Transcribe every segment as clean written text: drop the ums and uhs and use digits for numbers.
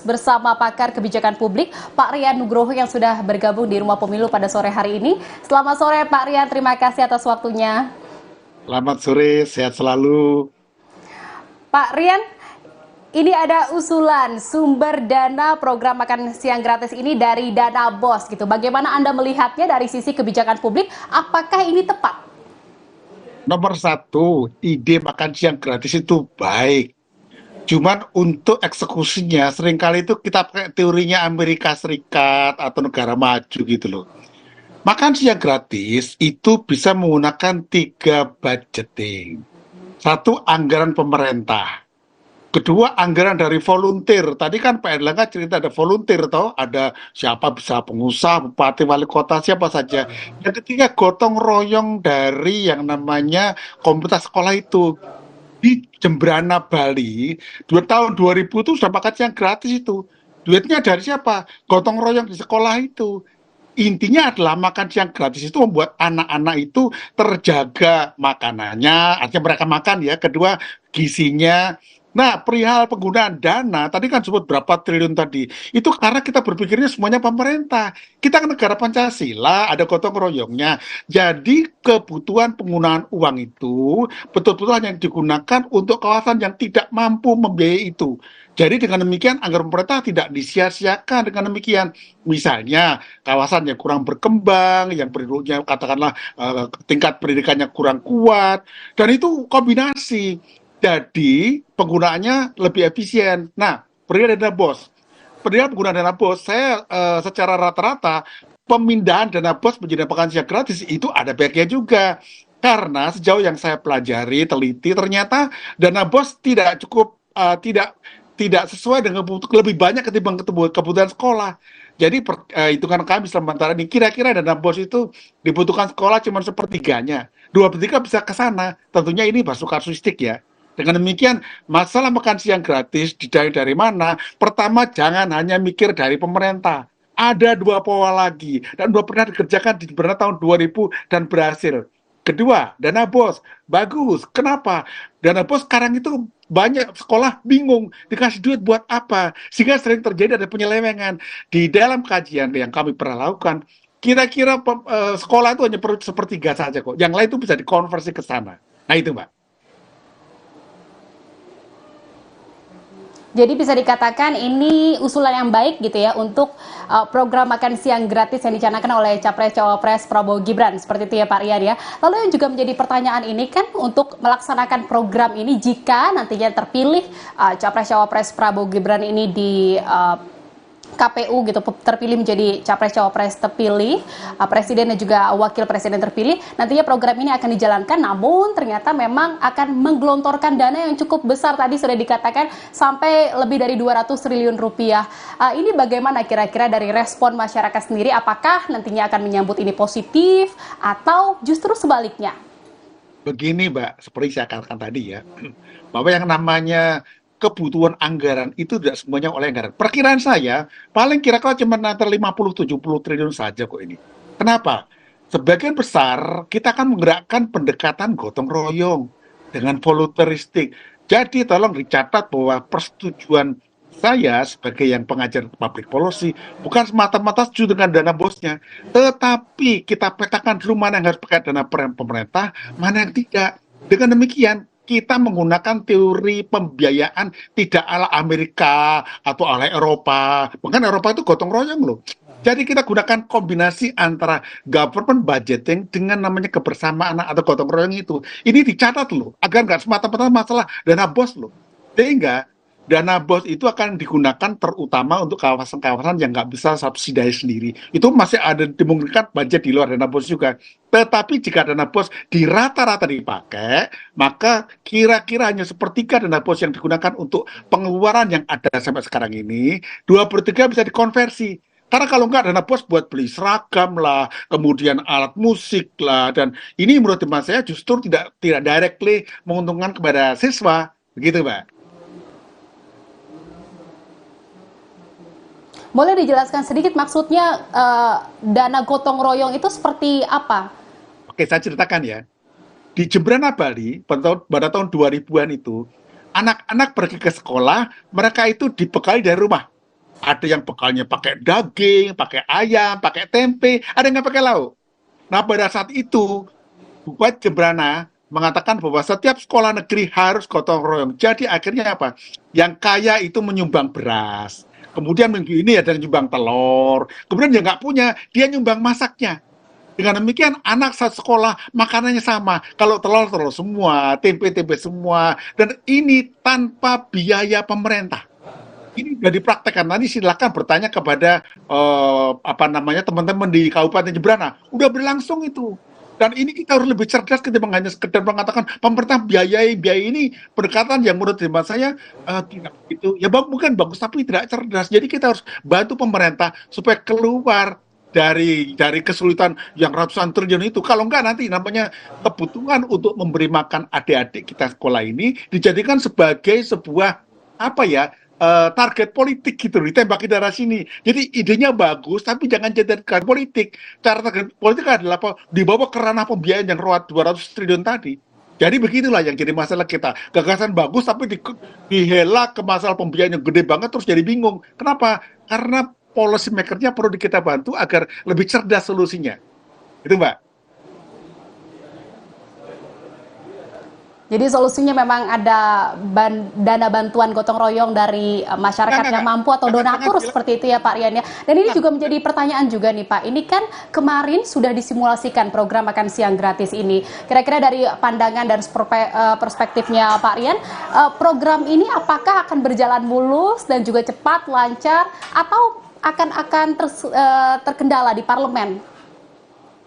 bersama pakar kebijakan publik, Pak Rian Nugroho yang sudah bergabung di Rumah Pemilu pada sore hari ini. Selamat sore Pak Rian, terima kasih atas waktunya. Selamat sore, sehat selalu. Pak Rian, ini ada usulan sumber dana program makan siang gratis ini dari dana BOS gitu. Bagaimana Anda melihatnya dari sisi kebijakan publik? Apakah ini tepat? Nomor satu, ide makan siang gratis itu baik. Cuman untuk eksekusinya seringkali itu kita pakai teorinya Amerika Serikat atau negara maju gitu loh. Makan siang gratis itu bisa menggunakan tiga budgeting. Satu, anggaran pemerintah. Kedua, anggaran dari volunteer. Tadi kan Pak Erlangga cerita ada volunteer, toh ada siapa bisa pengusaha, bupati, wali kota, siapa saja. Yang ketiga, gotong royong dari yang namanya komunitas sekolah itu. Di Jembrana Bali, tahun 2000 itu sudah makan siang gratis itu. Duitnya dari siapa? Gotong royong di sekolah itu. Intinya adalah makan siang gratis itu membuat anak-anak itu terjaga makanannya, artinya mereka makan ya. Kedua, gizinya. Nah, perihal penggunaan dana, tadi kan sebut berapa triliun tadi. Itu karena kita berpikirnya semuanya pemerintah. Kita kan negara Pancasila, ada gotong royongnya. Jadi kebutuhan penggunaan uang itu betul-betul hanya digunakan untuk kawasan yang tidak mampu membiayai itu. Jadi dengan demikian anggaran pemerintah tidak disia-siakan dengan demikian. Misalnya kawasan yang kurang berkembang, yang penduduknya katakanlah tingkat pendidikannya kurang kuat, dan itu kombinasi. Jadi penggunaannya lebih efisien. Nah, perihal dana BOS. Perihal penggunaan dana BOS, saya secara rata-rata pemindahan dana BOS menjadi makan siang gratis itu ada baiknya juga. Karena sejauh yang saya pelajari, teliti, ternyata dana BOS tidak cukup, tidak sesuai dengan lebih banyak ketimbang kebutuhan sekolah. Jadi hitungan kami sementara ini kira-kira dana BOS itu dibutuhkan sekolah cuma sepertiganya. Dua per tiga bisa ke sana. Tentunya ini masuk kasuistik ya. Dengan demikian, masalah makan siang gratis dari mana? Pertama, jangan hanya mikir dari pemerintah. Ada dua pola lagi, dan dua pernah dikerjakan di tahun 2000 dan berhasil. Kedua, dana BOS. Bagus. Kenapa? Dana BOS sekarang itu banyak sekolah bingung dikasih duit buat apa. Sehingga sering terjadi ada penyelewengan. Di dalam kajian yang kami pernah lakukan, kira-kira sekolah itu hanya sepertiga saja kok. Yang lain itu bisa dikonversi ke sana. Nah itu, Mbak. Jadi bisa dikatakan ini usulan yang baik gitu ya untuk program makan siang gratis yang dicanangkan oleh Capres-Cawapres Prabowo Gibran. Seperti itu ya Pak Rian ya. Lalu yang juga menjadi pertanyaan ini kan untuk melaksanakan program ini jika nantinya terpilih Capres-Cawapres Prabowo Gibran ini di KPU gitu terpilih menjadi capres-cawapres terpilih, presiden dan juga wakil presiden terpilih, nantinya program ini akan dijalankan, namun ternyata memang akan menggelontorkan dana yang cukup besar, tadi sudah dikatakan sampai lebih dari 200 triliun rupiah. Ini bagaimana kira-kira dari respon masyarakat sendiri, apakah nantinya akan menyambut ini positif atau justru sebaliknya? Begini, Mbak, seperti saya katakan tadi ya, bahwa yang namanya kebutuhan anggaran itu tidak semuanya oleh anggaran. Perkiraan saya, paling kira-kira cuma antara 50-70 triliun saja kok ini. Kenapa? Sebagian besar kita akan menggerakkan pendekatan gotong royong dengan volunteeristik. Jadi tolong dicatat bahwa persetujuan saya sebagai yang pengajar public policy bukan semata-mata setuju dengan dana bosnya, tetapi kita petakan dulu mana yang harus pakai dana pemerintah, mana yang tidak. Dengan demikian, kita menggunakan teori pembiayaan tidak ala Amerika atau ala Eropa. Bahkan Eropa itu gotong royong loh. Jadi kita gunakan kombinasi antara government budgeting dengan namanya kebersamaan atau gotong royong itu. Ini dicatat loh, agar nggak semata-mata masalah dana bos loh. Sehingga dana BOS itu akan digunakan terutama untuk kawasan-kawasan yang nggak bisa subsidi sendiri. Itu masih ada dimungkinkan budget di luar dana BOS juga. Tetapi jika dana BOS di rata-rata dipakai, maka kira-kira hanya sepertiga dana BOS yang digunakan untuk pengeluaran yang ada sampai sekarang ini, 2/3 bisa dikonversi. Karena kalau nggak dana BOS buat beli seragam lah, kemudian alat musik lah, dan ini menurut teman saya justru tidak directly menguntungkan kepada siswa, begitu, Mbak. Boleh dijelaskan sedikit maksudnya dana gotong royong itu seperti apa? Oke, saya ceritakan ya. Di Jembrana Bali, pada tahun 2000-an itu, anak-anak pergi ke sekolah, mereka itu dibekali dari rumah. Ada yang bekalnya pakai daging, pakai ayam, pakai tempe, ada yang nggak pakai lauk. Nah, pada saat itu, Bupati Jembrana mengatakan bahwa setiap sekolah negeri harus gotong royong. Jadi akhirnya apa? Yang kaya itu menyumbang beras. Kemudian minggu ini ada yang nyumbang telur. Kemudian yang nggak punya, dia nyumbang masaknya. Dengan demikian anak satu sekolah makanannya sama. Kalau telur semua, tempe semua, dan ini tanpa biaya pemerintah. Ini sudah dipraktekkan. Nanti silakan bertanya kepada teman-teman di Kabupaten Jembrana. Udah berlangsung itu. Dan ini kita harus lebih cerdas ketimbang hanya sekedar mengatakan pemerintah biaya ini pendekatan yang menurut hemat saya tidak begitu. Ya mungkin bagus tapi tidak cerdas. Jadi kita harus bantu pemerintah supaya keluar dari kesulitan yang ratusan triliun itu. Kalau enggak nanti namanya kebutuhan untuk memberi makan adik-adik kita sekolah ini dijadikan sebagai sebuah target politik gitu, ditembaki dari sini. Jadi idenya bagus tapi jangan jadikan politik. Cara target politik adalah dibawa ke ranah pembiayaan yang 200 triliun tadi. Jadi begitulah yang jadi masalah kita. Gagasan bagus tapi dihela ke masalah pembiayaan yang gede banget terus jadi bingung. Kenapa? Karena policy maker-nya perlu kita bantu agar lebih cerdas solusinya. Itu, Mbak. Jadi solusinya memang ada dana bantuan gotong royong dari masyarakat yang mampu atau donatur seperti itu ya Pak Rian ya. Dan ini juga menjadi pertanyaan juga nih Pak. Ini kan kemarin sudah disimulasikan program makan siang gratis ini. Kira-kira dari pandangan dan perspektifnya Pak Rian, program ini apakah akan berjalan mulus dan juga cepat, lancar, atau akan terkendala di parlemen?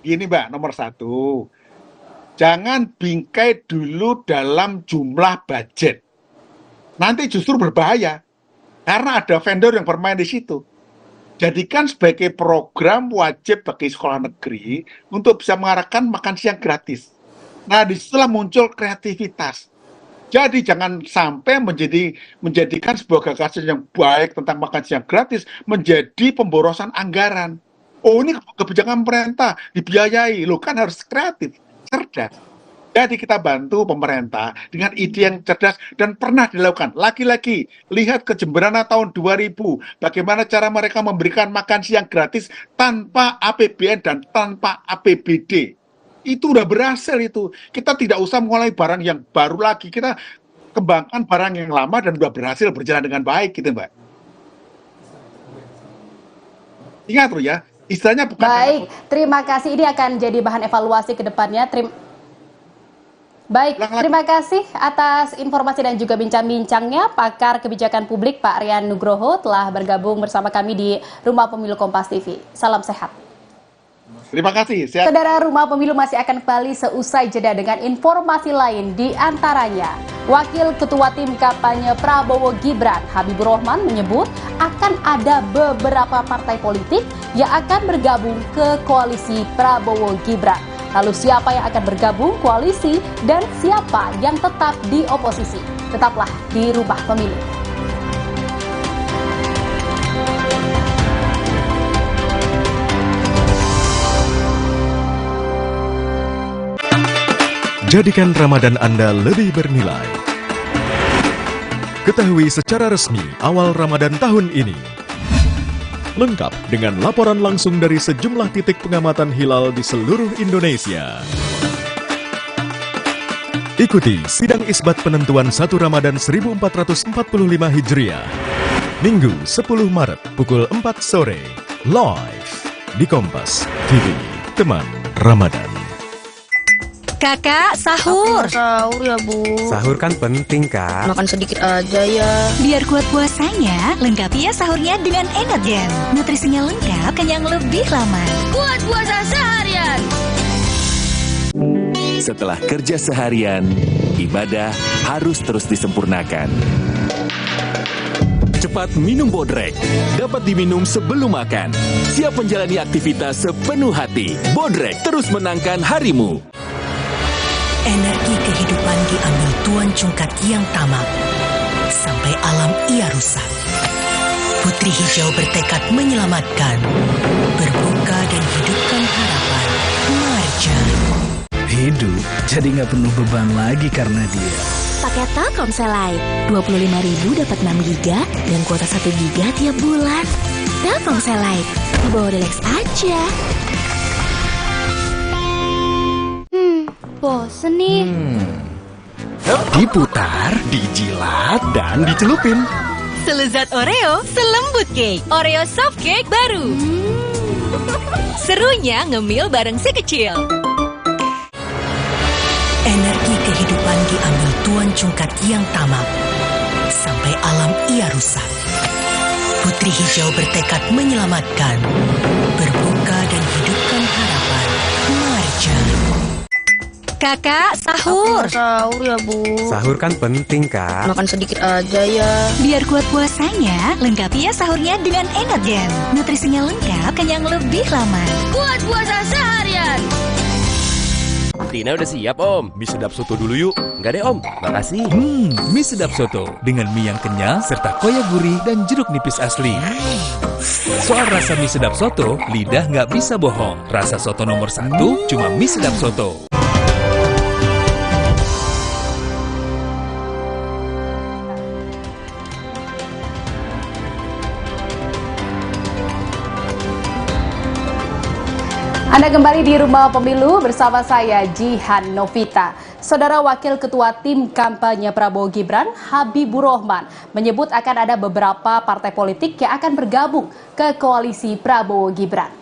Gini Mbak, nomor satu, jangan bingkai dulu dalam jumlah budget. Nanti justru berbahaya, karena ada vendor yang bermain di situ. Jadikan sebagai program wajib bagi sekolah negeri untuk bisa mengarahkan makan siang gratis. Nah, disitulah muncul kreativitas. Jadi jangan sampai menjadikan sebuah gagasan yang baik tentang makan siang gratis menjadi pemborosan anggaran. Oh, ini kebijakan pemerintah dibiayai, loh kan harus kreatif, cerdas. Jadi kita bantu pemerintah dengan ide yang cerdas dan pernah dilakukan. Lagi-lagi, lihat ke Jembrana tahun 2000, bagaimana cara mereka memberikan makan siang gratis tanpa APBN dan tanpa APBD. Itu udah berhasil itu. Kita tidak usah mulai barang yang baru lagi. Kita kembangkan barang yang lama dan udah berhasil berjalan dengan baik gitu, Mbak. Ingat loh ya, istilahnya bukan... Baik, terima kasih. Ini akan jadi bahan evaluasi ke depannya. Baik, terima kasih atas informasi dan juga bincang-bincangnya. Pakar Kebijakan Publik Pak Rian Nugroho telah bergabung bersama kami di Rumah Pemilu Kompas TV. Salam sehat. Terima kasih. Sehat. Saudara, Rumah Pemilu masih akan kembali seusai jeda dengan informasi lain, di antaranya Wakil Ketua Tim Kampanye Prabowo Gibran Habibur Rahman menyebut akan ada beberapa partai politik yang akan bergabung ke koalisi Prabowo Gibran. Lalu siapa yang akan bergabung koalisi dan siapa yang tetap di oposisi? Tetaplah di Rumah Pemilu. Jadikan Ramadan Anda lebih bernilai. Ketahui secara resmi awal Ramadan tahun ini. Lengkap dengan laporan langsung dari sejumlah titik pengamatan hilal di seluruh Indonesia. Ikuti sidang isbat penentuan 1 Ramadan 1445 Hijriah. Minggu 10 Maret pukul 4 sore. Live di Kompas TV. Teman Ramadan. Kakak, sahur. Sahur ya, Bu. Sahur kan penting, Kak. Makan sedikit aja ya. Biar kuat puasanya, lengkapi ya sahurnya dengan Energen. Nutrisinya lengkap, kenyang lebih lama. Kuat puasa seharian. Setelah kerja seharian, ibadah harus terus disempurnakan. Cepat minum Bodrek. Dapat diminum sebelum makan. Siap menjalani aktivitas sepenuh hati. Bodrek terus menangkan harimu. Energi kehidupan diambil Tuan Cungkat yang tamak. Sampai alam ia rusak. Putri Hijau bertekad menyelamatkan. Berbuka dan hidupkan harapan. Marja. hidup jadi nggak penuh beban lagi karena dia. Paket Telkomsel Lite, 25.000 dapat 6 GB dan kuota 1 GB tiap bulan. Telkomsel Lite, dibawa relax aja. Bosen nih. Diputar, dijilat, dan dicelupin. Selezat Oreo, selembut cake. Oreo soft cake baru. Serunya ngemil bareng si kecil. Energi kehidupan diambil Tuan Cungkat yang tamak. Sampai alam ia rusak. Putri Hijau bertekad menyelamatkan. Berbuka dan hidupkan harapan. Marja. Kakak, sahur. Sahur ya, Bu. Sahur kan penting, Kak. Makan sedikit aja ya. Biar kuat puasanya, lengkapi ya sahurnya dengan Energen. Nutrisinya lengkap, kenyang lebih lama. Buat puasa seharian. Tina udah siap, Om. Mie sedap soto dulu yuk. Enggak deh, Om. Makasih. Mie sedap soto dengan mie yang kenyal serta koya gurih dan jeruk nipis asli. Soal rasa mie sedap soto, lidah nggak bisa bohong. Rasa soto nomor 1 cuma mie sedap soto. Anda kembali di Rumah Pemilu bersama saya Jihan Novita. Saudara Wakil Ketua Tim Kampanye Prabowo Gibran, Habibur Rahman, menyebut akan ada beberapa partai politik yang akan bergabung ke koalisi Prabowo Gibran.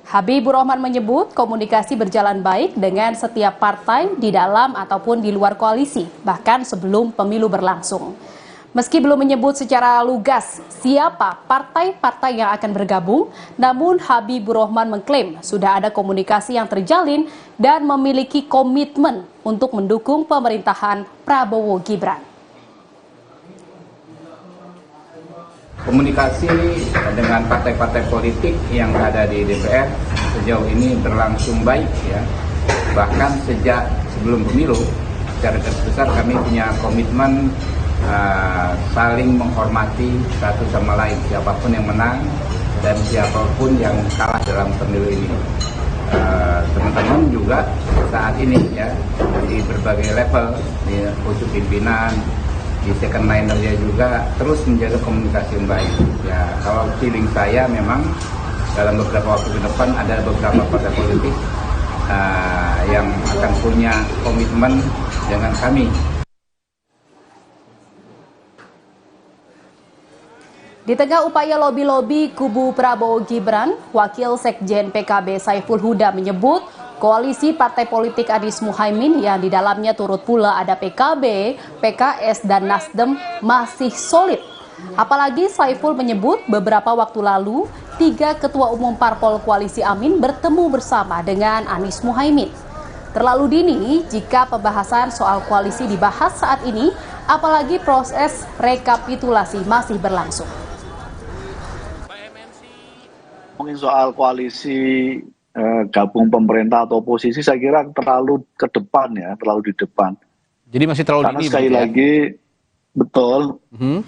Habibur Rahman menyebut komunikasi berjalan baik dengan setiap partai di dalam ataupun di luar koalisi, bahkan sebelum pemilu berlangsung. Meski belum menyebut secara lugas siapa partai-partai yang akan bergabung, namun Habibur Rahman mengklaim sudah ada komunikasi yang terjalin dan memiliki komitmen untuk mendukung pemerintahan Prabowo Gibran. Komunikasi dengan partai-partai politik yang ada di DPR sejauh ini berlangsung baik ya. Bahkan sejak sebelum pemilu, secara garis besar kami punya komitmen saling menghormati satu sama lain, siapapun yang menang dan siapapun yang kalah dalam pemilu ini. Teman-teman juga saat ini ya di berbagai level, di pucuk pimpinan, di second liner-nya juga terus menjaga komunikasi yang baik. Ya, kalau feeling saya memang dalam beberapa waktu ke depan ada beberapa partai politik yang akan punya komitmen dengan kami. Di tengah upaya lobi-lobi kubu Prabowo Gibran, Wakil Sekjen PKB Saiful Huda menyebut koalisi partai politik Anies Muhaimin yang di dalamnya turut pula ada PKB, PKS, dan Nasdem masih solid. Apalagi Saiful menyebut beberapa waktu lalu 3 ketua umum parpol koalisi Amin bertemu bersama dengan Anies Muhaimin. Terlalu dini jika pembahasan soal koalisi dibahas saat ini, apalagi proses rekapitulasi masih berlangsung. Ngomongin soal koalisi gabung pemerintah atau oposisi, saya kira terlalu ke depan ya, terlalu di depan. Jadi masih terlalu karena dini. Sekali lagi, betul,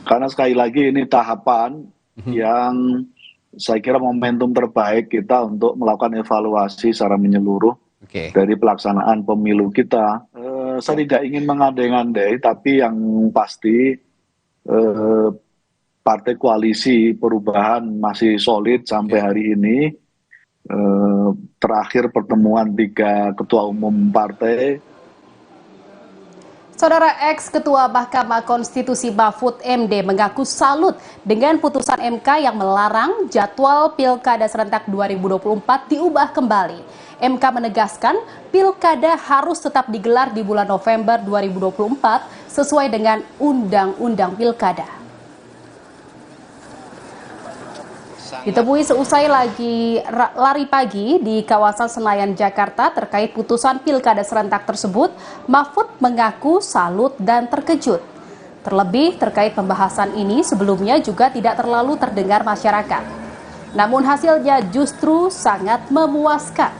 karena sekali lagi ini tahapan yang saya kira momentum terbaik kita untuk melakukan evaluasi secara menyeluruh dari pelaksanaan pemilu kita. Saya tidak ingin mengandai-andai, tapi yang pasti partai koalisi perubahan masih solid sampai hari ini. Terakhir pertemuan 3 ketua umum partai. Saudara ex-ketua Mahkamah Konstitusi Mahfud MD mengaku salut dengan putusan MK yang melarang jadwal Pilkada serentak 2024 diubah kembali. MK menegaskan Pilkada harus tetap digelar di bulan November 2024 sesuai dengan Undang-Undang Pilkada. Ditemui seusai lagi lari pagi di kawasan Senayan, Jakarta terkait putusan Pilkada serentak tersebut, Mahfud mengaku salut dan terkejut. Terlebih terkait pembahasan ini sebelumnya juga tidak terlalu terdengar masyarakat. Namun hasilnya justru sangat memuaskan,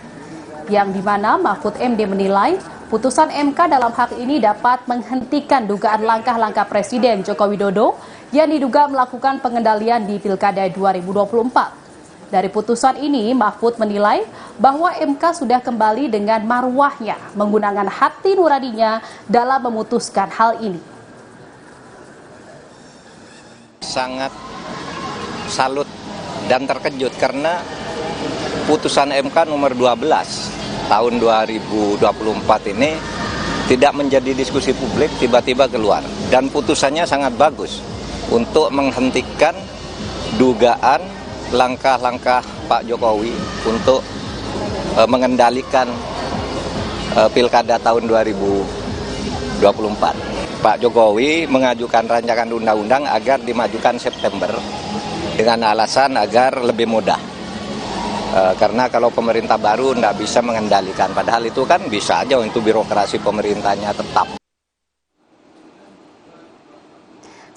yang dimana Mahfud MD menilai putusan MK dalam hal ini dapat menghentikan dugaan langkah-langkah Presiden Joko Widodo yang diduga melakukan pengendalian di Pilkada 2024. Dari putusan ini, Mahfud menilai bahwa MK sudah kembali dengan marwahnya menggunakan hati nuraninya dalam memutuskan hal ini. Sangat salut dan terkejut karena putusan MK nomor 12 tahun 2024 ini tidak menjadi diskusi publik, tiba-tiba keluar. Dan putusannya sangat bagus untuk menghentikan dugaan langkah-langkah Pak Jokowi untuk mengendalikan pilkada tahun 2024. Pak Jokowi mengajukan rancangan undang-undang agar dimajukan September dengan alasan agar lebih mudah. Karena kalau pemerintah baru tidak bisa mengendalikan, padahal itu kan bisa aja untuk birokrasi pemerintahnya tetap.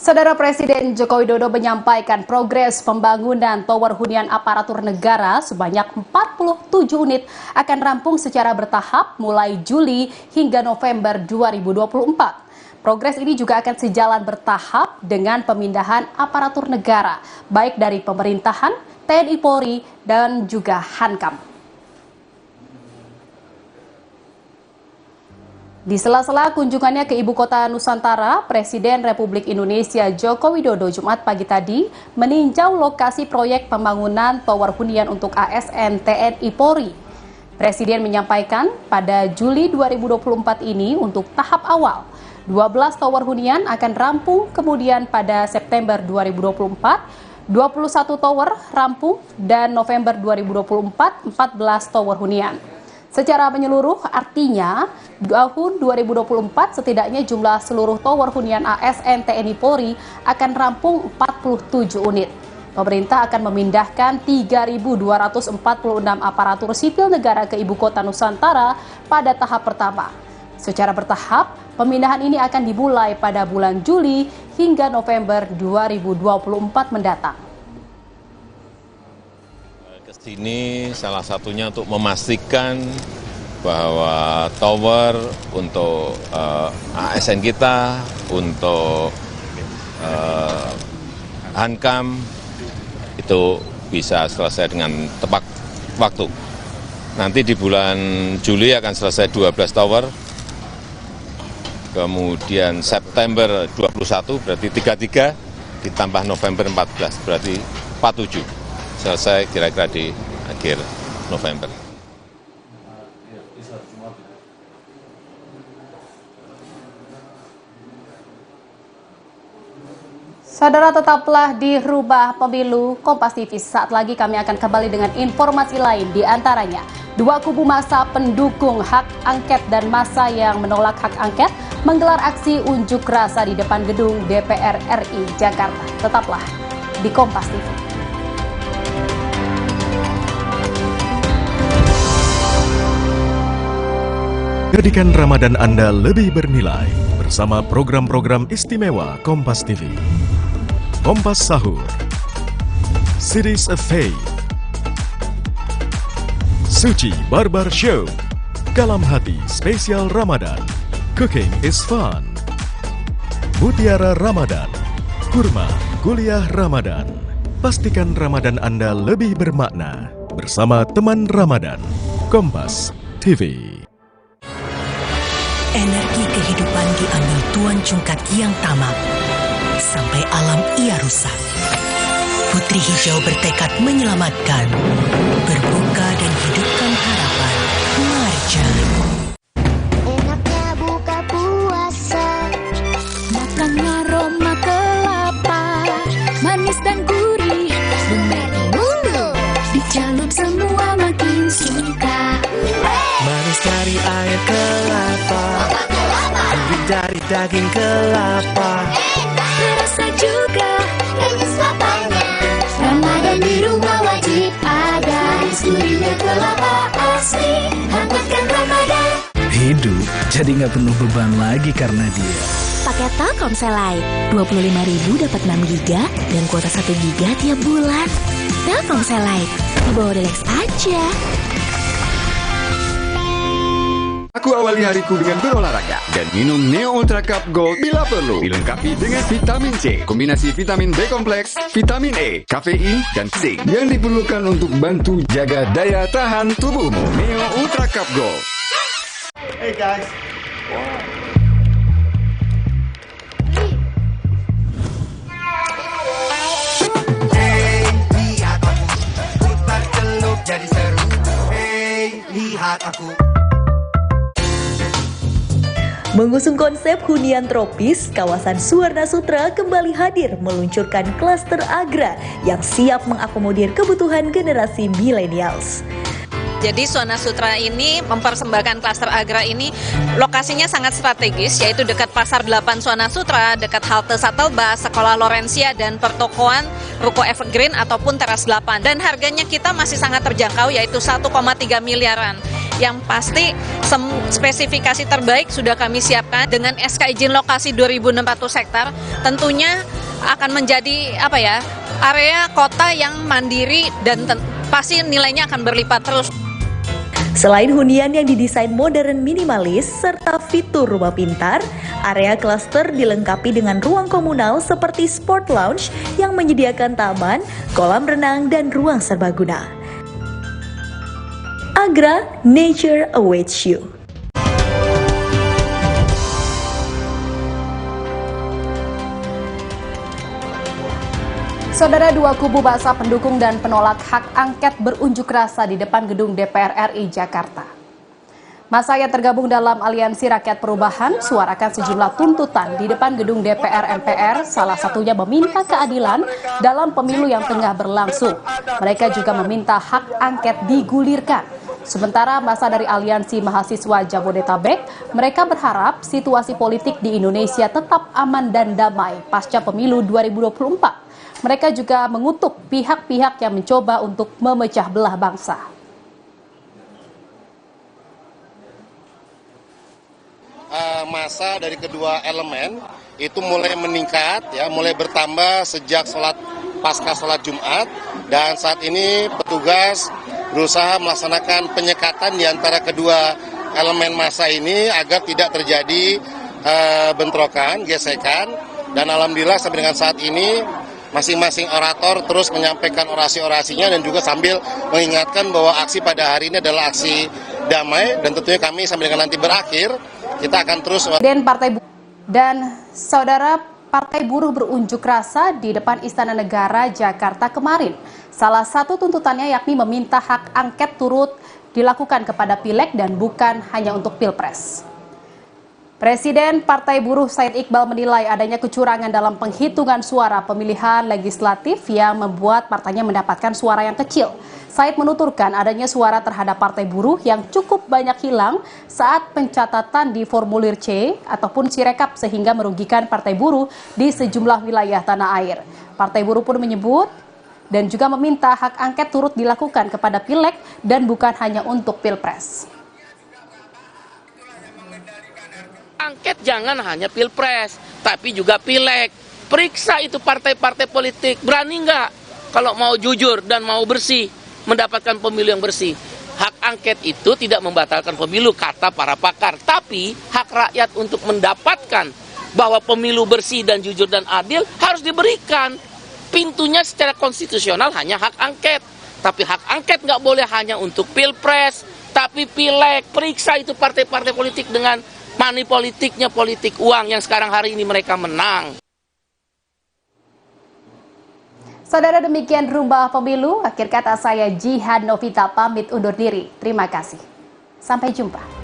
Saudara Presiden Joko Widodo menyampaikan progres pembangunan tower hunian aparatur negara sebanyak 47 unit akan rampung secara bertahap mulai Juli hingga November 2024. Progres ini juga akan sejalan bertahap dengan pemindahan aparatur negara, baik dari pemerintahan, TNI Polri, dan juga Hankam. Di sela-sela kunjungannya ke Ibu Kota Nusantara, Presiden Republik Indonesia Joko Widodo Jumat pagi tadi meninjau lokasi proyek pembangunan tower hunian untuk ASN TNI Polri. Presiden menyampaikan pada Juli 2024 ini untuk tahap awal, 12 tower hunian akan rampung, kemudian pada September 2024, 21 tower rampung, dan November 2024, 14 tower hunian. Secara menyeluruh artinya tahun 2024 setidaknya jumlah seluruh tower hunian ASN TNI Polri akan rampung 47 unit. Pemerintah akan memindahkan 3.246 aparatur sipil negara ke Ibu Kota Nusantara pada tahap pertama. Secara bertahap, pemindahan ini akan dimulai pada bulan Juli hingga November 2024 mendatang. Ini salah satunya untuk memastikan bahwa tower untuk ASN kita, untuk Hankam itu bisa selesai dengan tepat waktu. Nanti di bulan Juli akan selesai 12 tower, kemudian September 21 berarti 33, ditambah November 14 berarti 47. Selesai kira-kira di akhir November. Saudara, tetaplah di Rubah Pemilu Kompas TV. Saat lagi kami akan kembali dengan informasi lain, di antaranya dua kubu massa pendukung hak angket dan massa yang menolak hak angket menggelar aksi unjuk rasa di depan gedung DPR RI Jakarta. Tetaplah di Kompas TV. Jadikan Ramadan Anda lebih bernilai bersama program-program istimewa Kompas TV. Kompas Sahur, Series of Faith, Suci Barbar Show, Kalam Hati Spesial Ramadan, Cooking is Fun, Mutiara Ramadan, Kurma Kuliah Ramadan. Pastikan Ramadan Anda lebih bermakna bersama teman Ramadan. Kompas TV. Energi kehidupan diambil Tuan Cungkat yang tamak, sampai alam ia rusak. Putri Hijau bertekad menyelamatkan, berbuka dan hidupkan harapan. Marjan. Enaknya buka puasa, makan aroma kelapa, manis dan gurih, bermeri mulu, dicelup semua makin suka. Manis dari air kelapa, gurih dari daging kelapa, terasa juga manis lapanya. Ramadan di rumah wajib ada, gurihnya kelapa asli, hangatkan Ramadan. Hidup jadi nggak penuh beban lagi karena dia. Paket Telkomsel Lite, 25.000 dapat 6 GB dan kuota 1 GB tiap bulan. Telkomsel Lite, dibawa relax aja. Aku awali hariku dengan berolahraga dan minum Neo Ultra Cup Gold bila perlu. Dilengkapi dengan vitamin C, kombinasi vitamin B kompleks, vitamin E, kafein, dan zinc yang diperlukan untuk bantu jaga daya tahan tubuhmu. Neo Ultra Cup Gold. Hey guys. Hey, lihat aku putar celup jadi seru. Hey, lihat aku. Mengusung konsep hunian tropis, kawasan Suwarna Sutra kembali hadir meluncurkan klaster Agra yang siap mengakomodir kebutuhan generasi millennials. Jadi Suwarna Sutra ini mempersembahkan klaster Agra ini lokasinya sangat strategis, yaitu dekat Pasar 8 Suwarna Sutra, dekat halte shuttle bus, Sekolah Lorencia, dan pertokoan Ruko Evergreen ataupun Teras 8. Dan harganya kita masih sangat terjangkau, yaitu 1,3 miliaran. Yang pasti spesifikasi terbaik sudah kami siapkan dengan SK izin lokasi 2.600 hektar. Tentunya akan menjadi area kota yang mandiri dan pasti nilainya akan berlipat terus. Selain hunian yang didesain modern minimalis serta fitur rumah pintar, area klaster dilengkapi dengan ruang komunal seperti sport lounge yang menyediakan taman, kolam renang, dan ruang serbaguna. Agra, nature awaits you. Saudara, dua kubu massa pendukung dan penolak hak angket berunjuk rasa di depan gedung DPR RI Jakarta. Massa yang tergabung dalam Aliansi Rakyat Perubahan suarakan sejumlah tuntutan di depan gedung DPR MPR, salah satunya meminta keadilan dalam pemilu yang tengah berlangsung. Mereka juga meminta hak angket digulirkan. Sementara massa dari Aliansi Mahasiswa Jabodetabek, mereka berharap situasi politik di Indonesia tetap aman dan damai pasca pemilu 2024. Mereka juga mengutuk pihak-pihak yang mencoba untuk memecah belah bangsa. Massa dari kedua elemen itu mulai meningkat, mulai bertambah sejak pasca sholat Jumat, dan saat ini petugas berusaha melaksanakan penyekatan di antara kedua elemen massa ini agar tidak terjadi bentrokan, gesekan, dan alhamdulillah sampai dengan saat ini masing-masing orator terus menyampaikan orasi-orasinya dan juga sambil mengingatkan bahwa aksi pada hari ini adalah aksi damai, dan tentunya kami sampai dengan nanti berakhir kita akan terus. Dan saudara, Partai Buruh berunjuk rasa di depan Istana Negara Jakarta kemarin. Salah satu tuntutannya yakni meminta hak angket turut dilakukan kepada Pileg dan bukan hanya untuk Pilpres. Presiden Partai Buruh Said Iqbal menilai adanya kecurangan dalam penghitungan suara pemilihan legislatif yang membuat partainya mendapatkan suara yang kecil. Said menuturkan adanya suara terhadap Partai Buruh yang cukup banyak hilang saat pencatatan di formulir C ataupun Sirekap sehingga merugikan Partai Buruh di sejumlah wilayah tanah air. Partai Buruh pun menyebut dan juga meminta hak angket turut dilakukan kepada Pileg dan bukan hanya untuk Pilpres. Angket jangan hanya Pilpres, tapi juga Pileg. Periksa itu partai-partai politik, berani nggak kalau mau jujur dan mau bersih, mendapatkan pemilu yang bersih. Hak angket itu tidak membatalkan pemilu, kata para pakar. Tapi hak rakyat untuk mendapatkan bahwa pemilu bersih dan jujur dan adil harus diberikan. Pintunya secara konstitusional hanya hak angket. Tapi hak angket nggak boleh hanya untuk Pilpres, tapi Pileg. Periksa itu partai-partai politik dengan money politiknya, politik uang yang sekarang hari ini mereka menang. Saudara, demikian Rumah Pemilu. Akhir kata saya Jihan Novita pamit undur diri. Terima kasih. Sampai jumpa.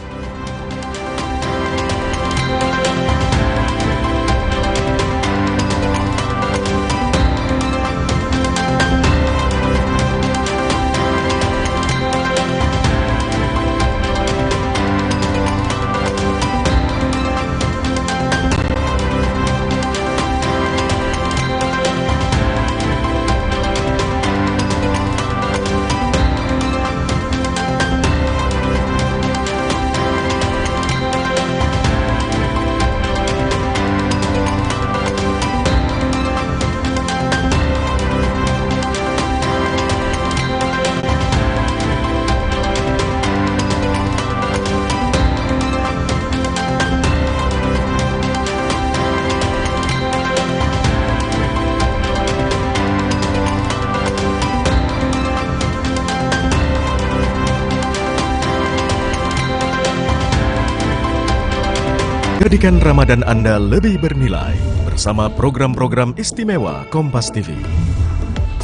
Pastikan Ramadan Anda lebih bernilai bersama program-program istimewa Kompas TV.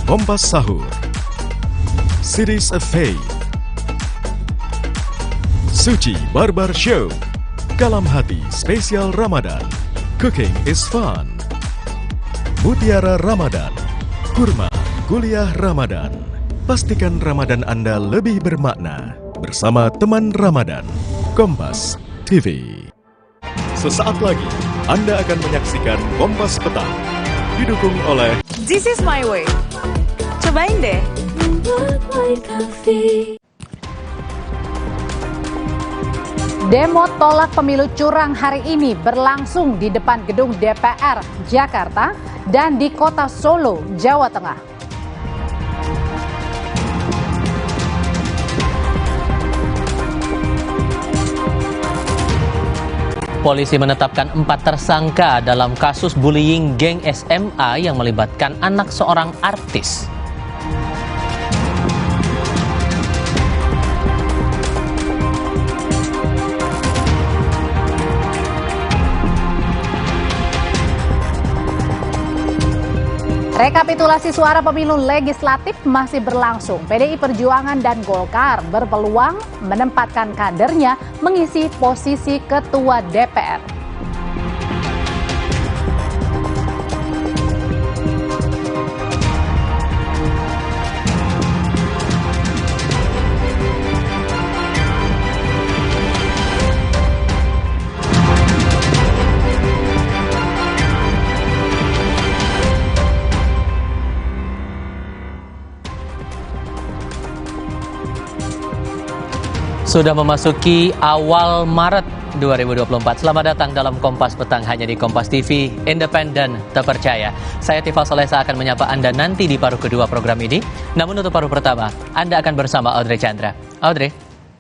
Kompas Sahur, Series of Faith, Suci Barbar Show, Kalam Hati Spesial Ramadan, Cooking is Fun, Mutiara Ramadan, Kurma Kuliah Ramadan. Pastikan Ramadan Anda lebih bermakna bersama teman Ramadan, Kompas TV. Sesaat lagi Anda akan menyaksikan Kompas Petang, didukung oleh This is my way. Cobain deh. Demo tolak pemilu curang hari ini berlangsung di depan gedung DPR Jakarta dan di kota Solo, Jawa Tengah. Polisi menetapkan 4 tersangka dalam kasus bullying geng SMA yang melibatkan anak seorang artis. Rekapitulasi suara pemilu legislatif masih berlangsung. PDI Perjuangan dan Golkar berpeluang menempatkan kadernya mengisi posisi ketua DPR. Sudah memasuki awal Maret 2024. Selamat datang dalam Kompas Petang hanya di Kompas TV, independen, terpercaya. Saya Tifal Solesa akan menyapa Anda nanti di paruh kedua program ini. Namun untuk paruh pertama, Anda akan bersama Audrey Chandra. Audrey.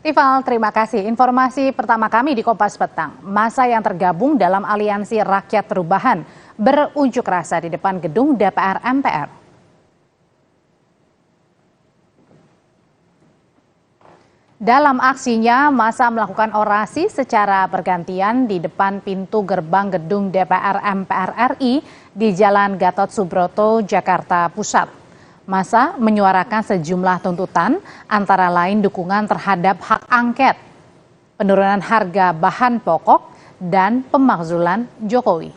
Tifal, terima kasih. Informasi pertama kami di Kompas Petang. Masa yang tergabung dalam Aliansi Rakyat Perubahan berunjuk rasa di depan gedung DPR MPR. Dalam aksinya, massa melakukan orasi secara bergantian di depan pintu gerbang gedung DPR MPR RI di Jalan Gatot Subroto, Jakarta Pusat. Massa menyuarakan sejumlah tuntutan, antara lain dukungan terhadap hak angket, penurunan harga bahan pokok, dan pemakzulan Jokowi.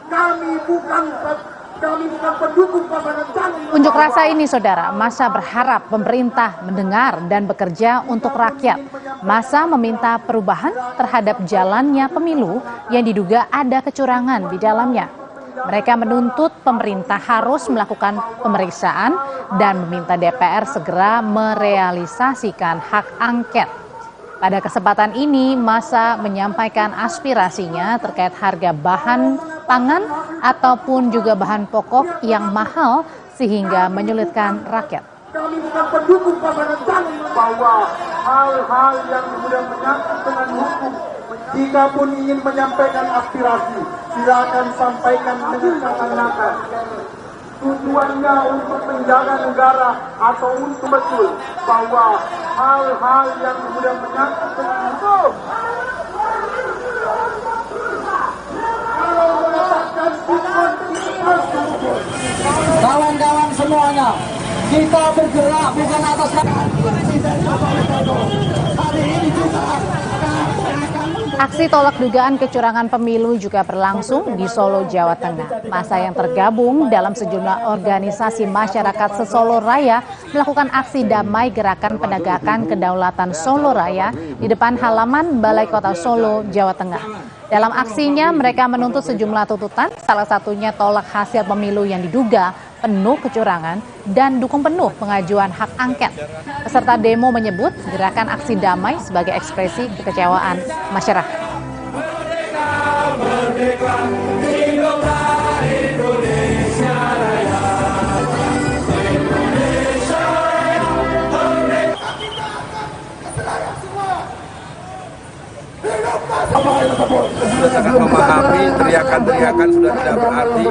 Kami bukan pendukung pasangan calon. Unjuk rasa ini, saudara, massa berharap pemerintah mendengar dan bekerja untuk rakyat. Massa meminta perubahan terhadap jalannya pemilu yang diduga ada kecurangan di dalamnya. Mereka menuntut pemerintah harus melakukan pemeriksaan dan meminta DPR segera merealisasikan hak angket. Pada kesempatan ini, massa menyampaikan aspirasinya terkait harga bahan pangan ataupun juga bahan pokok yang mahal sehingga menyulitkan rakyat. Kami bukan pendukung pasangan calon bahwa hal-hal yang kemudian menyangkut dengan hukum. Jika pun ingin menyampaikan aspirasi, silakan sampaikan dengan kata-kata. Tujuannya untuk menjaga negara atau untuk betul bahwa hal-hal yang kemudian menyangkut dengan hukum. Kawan-kawan semuanya, kita bergerak bukan atas hari ini kita. Aksi tolak dugaan kecurangan pemilu juga berlangsung di Solo, Jawa Tengah. Massa yang tergabung dalam sejumlah organisasi masyarakat se-Solo Raya melakukan aksi damai gerakan penegakan kedaulatan Solo Raya di depan halaman Balai Kota Solo, Jawa Tengah. Dalam aksinya, mereka menuntut sejumlah tuntutan, salah satunya tolak hasil pemilu yang diduga penuh kecurangan dan dukung penuh pengajuan hak angket. Peserta demo menyebut gerakan aksi damai sebagai ekspresi kekecewaan masyarakat. sudah sangat memahami teriakan-teriakan sudah tidak berarti,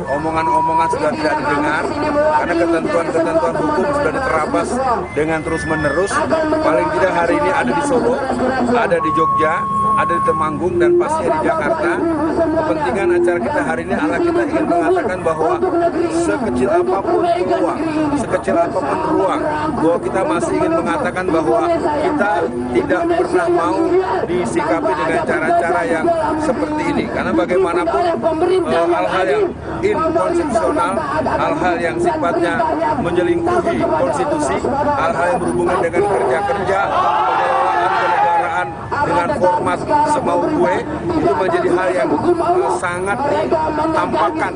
omongan-omongan sudah tidak didengar, karena ketentuan-ketentuan hukum sudah diterabas dengan terus-menerus. Paling tidak hari ini ada di Solo, ada di Jogja, ada di Temanggung, dan pastinya di Jakarta. Kepentingan acara kita hari ini adalah kita ingin mengatakan bahwa sekecil apapun peluang, sekecil apapun ruang, bahwa kita masih ingin mengatakan bahwa kita tidak pernah mau disikapi dengan cara-cara yang seperti ini. Karena bagaimanapun hal-hal yang inkonstitusional, hal-hal yang sifatnya menyelingkuhi konstitusi, hal-hal yang berhubungan dengan kerja-kerja, pengelolaan kenegaraan dengan format semau gue, itu menjadi hal yang sangat ditampakkan.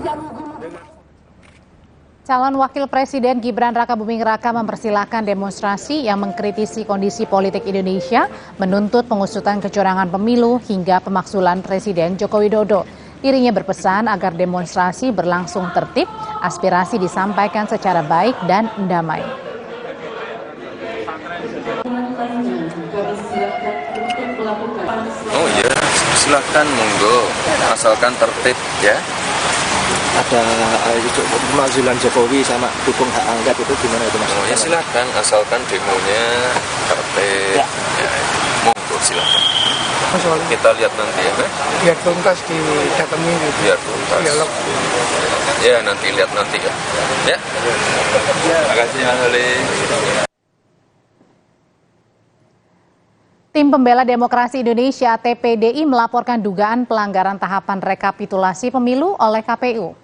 Calon Wakil Presiden Gibran Rakabuming Raka mempersilahkan demonstrasi yang mengkritisi kondisi politik Indonesia, menuntut pengusutan kecurangan pemilu hingga pemakzulan Presiden Joko Widodo. Dirinya berpesan agar demonstrasi berlangsung tertib, aspirasi disampaikan secara baik dan damai. Oh iya, silakan monggo, asalkan tertib ya. Ada pemakzulan Jokowi sama dukung hak angket itu gimana itu Mas? Oh ya silakan, asalkan demonya tertib. Ya, monggo silakan. Kita lihat nanti ya. Biar tuntas didatangi gitu. Biar tuntas. Dialog. Ya nanti lihat nanti ya. Ya. Terima kasih Mas Ali. Tim Pembela Demokrasi Indonesia (TPDI) melaporkan dugaan pelanggaran tahapan rekapitulasi pemilu oleh KPU.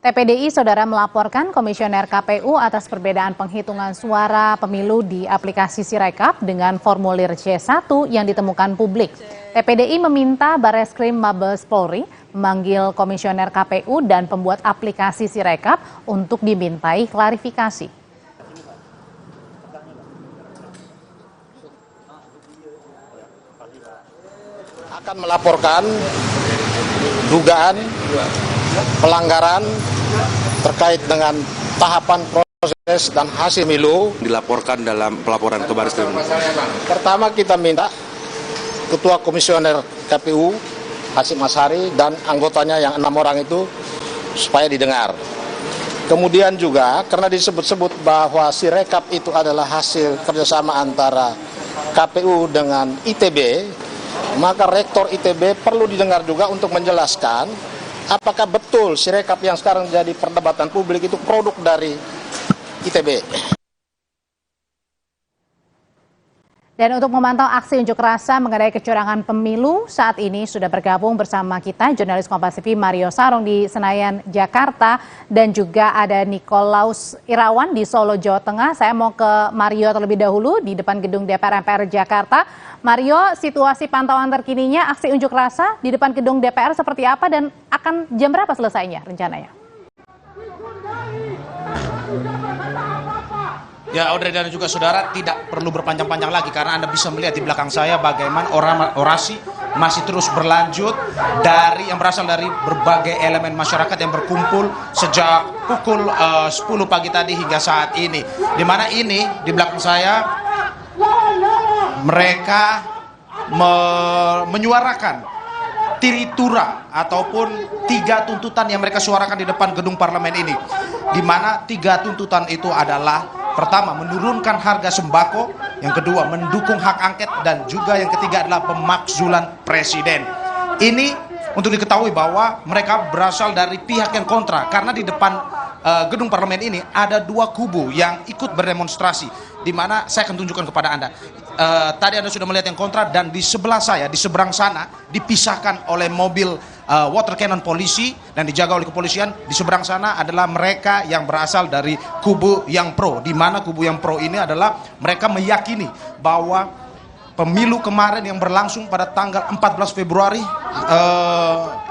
TPDI saudara melaporkan Komisioner KPU atas perbedaan penghitungan suara pemilu di aplikasi Sirekap dengan formulir C1 yang ditemukan publik. TPDI meminta Bareskrim Mabes Polri memanggil Komisioner KPU dan pembuat aplikasi Sirekap untuk dimintai klarifikasi. Akan melaporkan dugaan pelanggaran terkait dengan tahapan proses dan hasil pemilu dilaporkan dalam pelaporan ke Bareskrim. Pertama kita minta Ketua Komisioner KPU Hasyim Asyari dan anggotanya yang 6 orang itu supaya didengar. Kemudian juga karena disebut-sebut bahwa Sirekap itu adalah hasil kerjasama antara KPU dengan ITB, maka Rektor ITB perlu didengar juga untuk menjelaskan apakah betul Sirekap yang sekarang jadi perdebatan publik itu produk dari ITB. Dan untuk memantau aksi unjuk rasa mengenai kecurangan pemilu, saat ini sudah bergabung bersama kita jurnalis Kompas TV Mario Sarong di Senayan, Jakarta, dan juga ada Nikolaus Irawan di Solo, Jawa Tengah. Saya mau ke Mario terlebih dahulu di depan gedung DPR MPR Jakarta. Mario, situasi pantauan terkininya aksi unjuk rasa di depan gedung DPR seperti apa dan akan jam berapa selesainya rencananya? Ya, Audrey dan juga saudara, tidak perlu berpanjang-panjang lagi karena Anda bisa melihat di belakang saya bagaimana orasi masih terus berlanjut yang berasal dari berbagai elemen masyarakat yang berkumpul sejak pukul 10 pagi tadi hingga saat ini. Di mana ini di belakang saya mereka menyuarakan tiritura ataupun 3 tuntutan yang mereka suarakan di depan gedung parlemen ini. Di mana 3 tuntutan itu adalah pertama, menurunkan harga sembako, yang kedua, mendukung hak angket, dan juga yang ketiga adalah pemakzulan presiden. Ini untuk diketahui bahwa mereka berasal dari pihak yang kontra, karena di depan gedung parlemen ini ada 2 kubu yang ikut berdemonstrasi, di mana saya akan tunjukkan kepada Anda. Tadi Anda sudah melihat yang kontra, dan di sebelah saya, di seberang sana, dipisahkan oleh mobil water cannon polisi dan dijaga oleh kepolisian. Di seberang sana adalah mereka yang berasal dari kubu yang pro, di mana kubu yang pro ini adalah mereka meyakini bahwa pemilu kemarin yang berlangsung pada tanggal 14 Februari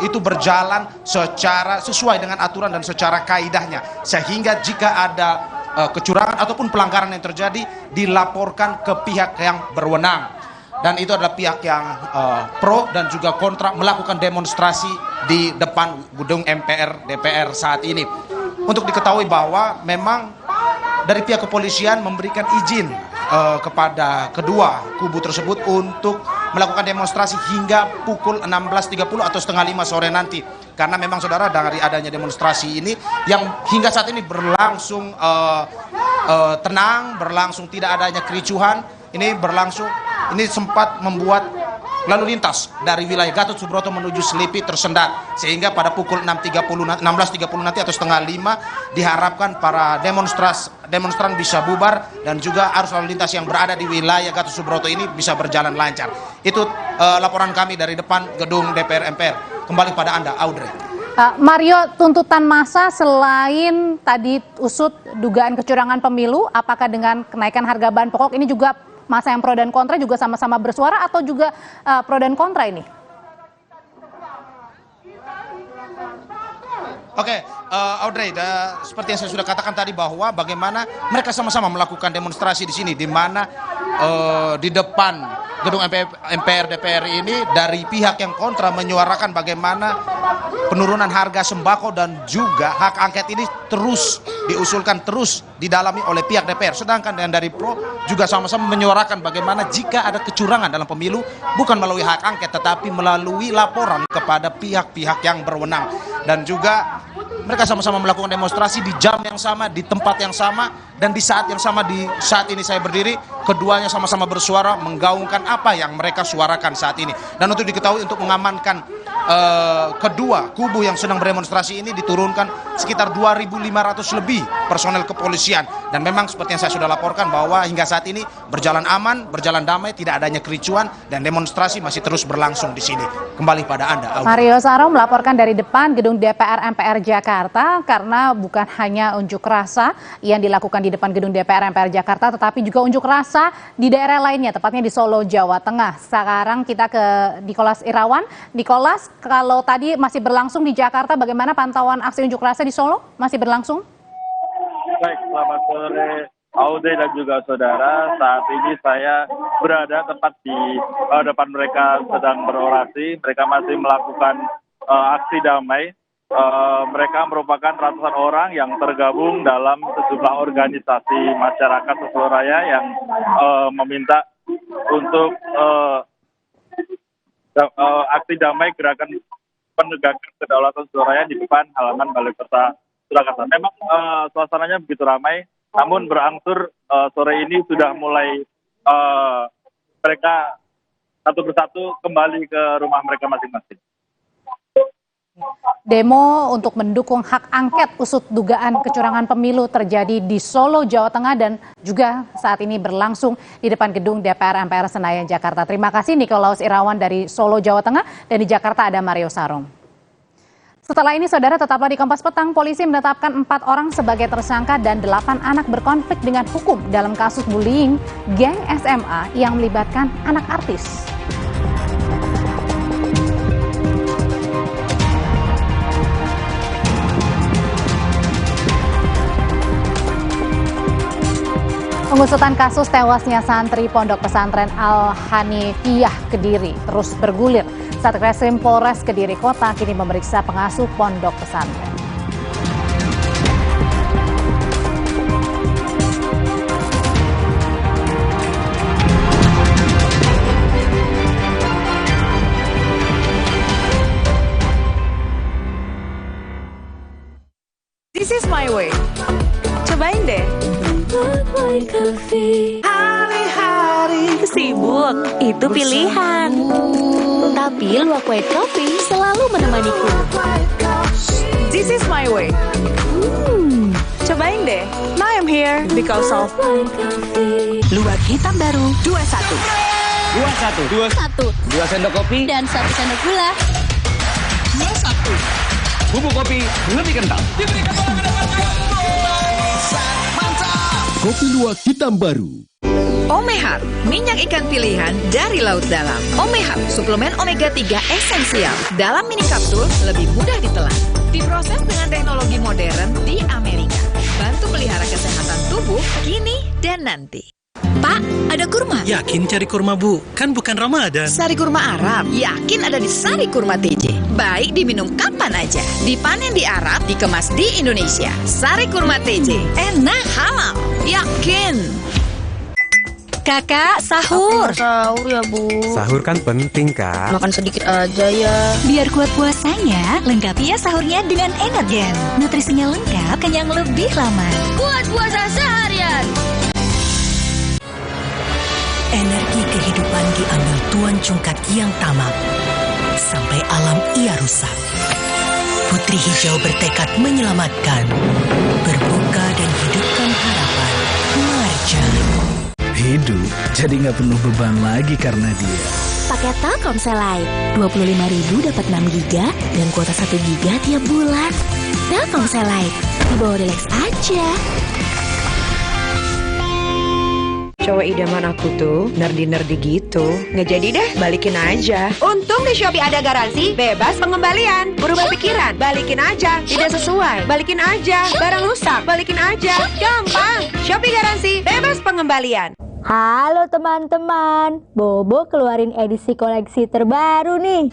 itu berjalan secara sesuai dengan aturan dan secara kaidahnya, sehingga jika ada kecurangan ataupun pelanggaran yang terjadi dilaporkan ke pihak yang berwenang. Dan itu adalah pihak yang pro dan juga kontra melakukan demonstrasi di depan gedung MPR DPR saat ini. Untuk diketahui bahwa memang dari pihak kepolisian memberikan izin kepada kedua kubu tersebut untuk melakukan demonstrasi hingga pukul 16.30 atau setengah 5 sore nanti. Karena memang saudara dari adanya demonstrasi ini yang hingga saat ini berlangsung tenang, berlangsung tidak adanya kericuhan, ini sempat membuat lalu lintas dari wilayah Gatot Subroto menuju Selipi tersendat, sehingga pada pukul 16.30 nanti atau setengah 5 diharapkan para demonstran bisa bubar dan juga arus lalu lintas yang berada di wilayah Gatot Subroto ini bisa berjalan lancar. Itu laporan kami dari depan gedung DPR MPR. Kembali pada Anda, Audrey. Mario, tuntutan massa selain tadi usut dugaan kecurangan pemilu, apakah dengan kenaikan harga bahan pokok ini juga massa yang pro dan kontra juga sama-sama bersuara atau juga pro dan kontra ini? Oke, Audrey, seperti yang saya sudah katakan tadi bahwa bagaimana mereka sama-sama melakukan demonstrasi di sini, di mana di depan gedung MPR DPR ini dari pihak yang kontra menyuarakan bagaimana penurunan harga sembako dan juga hak angket ini terus diusulkan, terus didalami oleh pihak DPR. Sedangkan yang dari pro juga sama-sama menyuarakan bagaimana jika ada kecurangan dalam pemilu bukan melalui hak angket tetapi melalui laporan kepada pihak-pihak yang berwenang. Dan juga mereka sama-sama melakukan demonstrasi di jam yang sama, di tempat yang sama, dan di saat yang sama. Di saat ini saya berdiri, keduanya sama-sama bersuara menggaungkan apa yang mereka suarakan saat ini. Dan untuk diketahui, untuk mengamankan kedua kubu yang sedang berdemonstrasi ini diturunkan sekitar 2.500 lebih personel kepolisian. Dan memang seperti yang saya sudah laporkan bahwa hingga saat ini berjalan aman, berjalan damai, tidak adanya kericuan, dan demonstrasi masih terus berlangsung di sini. Kembali pada Anda, Audrey. Mario Sarong melaporkan dari depan gedung DPR MPR Jakarta, karena bukan hanya unjuk rasa yang dilakukan di depan gedung DPR MPR Jakarta, tetapi juga unjuk rasa di daerah lainnya, tepatnya di Solo, Jawa Tengah. Sekarang kita ke Nikolas Irawan. Nikolas, kalau tadi masih berlangsung di Jakarta, bagaimana pantauan aksi unjuk rasa di Solo? Masih berlangsung? Baik, selamat sore Audrey dan juga saudara. Saat ini saya berada tepat di depan mereka sedang berorasi. Mereka masih melakukan aksi damai. Mereka merupakan ratusan orang yang tergabung dalam sejumlah organisasi masyarakat seluruh raya yang meminta untuk aksi damai gerakan penegakan kedaulatan Surabaya di depan halaman Balai Kota Surakarta. Memang suasananya begitu ramai, namun berangsur sore ini sudah mulai mereka satu persatu kembali ke rumah mereka masing-masing. Demo untuk mendukung hak angket usut dugaan kecurangan pemilu terjadi di Solo, Jawa Tengah, dan juga saat ini berlangsung di depan gedung DPR MPR Senayan, Jakarta. Terima kasih Nikolaus Irawan dari Solo, Jawa Tengah, dan di Jakarta ada Mario Sarong. Setelah ini, saudara, tetaplah di Kompas Petang. Polisi menetapkan 4 orang sebagai tersangka dan 8 anak berkonflik dengan hukum dalam kasus bullying geng SMA yang melibatkan anak artis. Pengusutan kasus tewasnya santri Pondok Pesantren Al-Hanifiyah Kediri terus bergulir. Satreskrim Polres Kediri Kota kini memeriksa pengasuh pondok pesantren. This is my way. Cobain deh. Hari-hari sibuk, itu pilihan. Tapi Luwak White Coffee selalu menemaniku. This is my way. Cobain deh. Now I'm here because of Luwak hitam baru 21. 21. 2 sendok kopi Dan 1 sendok gula. 21. Bubuk kopi lebih kental. Diberikan bola ke depan. Kopi Luwak hitam baru. Omehar, minyak ikan pilihan dari laut dalam. Omehar, suplemen omega 3 esensial. Dalam mini kapsul, lebih mudah ditelan. Diproses dengan teknologi modern di Amerika. Bantu pelihara kesehatan tubuh kini dan nanti. Pak, ada kurma? Yakin cari kurma, Bu? Kan bukan Ramadan. Sari kurma Arab, yakin ada di Sari Kurma TJ. Baik diminum kapan aja. Dipanen di Arab, dikemas di Indonesia. Sari Kurma TJ, enak halal, yakin. Kakak, sahur. Sahur ya, Bu. Sahur kan penting, Kak. Makan sedikit aja ya. Biar kuat puasanya, lengkapi ya sahurnya dengan Energen. Nutrisinya lengkap, kenyang lebih lama. Kuat puasa seharian. Energi kehidupan diambil Tuan Cungkat yang tamak. Sampai alam ia rusak. Putri Hijau bertekad menyelamatkan. Berbuka dan hidupkan harapan. Marjan. Hidup jadi nggak penuh beban lagi karena dia. Paket Telkomsel Lite, 25.000 dapat 6 GB dan kuota 1 GB tiap bulan. Telkomsel Lite, dibawa relax aja. Cowok idaman aku tuh nerdy-nerdy gitu. Nggak jadi deh, balikin aja. Untung di Shopee ada garansi bebas pengembalian. Berubah pikiran, balikin aja. Tidak sesuai, balikin aja. Barang rusak, balikin aja. Gampang. Shopee garansi bebas pengembalian. Halo teman-teman, Bobo keluarin edisi koleksi terbaru nih.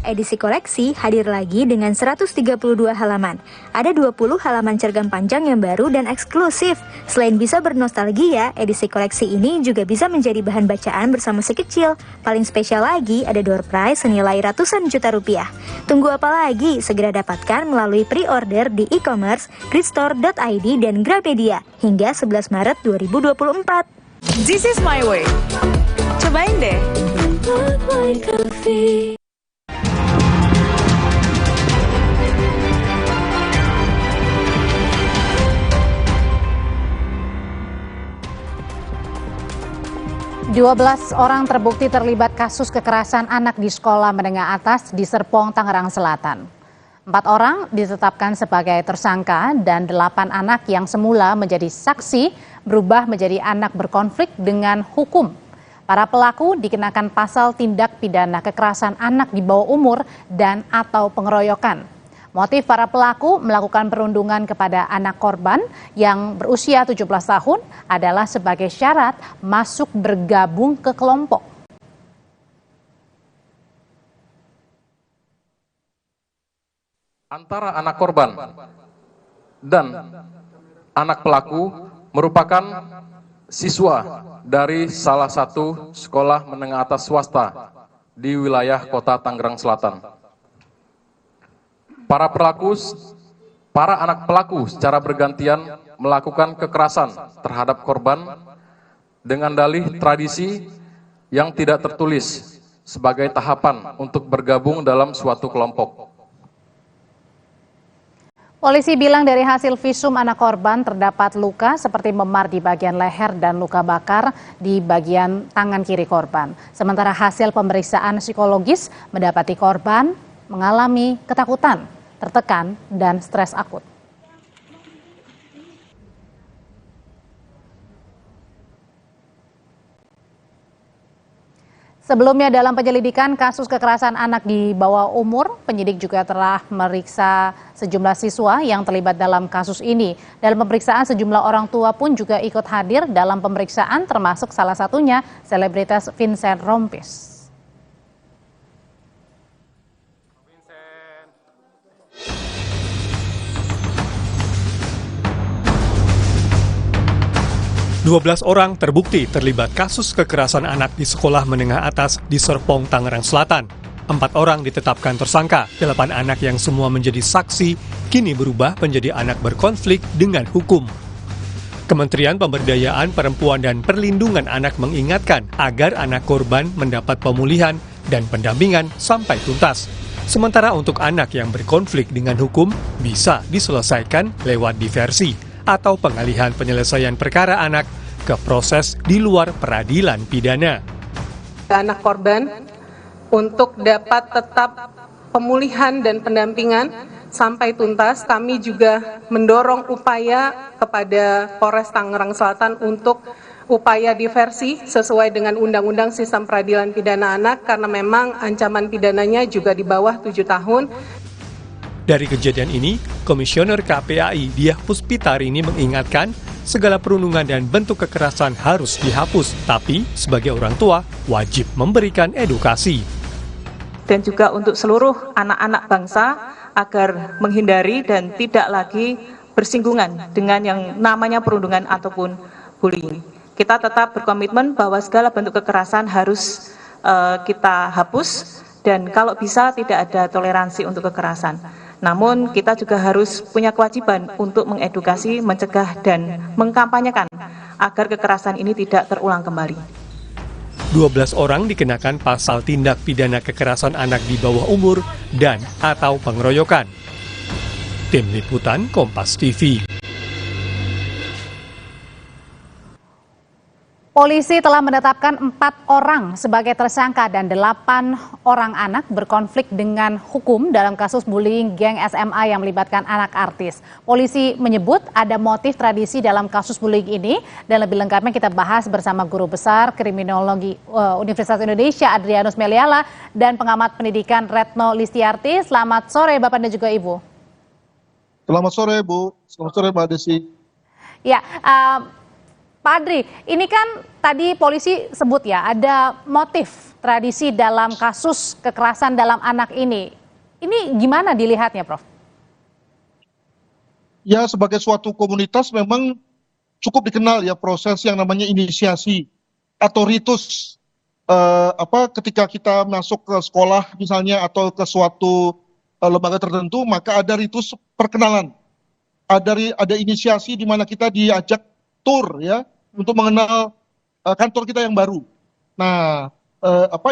Edisi koleksi hadir lagi dengan 132 halaman. Ada 20 halaman cergam panjang yang baru dan eksklusif. Selain bisa bernostalgia, edisi koleksi ini juga bisa menjadi bahan bacaan bersama si kecil. Paling spesial lagi, ada door prize senilai ratusan juta rupiah. Tunggu apa lagi? Segera dapatkan melalui pre-order di e-commerce, gridstore.id dan Grapedia hingga 11 Maret 2024. This is my way. Cobain deh. 12 orang terbukti terlibat kasus kekerasan anak di sekolah menengah atas di Serpong, Tangerang Selatan. 4 orang ditetapkan sebagai tersangka dan 8 anak yang semula menjadi saksi berubah menjadi anak berkonflik dengan hukum. Para pelaku dikenakan pasal tindak pidana kekerasan anak di bawah umur dan atau pengeroyokan. Motif para pelaku melakukan perundungan kepada anak korban yang berusia 17 tahun adalah sebagai syarat masuk bergabung ke kelompok. Antara anak korban dan anak pelaku merupakan siswa dari salah satu sekolah menengah atas swasta di wilayah kota Tangerang Selatan. Para anak pelaku secara bergantian melakukan kekerasan terhadap korban dengan dalih tradisi yang tidak tertulis sebagai tahapan untuk bergabung dalam suatu kelompok. Polisi bilang dari hasil visum anak korban terdapat luka seperti memar di bagian leher dan luka bakar di bagian tangan kiri korban. Sementara hasil pemeriksaan psikologis mendapati korban mengalami ketakutan, tertekan, dan stres akut. Sebelumnya dalam penyelidikan kasus kekerasan anak di bawah umur, penyidik juga telah meriksa sejumlah siswa yang terlibat dalam kasus ini. Dalam pemeriksaan sejumlah orang tua pun juga ikut hadir dalam pemeriksaan, termasuk salah satunya selebritas Vincent Rompis. 12 orang terbukti terlibat kasus kekerasan anak di sekolah menengah atas di Serpong, Tangerang Selatan. 4 orang ditetapkan tersangka, 8 anak yang semua menjadi saksi kini berubah menjadi anak berkonflik dengan hukum. Kementerian Pemberdayaan Perempuan dan Perlindungan Anak mengingatkan agar anak korban mendapat pemulihan dan pendampingan sampai tuntas. Sementara untuk anak yang berkonflik dengan hukum bisa diselesaikan lewat diversi atau pengalihan penyelesaian perkara anak ke proses di luar peradilan pidana. Anak korban untuk dapat tetap pemulihan dan pendampingan sampai tuntas, kami juga mendorong upaya kepada Polres Tangerang Selatan untuk upaya diversi sesuai dengan Undang-Undang Sistem Peradilan Pidana Anak karena memang ancaman pidananya juga di bawah 7 tahun. Dari kejadian ini, Komisioner KPAI Diah Puspitarini mengingatkan segala perundungan dan bentuk kekerasan harus dihapus, tapi sebagai orang tua wajib memberikan edukasi. Dan juga untuk seluruh anak-anak bangsa agar menghindari dan tidak lagi bersinggungan dengan yang namanya perundungan ataupun bullying. kita tetap berkomitmen bahwa segala bentuk kekerasan harus kita hapus dan kalau bisa tidak ada toleransi untuk kekerasan. Namun kita juga harus punya kewajiban untuk mengedukasi, mencegah dan mengkampanyekan agar kekerasan ini tidak terulang kembali. 12 orang dikenakan pasal tindak pidana kekerasan anak di bawah umur dan atau pengeroyokan. Tim Liputan Kompas TV. Polisi telah menetapkan 4 orang sebagai tersangka dan 8 orang anak berkonflik dengan hukum dalam kasus bullying geng SMA yang melibatkan anak artis. Polisi menyebut ada motif tradisi dalam kasus bullying ini dan lebih lengkapnya kita bahas bersama Guru Besar Kriminologi Universitas Indonesia Adrianus Meliala dan pengamat pendidikan Retno Listiarti. Selamat sore Bapak dan juga Ibu. Selamat sore Bu, selamat sore Mbak Desi. Ya, Pak Adri, ini kan tadi polisi sebut ya, ada motif tradisi dalam kasus kekerasan dalam anak ini. Ini gimana dilihatnya, Prof? Ya, sebagai suatu komunitas memang cukup dikenal ya proses yang namanya inisiasi atau ritus. Ketika kita masuk ke sekolah misalnya atau ke suatu lembaga tertentu, maka ada ritus perkenalan. Ada inisiasi di mana kita diajak tur ya untuk mengenal kantor kita yang baru. Nah,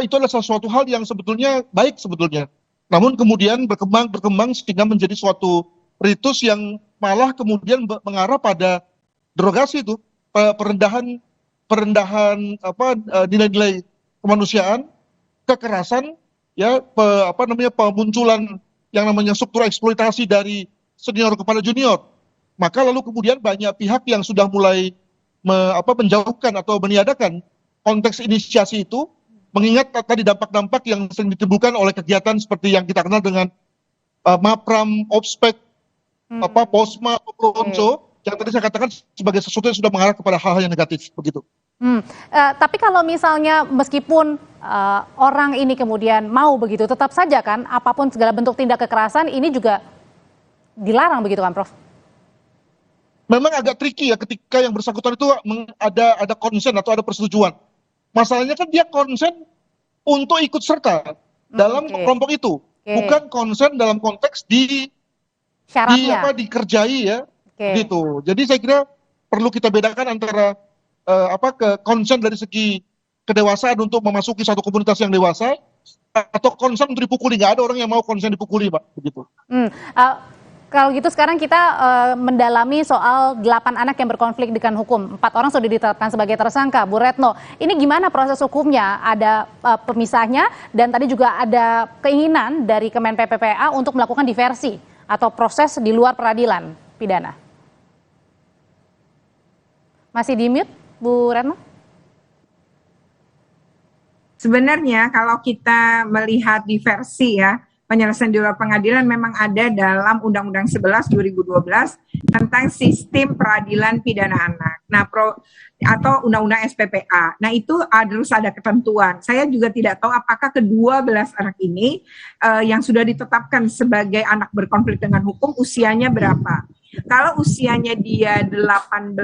itu adalah sesuatu hal yang sebetulnya baik sebetulnya. Namun kemudian berkembang sehingga menjadi suatu ritus yang malah kemudian mengarah pada derogasi itu, perendahan nilai-nilai kemanusiaan, kekerasan, ya pemunculan yang namanya struktur eksploitasi dari senior kepada junior. Maka lalu kemudian banyak pihak yang sudah mulai menjauhkan atau meniadakan konteks inisiasi itu, mengingat tadi dampak-dampak yang sering ditimbulkan oleh kegiatan seperti yang kita kenal dengan MAPRAM, OPSPEC, POSMA, PRONCO, yang tadi saya katakan sebagai sesuatu yang sudah mengarah kepada hal-hal yang negatif, begitu. Tapi kalau misalnya meskipun orang ini kemudian mau begitu, tetap saja kan apapun segala bentuk tindak kekerasan ini juga dilarang begitu kan, Prof? Memang agak tricky ya ketika yang bersangkutan itu ada konsen atau ada persetujuan. Masalahnya kan dia konsen untuk ikut serta dalam kelompok itu, bukan konsen dalam konteks dikerjai ya, gitu. Jadi saya kira perlu kita bedakan antara konsen dari segi kedewasaan untuk memasuki satu komunitas yang dewasa atau konsen untuk dipukuli. Nggak ada orang yang mau konsen dipukuli, Pak, begitu. Kalau gitu sekarang kita mendalami soal 8 anak yang berkonflik dengan hukum. 4 orang sudah ditetapkan sebagai tersangka. Bu Retno, ini gimana proses hukumnya? Ada pemisahnya dan tadi juga ada keinginan dari Kemen PPPA untuk melakukan diversi atau proses di luar peradilan pidana. Masih di mute, Bu Retno? Sebenarnya kalau kita melihat diversi ya, penyelesaian di luar pengadilan memang ada dalam Undang-Undang 11 2012 tentang sistem peradilan pidana anak. Nah, atau Undang-Undang SPPA. Nah, itu harus ada ketentuan. Saya juga tidak tahu apakah ke-12 anak ini yang sudah ditetapkan sebagai anak berkonflik dengan hukum usianya berapa. Kalau usianya dia 18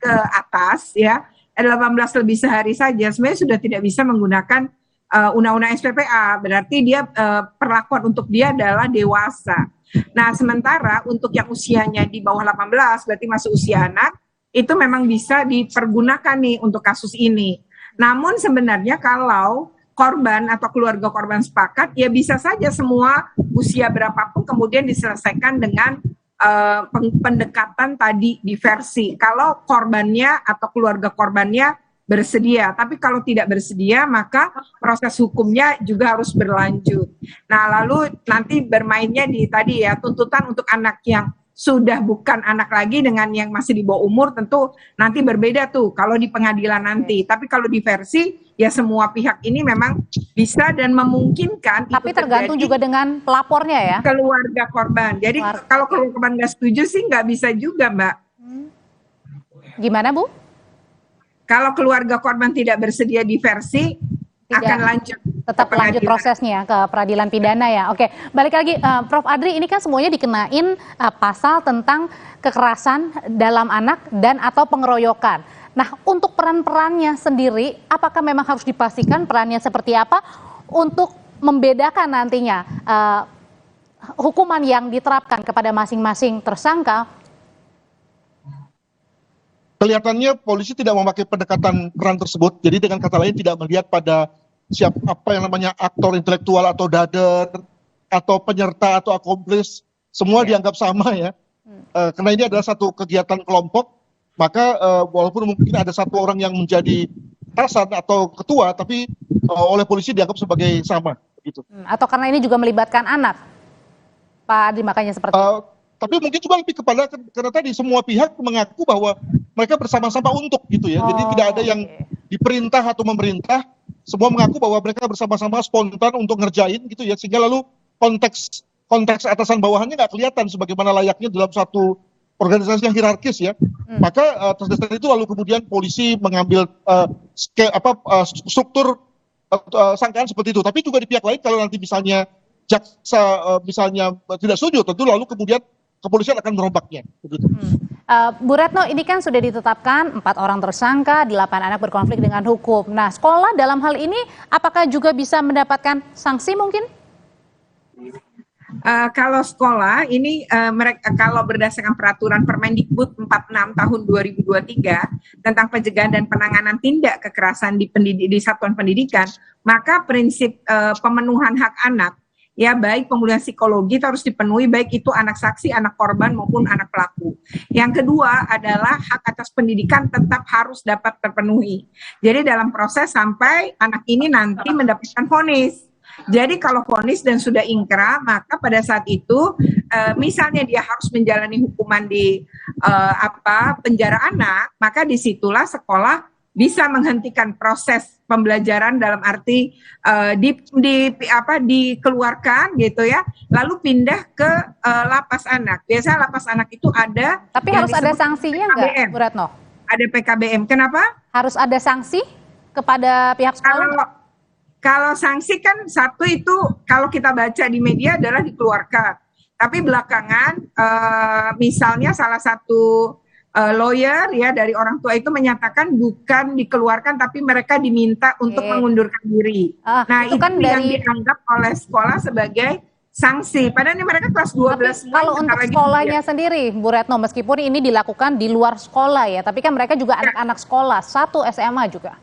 ke atas ya, 18 lebih sehari saja sebenarnya sudah tidak bisa menggunakan Undang-Undang SPPA, berarti dia perlakuan untuk dia adalah dewasa. Nah, sementara untuk yang usianya di bawah 18, berarti masuk usia anak, itu memang bisa dipergunakan nih untuk kasus ini. Namun sebenarnya kalau korban atau keluarga korban sepakat, ya bisa saja semua usia berapapun kemudian diselesaikan dengan pendekatan tadi diversi. Kalau korbannya atau keluarga korbannya bersedia, tapi kalau tidak bersedia maka proses hukumnya juga harus berlanjut. Nah, lalu nanti bermainnya di tadi ya, tuntutan untuk anak yang sudah bukan anak lagi dengan yang masih di bawah umur tentu nanti berbeda tuh kalau di pengadilan nanti. Tapi kalau diversi ya semua pihak ini memang bisa dan memungkinkan. Tapi tergantung juga dengan pelapornya ya. Keluarga korban. Jadi kalau keluarga korban nggak setuju sih nggak bisa juga, Mbak. Gimana, Bu? Kalau keluarga korban tidak bersedia diversi, akan lanjut. Tetap lanjut prosesnya ke peradilan pidana ya. Oke, balik lagi Prof. Adri, ini kan semuanya dikenain pasal tentang kekerasan dalam anak dan atau pengeroyokan. Nah, untuk peran-perannya sendiri, apakah memang harus dipastikan perannya seperti apa untuk membedakan nantinya hukuman yang diterapkan kepada masing-masing tersangka? Kelihatannya polisi tidak memakai pendekatan peran tersebut, jadi dengan kata lain tidak melihat pada apa yang namanya aktor intelektual atau dader atau penyerta atau akomplice, semua dianggap sama ya. Karena ini adalah satu kegiatan kelompok, maka walaupun mungkin ada satu orang yang menjadi atasan atau ketua, tapi oleh polisi dianggap sebagai sama. Gitu. Atau karena ini juga melibatkan anak, Pak Adri, makanya seperti itu. Tapi mungkin juga lebih kepada karena tadi semua pihak mengaku bahwa mereka bersama-sama untuk gitu ya. Jadi tidak ada yang diperintah atau memerintah, semua mengaku bahwa mereka bersama-sama spontan untuk ngerjain gitu ya. Sehingga lalu konteks atasan bawahannya nggak kelihatan sebagaimana layaknya dalam satu organisasi yang hierarkis ya. Maka atas dasar itu lalu kemudian polisi mengambil struktur sangkaan seperti itu. Tapi juga di pihak lain kalau nanti misalnya jaksa misalnya tidak setuju, tentu lalu kemudian kepolisian akan merombaknya. Bu Retno, ini kan sudah ditetapkan 4 orang tersangka, 8 anak berkonflik dengan hukum. Nah, sekolah dalam hal ini apakah juga bisa mendapatkan sanksi mungkin? Kalau sekolah ini mereka kalau berdasarkan peraturan Permendikbud 46 tahun 2023 tentang pencegahan dan penanganan tindak kekerasan di satuan pendidikan, maka prinsip pemenuhan hak anak ya baik pemulihan psikologi itu harus dipenuhi baik itu anak saksi, anak korban maupun anak pelaku. Yang kedua adalah hak atas pendidikan tetap harus dapat terpenuhi. Jadi dalam proses sampai anak ini nanti mendapatkan vonis. Jadi kalau vonis dan sudah ingkrah, maka pada saat itu misalnya dia harus menjalani hukuman di penjara anak, maka disitulah sekolah bisa menghentikan proses pembelajaran dalam arti dikeluarkan gitu ya, lalu pindah ke lapas anak. Biasanya lapas anak itu ada. Tapi harus ada sanksinya nggak, Bu Retno? Ada PKBM. Kenapa? Harus ada sanksi kepada pihak sekolah? Kalau sanksi kan satu itu kalau kita baca di media adalah dikeluarkan. Tapi belakangan misalnya salah satu lawyer ya dari orang tua itu menyatakan bukan dikeluarkan tapi mereka diminta untuk mengundurkan diri. Nah itu kan yang dianggap oleh sekolah sebagai sanksi. Padahal ini mereka kelas 12. Kalau untuk sekolahnya sendiri, Bu Retno, meskipun ini dilakukan di luar sekolah ya, tapi kan mereka juga anak-anak sekolah, 1 SMA juga.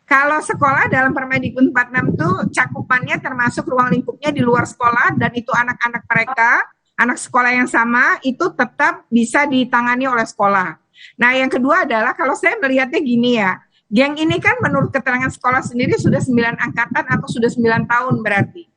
Kalau sekolah dalam Permendikbud 46 itu cakupannya termasuk ruang lingkupnya di luar sekolah dan itu anak-anak mereka, anak sekolah yang sama itu tetap bisa ditangani oleh sekolah. Nah yang kedua adalah kalau saya melihatnya gini ya, geng ini kan menurut keterangan sekolah sendiri sudah 9 angkatan atau sudah 9 tahun berarti.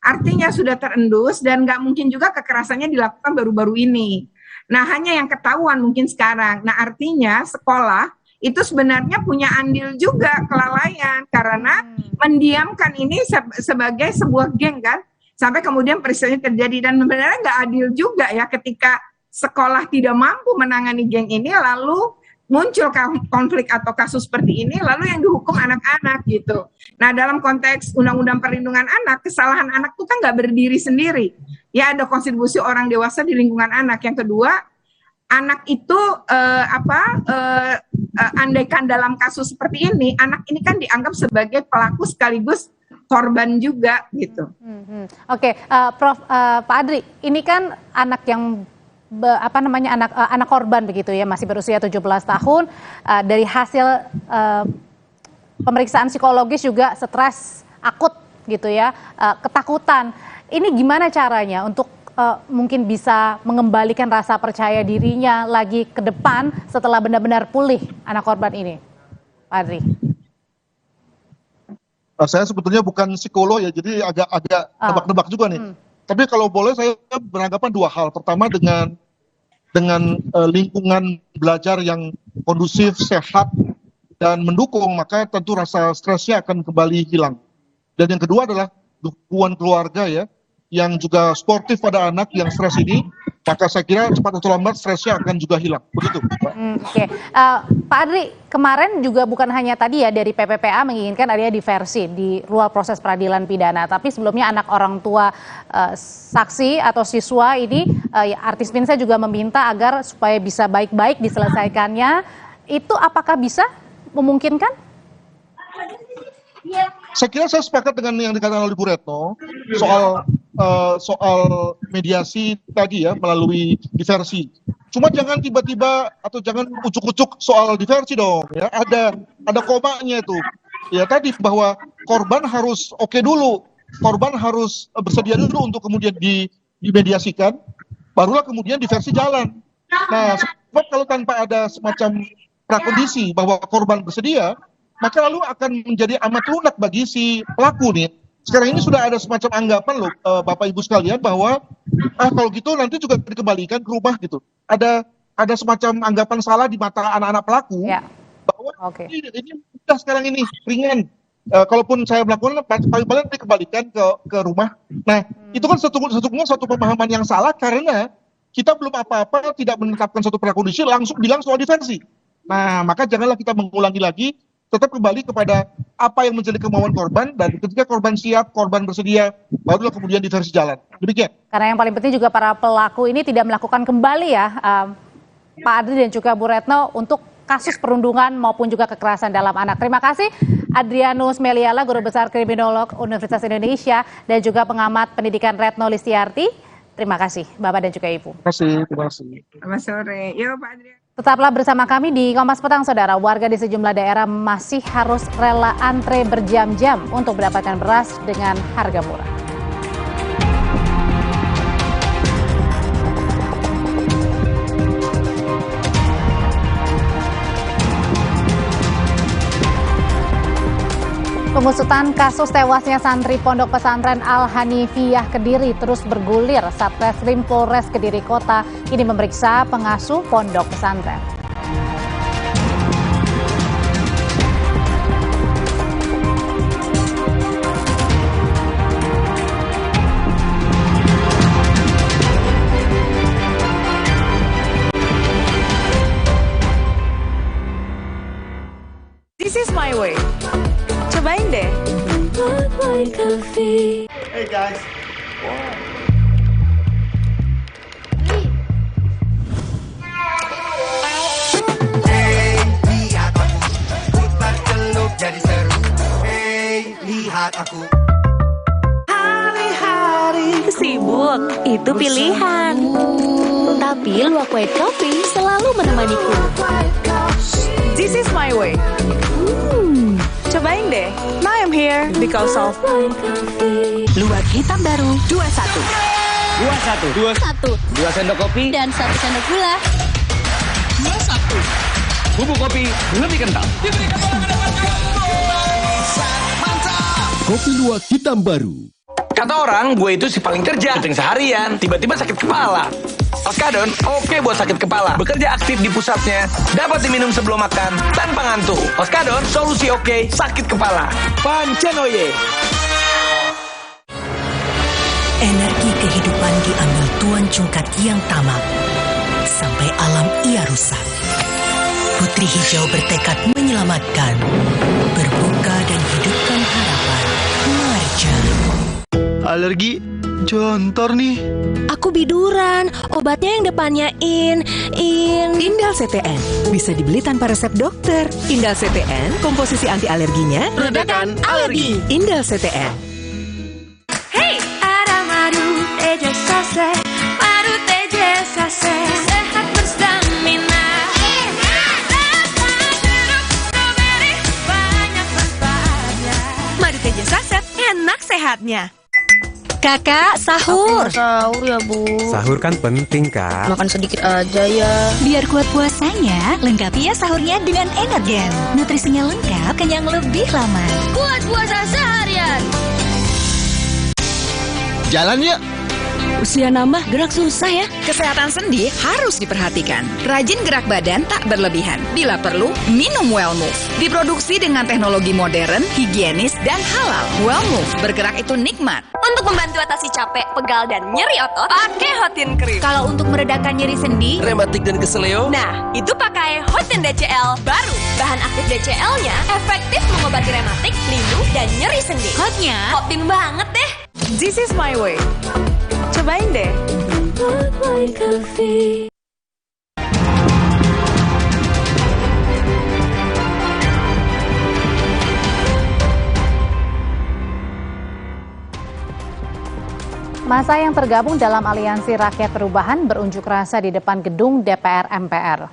Artinya sudah terendus dan nggak mungkin juga kekerasannya dilakukan baru-baru ini. Nah hanya yang ketahuan mungkin sekarang. Nah artinya sekolah itu sebenarnya punya andil juga kelalaian karena mendiamkan ini sebagai sebuah geng kan sampai kemudian peristiwanya terjadi dan sebenarnya nggak adil juga ya ketika sekolah tidak mampu menangani geng ini lalu muncul konflik atau kasus seperti ini lalu yang dihukum anak-anak gitu. Nah dalam konteks Undang-Undang Perlindungan Anak kesalahan anak itu kan nggak berdiri sendiri ya ada kontribusi orang dewasa di lingkungan anak. Yang kedua anak itu andaikan dalam kasus seperti ini, anak ini kan dianggap sebagai pelaku sekaligus korban juga gitu. Oke, Prof, Pak Adri, ini kan anak yang anak korban begitu ya, masih berusia 17 tahun. Dari hasil pemeriksaan psikologis juga stres akut gitu ya, ketakutan. Ini gimana caranya untuk mungkin bisa mengembalikan rasa percaya dirinya lagi ke depan setelah benar-benar pulih anak korban ini, Pak Adri? Saya sebetulnya bukan psikolog ya, jadi agak nebak-nebak juga nih. Tapi kalau boleh saya beranggapan 2 hal. Pertama dengan lingkungan belajar yang kondusif, sehat dan mendukung, maka tentu rasa stresnya akan kembali hilang. Dan yang kedua adalah dukungan keluarga ya, yang juga sportif pada anak yang stres ini, maka saya kira cepat atau lambat stresnya akan juga hilang. Begitu, Pak. Oke. Pak Adri, kemarin juga bukan hanya tadi ya dari PPPA menginginkan adanya diversi di luar proses peradilan pidana, tapi sebelumnya anak orang tua saksi atau siswa ini, Artis Pinsa juga meminta agar supaya bisa baik-baik diselesaikannya Itu apakah bisa memungkinkan? Saya kira saya sepakat dengan yang dikatakan oleh Bu Retno soal mediasi tadi ya, melalui diversi. Cuma jangan tiba-tiba atau jangan ucuk-ucuk soal diversi dong ya. Ada komanya itu. Ya tadi bahwa korban harus oke dulu. Korban harus bersedia dulu untuk kemudian dimediasikan, barulah kemudian diversi jalan. Nah, sebab kalau tanpa ada semacam prakondisi bahwa korban bersedia, maka lalu akan menjadi amat lunak bagi si pelaku nih. Sekarang ini sudah ada semacam anggapan loh, Bapak Ibu sekalian, bahwa kalau gitu nanti juga dikembalikan ke rumah gitu. Ada semacam anggapan salah di mata anak-anak pelaku bahwa ini mudah sekarang ini ringan. Kalaupun saya melakukan paling dikembalikan ke rumah. Nah, itu kan satu pemahaman yang salah karena kita belum apa-apa tidak menetapkan satu prakondisi langsung bilang soal diversi. Nah, maka janganlah kita mengulangi lagi. Tetap kembali kepada apa yang menjadi kemauan korban, dan ketika korban siap, korban bersedia, barulah kemudian diversi jalan. Demikian. Karena yang paling penting juga para pelaku ini tidak melakukan kembali ya, Pak Adri dan juga Bu Retno, untuk kasus perundungan maupun juga kekerasan dalam anak. Terima kasih Adrianus Meliala, Guru Besar Kriminolog Universitas Indonesia, dan juga pengamat pendidikan Retno Listiarti. Terima kasih Bapak dan juga Ibu. Terima kasih. Selamat sore. Yuk Pak Adrian. Tetaplah bersama kami di Kompas Petang, Saudara. Warga di sejumlah daerah masih harus rela antre berjam-jam untuk mendapatkan beras dengan harga murah. Pengusutan kasus tewasnya santri Pondok Pesantren Al-Hanifiyah Kediri terus bergulir. Satreskrim Polres Kediri Kota kini memeriksa pengasuh pondok pesantren. This is my way. Cobain deh. Hey guys. Hey, lihat aku. Putar celup jadi seru. Hey, lihat aku. Hari-hari sibuk, itu pilihan. Tapi luwak white coffee selalu menemaniku. This is my way. Cobain deh. Now I'm here because of Luwak hitam baru 21. 21. 2 sendok kopi Dan 1 sendok gula. 21. Bubuk kopi lebih kental. Kopi luwak hitam baru. Kata orang, gue itu si paling kerja, kencing seharian, tiba-tiba sakit kepala. Oskadon, oke buat sakit kepala. Bekerja aktif di pusatnya, dapat diminum sebelum makan, tanpa ngantuk. Oskadon, solusi oke, sakit kepala. Pancenoye. Energi kehidupan diambil Tuan Cungkat yang tamak, sampai alam ia rusak. Putri Hijau bertekad menyelamatkan, berbuka dan hidupkan harapan. Marja. Alergi jontor nih. Aku biduran, obatnya yang depannya Indal CTN bisa dibeli tanpa resep dokter. Indal CTN, komposisi anti alerginya Redakan alergi. Indal CTN. Hey, ada madu teja sase, madu teja sase, sehat berstamina. Banyak manfaatnya. Madu teja saset, enak sehatnya. Kakak, sahur. Sahur ya, Bu. Sahur kan penting, Kak. Makan sedikit aja ya. Biar kuat puasanya, lengkapi ya sahurnya dengan Energen. Nutrisinya lengkap, kenyang lebih lama. Kuat puasa seharian. Jalan yuk. Usia nambah, gerak susah ya. Kesehatan sendi harus diperhatikan. Rajin gerak badan tak berlebihan. Bila perlu, minum Wellmove. Diproduksi dengan teknologi modern, higienis, dan halal. Wellmove, bergerak itu nikmat. Untuk membantu atasi capek, pegal, dan nyeri otot, pakai Hotin Cream. Kalau untuk meredakan nyeri sendi, Rematik dan keseleo. nah, itu pakai Hotin DCL baru. Bahan aktif DCL-nya efektif mengobati rematik, linu, dan nyeri sendi. Hotnya, Hotin banget deh. This is my way. Cobain deh. Massa yang tergabung dalam Aliansi Rakyat Perubahan berunjuk rasa di depan gedung DPR MPR.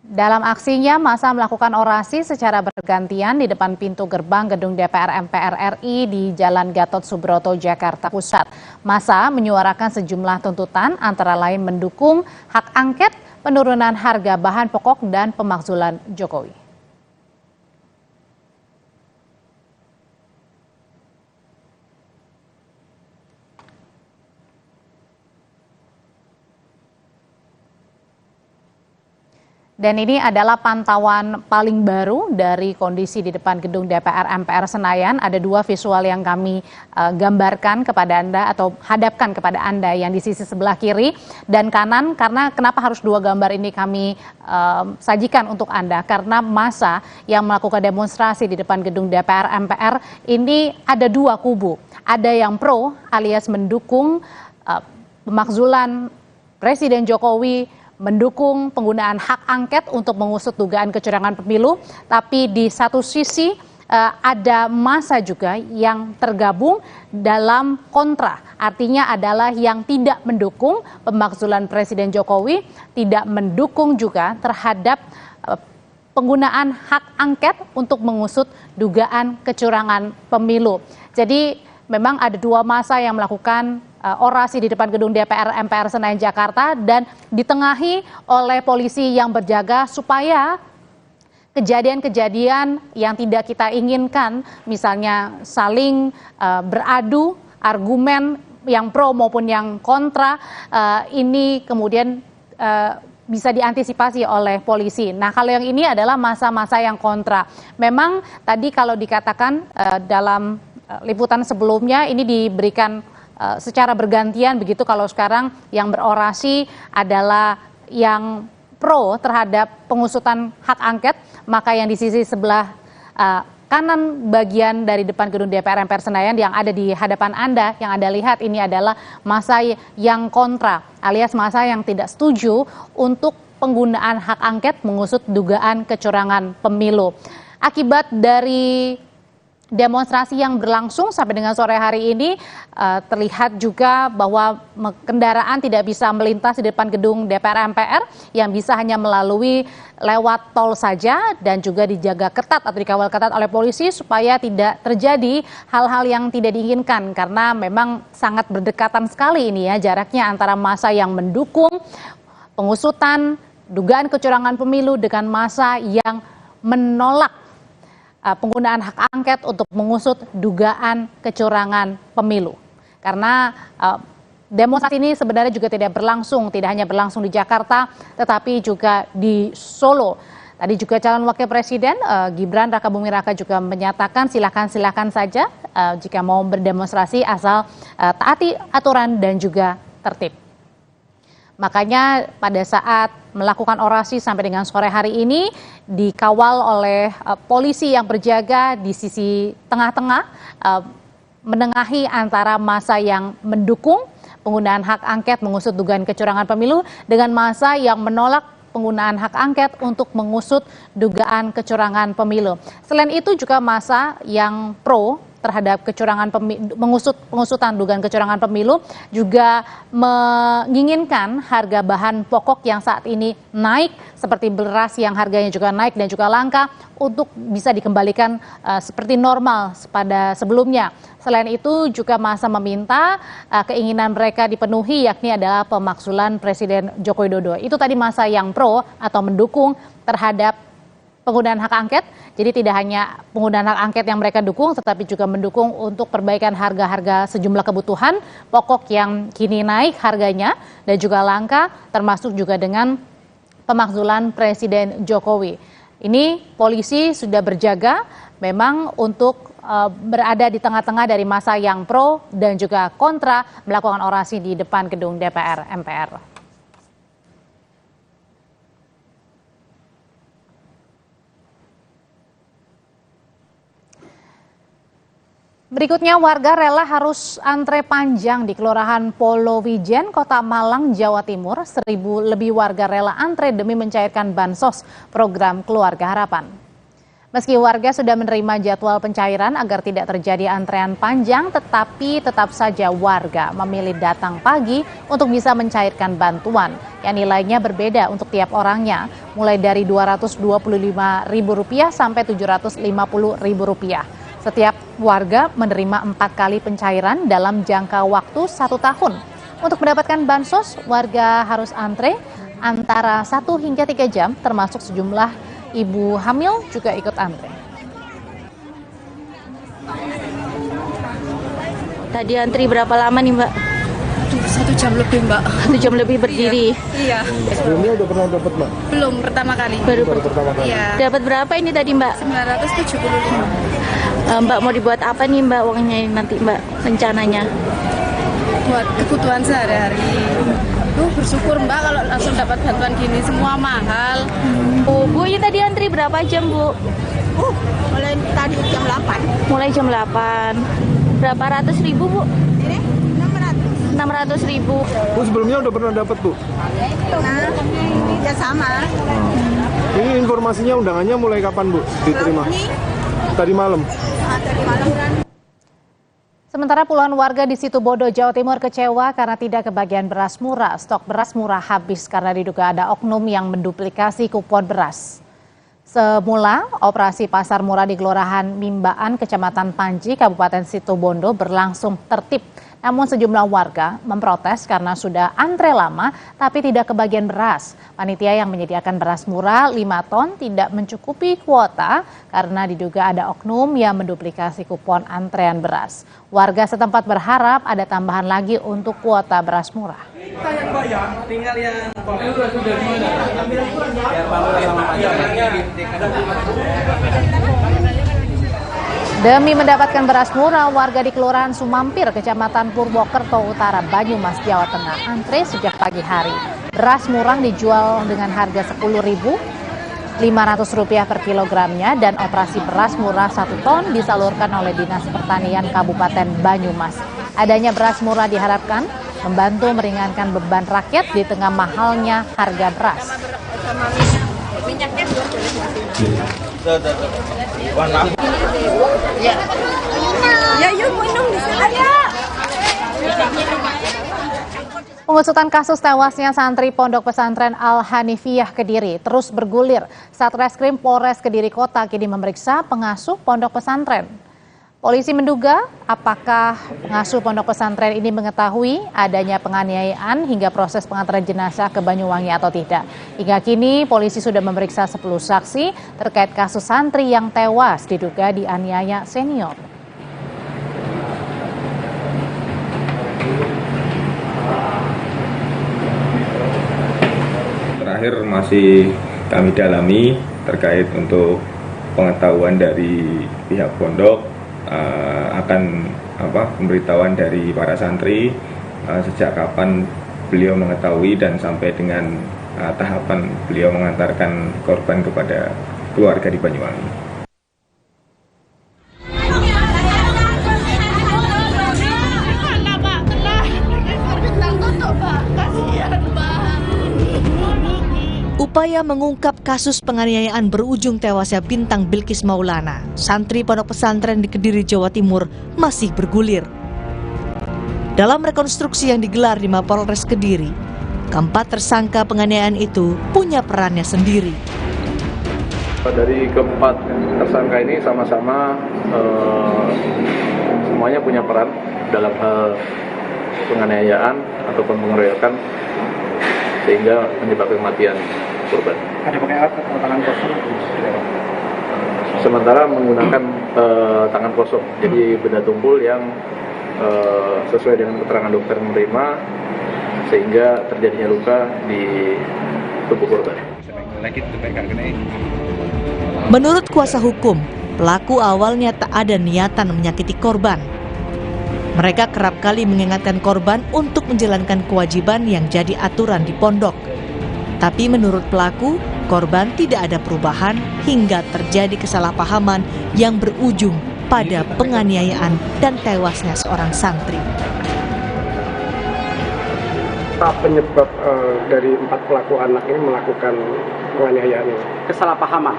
Dalam aksinya, massa melakukan orasi secara bergantian di depan pintu gerbang gedung DPR MPR RI di Jalan Gatot Subroto, Jakarta Pusat. Massa menyuarakan sejumlah tuntutan, antara lain mendukung hak angket, penurunan harga bahan pokok, dan pemakzulan Jokowi. Dan ini adalah pantauan paling baru dari kondisi di depan gedung DPR MPR Senayan. Ada dua visual yang kami gambarkan kepada Anda atau hadapkan kepada Anda, yang di sisi sebelah kiri dan kanan. Karena kenapa harus dua gambar ini kami sajikan untuk Anda? Karena massa yang melakukan demonstrasi di depan gedung DPR MPR ini ada dua kubu. Ada yang pro alias mendukung pemakzulan Presiden Jokowi, mendukung penggunaan hak angket untuk mengusut dugaan kecurangan pemilu, tapi di satu sisi ada massa juga yang tergabung dalam kontra, artinya adalah yang tidak mendukung pemakzulan Presiden Jokowi, tidak mendukung juga terhadap penggunaan hak angket untuk mengusut dugaan kecurangan pemilu. Jadi memang ada dua massa yang melakukan orasi di depan gedung DPR MPR Senayan Jakarta dan ditengahi oleh polisi yang berjaga supaya kejadian-kejadian yang tidak kita inginkan, misalnya saling beradu argumen yang pro maupun yang kontra, ini kemudian bisa diantisipasi oleh polisi. Nah, kalau yang ini adalah massa-massa yang kontra. Memang tadi kalau dikatakan dalam liputan sebelumnya ini diberikan secara bergantian begitu. Kalau sekarang yang berorasi adalah yang pro terhadap pengusutan hak angket, maka yang di sisi sebelah kanan bagian dari depan gedung DPR MPR Senayan yang ada di hadapan Anda, yang Anda lihat ini adalah massa yang kontra, alias massa yang tidak setuju untuk penggunaan hak angket mengusut dugaan kecurangan pemilu. Akibat dari demonstrasi yang berlangsung sampai dengan sore hari ini, terlihat juga bahwa kendaraan tidak bisa melintas di depan gedung DPR MPR, yang bisa hanya melalui lewat tol saja, dan juga dijaga ketat atau dikawal ketat oleh polisi supaya tidak terjadi hal-hal yang tidak diinginkan, karena memang sangat berdekatan sekali ini ya jaraknya antara massa yang mendukung pengusutan dugaan kecurangan pemilu dengan massa yang menolak penggunaan hak angket untuk mengusut dugaan kecurangan pemilu. Karena demonstrasi ini sebenarnya juga tidak hanya berlangsung di Jakarta, tetapi juga di Solo. Tadi juga calon wakil presiden Gibran Rakabuming Raka juga menyatakan silakan saja jika mau berdemonstrasi asal taati aturan dan juga tertib. Makanya pada saat melakukan orasi sampai dengan sore hari ini dikawal oleh polisi yang berjaga di sisi tengah-tengah, menengahi antara massa yang mendukung penggunaan hak angket mengusut dugaan kecurangan pemilu dengan massa yang menolak penggunaan hak angket untuk mengusut dugaan kecurangan pemilu. Selain itu juga massa yang pro terhadap kecurangan pengusutan dugaan kecurangan pemilu juga menginginkan harga bahan pokok yang saat ini naik seperti beras yang harganya juga naik dan juga langka untuk bisa dikembalikan seperti normal pada sebelumnya. Selain itu juga massa meminta keinginan mereka dipenuhi, yakni adalah pemakzulan Presiden Joko Widodo. Itu tadi massa yang pro atau mendukung terhadap penggunaan hak angket. Jadi tidak hanya penggunaan hak angket yang mereka dukung, tetapi juga mendukung untuk perbaikan harga-harga sejumlah kebutuhan pokok yang kini naik harganya dan juga langka, termasuk juga dengan pemakzulan Presiden Jokowi. Ini polisi sudah berjaga memang untuk berada di tengah-tengah dari massa yang pro dan juga kontra melakukan orasi di depan gedung DPR MPR. Berikutnya, warga rela harus antre panjang di Kelurahan Polowijen, Kota Malang, Jawa Timur. 1.000 lebih warga rela antre demi mencairkan bansos program Keluarga Harapan. Meski warga sudah menerima jadwal pencairan agar tidak terjadi antrean panjang, tetapi tetap saja warga memilih datang pagi untuk bisa mencairkan bantuan yang nilainya berbeda untuk tiap orangnya, mulai dari Rp225.000 sampai Rp750.000. Setiap warga menerima 4 kali pencairan dalam jangka waktu 1 tahun. Untuk mendapatkan bansos, warga harus antre antara 1 hingga 3 jam, termasuk sejumlah ibu hamil juga ikut antre. Tadi antri berapa lama nih Mbak? 1 jam lebih Mbak. 1 jam lebih berdiri. Iya. Sebelumnya udah pernah dapat Mbak? Belum, pertama kali. Baru pertama kali. Iya. Dapat berapa ini tadi Mbak? 975. Mbak mau dibuat apa nih Mbak uangnya ini nanti Mbak rencananya? Buat kebutuhan sehari-hari. Bersyukur Mbak kalau langsung dapat bantuan gini, semua mahal. Bu, ini tadi antri berapa jam Bu? Mulai tadi jam 8. Mulai jam 8. Berapa ratus ribu Bu? Ini 600. 600.000. Bu, sebelumnya udah pernah dapat Bu? Nah, ya sama. Ini informasinya undangannya mulai kapan Bu diterima? Tadi malam. Tadi malam kan. Sementara puluhan warga di Situbondo, Jawa Timur kecewa karena tidak kebagian beras murah. Stok beras murah habis karena diduga ada oknum yang menduplikasi kupon beras. Semula, operasi pasar murah di Kelurahan Mimbaan, Kecamatan Panji, Kabupaten Situbondo berlangsung tertib. Namun sejumlah warga memprotes karena sudah antre lama tapi tidak kebagian beras. Panitia yang menyediakan beras murah 5 ton tidak mencukupi kuota karena diduga ada oknum yang menduplikasi kupon antrean beras. Warga setempat berharap ada tambahan lagi untuk kuota beras murah. Tinggal yang Demi mendapatkan beras murah, warga di Kelurahan Sumampir, Kecamatan Purwokerto Utara, Banyumas, Jawa Tengah, antre sejak pagi hari. Beras murah dijual dengan harga Rp10.500 per kilogramnya dan operasi beras murah 1 ton disalurkan oleh Dinas Pertanian Kabupaten Banyumas. Adanya beras murah diharapkan membantu meringankan beban rakyat di tengah mahalnya harga beras. Minyaknya juga boleh. Ya, yuk minum di sana. Pengusutan kasus tewasnya santri Pondok Pesantren Al-Hanifiyah Kediri terus bergulir. Satreskrim Polres Kediri Kota kini memeriksa pengasuh pondok pesantren. Polisi menduga apakah pengasuh pondok pesantren ini mengetahui adanya penganiayaan hingga proses pengantaran jenazah ke Banyuwangi atau tidak. Hingga kini polisi sudah memeriksa 10 saksi terkait kasus santri yang tewas diduga dianiaya senior. Terakhir masih kami dalami terkait untuk pengetahuan dari pihak pondok akan pemberitahuan dari para santri sejak kapan beliau mengetahui dan sampai dengan tahapan beliau mengantarkan korban kepada keluarga di Banyuwangi. Upaya mengungkap kasus penganiayaan berujung tewasnya Bintang Bilqis Maulana, santri pondok pesantren di Kediri, Jawa Timur, masih bergulir. Dalam rekonstruksi yang digelar di Mapolres Kediri, keempat tersangka penganiayaan itu punya perannya sendiri. Dari keempat tersangka ini sama-sama semuanya punya peran dalam hal penganiayaan ataupun pengeroyokan sehingga menyebabkan kematian korban. Ada pakai alat atau tangan kosong? Sementara menggunakan tangan kosong, jadi benda tumpul yang sesuai dengan keterangan dokter menerima sehingga terjadinya luka di tubuh korban. Menurut kuasa hukum, pelaku awalnya tak ada niatan menyakiti korban. Mereka kerap kali mengingatkan korban untuk menjalankan kewajiban yang jadi aturan di pondok. Tapi menurut pelaku, korban tidak ada perubahan hingga terjadi kesalahpahaman yang berujung pada penganiayaan dan tewasnya seorang santri. Apa penyebab dari 4 pelaku anak ini melakukan penganiayaan ini? Kesalahpahaman.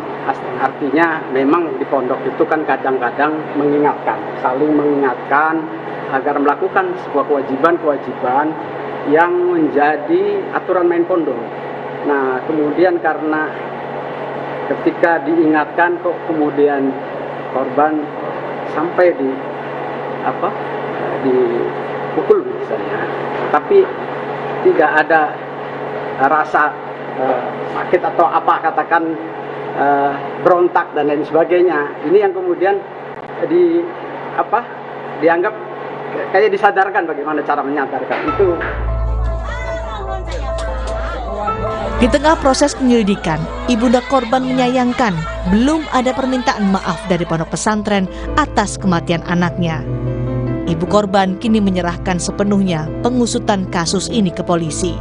Artinya memang di pondok itu kan kadang-kadang mengingatkan, saling mengingatkan agar melakukan sebuah kewajiban-kewajiban yang menjadi aturan main pondok. Nah, kemudian karena ketika diingatkan kok kemudian korban sampai dipukul misalnya, tapi tidak ada rasa sakit atau apa katakan berontak dan lain sebagainya. Ini yang kemudian dianggap kayak disadarkan, bagaimana cara menyadarkan itu. Di tengah proses penyelidikan, ibunda korban menyayangkan belum ada permintaan maaf dari pondok pesantren atas kematian anaknya. Ibu korban kini menyerahkan sepenuhnya pengusutan kasus ini ke polisi.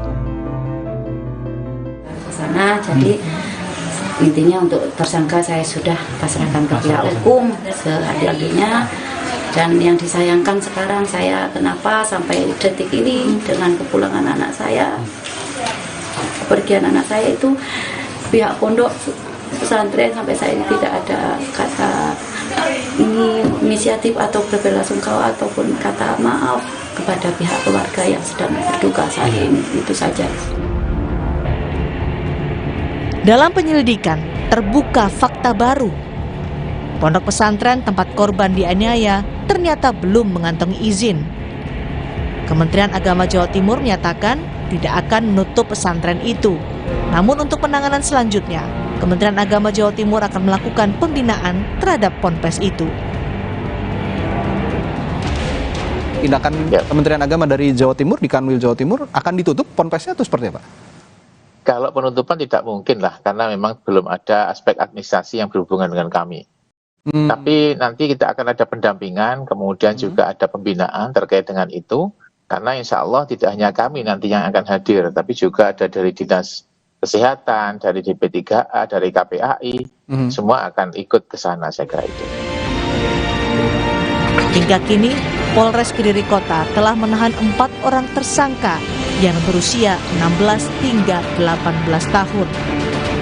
Sana, jadi intinya untuk tersangka saya sudah pasrahkan ke pihak hukum seadil-adilnya. Dan yang disayangkan sekarang saya kenapa sampai detik ini dengan kepulangan anak saya, kepergian anak saya itu pihak pondok pesantren sampai saya ini tidak ada kata inisiatif atau berbelasungkawa ataupun kata maaf kepada pihak keluarga yang sedang berduka saat ini. Itu saja. Dalam penyelidikan terbuka fakta baru. Pondok pesantren tempat korban dianiaya ternyata belum mengantongi izin. Kementerian Agama Jawa Timur menyatakan tidak akan menutup pesantren itu. Namun untuk penanganan selanjutnya, Kementerian Agama Jawa Timur akan melakukan pembinaan terhadap ponpes itu. Tindakan Kementerian Agama dari Jawa Timur, di Kanwil Jawa Timur, akan ditutup ponpesnya atau seperti apa? Kalau penutupan tidak mungkin lah, karena memang belum ada aspek administrasi yang berhubungan dengan kami. Tapi nanti kita akan ada pendampingan, kemudian juga ada pembinaan terkait dengan itu, karena insya Allah tidak hanya kami nanti yang akan hadir, tapi juga ada dari Dinas Kesehatan, dari DP3A, dari KPAI, semua akan ikut ke sana, saya kira itu. Hingga kini, Polres Kediri Kota telah menahan 4 orang tersangka yang berusia 16 hingga 18 tahun.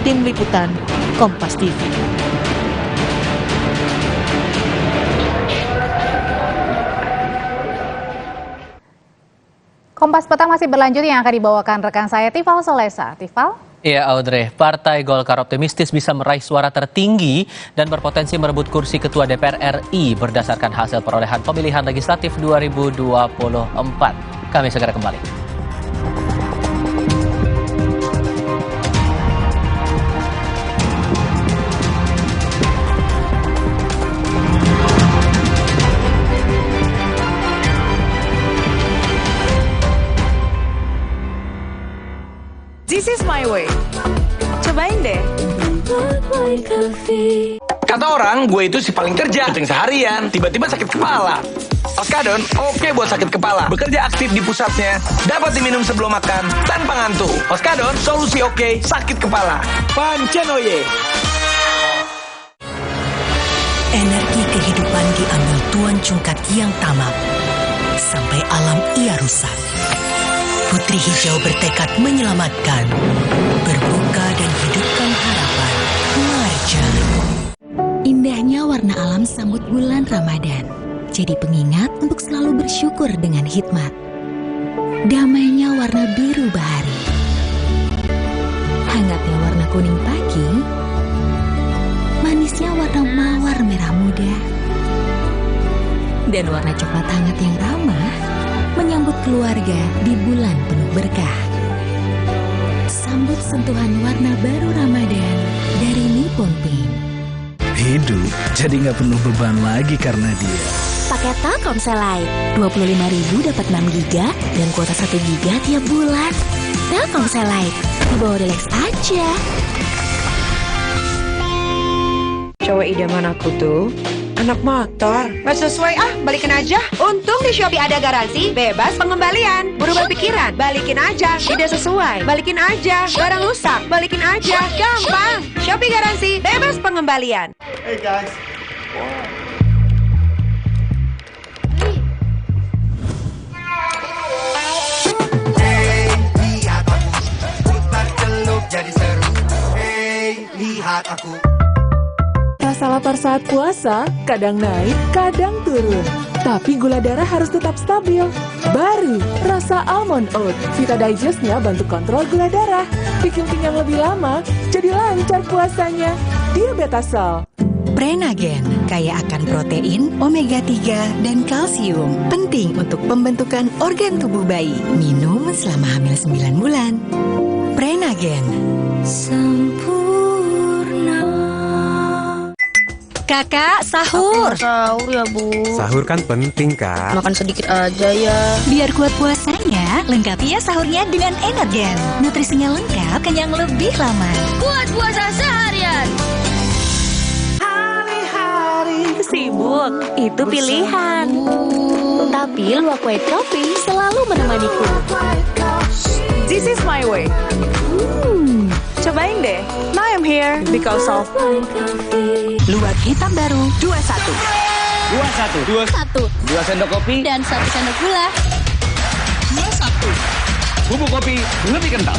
Tim Liputan, Kompas TV. Kompas Petang masih berlanjut yang akan dibawakan rekan saya Tifal Solesa. Tifal? Ya Audrey, Partai Golkar optimistis bisa meraih suara tertinggi dan berpotensi merebut kursi Ketua DPR RI berdasarkan hasil perolehan pemilihan legislatif 2024. Kami segera kembali. This is my way. Cobain deh. Kata orang, gue itu si paling kerja, kencing seharian, tiba-tiba sakit kepala. Oskadon, oke buat sakit kepala. Bekerja aktif di pusatnya, dapat diminum sebelum makan, tanpa ngantuk. Oskadon, solusi oke, sakit kepala. Pancenoye. Energi kehidupan diambil Tuan Cungkat yang tamak, sampai alam ia rusak. Putri Hijau bertekad menyelamatkan, berbuka dan hidupkan harapan. Marjan. Indahnya warna alam sambut bulan Ramadan, jadi pengingat untuk selalu bersyukur dengan hikmat. Damainya warna biru bahari, hangatnya warna kuning pagi, manisnya warna mawar merah muda, dan warna coklat hangat yang ramah menyambut keluarga di bulan penuh berkah. Sambut sentuhan warna baru Ramadan dari Nippon Paint. Hidup jadi nggak penuh beban lagi karena dia. Paket Telkomsel Lite, 25.000 dapat 6 GB dan kuota 1 GB tiap bulan. Telkomsel Lite, dibawa relax aja. Cowok idaman aku tuh anak motor. Gak sesuai balikin aja. Untung di Shopee ada garansi bebas pengembalian. Berubah pikiran, balikin aja. Tidak sesuai, balikin aja. Barang rusak, balikin aja. Gampang. Shopee garansi bebas pengembalian. Hey guys. lihat aku. Rasa lapar saat puasa kadang naik, kadang turun. Tapi gula darah harus tetap stabil. Baru rasa almond oat. Vita Digest-nya bantu kontrol gula darah. Bikin kenyang lebih lama, jadi lancar puasanya. Diabetasol. Prenagen, kaya akan protein, omega 3, dan kalsium. Penting untuk pembentukan organ tubuh bayi. Minum selama hamil 9 bulan. Prenagen. Sempurna. Kakak, sahur. Sahur ya, Bu. Sahur kan penting, Kak. Makan sedikit aja ya. Biar kuat puasanya, lengkapi ya sahurnya dengan Energen. Nutrisinya lengkap, kenyang lebih lama. Kuat puasa seharian. Hari-hari sibuk, itu pilihan. Tapi Luwak White Coffee selalu menemaniku. This is my way. Cobain deh. Now I'm here because of Luwak hitam baru 21. 21. 2 sendok kopi Dan 1 sendok gula. 21. Bubuk kopi lebih kental.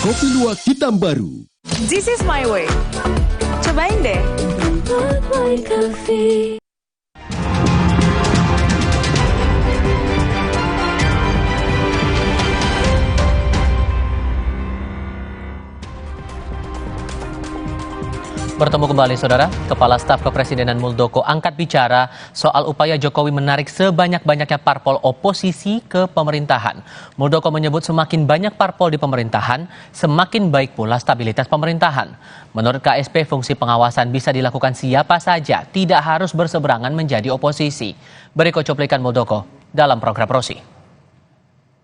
Kopi Luwak hitam baru. This is my way. Cobain deh. Luwak White Coffee. Bertemu kembali, Saudara. Kepala Staf Kepresidenan Muldoko angkat bicara soal upaya Jokowi menarik sebanyak-banyaknya parpol oposisi ke pemerintahan. Muldoko menyebut semakin banyak parpol di pemerintahan, semakin baik pula stabilitas pemerintahan. Menurut KSP, fungsi pengawasan bisa dilakukan siapa saja, tidak harus berseberangan menjadi oposisi. Berikut cuplikan Muldoko dalam program Rosi.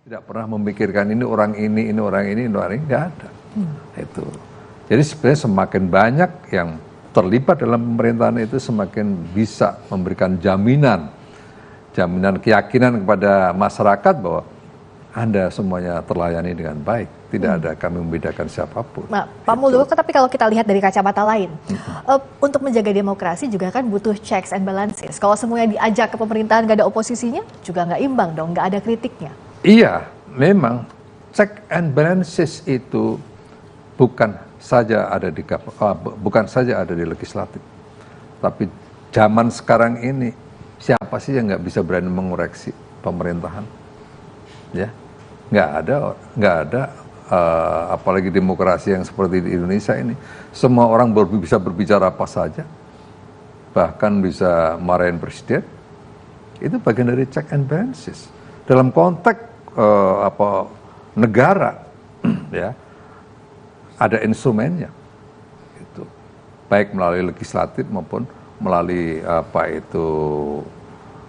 Tidak pernah memikirkan ini orang ini orang ini, nggak ada. Itu. Jadi sebenarnya semakin banyak yang terlibat dalam pemerintahan itu semakin bisa memberikan jaminan keyakinan kepada masyarakat bahwa Anda semuanya terlayani dengan baik. Tidak ada kami membedakan siapapun. Nah, Pak Muldoko, tapi kalau kita lihat dari kacamata lain, untuk menjaga demokrasi juga kan butuh checks and balances. Kalau semuanya diajak ke pemerintahan nggak ada oposisinya, juga nggak imbang dong, nggak ada kritiknya. Iya, memang check and balances itu bukan saja ada di legislatif, tapi zaman sekarang ini siapa sih yang nggak bisa berani mengoreksi pemerintahan? Ya, nggak ada. Apalagi demokrasi yang seperti di Indonesia ini, semua orang bisa berbicara apa saja, bahkan bisa marahin presiden. Itu bagian dari check and balances dalam konteks negara, ya. Ada instrumennya, itu baik melalui legislatif maupun melalui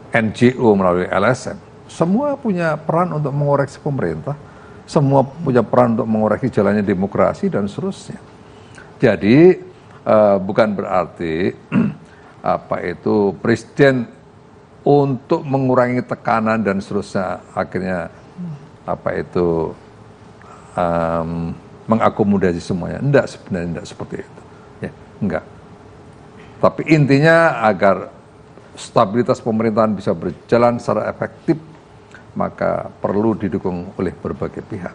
NGO, melalui LSM. Semua punya peran untuk mengoreksi pemerintah, semua punya peran untuk mengoreksi jalannya demokrasi dan seterusnya. Jadi bukan berarti presiden untuk mengurangi tekanan dan seterusnya akhirnya mengakomodasi semuanya. Sebenarnya enggak seperti itu. Ya, enggak. Tapi intinya agar stabilitas pemerintahan bisa berjalan secara efektif, maka perlu didukung oleh berbagai pihak.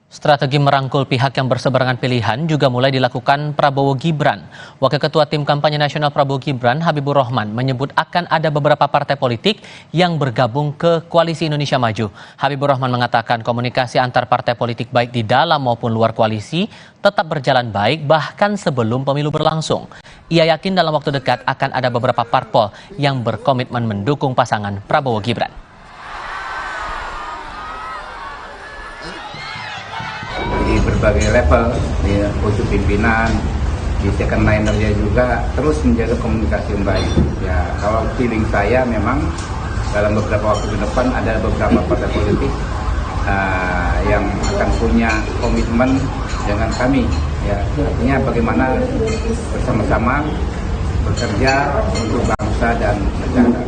Strategi merangkul pihak yang berseberangan pilihan juga mulai dilakukan Prabowo Gibran. Wakil Ketua Tim Kampanye Nasional Prabowo Gibran, Habibur Rahman, menyebut akan ada beberapa partai politik yang bergabung ke Koalisi Indonesia Maju. Habibur Rahman mengatakan komunikasi antar partai politik baik di dalam maupun luar koalisi tetap berjalan baik bahkan sebelum pemilu berlangsung. Ia yakin dalam waktu dekat akan ada beberapa parpol yang berkomitmen mendukung pasangan Prabowo Gibran. Di berbagai level, di pucuk pimpinan, di second linernya juga terus menjaga komunikasi yang baik. Ya, kalau feeling saya memang dalam beberapa waktu ke depan ada beberapa partai politik yang akan punya komitmen dengan kami. Ya, artinya bagaimana bersama-sama bekerja untuk bangsa dan negara.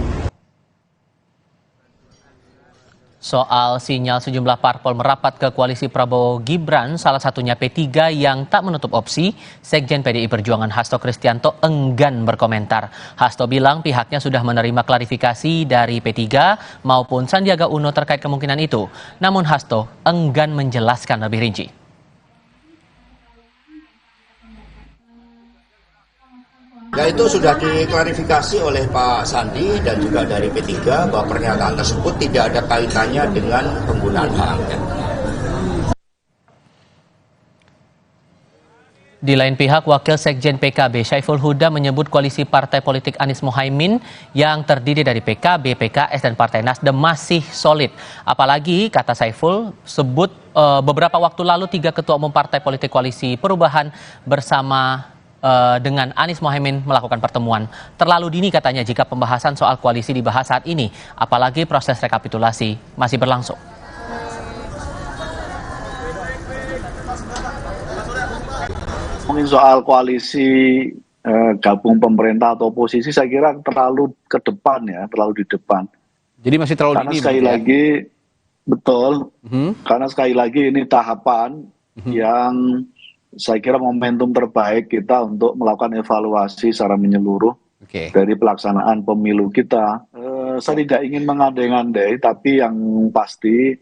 soal sinyal sejumlah parpol merapat ke koalisi Prabowo Gibran, salah satunya P3 yang tak menutup opsi, Sekjen PDI Perjuangan Hasto Kristianto enggan berkomentar. Hasto bilang pihaknya sudah menerima klarifikasi dari P3 maupun Sandiaga Uno terkait kemungkinan itu. Namun Hasto enggan menjelaskan lebih rinci. Ya, itu sudah diklarifikasi oleh Pak Sandi dan juga dari P3 bahwa pernyataan tersebut tidak ada kaitannya dengan penggunaan hak angket. Di lain pihak, Wakil Sekjen PKB Syaiful Huda menyebut koalisi partai politik Anies Mohaimin yang terdiri dari PKB, PKS, dan Partai Nasdem masih solid. Apalagi, kata Syaiful, beberapa waktu lalu 3 ketua umum partai politik koalisi perubahan bersama dengan Anies Mohaimin melakukan pertemuan. Terlalu dini katanya jika pembahasan soal koalisi dibahas saat ini, apalagi proses rekapitulasi masih berlangsung. Mungkin soal koalisi gabung pemerintah atau oposisi saya kira terlalu ke depan ya, terlalu di depan. Jadi masih terlalu dini. Karena sekali lagi betul, karena sekali lagi ini tahapan yang saya kira momentum terbaik kita untuk melakukan evaluasi secara menyeluruh dari pelaksanaan pemilu kita. Saya tidak ingin mengandai-andai, tapi yang pasti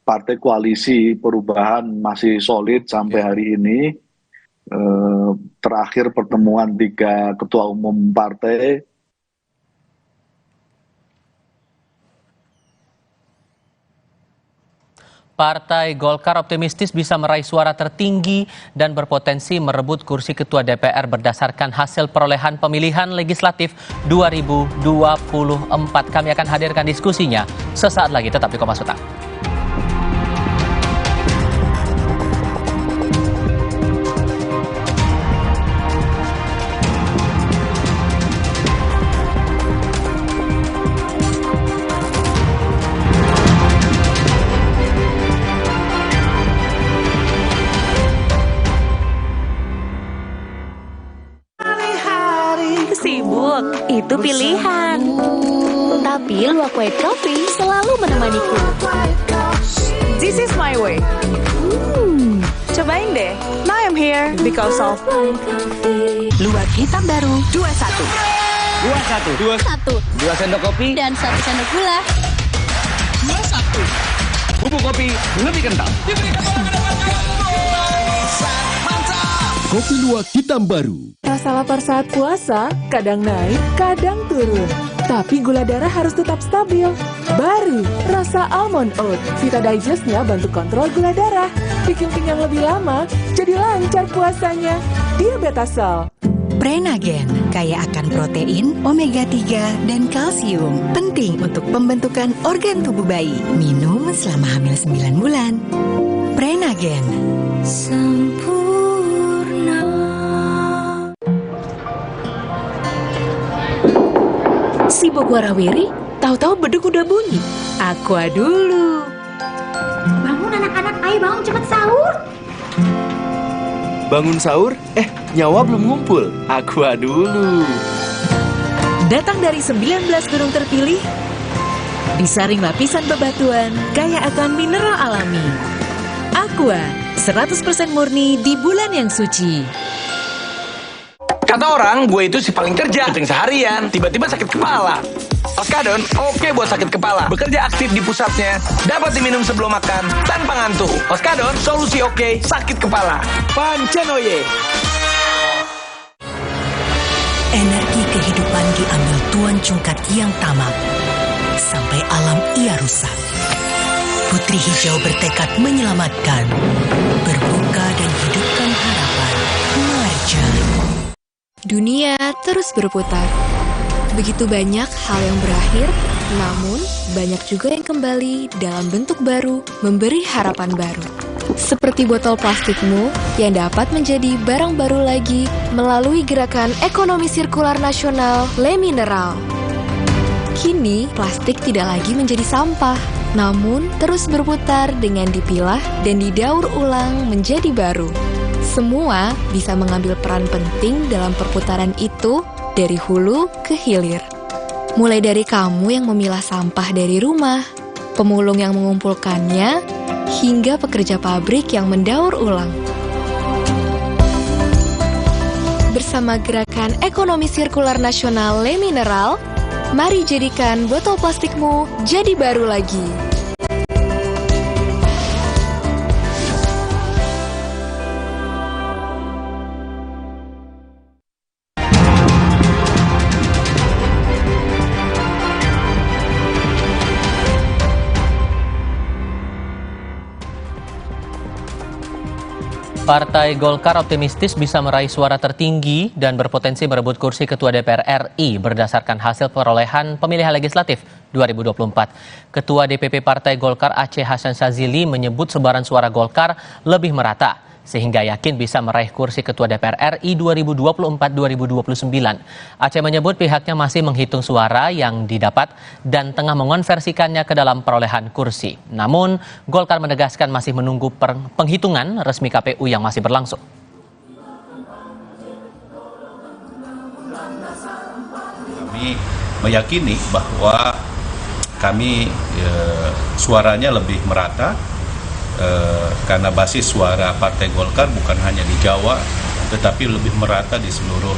partai koalisi perubahan masih solid sampai hari ini. Terakhir pertemuan 3 ketua umum partai. Partai Golkar optimistis bisa meraih suara tertinggi dan berpotensi merebut kursi ketua DPR berdasarkan hasil perolehan pemilihan legislatif 2024. Kami akan hadirkan diskusinya sesaat lagi, tetap di Kompas Petang. Sibuk, itu pilihan. Tapi Luwak White Coffee selalu menemaniku. This is my way. Cobain deh. Now I'm here because of Luwak hitam baru 21. 21. 2 sendok kopi Dan 1 sendok gula. 21. Bubuk kopi lebih kental. Kopi Luwak hitam baru. Rasa lapar saat puasa, kadang naik, kadang turun. Tapi gula darah harus tetap stabil. Baru, rasa almond oat. Vita Digest-nya bantu kontrol gula darah. Bikin kenyang lebih lama, jadi lancar puasanya. Diabetasol. Prenagen, kaya akan protein, omega 3, dan kalsium. Penting untuk pembentukan organ tubuh bayi. Minum selama hamil 9 bulan. Prenagen. Sibuk warawiri, tahu-tahu beduk udah bunyi. Aqua dulu. Bangun anak-anak, ayo bangun cepet sahur. Bangun sahur? Nyawa belum ngumpul. Aqua dulu. Datang dari 19 gunung terpilih, disaring lapisan bebatuan, kaya akan mineral alami. Aqua, 100% murni di bulan yang suci. Kata orang, gue itu si paling kerja, kencing seharian, tiba-tiba sakit kepala. Oskadon, oke buat sakit kepala. Bekerja aktif di pusatnya, dapat diminum sebelum makan, tanpa ngantuk. Oskadon, solusi oke, sakit kepala. Pancenoye. Energi kehidupan diambil Tuan Cungkat yang tamak, sampai alam ia rusak. Putri Hijau bertekad menyelamatkan, berbuka dan hidupkan harapan. Marja. Dunia terus berputar. Begitu banyak hal yang berakhir, namun banyak juga yang kembali dalam bentuk baru, memberi harapan baru. Seperti botol plastikmu yang dapat menjadi barang baru lagi melalui gerakan ekonomi sirkular nasional Le Mineral. Kini, plastik tidak lagi menjadi sampah, namun terus berputar dengan dipilah dan didaur ulang menjadi baru. Semua bisa mengambil peran penting dalam perputaran itu dari hulu ke hilir. Mulai dari kamu yang memilah sampah dari rumah, pemulung yang mengumpulkannya, hingga pekerja pabrik yang mendaur ulang. Bersama Gerakan Ekonomi Sirkular Nasional Le Mineral, mari jadikan botol plastikmu jadi baru lagi. Partai Golkar optimistis bisa meraih suara tertinggi dan berpotensi merebut kursi Ketua DPR RI berdasarkan hasil perolehan pemilihan legislatif 2024. Ketua DPP Partai Golkar Aceh Hasan Syazili menyebut sebaran suara Golkar lebih merata, sehingga yakin bisa meraih kursi Ketua DPR RI 2024-2029. Aceh menyebut pihaknya masih menghitung suara yang didapat dan tengah mengonversikannya ke dalam perolehan kursi. Namun, Golkar menegaskan masih menunggu penghitungan resmi KPU yang masih berlangsung. Kami meyakini bahwa kami suaranya lebih merata, karena basis suara Partai Golkar bukan hanya di Jawa, tetapi lebih merata di seluruh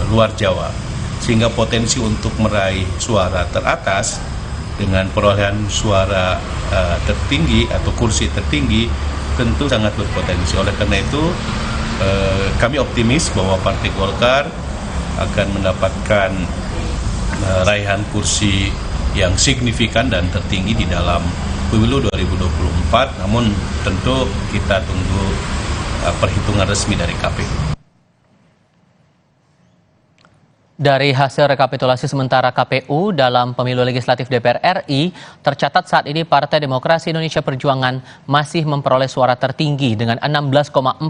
luar Jawa. Sehingga potensi untuk meraih suara teratas dengan perolehan suara tertinggi atau kursi tertinggi tentu sangat berpotensi. Oleh karena itu, kami optimis bahwa Partai Golkar akan mendapatkan raihan kursi yang signifikan dan tertinggi di dalam Pemilu 2024, namun tentu kita tunggu perhitungan resmi dari KPU. Dari hasil rekapitulasi sementara KPU dalam pemilu legislatif DPR RI, tercatat saat ini Partai Demokrasi Indonesia Perjuangan masih memperoleh suara tertinggi dengan 16,44%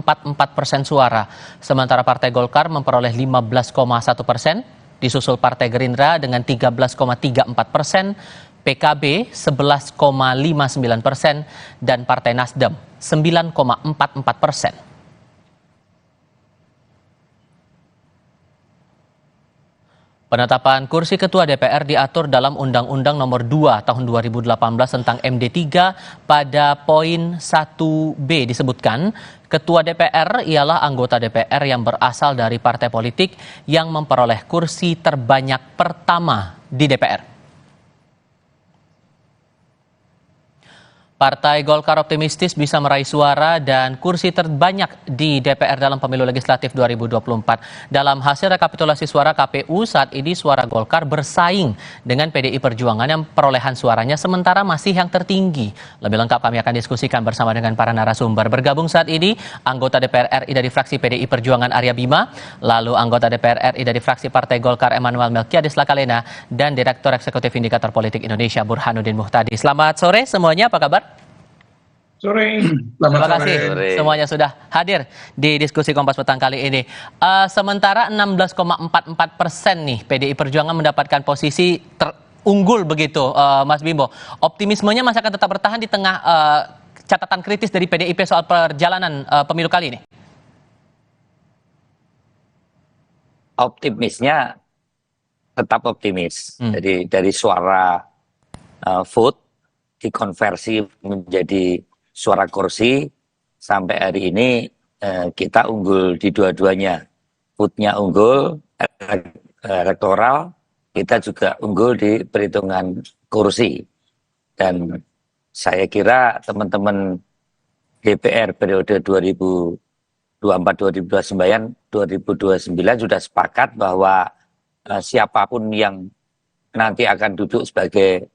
suara, sementara Partai Golkar memperoleh 15,1%, disusul Partai Gerindra dengan 13,34%, PKB 11,59% dan Partai Nasdem 9,44%. Penetapan kursi Ketua DPR diatur dalam Undang-Undang Nomor 2 Tahun 2018 tentang MD3 pada poin 1B disebutkan, Ketua DPR ialah anggota DPR yang berasal dari partai politik yang memperoleh kursi terbanyak pertama di DPR. Partai Golkar optimistis bisa meraih suara dan kursi terbanyak di DPR dalam pemilu legislatif 2024. Dalam hasil rekapitulasi suara KPU, saat ini suara Golkar bersaing dengan PDI Perjuangan yang perolehan suaranya sementara masih yang tertinggi. Lebih lengkap kami akan diskusikan bersama dengan para narasumber. Bergabung saat ini anggota DPR RI dari fraksi PDI Perjuangan Arya Bima, lalu anggota DPR RI dari fraksi Partai Golkar Emmanuel Melkiades Lakalena, dan Direktur Eksekutif Indikator Politik Indonesia Burhanuddin Muhtadi. Selamat sore semuanya, apa kabar? Sore. Terima kasih semuanya sudah hadir di diskusi Kompas Petang kali ini. Sementara 16,44% nih PDI Perjuangan mendapatkan posisi terunggul begitu, Mas Bimbo. Optimismenya masih akan tetap bertahan di tengah catatan kritis dari PDIP soal perjalanan pemilu kali ini? Optimisnya tetap optimis. Jadi dari suara vote dikonversi menjadi suara kursi, sampai hari ini kita unggul di dua-duanya. Vote-nya unggul, elektoral, kita juga unggul di perhitungan kursi. Dan saya kira teman-teman DPR periode 2024-2029 sudah sepakat bahwa siapapun yang nanti akan duduk sebagai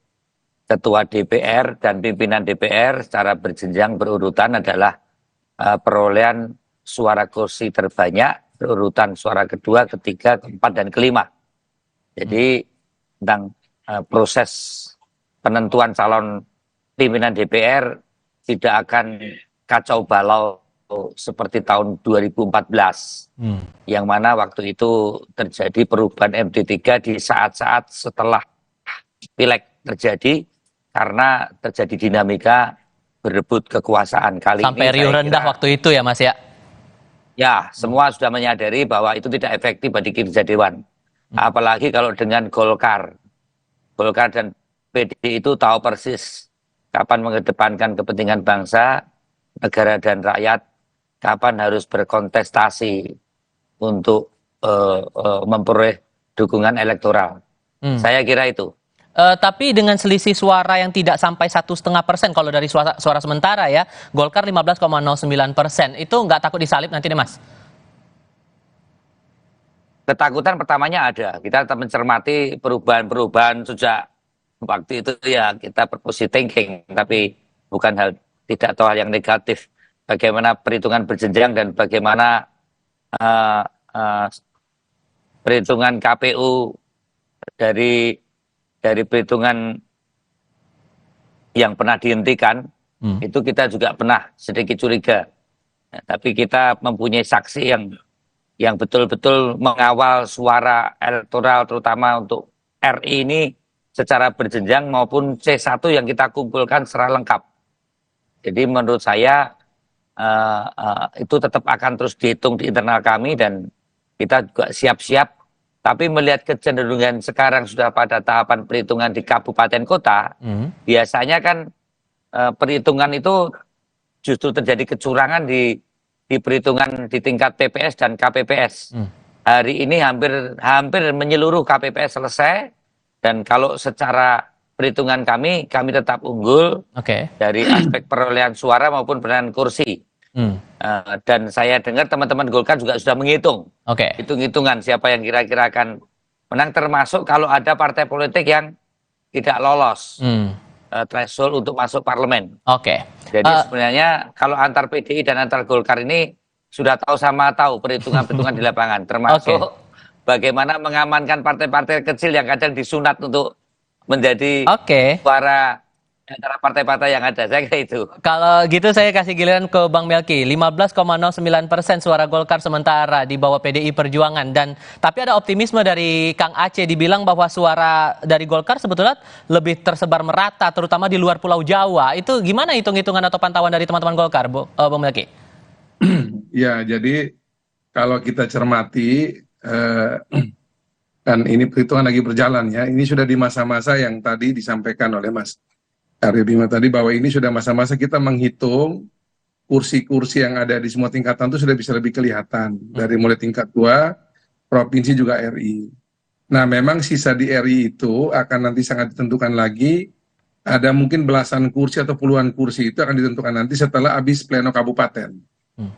Ketua DPR dan pimpinan DPR secara berjenjang berurutan adalah perolehan suara kursi terbanyak, berurutan suara kedua, ketiga, keempat, dan kelima. Jadi tentang proses penentuan calon pimpinan DPR tidak akan kacau balau seperti tahun 2014, yang mana waktu itu terjadi perubahan MD3 di saat-saat setelah pileg terjadi, karena terjadi dinamika berebut kekuasaan. Kali sampai ini riuh rendah waktu itu ya Mas ya? Ya, semua sudah menyadari bahwa itu tidak efektif bagi kinerja Dewan. Apalagi kalau dengan Golkar dan PDI itu tahu persis kapan mengedepankan kepentingan bangsa, negara dan rakyat, kapan harus berkontestasi untuk memperoleh dukungan elektoral. Saya kira itu. Tapi dengan selisih suara yang tidak sampai 1,5% kalau dari suara sementara ya, Golkar 15,09%, itu nggak takut disalib nanti deh Mas? Ketakutan pertamanya ada, kita tetap mencermati perubahan-perubahan sejak waktu itu ya, kita berpositif thinking, tapi bukan tidak tahu hal yang negatif. Bagaimana perhitungan berjenjang dan bagaimana perhitungan KPU dari perhitungan yang pernah dihentikan, itu kita juga pernah sedikit curiga. Tapi kita mempunyai saksi yang betul-betul mengawal suara elektoral, terutama untuk RI ini secara berjenjang maupun C1 yang kita kumpulkan secara lengkap. Jadi menurut saya itu tetap akan terus dihitung di internal kami dan kita juga siap-siap. Tapi melihat kecenderungan sekarang sudah pada tahapan perhitungan di kabupaten kota, biasanya kan perhitungan itu justru terjadi kecurangan di perhitungan di tingkat TPS dan KPPS. Hari ini hampir menyeluruh KPPS selesai, dan kalau secara perhitungan kami tetap unggul dari aspek perolehan suara maupun perolehan kursi. Dan saya dengar teman-teman Golkar juga sudah menghitung, hitung-hitungan siapa yang kira-kira akan menang, termasuk kalau ada partai politik yang tidak lolos threshold untuk masuk parlemen. Jadi sebenarnya kalau antar PDI dan antar Golkar ini sudah tahu perhitungan-perhitungan di lapangan, termasuk bagaimana mengamankan partai-partai kecil yang kadang disunat untuk menjadi suara antara partai-partai yang ada. Saya kira itu. Kalau gitu saya kasih giliran ke Bang Melki. 15,09% suara Golkar sementara di bawah PDI Perjuangan, dan tapi ada optimisme dari Kang Aceh, dibilang bahwa suara dari Golkar sebetulnya lebih tersebar merata terutama di luar Pulau Jawa. Itu gimana hitung-hitungan atau pantauan dari teman-teman Golkar, Bang Melki? Ya, jadi kalau kita cermati kan ini perhitungan lagi berjalan ya. Ini sudah di masa-masa yang tadi disampaikan oleh Mas Aryo Bima tadi, bahwa ini sudah masa-masa kita menghitung kursi-kursi yang ada di semua tingkatan itu sudah bisa lebih kelihatan, dari mulai tingkat 2, provinsi juga RI. Nah, memang sisa di RI itu akan nanti sangat ditentukan lagi, ada mungkin belasan kursi atau puluhan kursi itu akan ditentukan nanti setelah habis pleno kabupaten.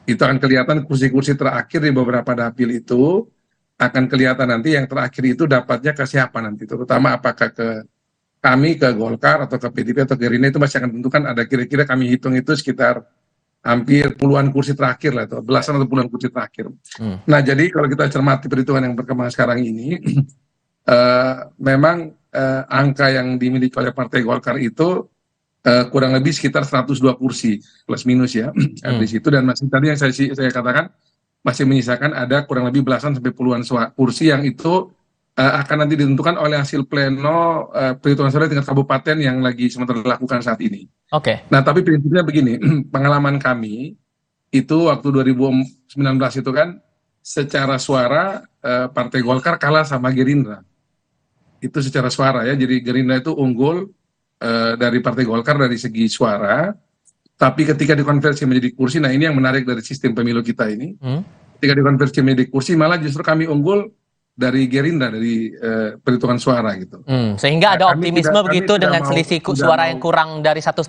Itu akan kelihatan kursi-kursi terakhir di beberapa dapil itu, akan kelihatan nanti yang terakhir itu dapatnya ke siapa nanti, terutama apakah ke kami, ke Golkar, atau ke PDIP, atau Gerindra, itu masih akan tentukan. Ada kira-kira kami hitung itu sekitar hampir puluhan kursi terakhir lah, atau belasan atau puluhan kursi terakhir. Nah, jadi kalau kita cermati perhitungan yang berkembang sekarang ini, memang angka yang dimiliki oleh Partai Golkar itu kurang lebih sekitar 102 kursi, plus minus ya, di situ. Dan masih tadi yang saya katakan, masih menyisakan ada kurang lebih belasan sampai puluhan kursi yang itu akan nanti ditentukan oleh hasil pleno perhitungan suara tingkat kabupaten yang lagi sementara dilakukan saat ini. Nah, tapi prinsipnya begini, pengalaman kami itu waktu 2019 itu kan secara suara Partai Golkar kalah sama Gerindra. Itu secara suara ya, jadi Gerindra itu unggul dari Partai Golkar dari segi suara, tapi ketika dikonversi menjadi kursi, nah ini yang menarik dari sistem pemilu kita ini, ketika dikonversi menjadi kursi malah justru kami unggul dari Gerindra, dari perhitungan suara gitu. Sehingga ada optimisme begitu dengan selisih suara yang kurang dari 1,5%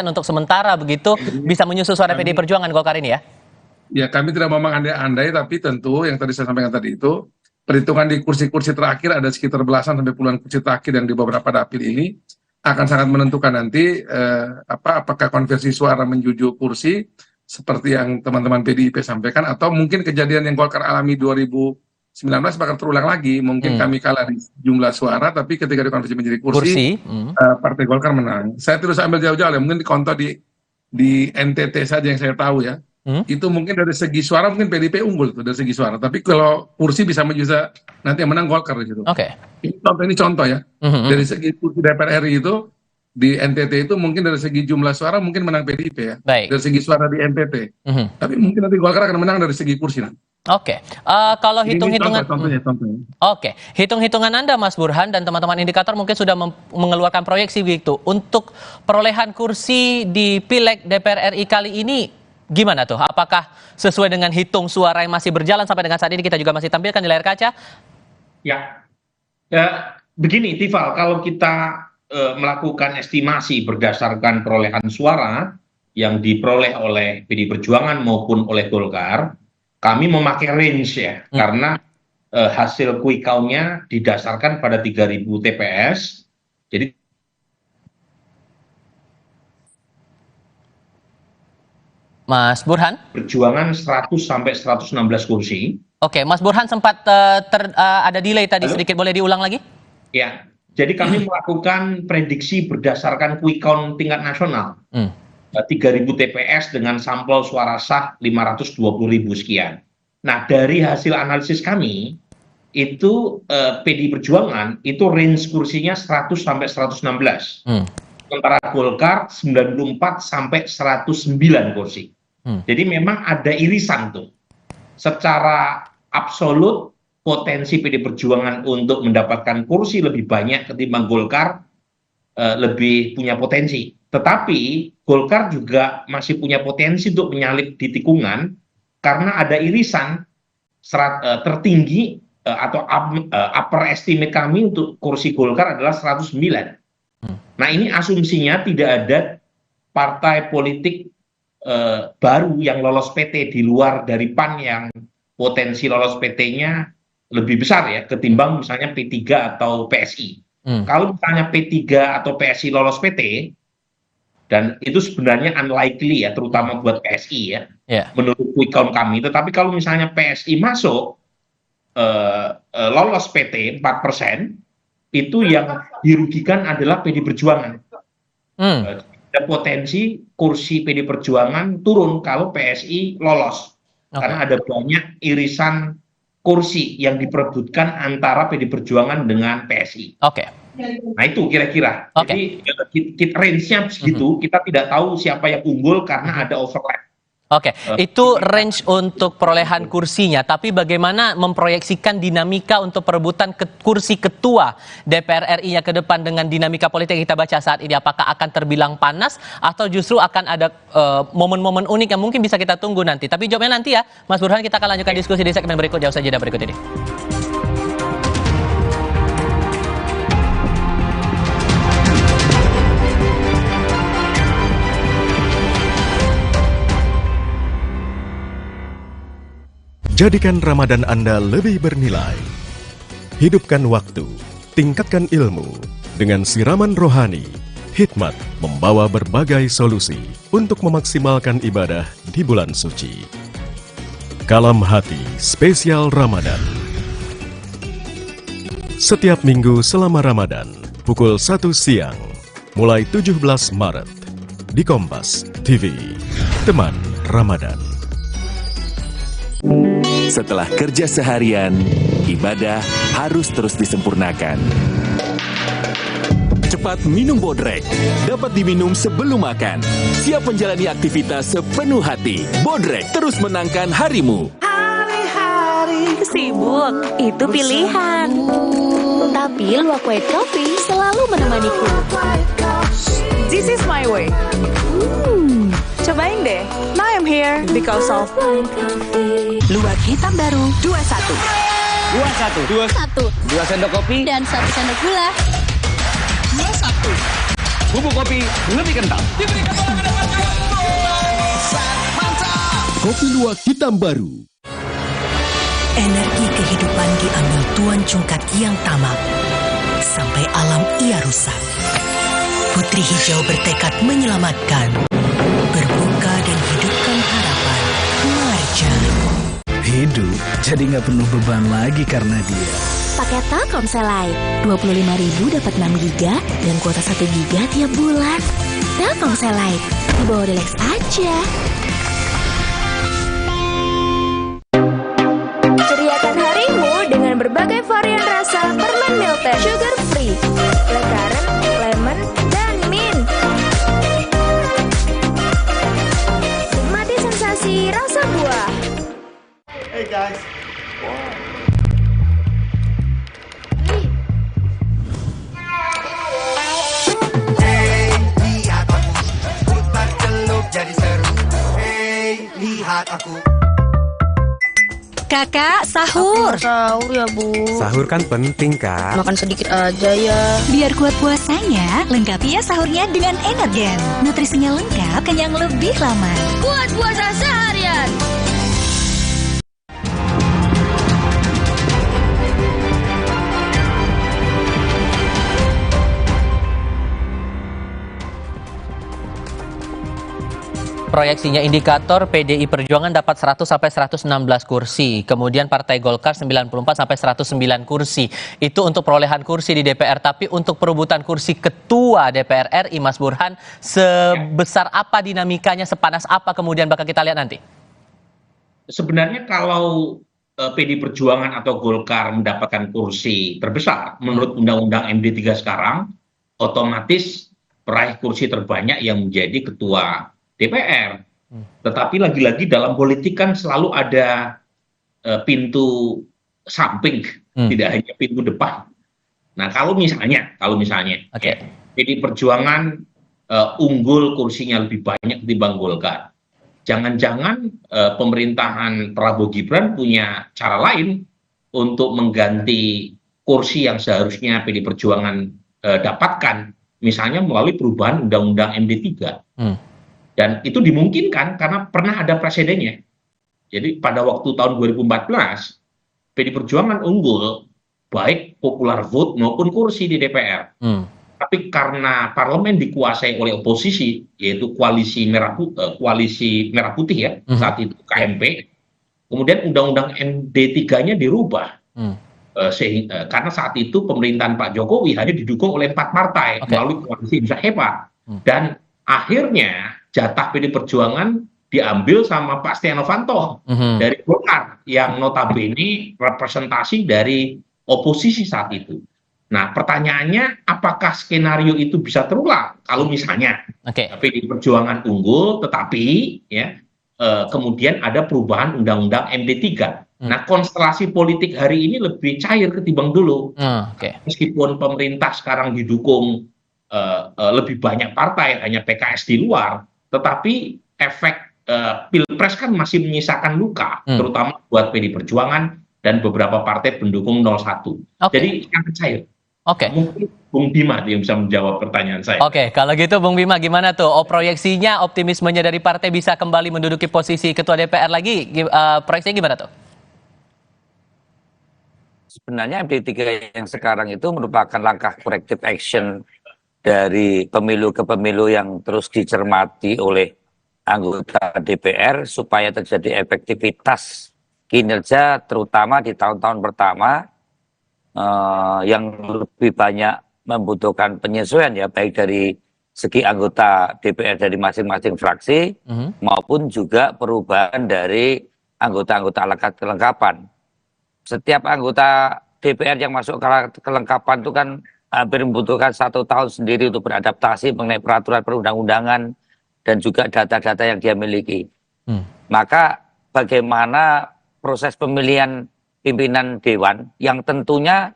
untuk sementara begitu bisa menyusul suara PDI Perjuangan Golkar ini ya? Ya, kami tidak mau mengandai-andai, tapi tentu yang tadi saya sampaikan tadi itu, perhitungan di kursi-kursi terakhir ada sekitar belasan sampai puluhan kursi terakhir yang di beberapa dapil ini akan sangat menentukan nanti apakah konversi suara menuju kursi seperti yang teman-teman PDIP sampaikan, atau mungkin kejadian yang Golkar alami 2019 bakal terulang lagi, mungkin kami kalah di jumlah suara, tapi ketika dikonversi menjadi kursi. Partai Golkar menang. Saya terus ambil jauh-jauh ya, mungkin dikontoh di NTT saja yang saya tahu ya, itu mungkin dari segi suara mungkin PDIP unggul tuh dari segi suara, tapi kalau kursi bisa nanti yang menang Golkar di situ. Ini contoh ya, dari segi kursi DPR RI itu di NTT itu mungkin dari segi jumlah suara mungkin menang PDIP ya, dari segi suara di NTT, tapi mungkin nanti Golkar akan menang dari segi kursi nanti. Oke, kalau hitung-hitungan, oke, hitung-hitungan Anda, Mas Burhan dan teman-teman indikator mungkin sudah mengeluarkan proyeksi begitu untuk perolehan kursi di Pileg DPR RI kali ini gimana tuh? Apakah sesuai dengan hitung suara yang masih berjalan sampai dengan saat ini kita juga masih tampilkan di layar kaca? Ya, begini Tifal, kalau kita melakukan estimasi berdasarkan perolehan suara yang diperoleh oleh PDI Perjuangan maupun oleh Golkar, kami memakai range ya, karena hasil quick count-nya didasarkan pada 3.000 TPS. Jadi Mas Burhan? Perjuangan 100 sampai 116 kursi. Oke, Mas Burhan sempat ada delay tadi sedikit, boleh diulang lagi? Ya, jadi kami melakukan prediksi berdasarkan quick count tingkat nasional. 3.000 TPS dengan sampel suara sah 520.000 sekian. Nah, dari hasil analisis kami, itu PDI Perjuangan itu range kursinya 100 sampai 116. Sementara Golkar 94 sampai 109 kursi. Jadi memang ada irisan tuh. Secara absolut, potensi PDI Perjuangan untuk mendapatkan kursi lebih banyak ketimbang Golkar lebih punya potensi. Tetapi Golkar juga masih punya potensi untuk menyalip di tikungan karena ada irisan tertinggi atau upper estimate kami untuk kursi Golkar adalah 109. Nah, ini asumsinya tidak ada partai politik baru yang lolos PT di luar dari PAN yang potensi lolos PT-nya lebih besar ya ketimbang misalnya P3 atau PSI. Kalau misalnya P3 atau PSI lolos PT, dan itu sebenarnya unlikely ya, terutama buat PSI ya, menurut quick count kami. Tetapi kalau misalnya PSI masuk, lolos PT 4%, itu yang dirugikan adalah PDI Perjuangan. Ada potensi kursi PDI Perjuangan turun kalau PSI lolos. Karena ada banyak irisan kursi yang diperebutkan antara PDI Perjuangan dengan PSI. Nah itu kira-kira. Jadi range-nya segitu, kita tidak tahu siapa yang unggul karena ada overlap. Itu range untuk perolehan kursinya, tapi bagaimana memproyeksikan dinamika untuk perebutan kursi ketua DPR RI-nya ke depan dengan dinamika politik yang kita baca saat ini? Apakah akan terbilang panas atau justru akan ada momen-momen unik yang mungkin bisa kita tunggu nanti? Tapi jawabnya nanti ya, Mas Burhan. Kita akan lanjutkan diskusi di segmen berikut, jauh saja berikut ini. Jadikan Ramadan Anda lebih bernilai. Hidupkan waktu, tingkatkan ilmu. Dengan siraman rohani, Hikmat membawa berbagai solusi untuk memaksimalkan ibadah di bulan suci. Kalam Hati Spesial Ramadan. Setiap minggu selama Ramadan, pukul 1 siang, mulai 17 Maret, di Kompas TV. Teman Ramadan. Setelah kerja seharian, ibadah harus terus disempurnakan. Cepat minum Bodrek. Dapat diminum sebelum makan. Siap menjalani aktivitas sepenuh hati. Bodrek terus menangkan harimu. Hari-hari sibuk, itu pilihan. Tapi Luwak White Coffee selalu menemaniku. This is my way. Cobain deh. Now I'm here because of Luwak hitam baru 21. 21. 2 sendok kopi dan 1 sendok gula. 21. Bubuk kopi lebih kental. Kopi Luwak hitam baru. Energi kehidupan diambil Tuan Cungkat yang tamak. Sampai alam ia rusak. Putri Hijau bertekad menyelamatkan. Berbuka dan hidupkan harapan. Marja. Hidup jadi nggak penuh beban lagi karena dia. Pakai Telkomsel Lite, 25.000 dapat 6 GB dan kuota 1 GB tiap bulan. Telkomsel Lite, dibawa relax aja. Ceriakan harimu dengan berbagai varian rasa permen Milten, sugar free, blackcurrant, lemon, dan mint. Nikmati sensasi rasa buah. Hey guys, saat aku. Kakak, sahur. Sahur ya, Bu. Sahur kan penting, Kak. Makan sedikit aja ya. Biar kuat puasanya, lengkapi ya sahurnya dengan Energen. Nutrisinya lengkap, kenyang lebih lama. Kuat puasa seharian. Proyeksinya indikator PDI Perjuangan dapat 100 sampai 116 kursi. Kemudian Partai Golkar 94 sampai 109 kursi. Itu untuk perolehan kursi di DPR. Tapi untuk perebutan kursi ketua DPR RI, Mas Burhan, sebesar apa dinamikanya, sepanas apa kemudian bakal kita lihat nanti? Sebenarnya kalau PDI Perjuangan atau Golkar mendapatkan kursi terbesar menurut Undang-Undang MD3 sekarang, otomatis peraih kursi terbanyak yang menjadi ketua DPR. Tetapi lagi-lagi dalam politik kan selalu ada pintu samping, tidak hanya pintu depan. Nah, kalau misalnya PDI Perjuangan unggul kursinya lebih banyak ketimbang Golkar, jangan-jangan pemerintahan Prabowo Gibran punya cara lain untuk mengganti kursi yang seharusnya PDI Perjuangan dapatkan, misalnya melalui perubahan Undang-Undang MD3. Dan itu dimungkinkan karena pernah ada presidennya. Jadi pada waktu tahun 2014, PDI Perjuangan unggul baik popular vote maupun kursi di DPR. Tapi karena parlemen dikuasai oleh oposisi, yaitu koalisi merah putih ya, saat itu KMP, kemudian Undang-Undang MD3-nya dirubah. Karena saat itu pemerintahan Pak Jokowi hanya didukung oleh 4 partai melalui koalisi Indonesia Hebat. Dan akhirnya jatah PDI Perjuangan diambil sama Pak Setia Novanto dari Golkar yang notabene representasi dari oposisi saat itu. Nah, pertanyaannya apakah skenario itu bisa terulang kalau misalnya PDI Perjuangan unggul tetapi ya kemudian ada perubahan Undang-Undang MD3. Nah, konstelasi politik hari ini lebih cair ketimbang dulu. Meskipun pemerintah sekarang didukung lebih banyak partai, hanya PKS di luar, tetapi efek Pilpres kan masih menyisakan luka, terutama buat PDI Perjuangan dan beberapa partai pendukung 01. Jadi sangat cair. Mungkin Bung Bima yang bisa menjawab pertanyaan saya. Kalau gitu Bung Bima gimana tuh? Proyeksinya, optimismenya dari partai bisa kembali menduduki posisi ketua DPR lagi, proyeksinya gimana tuh? Sebenarnya MD3 yang sekarang itu merupakan langkah corrective action dari pemilu ke pemilu yang terus dicermati oleh anggota DPR supaya terjadi efektivitas kinerja terutama di tahun-tahun pertama yang lebih banyak membutuhkan penyesuaian ya, baik dari segi anggota DPR dari masing-masing fraksi maupun juga perubahan dari anggota-anggota kelengkapan. Setiap anggota DPR yang masuk ke kelengkapan itu kan hampir membutuhkan 1 tahun sendiri untuk beradaptasi mengenai peraturan perundang-undangan dan juga data-data yang dia miliki. Maka bagaimana proses pemilihan pimpinan Dewan yang tentunya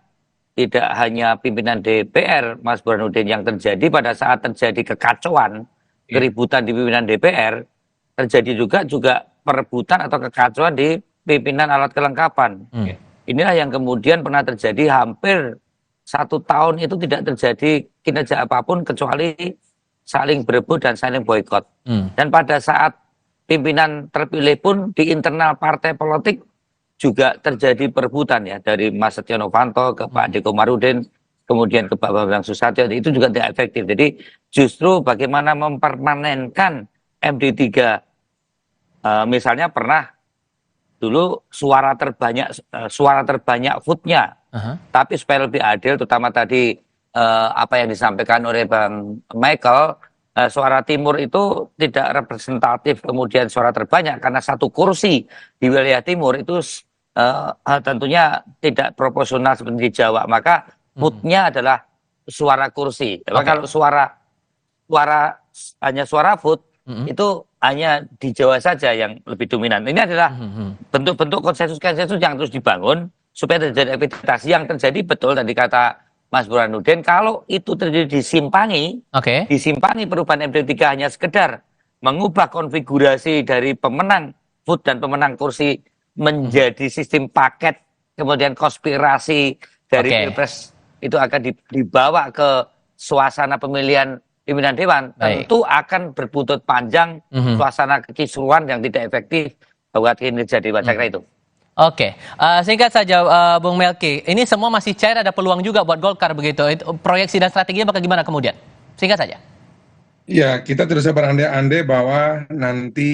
tidak hanya pimpinan DPR, Mas Burhanuddin, yang terjadi pada saat terjadi kekacauan, keributan di pimpinan DPR, terjadi juga perebutan atau kekacauan di pimpinan alat kelengkapan. Inilah yang kemudian pernah terjadi hampir 1 tahun itu tidak terjadi kinerja apapun kecuali saling berebut dan saling boikot. Dan pada saat pimpinan terpilih pun di internal partai politik juga terjadi perebutan ya, dari Mas Setia Novanto ke Pak Ade Komarudin, kemudian ke Pak Bambang Susatyo, itu juga tidak efektif. Jadi justru bagaimana mempermanenkan MD3, misalnya pernah dulu suara terbanyak vote-nya, tapi supaya lebih adil, terutama tadi apa yang disampaikan oleh Bang Michael, suara timur itu tidak representatif kemudian suara terbanyak karena 1 kursi di wilayah timur itu tentunya tidak proporsional seperti di Jawa, maka vote-nya adalah suara kursi. Kalau hanya suara vote itu hanya di Jawa saja yang lebih dominan. Ini adalah bentuk-bentuk konsensus-konsensus yang terus dibangun supaya terjadi efektivitas. Yang terjadi betul tadi kata Mas Burhanuddin, kalau itu terjadi disimpangi perubahan MD3 hanya sekedar mengubah konfigurasi dari pemenang Mahfud dan pemenang kursi menjadi sistem paket, kemudian konspirasi dari Pilpres itu akan dibawa ke suasana pemilihan pimpinan dewan, tentu akan berbuntut panjang suasana kekisruan yang tidak efektif buat kinerja Dewan. Saya kira itu. Oke, singkat saja Bung Melki, ini semua masih cair, ada peluang juga buat Golkar begitu. Proyeksi dan strateginya bakal gimana kemudian? Singkat saja. Ya, kita tidak usah berandai-andai bahwa nanti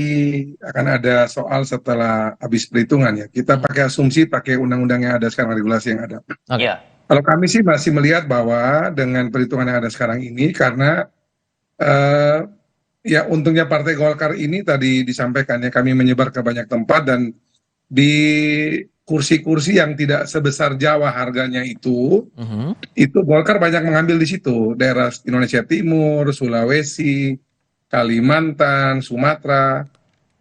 akan ada soal setelah habis perhitungan ya. Kita pakai asumsi, pakai undang-undang yang ada sekarang, regulasi yang ada. Kalau kami sih masih melihat bahwa dengan perhitungan yang ada sekarang ini, karena ya untungnya Partai Golkar ini tadi disampaikan ya, kami menyebar ke banyak tempat dan di kursi-kursi yang tidak sebesar Jawa harganya itu Golkar banyak mengambil di situ, daerah Indonesia Timur, Sulawesi, Kalimantan, Sumatera.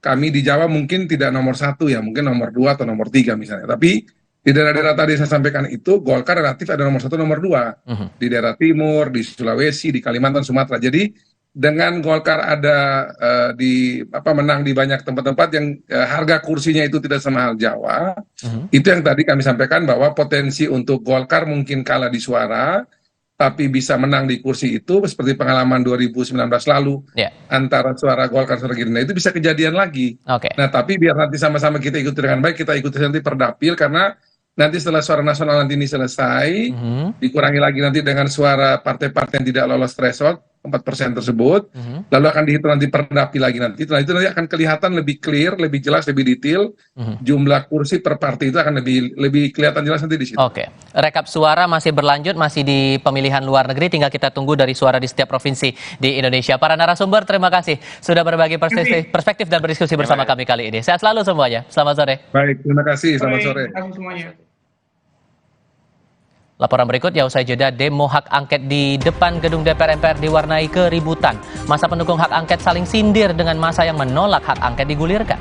Kami di Jawa mungkin tidak nomor 1 ya, mungkin nomor 2 atau nomor 3 misalnya. Tapi di daerah-daerah tadi saya sampaikan itu, Golkar relatif ada nomor 1, nomor 2 di daerah Timur, di Sulawesi, di Kalimantan, Sumatera. Jadi dengan Golkar ada menang di banyak tempat-tempat yang harga kursinya itu tidak semahal Jawa, itu yang tadi kami sampaikan bahwa potensi untuk Golkar mungkin kalah di suara, tapi bisa menang di kursi itu seperti pengalaman 2019 lalu antara suara Golkar suara Gerindra itu bisa kejadian lagi. Nah tapi biar nanti sama-sama kita ikuti dengan baik, kita ikuti nanti perdapil, karena nanti setelah suara nasional nanti ini selesai, dikurangi lagi nanti dengan suara partai-partai yang tidak lolos threshold 4% tersebut, lalu akan dihitung nanti perdapil lagi nanti. Setelah itu nanti akan kelihatan lebih clear, lebih jelas, lebih detail, jumlah kursi per partai itu akan lebih kelihatan jelas nanti di situ. Rekap suara masih berlanjut, masih di pemilihan luar negeri, tinggal kita tunggu dari suara di setiap provinsi di Indonesia. Para narasumber, terima kasih sudah berbagi perspektif dan berdiskusi bersama kami kali ini. Sehat selalu semuanya. Selamat sore. Baik, terima kasih. Selamat sore. Terima kasih semuanya. Laporan berikutnya, usai jeda, demo hak angket di depan gedung DPR MPR diwarnai keributan. Masa pendukung hak angket saling sindir dengan masa yang menolak hak angket digulirkan.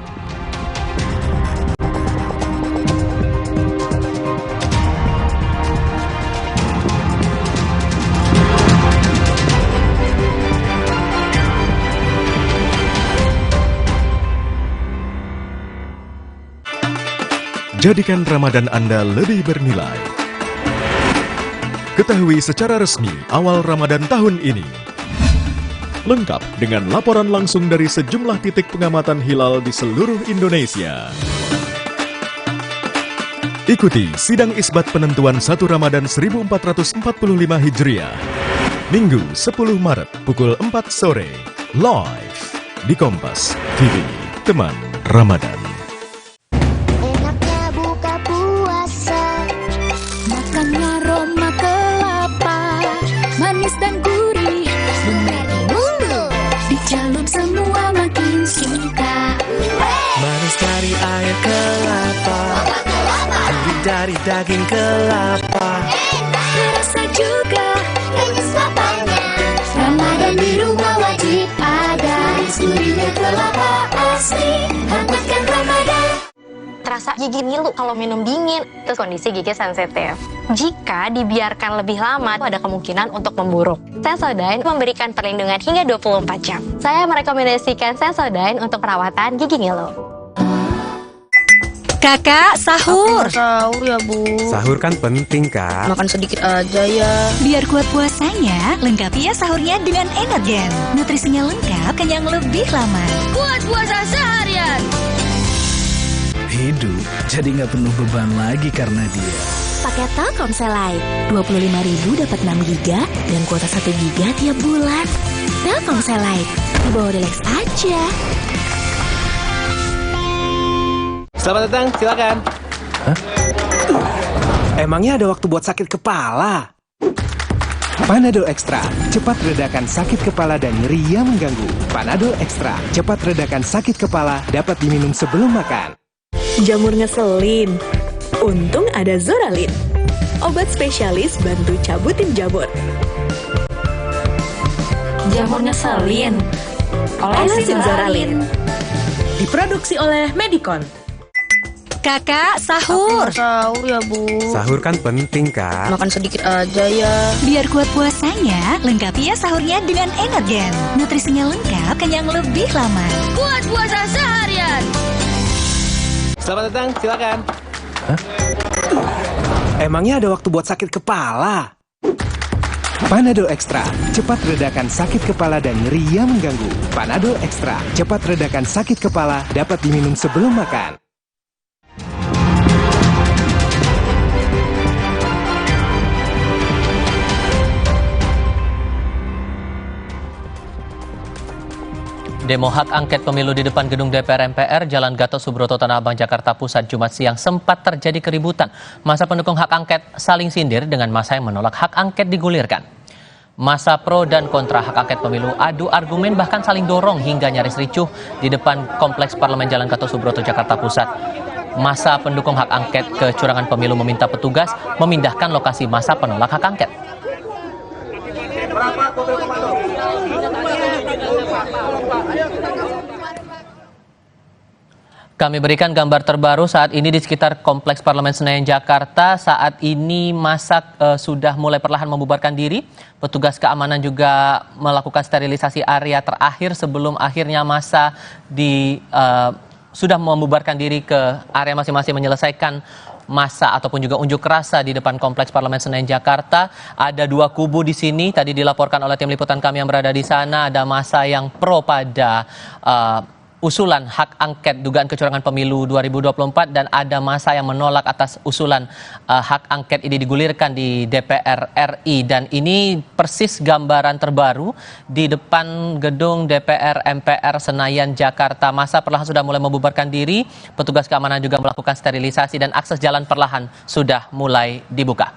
Jadikan Ramadan Anda lebih bernilai. Ketahui secara resmi awal Ramadan tahun ini. Lengkap dengan laporan langsung dari sejumlah titik pengamatan hilal di seluruh Indonesia. Ikuti sidang isbat penentuan 1 Ramadan 1445 Hijriah. Minggu 10 Maret pukul 4 sore. Live di Kompas TV. Teman Ramadan. Manis dan gurih, memeri mulu, dicelup semua makin suka. Manis dari air kelapa, gurih dari daging kelapa, terasa juga manis kelapanya. Ramadan di rumah wajib ada, gurihnya kelapa asli, hangatkan Ramadan. Terasa gigi ngilu kalau minum dingin, terus kondisi gigi sensitif. Jika dibiarkan lebih lama, ada kemungkinan untuk memburuk. Sensodyne memberikan perlindungan hingga 24 jam. Saya merekomendasikan Sensodyne untuk perawatan gigi ngilu. Kakak, sahur. Sahur ya, Bu. Sahur kan penting, Kak. Makan sedikit aja ya. Biar kuat puasanya, lengkapi ya sahurnya dengan Energen. Nutrisinya lengkap, kenyang lebih lama. Kuat puasa seharian. hidup jadi nggak penuh beban lagi karena dia. Paket Telkomsel Lite, 25.000 dapat 6 GB dan kuota 1 GB tiap bulan. Telkomsel Lite, dibawa relax aja. Selamat datang, silakan. Hah? Emangnya ada waktu buat sakit kepala? Panadol Extra, cepat redakan sakit kepala dan nyeri yang mengganggu. Panadol Extra, cepat redakan sakit kepala, dapat diminum sebelum makan. Jamur ngeselin? Untung ada Zoralin. Obat spesialis bantu cabutin jamur. Jamur ngeselin? Olesin Zoralin. Diproduksi oleh Medicon. Kakak, sahur. Sahur ya, Bu. Sahur kan penting, Kak. Makan sedikit aja ya. Biar kuat puasanya, lengkapi ya sahurnya dengan Energen. Nutrisinya lengkap, kenyang lebih lama. Kuat puasa seharian. Selamat datang, silakan. Emangnya ada waktu buat sakit kepala? Panadol Extra, cepat redakan sakit kepala dan nyeri yang mengganggu. Panadol Extra, cepat redakan sakit kepala, dapat diminum sebelum makan. Demo hak angket pemilu di depan gedung DPR MPR, Jalan Gatot Subroto, Tanah Abang, Jakarta Pusat, Jumat siang sempat terjadi keributan. Massa pendukung hak angket saling sindir dengan massa yang menolak hak angket digulirkan. Massa pro dan kontra hak angket pemilu adu argumen bahkan saling dorong hingga nyaris ricuh di depan Kompleks Parlemen Jalan Gatot Subroto, Jakarta Pusat. Massa pendukung hak angket kecurangan pemilu meminta petugas memindahkan lokasi massa penolak hak angket. Kami berikan gambar terbaru saat ini di sekitar Kompleks Parlemen Senayan, Jakarta. Saat ini massa sudah mulai perlahan membubarkan diri. Petugas keamanan juga melakukan sterilisasi area terakhir sebelum akhirnya massa sudah membubarkan diri ke area masing-masing menyelesaikan massa ataupun juga unjuk rasa di depan Kompleks Parlemen Senayan, Jakarta. Ada dua kubu di sini. Tadi dilaporkan oleh tim liputan kami yang berada di sana. Ada massa yang pro pada usulan hak angket dugaan kecurangan pemilu 2024 dan ada massa yang menolak atas usulan hak angket ini digulirkan di DPR RI. Dan ini persis gambaran terbaru di depan gedung DPR MPR Senayan, Jakarta. Massa perlahan sudah mulai membubarkan diri, petugas keamanan juga melakukan sterilisasi dan akses jalan perlahan sudah mulai dibuka.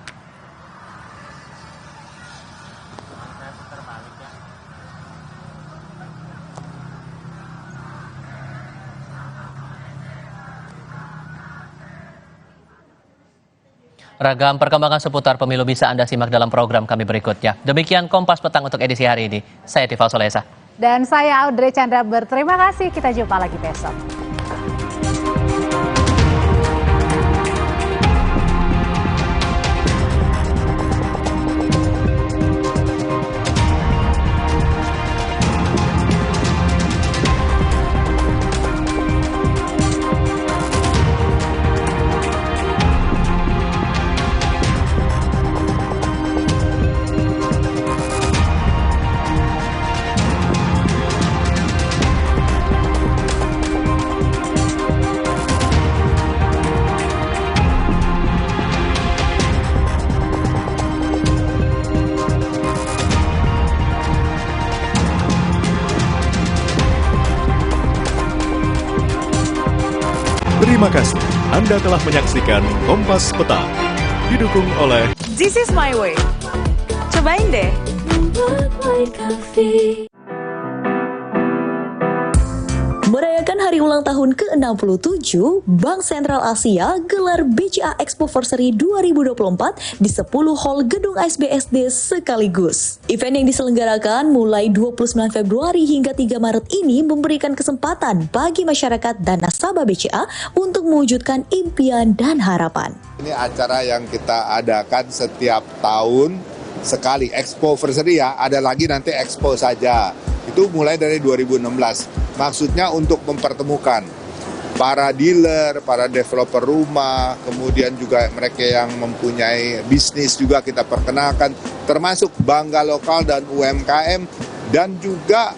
Ragam perkembangan seputar pemilu bisa Anda simak dalam program kami berikutnya. Demikian Kompas Petang untuk edisi hari ini. Saya Tifal Solesa. Dan saya Audrey Chandra berterima kasih. Kita jumpa lagi besok. Terima kasih Anda telah menyaksikan Kompas Petang. Didukung oleh This is my way. Cobain deh. Merayakan hari ulang tahun ke-67, Bank Sentral Asia gelar BCA Expoversary 2024 di 10 hall gedung ASBSD sekaligus. Event yang diselenggarakan mulai 29 Februari hingga 3 Maret ini memberikan kesempatan bagi masyarakat dan nasabah BCA untuk mewujudkan impian dan harapan. Ini acara yang kita adakan setiap tahun sekali, Expoversary ya, ada lagi nanti Expo saja. Itu mulai dari 2016. Maksudnya untuk mempertemukan para dealer, para developer rumah, kemudian juga mereka yang mempunyai bisnis juga kita perkenalkan, termasuk bangga lokal dan UMKM, dan juga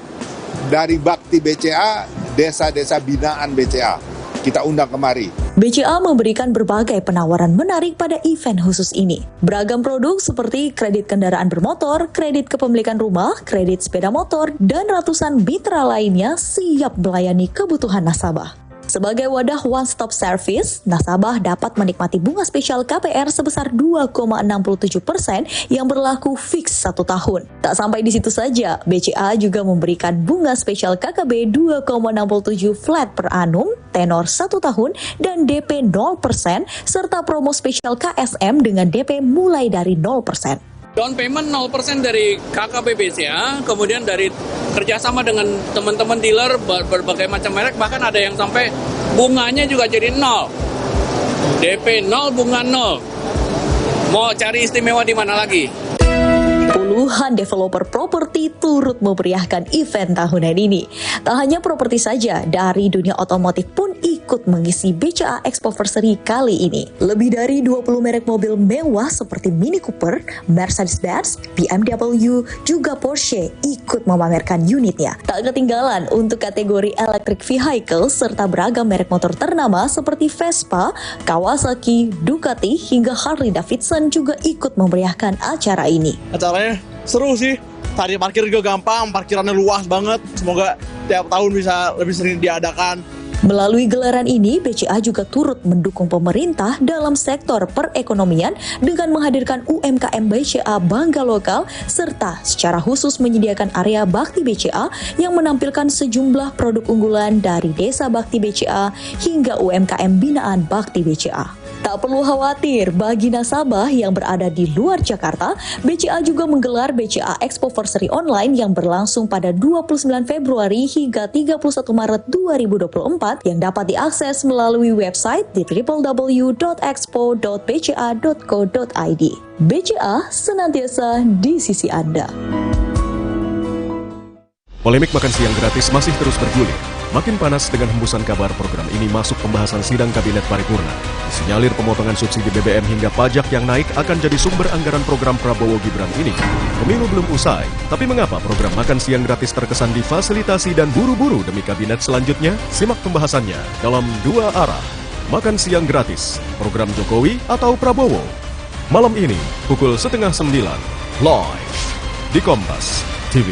dari Bakti BCA, desa-desa binaan BCA. Kita undang kemari. BCA memberikan berbagai penawaran menarik pada event khusus ini. Beragam produk seperti kredit kendaraan bermotor, kredit kepemilikan rumah, kredit sepeda motor, dan ratusan mitra lainnya siap melayani kebutuhan nasabah. Sebagai wadah one-stop service, nasabah dapat menikmati bunga spesial KPR sebesar 2,67% yang berlaku fix 1 tahun. Tak sampai di situ saja, BCA juga memberikan bunga spesial KKB 2,67 flat per annum, tenor 1 tahun, dan DP 0%, serta promo spesial KSM dengan DP mulai dari 0%. Down payment 0% dari KKB BCA, kemudian dari kerjasama dengan teman-teman dealer berbagai macam merek, bahkan ada yang sampai bunganya juga jadi 0. DP 0, bunga 0. Mau cari istimewa di mana lagi? Puluhan developer properti turut memeriahkan event tahunan ini. Tak hanya properti saja, dari dunia otomotif pun ikut mengisi BCA Expoversary kali ini. Lebih dari 20 merek mobil mewah seperti Mini Cooper, Mercedes-Benz, BMW, juga Porsche ikut memamerkan unitnya. Tak ketinggalan untuk kategori electric vehicle serta beragam merek motor ternama seperti Vespa, Kawasaki, Ducati, hingga Harley Davidson juga ikut memeriahkan acara ini. Acaranya seru sih, tadi parkir juga gampang, parkirannya luas banget. Semoga tiap tahun bisa lebih sering diadakan. Melalui gelaran ini, BCA juga turut mendukung pemerintah dalam sektor perekonomian dengan menghadirkan UMKM BCA Bangga Lokal, serta secara khusus menyediakan area Bakti BCA yang menampilkan sejumlah produk unggulan dari Desa Bakti BCA hingga UMKM binaan Bakti BCA. Tak perlu khawatir bagi nasabah yang berada di luar Jakarta, BCA juga menggelar BCA Expoversary Online yang berlangsung pada 29 Februari hingga 31 Maret 2024 yang dapat diakses melalui website di www.expo.bca.co.id. BCA senantiasa di sisi Anda. Polemik makan siang gratis masih terus bergulir. Makin panas dengan hembusan kabar program ini masuk pembahasan sidang kabinet paripurna. Disinyalir pemotongan subsidi BBM hingga pajak yang naik akan jadi sumber anggaran program Prabowo Gibran ini. Pemilu belum usai, tapi mengapa program makan siang gratis terkesan difasilitasi dan buru-buru demi kabinet selanjutnya? Simak pembahasannya dalam Dua Arah. Makan siang gratis, program Jokowi atau Prabowo? Malam ini, pukul 8:30, live di Kompas TV.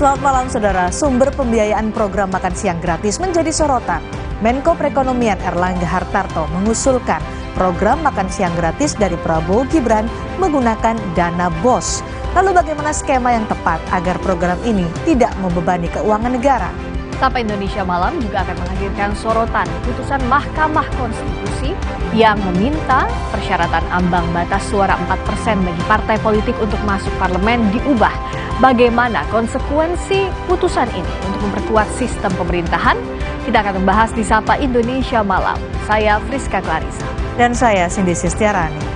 Selamat malam saudara, sumber pembiayaan program makan siang gratis menjadi sorotan. Menko Perekonomian Erlangga Hartarto mengusulkan program makan siang gratis dari Prabowo Gibran menggunakan dana BOS. Lalu bagaimana skema yang tepat agar program ini tidak membebani keuangan negara? Sapa Indonesia Malam juga akan menghadirkan sorotan putusan Mahkamah Konstitusi yang meminta persyaratan ambang batas suara 4% bagi partai politik untuk masuk parlemen diubah. Bagaimana konsekuensi putusan ini untuk memperkuat sistem pemerintahan? Kita akan membahas di Sapa Indonesia Malam. Saya Friska Clarissa. Dan saya Cindy Sistiarani.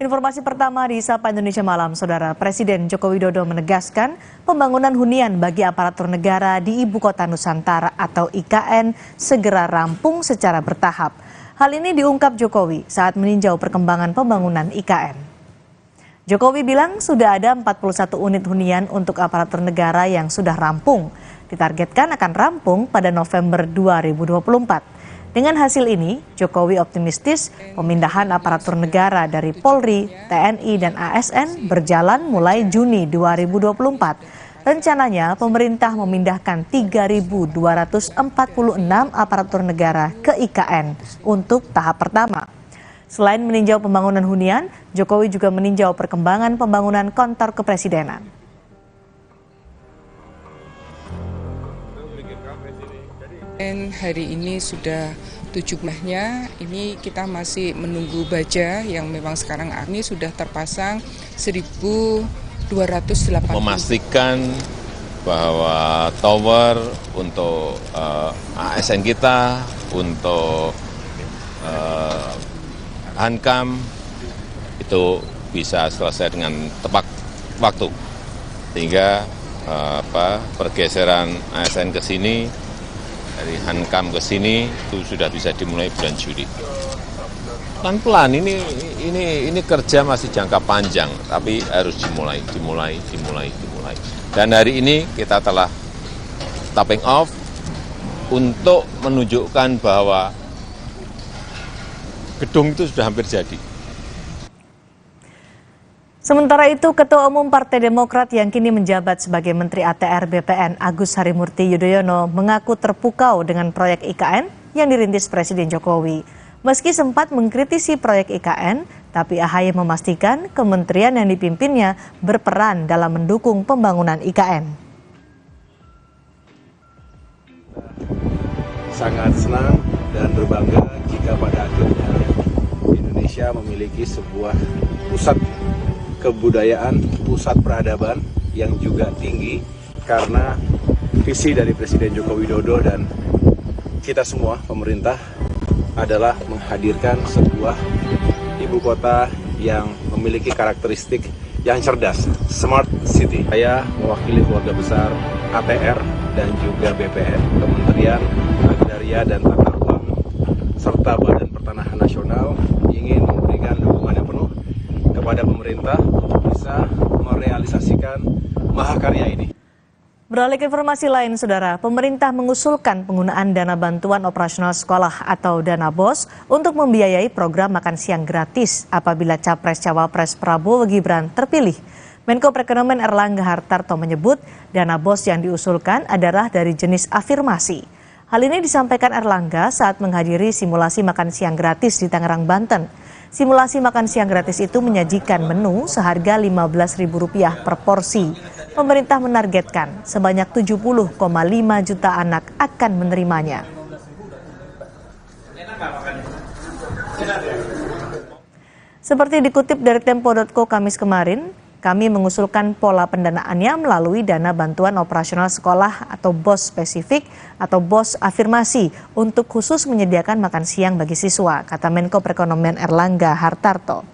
Informasi pertama di Sapa Indonesia Malam, Saudara. Presiden Joko Widodo menegaskan pembangunan hunian bagi aparatur negara di Ibu Kota Nusantara atau IKN segera rampung secara bertahap. Hal ini diungkap Jokowi saat meninjau perkembangan pembangunan IKN. Jokowi bilang sudah ada 41 unit hunian untuk aparatur negara yang sudah rampung. Ditargetkan akan rampung pada November 2024. Dengan hasil ini, Jokowi optimistis pemindahan aparatur negara dari Polri, TNI, dan ASN berjalan mulai Juni 2024. Rencananya, pemerintah memindahkan 3.246 aparatur negara ke IKN untuk tahap pertama. Selain meninjau pembangunan hunian, Jokowi juga meninjau perkembangan pembangunan kantor kepresidenan. Hari ini sudah 17-nya, ini kita masih menunggu baja yang memang sekarang ini sudah terpasang 1.280. Memastikan bahwa tower untuk ASN kita, untuk Hankam itu bisa selesai dengan tepat waktu, sehingga pergeseran ASN ke sini dari Hankam ke sini itu sudah bisa dimulai bulan Juli. Pelan-pelan, ini kerja masih jangka panjang, tapi harus dimulai. Dan hari ini kita telah tapping off untuk menunjukkan bahwa gedung itu sudah hampir jadi. Sementara itu, Ketua Umum Partai Demokrat yang kini menjabat sebagai Menteri ATR BPN Agus Harimurti Yudhoyono mengaku terpukau dengan proyek IKN yang dirintis Presiden Jokowi. Meski sempat mengkritisi proyek IKN, tapi AHY memastikan kementerian yang dipimpinnya berperan dalam mendukung pembangunan IKN. Sangat senang dan berbangga jika pada akhirnya Indonesia memiliki sebuah pusat kebudayaan, pusat peradaban yang juga tinggi karena visi dari Presiden Joko Widodo dan kita semua, pemerintah, adalah menghadirkan sebuah ibu kota yang memiliki karakteristik yang cerdas, smart city. Saya mewakili keluarga besar ATR dan juga BPN, Kementerian Agraria dan Tata Ruang, serta Badan Pertanahan Nasional ingin memberikan dukungan yang penuh kepada pemerintah untuk bisa merealisasikan mahakarya ini. Beralih ke informasi lain, Saudara, pemerintah mengusulkan penggunaan dana bantuan operasional sekolah atau dana BOS untuk membiayai program makan siang gratis apabila Capres-Cawapres Prabowo Gibran terpilih. Menko Perekonomian Erlangga Hartarto menyebut dana BOS yang diusulkan adalah dari jenis afirmasi. Hal ini disampaikan Erlangga saat menghadiri simulasi makan siang gratis di Tangerang, Banten. Simulasi makan siang gratis itu menyajikan menu seharga Rp15.000 per porsi. Pemerintah menargetkan sebanyak 70,5 juta anak akan menerimanya. Seperti dikutip dari Tempo.co Kamis kemarin, kami mengusulkan pola pendanaannya melalui dana bantuan operasional sekolah atau BOS spesifik atau BOS afirmasi untuk khusus menyediakan makan siang bagi siswa, kata Menko Perekonomian Erlangga Hartarto.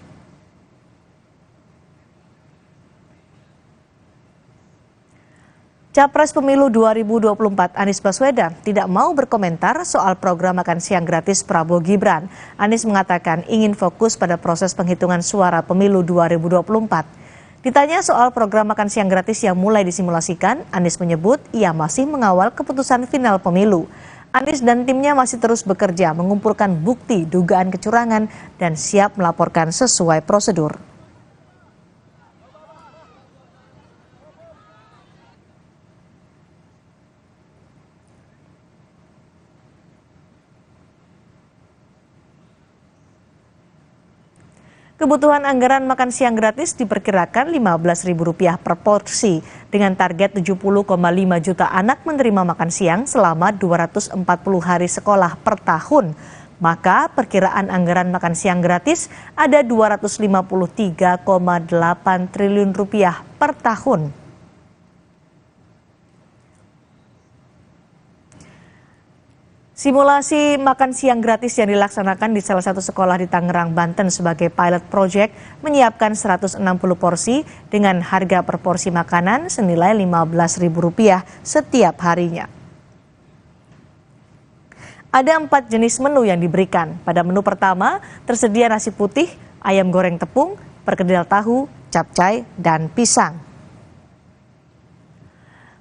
Capres Pemilu 2024 Anies Baswedan tidak mau berkomentar soal program makan siang gratis Prabowo Gibran. Anies mengatakan ingin fokus pada proses penghitungan suara Pemilu 2024. Ditanya soal program makan siang gratis yang mulai disimulasikan, Anies menyebut ia masih mengawal keputusan final pemilu. Anies dan timnya masih terus bekerja mengumpulkan bukti dugaan kecurangan dan siap melaporkan sesuai prosedur. Kebutuhan anggaran makan siang gratis diperkirakan Rp15.000 per porsi dengan target 70,5 juta anak menerima makan siang selama 240 hari sekolah per tahun. Maka perkiraan anggaran makan siang gratis ada Rp253,8 triliun per tahun. Simulasi makan siang gratis yang dilaksanakan di salah satu sekolah di Tangerang, Banten sebagai pilot project menyiapkan 160 porsi dengan harga per porsi makanan senilai Rp15.000 setiap harinya. Ada 4 jenis menu yang diberikan. Pada menu pertama tersedia nasi putih, ayam goreng tepung, perkedel tahu, capcay, dan pisang.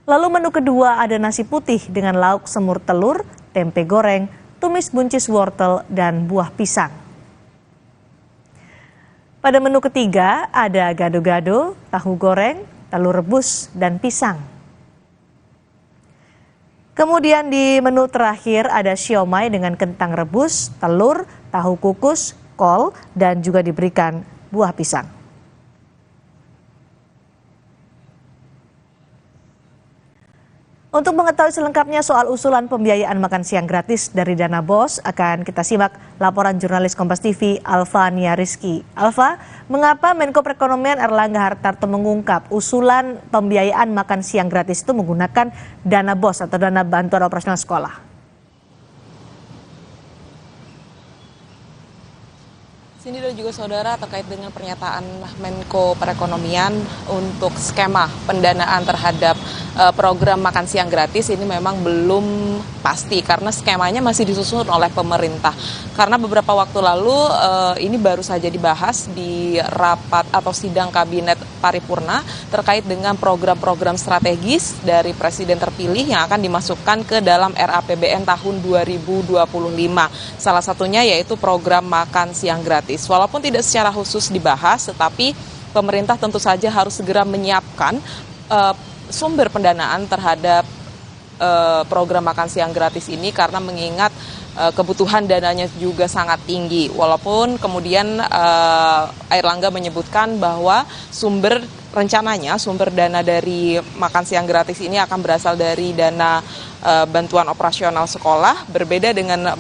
Lalu menu kedua ada nasi putih dengan lauk semur telur, tempe goreng, tumis buncis wortel, dan buah pisang. Pada menu ketiga ada gado-gado, tahu goreng, telur rebus, dan pisang. Kemudian di menu terakhir ada siomay dengan kentang rebus, telur, tahu kukus, kol, dan juga diberikan buah pisang. Untuk mengetahui selengkapnya soal usulan pembiayaan makan siang gratis dari dana BOS, akan kita simak laporan jurnalis Kompas TV Alfa Nia Rizky. Alfa, mengapa Menko Perekonomian Erlangga Hartarto mengungkap usulan pembiayaan makan siang gratis itu menggunakan dana BOS atau dana bantuan operasional sekolah? Cindy dan juga saudara, terkait dengan pernyataan Menko Perekonomian untuk skema pendanaan terhadap program makan siang gratis ini memang belum pasti karena skemanya masih disusun oleh pemerintah. Karena beberapa waktu lalu ini baru saja dibahas di rapat atau sidang kabinet paripurna terkait dengan program-program strategis dari Presiden terpilih yang akan dimasukkan ke dalam RAPBN tahun 2025. Salah satunya yaitu program makan siang gratis. Walaupun tidak secara khusus dibahas, tetapi pemerintah tentu saja harus segera menyiapkan sumber pendanaan terhadap program makan siang gratis ini karena mengingat kebutuhan dananya juga sangat tinggi. Walaupun kemudian Airlangga menyebutkan bahwa rencananya sumber dana dari makan siang gratis ini akan berasal dari dana bantuan operasional sekolah, berbeda dengan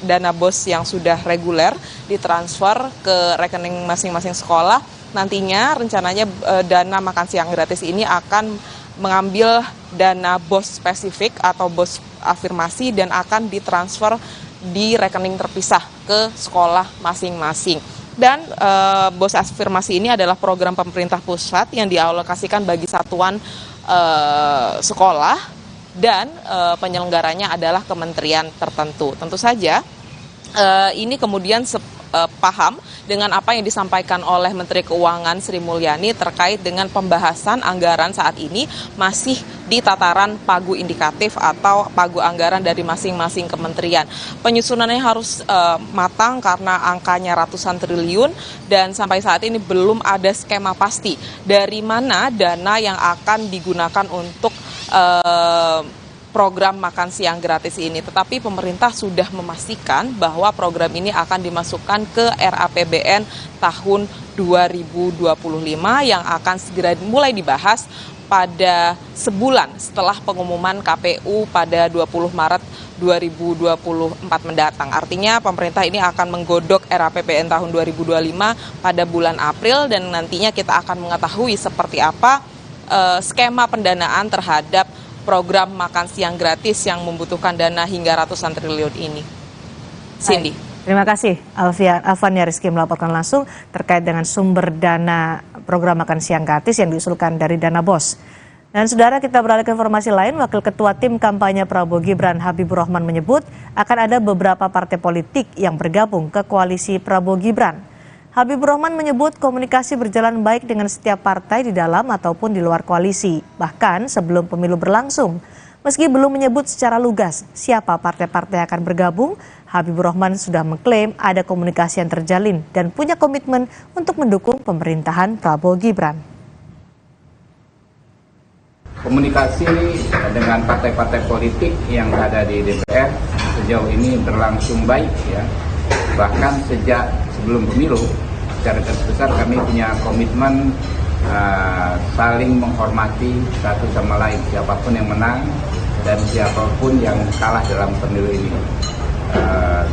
dana BOS yang sudah reguler ditransfer ke rekening masing-masing sekolah. Nantinya rencananya dana makan siang gratis ini akan mengambil dana BOS spesifik atau BOS afirmasi dan akan ditransfer di rekening terpisah ke sekolah masing-masing. Dan BOS afirmasi ini adalah program pemerintah pusat yang dialokasikan bagi satuan sekolah dan penyelenggaranya adalah kementerian tertentu. Tentu saja ini kemudian paham dengan apa yang disampaikan oleh Menteri Keuangan Sri Mulyani terkait dengan pembahasan anggaran saat ini masih di tataran pagu indikatif atau pagu anggaran dari masing-masing kementerian. Penyusunannya harus matang karena angkanya ratusan triliun dan sampai saat ini belum ada skema pasti dari mana dana yang akan digunakan untuk program makan siang gratis ini. Tetapi pemerintah sudah memastikan bahwa program ini akan dimasukkan ke RAPBN tahun 2025 yang akan segera mulai dibahas pada sebulan setelah pengumuman KPU pada 20 Maret 2024 mendatang. Artinya pemerintah ini akan menggodok RAPBN tahun 2025 pada bulan April dan nantinya kita akan mengetahui seperti apa skema pendanaan terhadap program makan siang gratis yang membutuhkan dana hingga ratusan triliun ini. Cindy. Terima kasih Alvania Rizky melaporkan langsung terkait dengan sumber dana program makan siang gratis yang diusulkan dari dana BOS. Dan saudara, kita beralih ke informasi lain. Wakil Ketua Tim Kampanye Prabowo Gibran Habibur Rahman menyebut akan ada beberapa partai politik yang bergabung ke koalisi Prabowo Gibran. Habibur Rahman menyebut komunikasi berjalan baik dengan setiap partai di dalam ataupun di luar koalisi, bahkan sebelum pemilu berlangsung. Meski belum menyebut secara lugas siapa partai-partai yang akan bergabung, Habibur Rahman sudah mengklaim ada komunikasi yang terjalin dan punya komitmen untuk mendukung pemerintahan Prabowo Gibran. Komunikasi dengan partai-partai politik yang ada di DPR sejauh ini berlangsung baik ya. Bahkan sejak sebelum pemilu, secara garis besar kami punya komitmen saling menghormati satu sama lain, siapapun yang menang dan siapapun yang kalah dalam pemilu ini.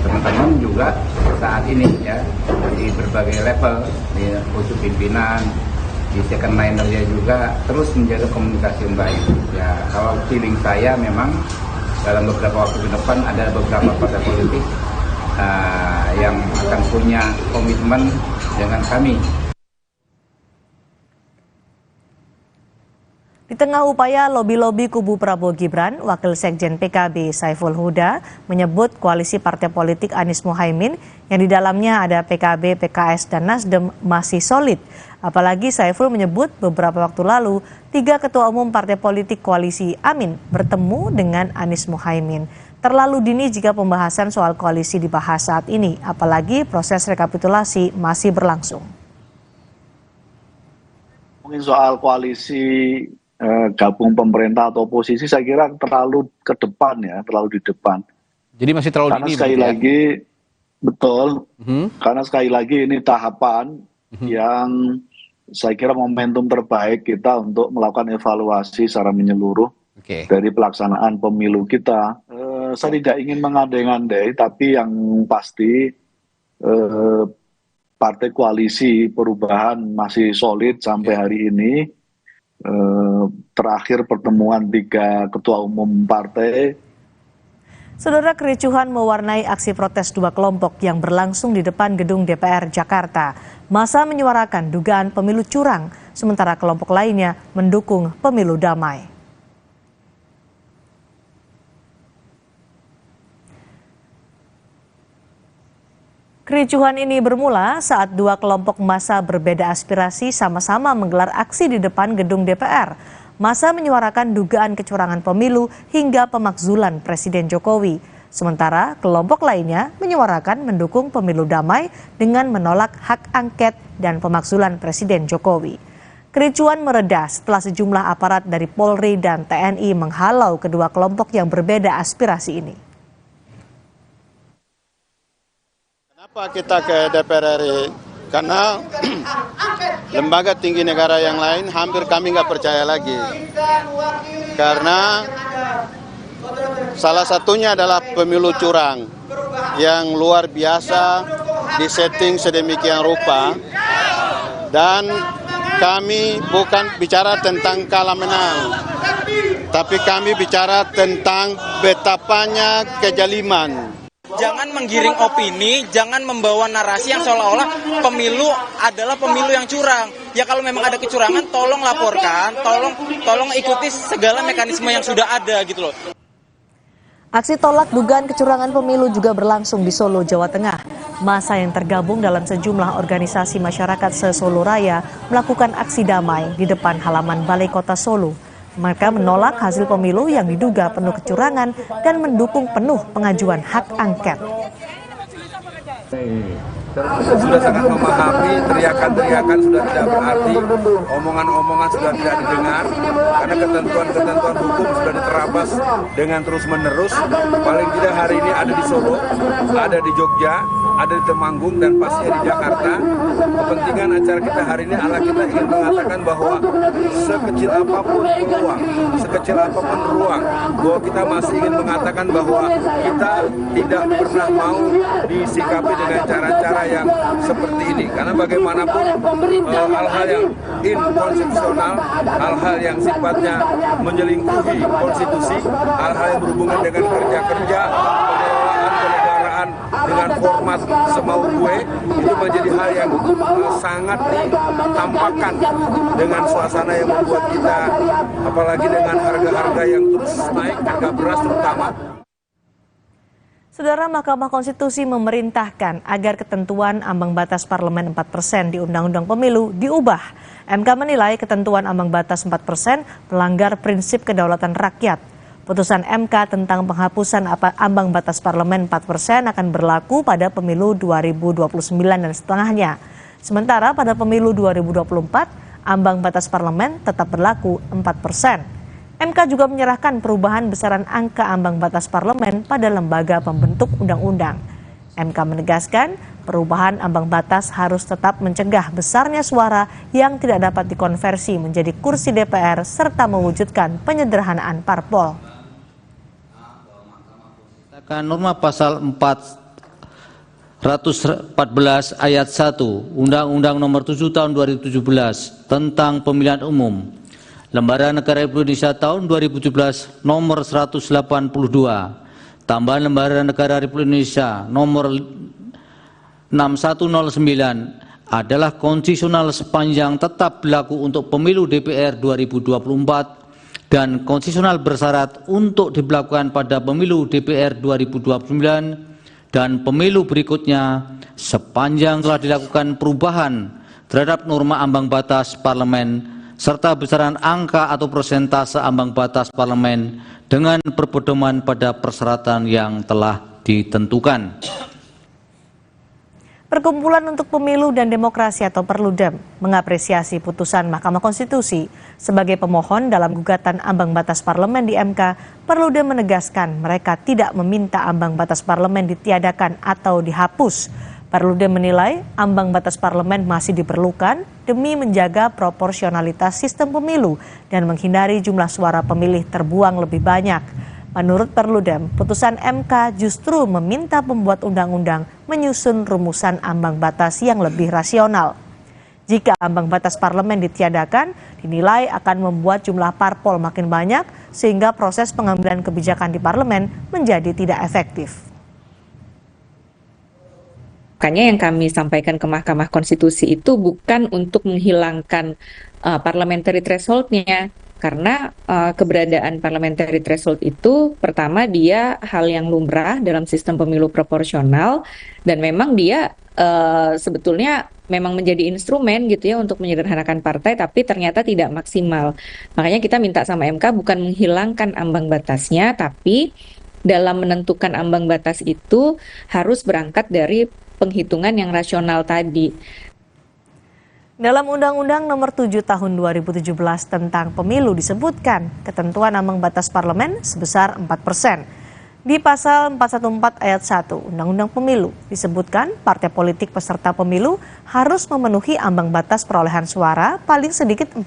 Teman-teman juga saat ini ya di berbagai level, di pucuk pimpinan, di second liner-nya juga terus menjaga komunikasi yang baik. Ya, kalau feeling saya memang dalam beberapa waktu ke depan ada beberapa partai politik yang akan punya komitmen dengan kami. Di tengah upaya lobi-lobi kubu Prabowo Gibran, Wakil Sekjen PKB Saiful Huda menyebut koalisi partai politik Anies Muhaimin yang di dalamnya ada PKB, PKS, dan Nasdem masih solid. Apalagi Saiful menyebut beberapa waktu lalu 3 ketua umum partai politik koalisi Amin bertemu dengan Anies Muhaimin. Terlalu dini jika pembahasan soal koalisi dibahas saat ini, apalagi proses rekapitulasi masih berlangsung. Mungkin soal koalisi gabung pemerintah atau oposisi saya kira terlalu ke depan ya, terlalu di depan. Jadi masih terlalu karena dini. Sekali lagi, betul, karena sekali lagi ini tahapan yang saya kira momentum terbaik kita untuk melakukan evaluasi secara menyeluruh dari pelaksanaan pemilu kita. Saya tidak ingin mengandai-andai, tapi yang pasti partai koalisi perubahan masih solid sampai hari ini. Terakhir pertemuan 3 ketua umum partai. Saudara, kericuhan mewarnai aksi protes 2 kelompok yang berlangsung di depan gedung DPR Jakarta. Massa menyuarakan dugaan pemilu curang, sementara kelompok lainnya mendukung pemilu damai. Kericuhan ini bermula saat 2 kelompok massa berbeda aspirasi sama-sama menggelar aksi di depan gedung DPR. Massa menyuarakan dugaan kecurangan pemilu hingga pemakzulan Presiden Jokowi. Sementara kelompok lainnya menyuarakan mendukung pemilu damai dengan menolak hak angket dan pemakzulan Presiden Jokowi. Kericuhan mereda setelah sejumlah aparat dari Polri dan TNI menghalau kedua kelompok yang berbeda aspirasi ini. Kenapa kita ke DPR RI? Karena lembaga tinggi negara yang lain hampir kami nggak percaya lagi. Karena salah satunya adalah pemilu curang yang luar biasa disetting sedemikian rupa. Dan kami bukan bicara tentang kalah menang, tapi kami bicara tentang betapanya kejaliman. Jangan menggiring opini, jangan membawa narasi yang seolah-olah pemilu adalah pemilu yang curang. Ya kalau memang ada kecurangan, tolong laporkan, tolong ikuti segala mekanisme yang sudah ada gitu loh. Aksi tolak dugaan kecurangan pemilu juga berlangsung di Solo, Jawa Tengah. Massa yang tergabung dalam sejumlah organisasi masyarakat se-Solo Raya melakukan aksi damai di depan halaman Balai Kota Solo. Mereka menolak hasil pemilu yang diduga penuh kecurangan dan mendukung penuh pengajuan hak angket. Sudah sangat memahami teriakan-teriakan sudah tidak berarti, omongan-omongan sudah tidak didengar, karena ketentuan-ketentuan hukum sudah diterabas dengan terus-menerus. Paling tidak hari ini ada di Solo, ada di Jogja, ada di Temanggung, dan pastinya di Jakarta. Kepentingan acara kita hari ini adalah kita ingin mengatakan bahwa sekecil apapun peluang, sekecil apapun ruang, bahwa kita masih ingin mengatakan bahwa kita tidak pernah mau disikapi dengan cara-cara yang seperti ini, karena bagaimanapun hal-hal yang inkonstitusional, hal-hal yang sifatnya menyelingkuhi konstitusi, hal-hal yang berhubungan dengan kerja-kerja, pengelolaan kenegaraan dengan format semau gue, itu menjadi hal yang sangat ditampakkan dengan suasana yang membuat kita, apalagi dengan harga-harga yang terus naik, harga beras terutama. Saudara, Mahkamah Konstitusi memerintahkan agar ketentuan ambang batas parlemen 4% di Undang-Undang Pemilu diubah. MK menilai ketentuan ambang batas 4% melanggar prinsip kedaulatan rakyat. Putusan MK tentang penghapusan ambang batas parlemen 4% akan berlaku pada pemilu 2029 dan setengahnya. Sementara pada pemilu 2024, ambang batas parlemen tetap berlaku 4%. MK juga menyerahkan perubahan besaran angka ambang batas parlemen pada lembaga pembentuk undang-undang. MK menegaskan perubahan ambang batas harus tetap mencegah besarnya suara yang tidak dapat dikonversi menjadi kursi DPR serta mewujudkan penyederhanaan parpol. Norma pasal 414 ayat 1 Undang-Undang Nomor 7 Tahun 2017 tentang Pemilihan Umum. Lembaran Negara Republik Indonesia tahun 2017 nomor 182, tambahan Lembaran Negara Republik Indonesia nomor 6109 adalah konstitusional sepanjang tetap berlaku untuk pemilu DPR 2024 dan konstitusional bersyarat untuk diberlakukan pada pemilu DPR 2029 dan pemilu berikutnya sepanjang telah dilakukan perubahan terhadap norma ambang batas parlemen serta besaran angka atau persentase ambang batas parlemen dengan berpedoman pada persyaratan yang telah ditentukan. Perkumpulan untuk Pemilu dan Demokrasi atau Perludem mengapresiasi putusan Mahkamah Konstitusi. Sebagai pemohon dalam gugatan ambang batas parlemen di MK, Perludem menegaskan mereka tidak meminta ambang batas parlemen ditiadakan atau dihapus. Perludem menilai ambang batas parlemen masih diperlukan demi menjaga proporsionalitas sistem pemilu dan menghindari jumlah suara pemilih terbuang lebih banyak. Menurut Perludem, putusan MK justru meminta pembuat undang-undang menyusun rumusan ambang batas yang lebih rasional. Jika ambang batas parlemen ditiadakan, dinilai akan membuat jumlah parpol makin banyak sehingga proses pengambilan kebijakan di parlemen menjadi tidak efektif. Makanya yang kami sampaikan ke Mahkamah Konstitusi itu bukan untuk menghilangkan parliamentary threshold-nya, karena keberadaan parliamentary threshold itu pertama dia hal yang lumrah dalam sistem pemilu proporsional dan memang dia sebetulnya memang menjadi instrumen gitu ya untuk menyederhanakan partai, tapi ternyata tidak maksimal. Makanya kita minta sama MK bukan menghilangkan ambang batasnya, tapi dalam menentukan ambang batas itu harus berangkat dari penghitungan yang rasional tadi. Dalam Undang-Undang Nomor 7 Tahun 2017 tentang Pemilu disebutkan ketentuan ambang batas parlemen sebesar 4%. Di pasal 414 ayat 1 Undang-Undang Pemilu disebutkan partai politik peserta pemilu harus memenuhi ambang batas perolehan suara paling sedikit 4%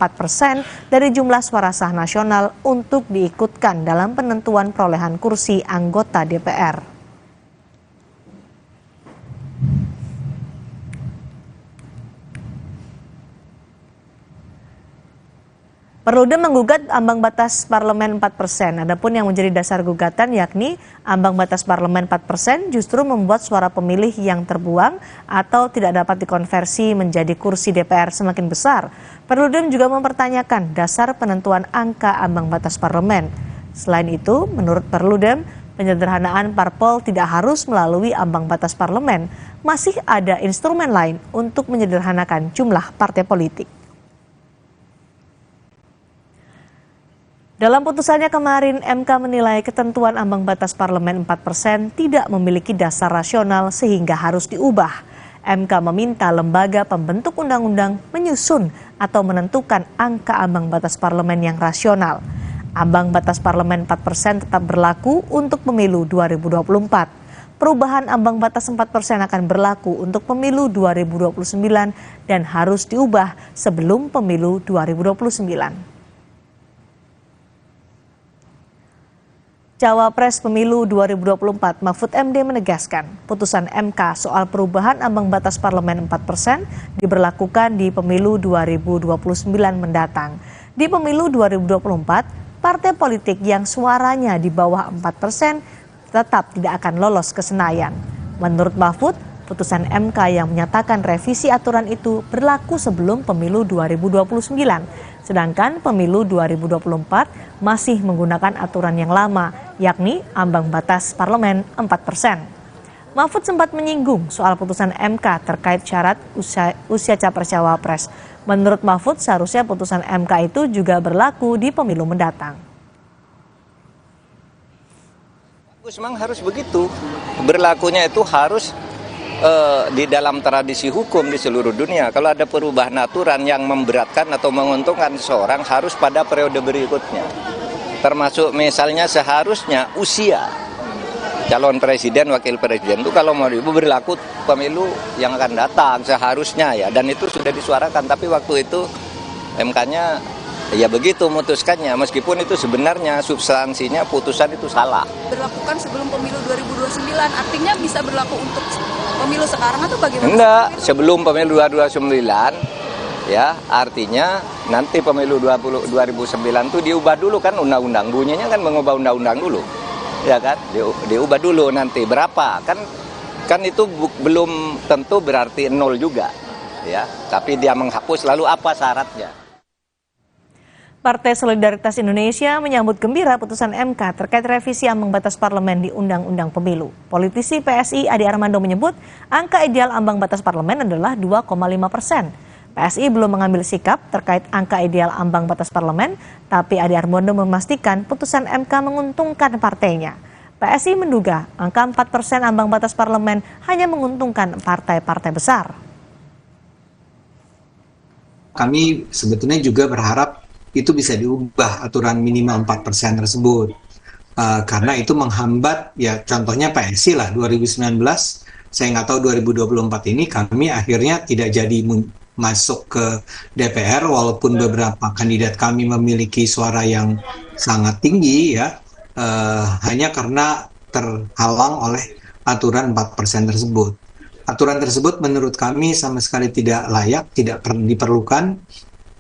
dari jumlah suara sah nasional untuk diikutkan dalam penentuan perolehan kursi anggota DPR. Perludem menggugat ambang batas parlemen 4%. Adapun yang menjadi dasar gugatan yakni ambang batas parlemen 4% justru membuat suara pemilih yang terbuang atau tidak dapat dikonversi menjadi kursi DPR semakin besar. Perludem juga mempertanyakan dasar penentuan angka ambang batas parlemen. Selain itu, menurut Perludem, penyederhanaan parpol tidak harus melalui ambang batas parlemen. Masih ada instrumen lain untuk menyederhanakan jumlah partai politik. Dalam putusannya kemarin, MK menilai ketentuan ambang batas parlemen 4% tidak memiliki dasar rasional sehingga harus diubah. MK meminta lembaga pembentuk undang-undang menyusun atau menentukan angka ambang batas parlemen yang rasional. Ambang batas parlemen 4% tetap berlaku untuk pemilu 2024. Perubahan ambang batas 4% akan berlaku untuk pemilu 2029 dan harus diubah sebelum pemilu 2029. Cawapres Pemilu 2024 Mahfud MD menegaskan putusan MK soal perubahan ambang batas parlemen 4% diberlakukan di pemilu 2029 mendatang. Di pemilu 2024, partai politik yang suaranya di bawah 4% tetap tidak akan lolos ke Senayan. Menurut Mahfud, putusan MK yang menyatakan revisi aturan itu berlaku sebelum pemilu 2029. Sedangkan pemilu 2024 masih menggunakan aturan yang lama, yakni ambang batas parlemen 4%. Mahfud sempat menyinggung soal putusan MK terkait syarat usia capres-cawapres. Menurut Mahfud, seharusnya putusan MK itu juga berlaku di pemilu mendatang. Memang harus begitu, berlakunya itu harus di dalam tradisi hukum di seluruh dunia. Kalau ada perubahan aturan yang memberatkan atau menguntungkan seseorang harus pada periode berikutnya. Termasuk misalnya seharusnya usia calon presiden, wakil presiden itu kalau mau berlaku pemilu yang akan datang seharusnya ya. Dan itu sudah disuarakan, tapi waktu itu MK-nya ya begitu memutuskannya, meskipun itu sebenarnya substansinya putusan itu salah. Berlakukan sebelum pemilu 2029, artinya bisa berlaku untuk pemilu sekarang atau bagaimana? Enggak, sebelum pemilu 2029 ya, artinya nanti pemilu 2009 itu diubah dulu kan undang-undang, bunyinya kan mengubah undang-undang dulu. Ya kan? Diubah dulu nanti berapa? Kan itu belum tentu berarti nol juga. Ya, tapi dia menghapus, lalu apa syaratnya? Partai Solidaritas Indonesia menyambut gembira putusan MK terkait revisi ambang batas parlemen di Undang-Undang Pemilu. Politisi PSI Adi Armando menyebut angka ideal ambang batas parlemen adalah 2,5%. PSI belum mengambil sikap terkait angka ideal ambang batas parlemen, tapi Adi Armando memastikan putusan MK menguntungkan partainya. PSI menduga angka 4% ambang batas parlemen hanya menguntungkan partai-partai besar. Kami sebetulnya juga berharap itu bisa diubah aturan minimal 4% tersebut. Karena itu menghambat, ya contohnya PSI lah 2019, saya nggak tahu 2024 ini kami akhirnya tidak jadi masuk ke DPR walaupun beberapa kandidat kami memiliki suara yang sangat tinggi ya, hanya karena terhalang oleh aturan 4% tersebut. Aturan tersebut menurut kami sama sekali tidak layak, tidak diperlukan.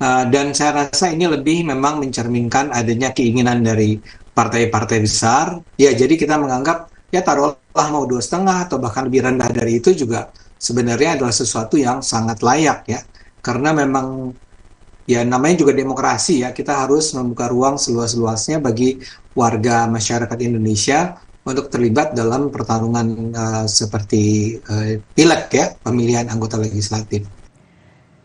Dan saya rasa ini lebih memang mencerminkan adanya keinginan dari partai-partai besar. Ya, jadi kita menganggap ya taruhlah mau 2,5 atau bahkan lebih rendah dari itu juga sebenarnya adalah sesuatu yang sangat layak ya. Karena memang ya namanya juga demokrasi ya, kita harus membuka ruang seluas-luasnya bagi warga masyarakat Indonesia untuk terlibat dalam pertarungan seperti pileg ya, pemilihan anggota legislatif.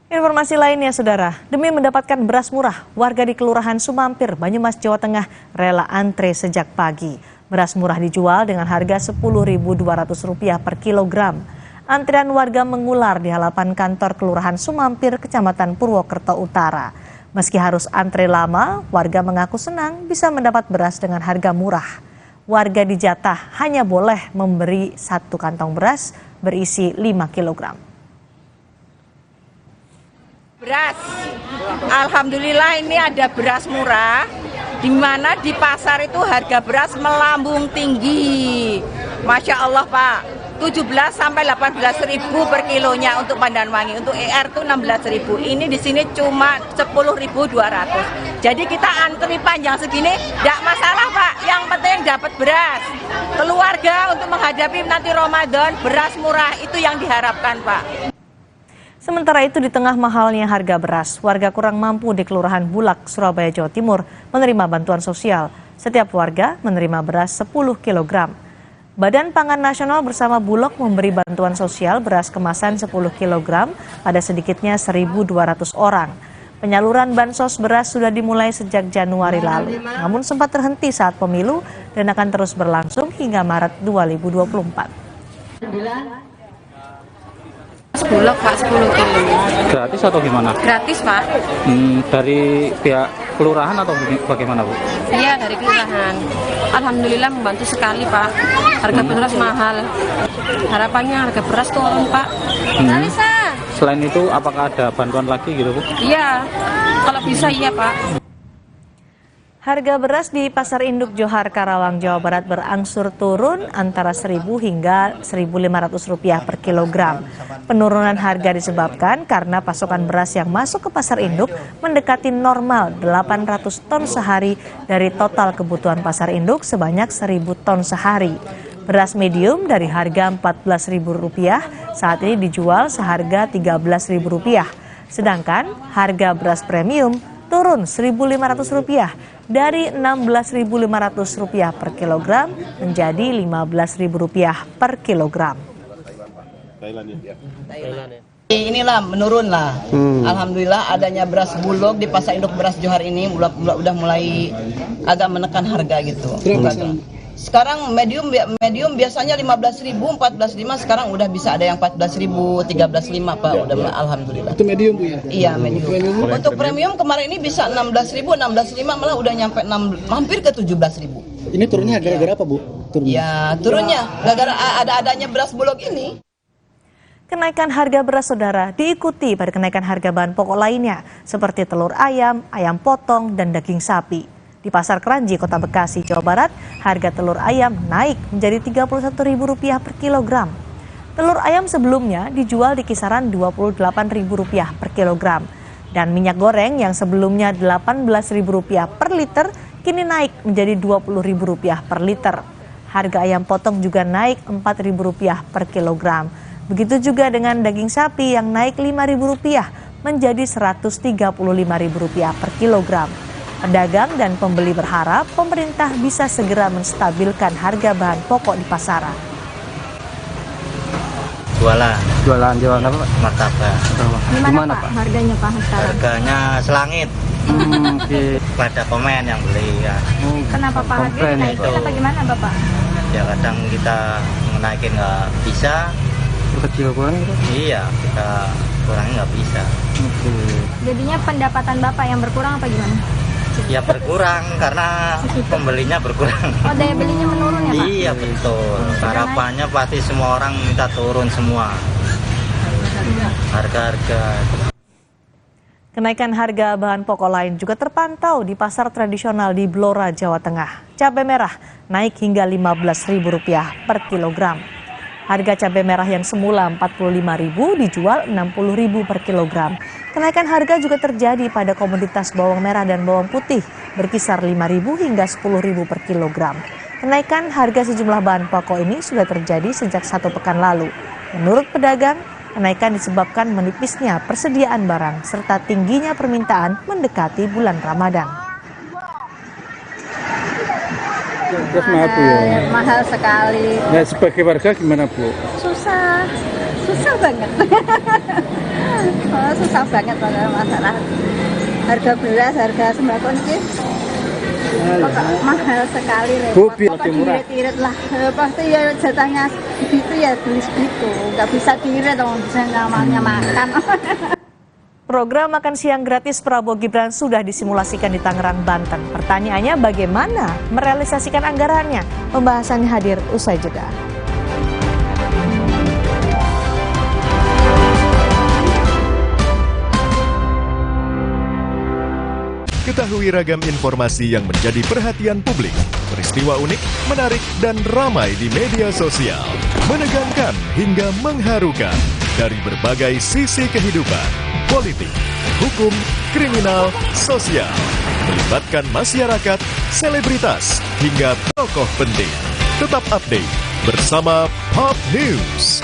Informasi lainnya, Saudara, demi mendapatkan beras murah, warga di Kelurahan Sumampir, Banyumas, Jawa Tengah rela antre sejak pagi. Beras murah dijual dengan harga Rp10.200 per kilogram. Antrian warga mengular di halaman kantor Kelurahan Sumampir, Kecamatan Purwokerto Utara. Meski harus antre lama, warga mengaku senang bisa mendapat beras dengan harga murah. warga dijatah hanya boleh memberi 1 kantong beras berisi 5 kg. Beras, alhamdulillah ini ada beras murah, di mana di pasar itu harga beras melambung tinggi. Masya Allah Pak, 17 sampai 18 ribu per kilonya untuk Pandan Wangi, untuk ER itu 16 ribu. Ini di sini cuma 10.200. Jadi kita antri panjang segini, tidak masalah Pak. Yang penting dapat beras. Keluarga untuk menghadapi nanti Ramadan, beras murah itu yang diharapkan Pak. Sementara itu di tengah mahalnya harga beras, warga kurang mampu di Kelurahan Bulak, Surabaya, Jawa Timur menerima bantuan sosial. Setiap warga menerima beras 10 kg. Badan Pangan Nasional bersama Bulog memberi bantuan sosial beras kemasan 10 kg pada sedikitnya 1.200 orang. Penyaluran bansos beras sudah dimulai sejak Januari lalu, namun sempat terhenti saat pemilu dan akan terus berlangsung hingga Maret 2024. Bulog Pak 10 kilo. Gratis atau gimana? Gratis Pak. Dari pihak kelurahan atau bagaimana Bu? Iya dari kelurahan. Alhamdulillah membantu sekali Pak. Harga beras mahal. Harapannya harga beras turun Pak. Selain itu apakah ada bantuan lagi gitu Bu? Iya, kalau bisa iya Pak. Harga beras di Pasar Induk Johar, Karawang, Jawa Barat berangsur turun antara Rp1.000 hingga Rp1.500 per kilogram. Penurunan harga disebabkan karena pasokan beras yang masuk ke Pasar Induk mendekati normal 800 ton sehari dari total kebutuhan Pasar Induk sebanyak 1.000 ton sehari. Beras medium dari harga Rp14.000 saat ini dijual seharga Rp13.000. Sedangkan harga beras premium turun Rp1.500 dari Rp16.500 per kilogram menjadi Rp15.000 per kilogram. Inilah menurun lah. Alhamdulillah adanya beras Bulog di Pasar Induk Beras Johar ini udah mulai agak menekan harga gitu. Sekarang medium biasanya 15.000, 14.500, sekarang udah bisa ada yang 14.000, 13.500 Pak, udah alhamdulillah. Itu medium Bu ya? Iya medium. Untuk premium kemarin ini bisa 16.000, 16.500 malah udah nyampe hampir ke 17.000. Ini turunnya gara-gara apa Bu? Ya turunnya gara-gara adanya beras Bulog ini. Kenaikan harga beras saudara diikuti pada kenaikan harga bahan pokok lainnya seperti telur ayam, ayam potong, dan daging sapi. Di Pasar Kranji, Kota Bekasi, Jawa Barat, harga telur ayam naik menjadi Rp31.000 per kilogram. Telur ayam sebelumnya dijual di kisaran Rp28.000 per kilogram. Dan minyak goreng yang sebelumnya Rp18.000 per liter, kini naik menjadi Rp20.000 per liter. Harga ayam potong juga naik Rp4.000 per kilogram. Begitu juga dengan daging sapi yang naik Rp5.000 menjadi Rp135.000 per kilogram. Pedagang dan pembeli berharap pemerintah bisa segera menstabilkan harga bahan pokok di pasaran. Jualan apa Pak? Martabak. Gimana Pak harganya Pak sekarang? Harganya selangit. Pada komen yang beli ya. Kenapa Pak harganya naik? Kenapa gimana Bapak? Ya kadang kita menaikin nggak bisa. Kecil kurang itu? Iya, kita kurangnya nggak bisa. Jadinya pendapatan Bapak yang berkurang apa gimana? Ya berkurang karena pembelinya berkurang. Oh daya belinya menurun ya Pak? Iya betul. Harapannya pasti semua orang minta turun semua. Harga-harga. Kenaikan harga bahan pokok lain juga terpantau di pasar tradisional di Blora, Jawa Tengah. Cabai merah naik hingga Rp15.000 per kilogram. Harga cabai merah yang semula Rp45.000 dijual Rp60.000 per kilogram. Kenaikan harga juga terjadi pada komoditas bawang merah dan bawang putih berkisar Rp5.000 hingga Rp10.000 per kilogram. Kenaikan harga sejumlah bahan pokok ini sudah terjadi sejak 1 pekan lalu. Menurut pedagang, kenaikan disebabkan menipisnya persediaan barang serta tingginya permintaan mendekati bulan Ramadan. Terus mahal Bu ya? Mahal sekali. Nah sebagai warga gimana Bu? Susah banget. Susah banget masalah harga beras, harga sembako ini mahal sekali. Bu, irit lah. Pasti ya jatahnya begitu ya beli segitu. Nggak bisa diirit dong, bisa namanya makan. Program makan siang gratis Prabowo Gibran sudah disimulasikan di Tangerang, Banten. Pertanyaannya bagaimana merealisasikan anggarannya? Pembahasannya hadir usai jeda. Ketahui ragam informasi yang menjadi perhatian publik, peristiwa unik, menarik, dan ramai di media sosial, menegangkan hingga mengharukan dari berbagai sisi kehidupan, politik, hukum, kriminal, sosial, melibatkan masyarakat, selebritas, hingga tokoh penting. Tetap update bersama Pop News.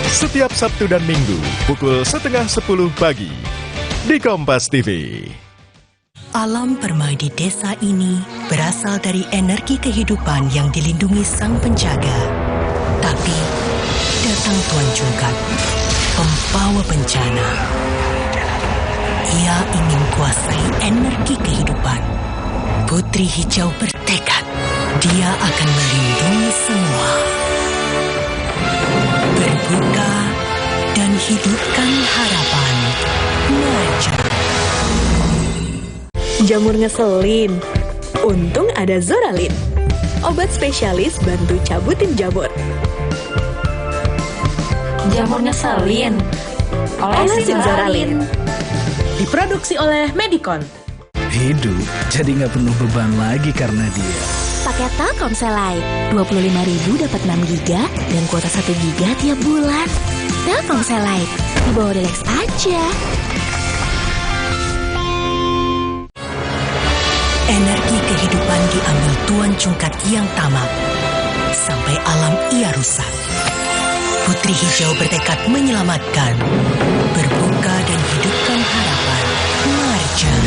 Setiap Sabtu dan Minggu, pukul 9:30 pagi, di Kompas TV. Alam permai di desa ini berasal dari energi kehidupan yang dilindungi Sang Penjaga. Tapi datang Tuan Cungkat, pembawa bencana. Ia ingin kuasai energi kehidupan. Putri Hijau bertekad, dia akan melindungi semua. Berbuka dan hidupkan harapan. Merger. Jamur ngeselin, untung ada Zoralin. Obat spesialis bantu cabutin jamur. Jamur ngeselin, olesin Zoralin. Diproduksi oleh Medicon. Hidup jadi nggak penuh beban lagi karena dia. Pakai Telkomsel Lite, 25.000 dapat 6 GB dan kuota 1 GB tiap bulan. Telkomsel Lite, dibawa relax aja. Energi kehidupan diambil Tuan Cungkat yang tamak. Sampai alam ia rusak. Putri Hijau bertekad menyelamatkan. Berbuka dan hidupkan harapan. Merger.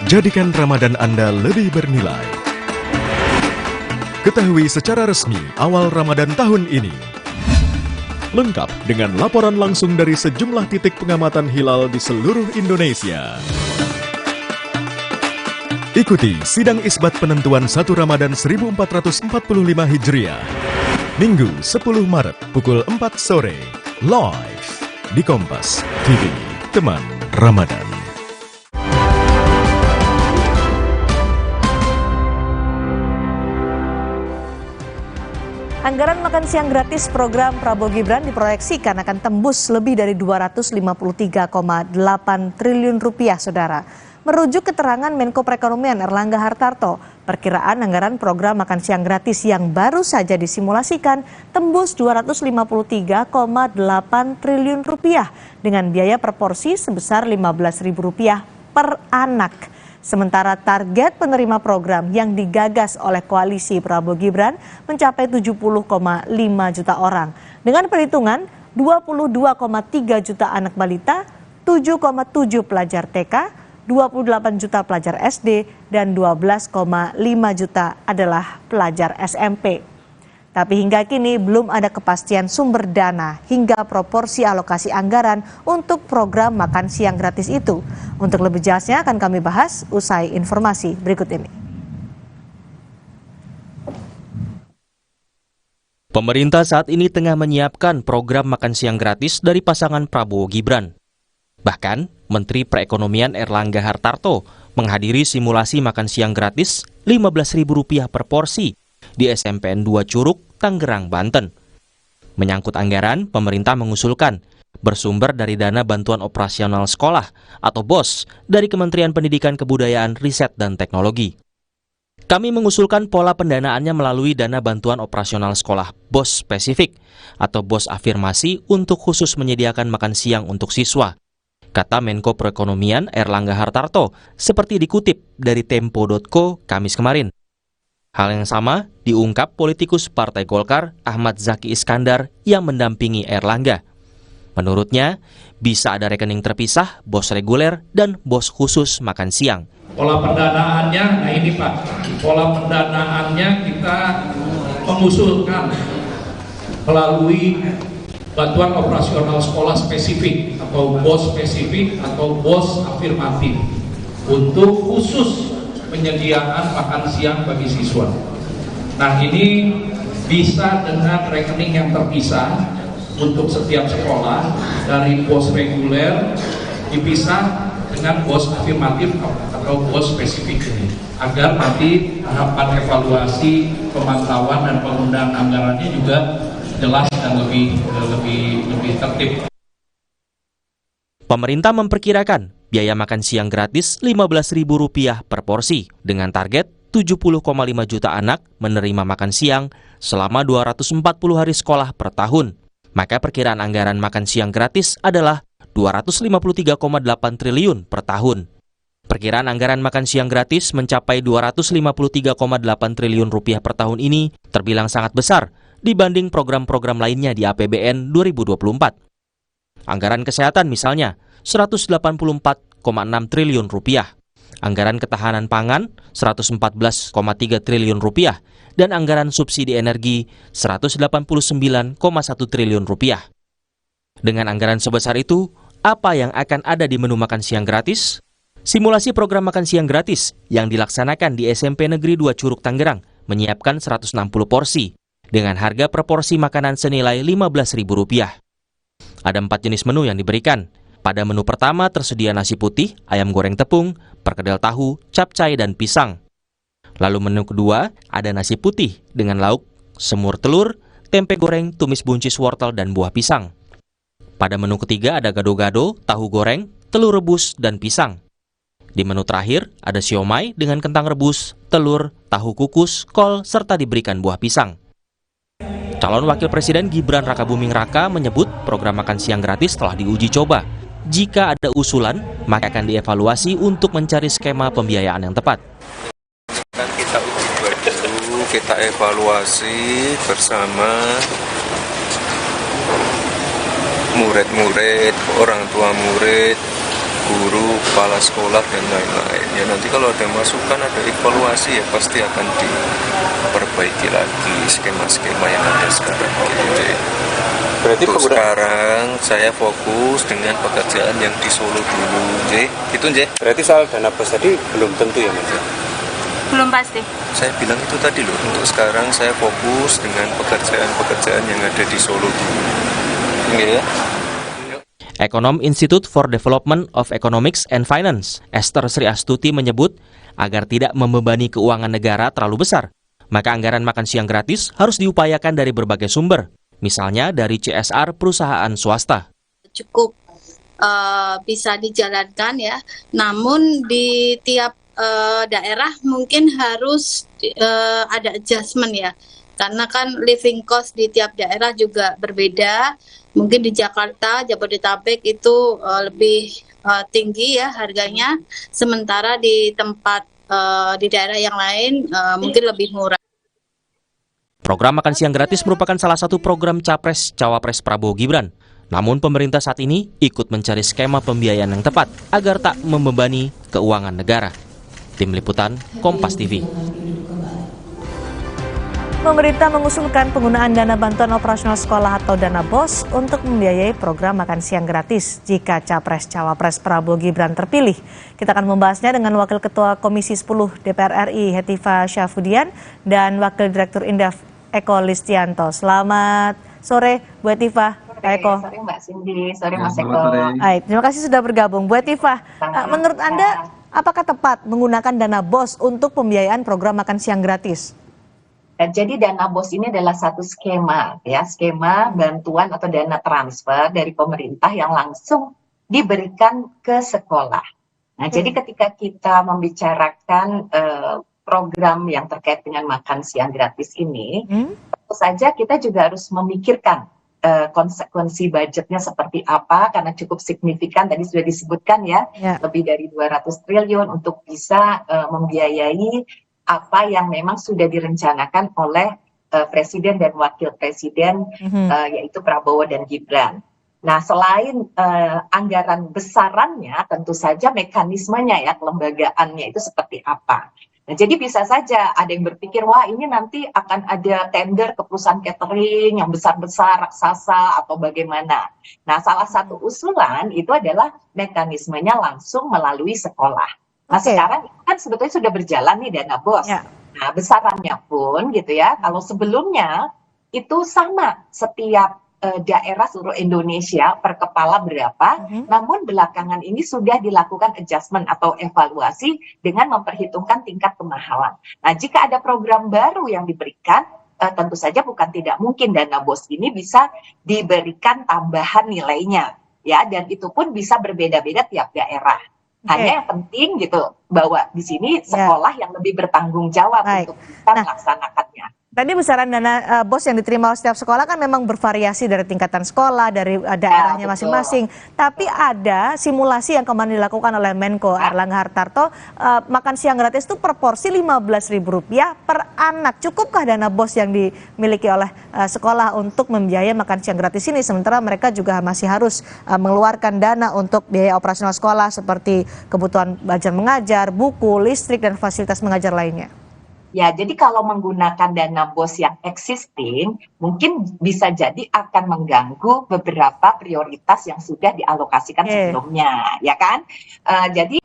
Jadikan Ramadan Anda lebih bernilai. Ketahui secara resmi awal Ramadan tahun ini. Lengkap dengan laporan langsung dari sejumlah titik pengamatan hilal di seluruh Indonesia. Ikuti sidang isbat penentuan 1 Ramadan 1445 Hijriah. Minggu 10 Maret pukul 4 sore. Live di Kompas TV. Teman Ramadan. Anggaran makan siang gratis program Prabowo Gibran diproyeksikan akan tembus lebih dari 253,8 triliun rupiah, saudara. Merujuk keterangan Menko Perekonomian Erlangga Hartarto, perkiraan anggaran program makan siang gratis yang baru saja disimulasikan tembus 253,8 triliun rupiah dengan biaya per porsi sebesar Rp15.000 per anak. Sementara target penerima program yang digagas oleh koalisi Prabowo Gibran mencapai 70,5 juta orang. Dengan perhitungan 22,3 juta anak balita, 7,7 pelajar TK, 28 juta pelajar SD, dan 12,5 juta adalah pelajar SMP. Tapi hingga kini belum ada kepastian sumber dana hingga proporsi alokasi anggaran untuk program makan siang gratis itu. Untuk lebih jelasnya akan kami bahas usai informasi berikut ini. Pemerintah saat ini tengah menyiapkan program makan siang gratis dari pasangan Prabowo Gibran. Bahkan, Menteri Perekonomian Erlangga Hartarto menghadiri simulasi makan siang gratis Rp15.000 per porsi di SMPN 2 Curug, Tangerang, Banten. Menyangkut anggaran, pemerintah mengusulkan bersumber dari dana bantuan operasional sekolah atau BOS dari Kementerian Pendidikan Kebudayaan, Riset, dan Teknologi. Kami mengusulkan pola pendanaannya melalui dana bantuan operasional sekolah BOS spesifik atau BOS afirmasi untuk khusus menyediakan makan siang untuk siswa, kata Menko Perekonomian Erlangga Hartarto, seperti dikutip dari Tempo.co Kamis kemarin. Hal yang sama diungkap politikus Partai Golkar Ahmad Zaki Iskandar yang mendampingi Erlangga. Menurutnya, bisa ada rekening terpisah, BOS reguler, dan BOS khusus makan siang. Pola pendanaannya, nah ini Pak, pola pendanaannya kita mengusulkan melalui bantuan operasional sekolah spesifik atau BOS spesifik atau BOS afirmatif untuk khusus penyediaan makan siang bagi siswa. Nah ini bisa dengan rekening yang terpisah, untuk setiap sekolah dari BOS reguler dipisah dengan BOS afirmatif atau BOS spesifik ini, agar nanti tahapan evaluasi, pemantauan dan penggunaan anggarannya juga jelas dan lebih tertib. Pemerintah memperkirakan biaya makan siang gratis Rp15.000 per porsi dengan target 70,5 juta anak menerima makan siang selama 240 hari sekolah per tahun. Maka perkiraan anggaran makan siang gratis adalah 253,8 triliun per tahun. Perkiraan anggaran makan siang gratis mencapai 253,8 triliun rupiah per tahun ini terbilang sangat besar dibanding program-program lainnya di APBN 2024. Anggaran kesehatan misalnya 184,6 triliun rupiah, anggaran ketahanan pangan 114,3 triliun rupiah, dan anggaran subsidi energi 189,1 triliun rupiah. Dengan anggaran sebesar itu, apa yang akan ada di menu makan siang gratis? Simulasi program makan siang gratis yang dilaksanakan di SMP Negeri 2 Curug Tangerang menyiapkan 160 porsi dengan harga per porsi makanan senilai Rp15.000. Ada 4 jenis menu yang diberikan. Pada menu pertama tersedia nasi putih, ayam goreng tepung, perkedel tahu, capcay, dan pisang. Lalu menu kedua ada nasi putih dengan lauk, semur telur, tempe goreng, tumis buncis wortel, dan buah pisang. Pada menu ketiga ada gado-gado, tahu goreng, telur rebus, dan pisang. Di menu terakhir ada siomay dengan kentang rebus, telur, tahu kukus, kol, serta diberikan buah pisang. Calon Wakil Presiden Gibran Rakabuming Raka menyebut program makan siang gratis telah diuji coba. Jika ada usulan, maka akan dievaluasi untuk mencari skema pembiayaan yang tepat. Kan kita uji coba dulu, kita evaluasi bersama murid-murid, orang tua murid, guru, kepala sekolah, dan lain-lain. Ya nanti kalau ada masukan, ada evaluasi, ya pasti akan diperbaiki lagi skema-skema yang ada sekarang. Berarti untuk sekarang saya fokus dengan pekerjaan yang di Solo dulu, gitu, Berarti soal dana bos tadi belum tentu ya, Mas? Belum pasti. Saya bilang itu tadi loh, untuk sekarang saya fokus dengan pekerjaan-pekerjaan yang ada di Solo dulu. Ini ya. Ekonom Institute for Development of Economics and Finance, Esther Sri Astuti menyebut, agar tidak membebani keuangan negara terlalu besar, maka anggaran makan siang gratis harus diupayakan dari berbagai sumber, misalnya dari CSR perusahaan swasta. Cukup bisa dijalankan ya, namun di tiap daerah mungkin harus ada adjustment ya, karena kan living cost di tiap daerah juga berbeda. Mungkin di Jakarta, Jabodetabek itu lebih tinggi ya harganya, sementara di tempat di daerah yang lain mungkin lebih murah. Program makan siang gratis merupakan salah satu program Capres-Cawapres Prabowo Gibran. Namun pemerintah saat ini ikut mencari skema pembiayaan yang tepat agar tak membebani keuangan negara. Tim Liputan, Kompas TV. Pemerintah mengusulkan penggunaan dana bantuan operasional sekolah atau dana BOS untuk membiayai program makan siang gratis jika Capres-Cawapres Prabowo Gibran terpilih. Kita akan membahasnya dengan Wakil Ketua Komisi 10 DPR RI Hetifah Syafuddian dan Wakil Direktur Indef Eko Listianto. Selamat sore Bu Hetifah. Eko. Sore Mbak Cindy, sore Mas Eko. Baik, terima kasih sudah bergabung. Bu Hetifah, menurut Anda apakah tepat menggunakan dana BOS untuk pembiayaan program makan siang gratis? Jadi dana BOS ini adalah satu skema ya, skema bantuan atau dana transfer dari pemerintah yang langsung diberikan ke sekolah. Nah, jadi ketika kita membicarakan program yang terkait dengan makan siang gratis ini, tentu saja kita juga harus memikirkan konsekuensi budgetnya seperti apa, karena cukup signifikan tadi sudah disebutkan ya, lebih dari 200 triliun untuk bisa membiayai apa yang memang sudah direncanakan oleh Presiden dan Wakil Presiden, yaitu Prabowo dan Gibran. Nah, selain anggaran besarannya, tentu saja mekanismenya ya, kelembagaannya itu seperti apa. Nah, jadi bisa saja ada yang berpikir, wah ini nanti akan ada tender ke perusahaan catering yang besar-besar, raksasa, atau bagaimana. Nah, salah satu usulan itu adalah mekanismenya langsung melalui sekolah. Nah, sekarang kan sebetulnya sudah berjalan nih dana BOS. Nah, besarannya pun gitu ya, kalau sebelumnya itu sama setiap daerah seluruh Indonesia per kepala berapa, namun belakangan ini sudah dilakukan adjustment atau evaluasi dengan memperhitungkan tingkat kemahalan. Nah, jika ada program baru yang diberikan, tentu saja bukan tidak mungkin dana BOS ini bisa diberikan tambahan nilainya, ya, dan itu pun bisa berbeda-beda tiap daerah. Hanya yang penting gitu bahwa di sini sekolah yang lebih bertanggung jawab untuk bisa melaksanakannya. Tadi besaran dana BOS yang diterima oleh setiap sekolah kan memang bervariasi dari tingkatan sekolah, dari daerahnya masing-masing. Tapi ada simulasi yang kemarin dilakukan oleh Menko Erlangga Hartarto, makan siang gratis itu per porsi Rp15.000 per anak. Cukupkah dana BOS yang dimiliki oleh sekolah untuk membiayai makan siang gratis ini? Sementara mereka juga masih harus mengeluarkan dana untuk biaya operasional sekolah seperti kebutuhan belajar mengajar, buku, listrik, dan fasilitas mengajar lainnya. Ya, jadi kalau menggunakan dana BOS yang existing, mungkin bisa jadi akan mengganggu beberapa prioritas yang sudah dialokasikan sebelumnya, ya kan? Jadi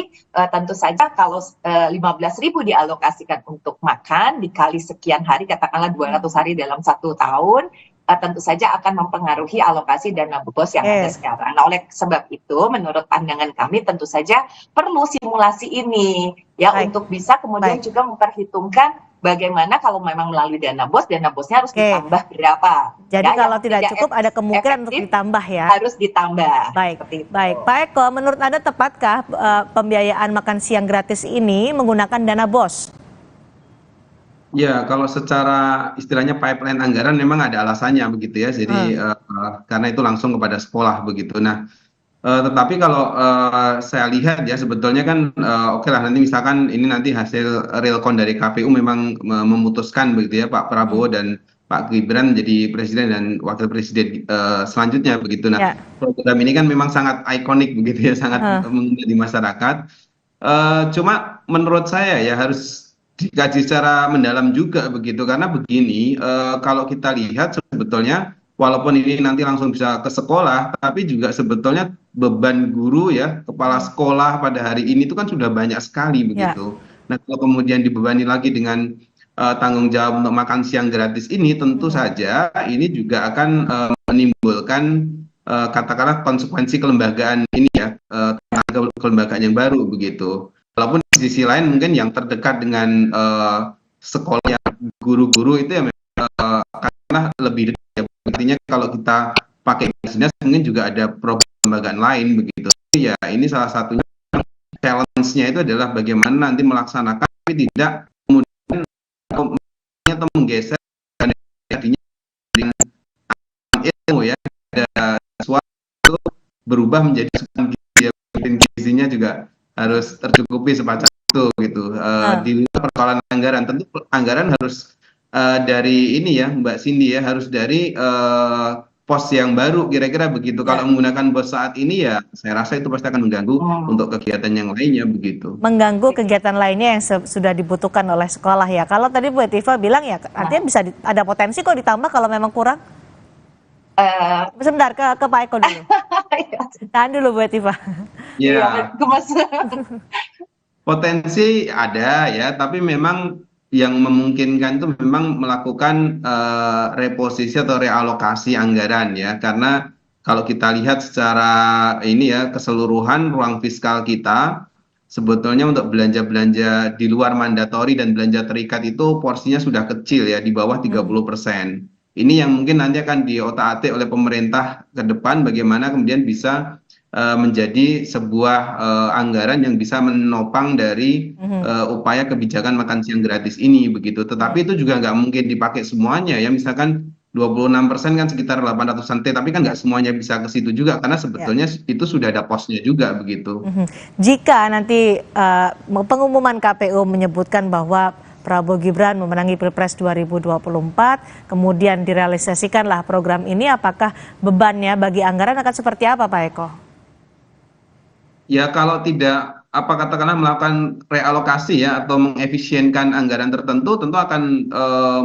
tentu saja kalau 15.000 dialokasikan untuk makan, dikali sekian hari, katakanlah 200 hari dalam 1 tahun, tentu saja akan mempengaruhi alokasi dana BOS yang ada sekarang. Nah, oleh sebab itu, menurut pandangan kami tentu saja perlu simulasi ini, ya, untuk bisa kemudian juga memperhitungkan bagaimana kalau memang melalui dana BOS-nya harus ditambah berapa. Jadi ya, kalau tidak cukup ada kemungkinan untuk ditambah ya? Harus ditambah. Baik. Pak Eko, menurut Anda tepatkah pembiayaan makan siang gratis ini menggunakan dana BOS? Ya, kalau secara istilahnya pipeline anggaran memang ada alasannya begitu ya. Jadi karena itu langsung kepada sekolah begitu. Nah, tetapi kalau saya lihat ya sebetulnya kan oke lah nanti misalkan ini nanti hasil realcon dari KPU memang memutuskan begitu ya Pak Prabowo dan Pak Gibran jadi presiden dan wakil presiden selanjutnya begitu. Nah, program ini kan memang sangat ikonik begitu ya, sangat mengena di masyarakat. Cuma menurut saya ya harus dikaji secara mendalam juga begitu karena begini, kalau kita lihat sebetulnya walaupun ini nanti langsung bisa ke sekolah, tapi juga sebetulnya beban guru ya, kepala sekolah pada hari ini itu kan sudah banyak sekali begitu. Nah, kalau kemudian dibebani lagi dengan tanggung jawab untuk makan siang gratis ini, tentu saja ini juga akan menimbulkan katakanlah konsekuensi kelembagaan ini ya, kelembagaan yang baru begitu. Walaupun di sisi lain mungkin yang terdekat dengan sekolah yang guru-guru itu ya karena lebih dekat ya. Artinya kalau kita pakai dinas mungkin juga ada program kelembagaan lain begitu. Ya ini salah satunya challenge-nya itu adalah bagaimana nanti melaksanakan tapi tidak kemudian atau menggeser artinya dengan ilmu ya ada suatu berubah menjadi gizinya juga harus tercukupi semacam itu gitu. Di persoalan anggaran tentu anggaran harus dari ini ya Mbak Cindy ya harus dari pos yang baru kira-kira begitu. Kalau menggunakan BOS saat ini ya saya rasa itu pasti akan mengganggu untuk kegiatan yang lainnya begitu. Mengganggu kegiatan lainnya yang sudah dibutuhkan oleh sekolah ya. Kalau tadi Bu Etiva bilang ya artinya bisa ada potensi kok ditambah kalau memang kurang. Sebentar ke Pak Eko dulu. Tahan dulu Bu Etiva. Ya, potensi ada ya, tapi memang yang memungkinkan itu memang melakukan reposisi atau realokasi anggaran ya, karena kalau kita lihat secara ini ya keseluruhan ruang fiskal kita sebetulnya untuk belanja-belanja di luar mandatori dan belanja terikat itu porsinya sudah kecil ya, di bawah 30%. Ini yang mungkin nanti akan diotak-atik oleh pemerintah ke depan bagaimana kemudian bisa menjadi sebuah anggaran yang bisa menopang dari upaya kebijakan makan siang gratis ini begitu. Tetapi itu juga nggak mungkin dipakai semuanya ya, misalkan 26% kan sekitar 800-an T, tapi kan nggak semuanya bisa ke situ juga karena sebetulnya itu sudah ada posnya juga begitu. Jika nanti pengumuman KPU menyebutkan bahwa Prabowo Gibran memenangi Pilpres 2024, kemudian direalisasikanlah program ini, apakah bebannya bagi anggaran akan seperti apa Pak Eko? Ya kalau tidak katakanlah melakukan realokasi ya atau mengefisienkan anggaran tertentu tentu akan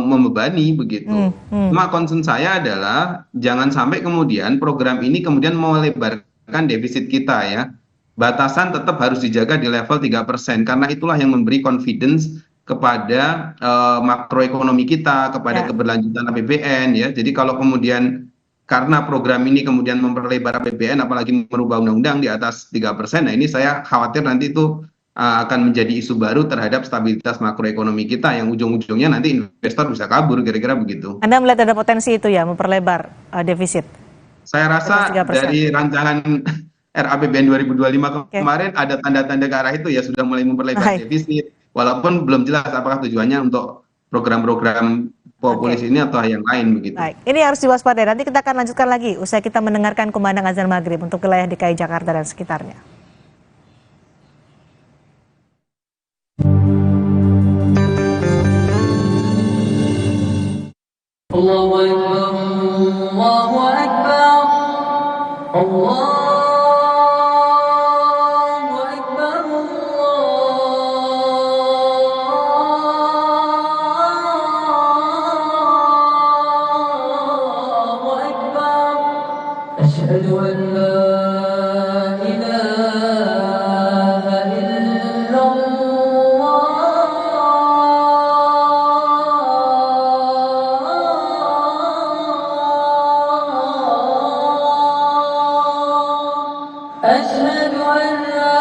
membebani begitu. Cuma concern saya adalah jangan sampai kemudian program ini kemudian melebarkan defisit kita ya. Batasan tetap harus dijaga di level 3% karena itulah yang memberi confidence kepada makroekonomi kita, kepada keberlanjutan APBN ya. Jadi kalau kemudian karena program ini kemudian memperlebar APBN, apalagi merubah undang-undang di atas 3%, nah ini saya khawatir nanti itu akan menjadi isu baru terhadap stabilitas makroekonomi kita yang ujung-ujungnya nanti investor bisa kabur, kira-kira begitu. Anda melihat ada potensi itu ya, memperlebar defisit? Saya rasa dari rancangan RAPBN 2025 kemarin ada tanda-tanda ke arah itu ya, sudah mulai memperlebar defisit, walaupun belum jelas apakah tujuannya untuk program-program populis ini atau yang lain begitu. Baik, ini harus diwaspadai. Nanti kita akan lanjutkan lagi usai kita mendengarkan kumandang azan maghrib untuk wilayah DKI Jakarta dan sekitarnya. Allahu Akbar, Allahu Akbar, Allahu Akbar, Allahu Akbar. Asyhadu an la ilaha illallah. أشهد أن لا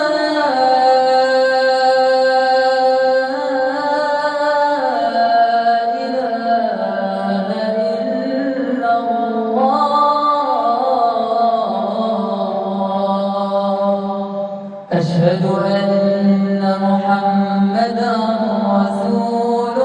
إله إلا الله أشهد أن محمدا رسول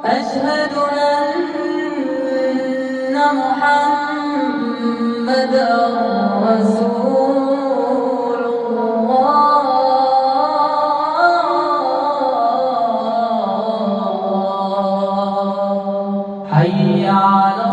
أشهد أن محمدا رسول الله حي على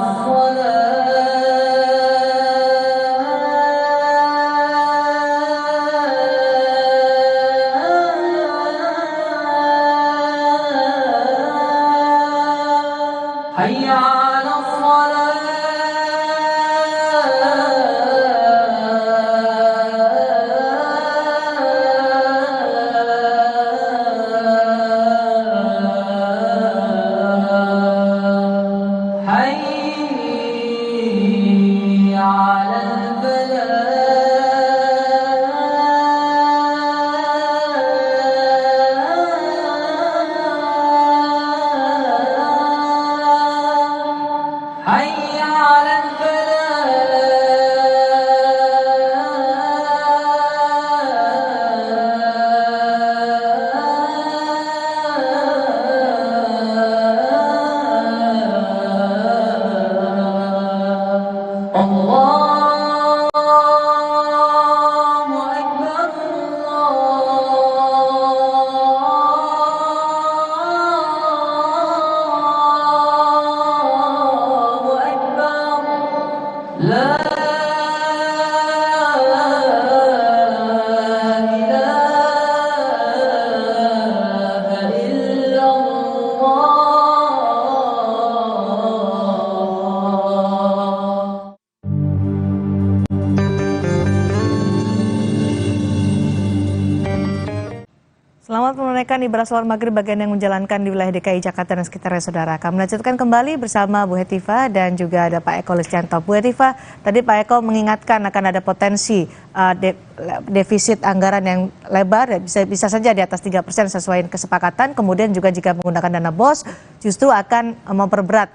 حي على الصلاة حي على الفلاح حي على الفلاح الله أكبر الله أكبر لا إله إلا الله. Selamat menunaikan ibadah sholat maghrib bagian yang menjalankan di wilayah DKI Jakarta dan sekitarnya, saudara. Kami lanjutkan kembali bersama Bu Hetifah dan juga ada Pak Eko Liscianto. Bu Hetifah, tadi Pak Eko mengingatkan akan ada potensi defisit anggaran yang lebar, bisa saja di atas 3% sesuai kesepakatan. Kemudian juga jika menggunakan dana BOS, justru akan memperberat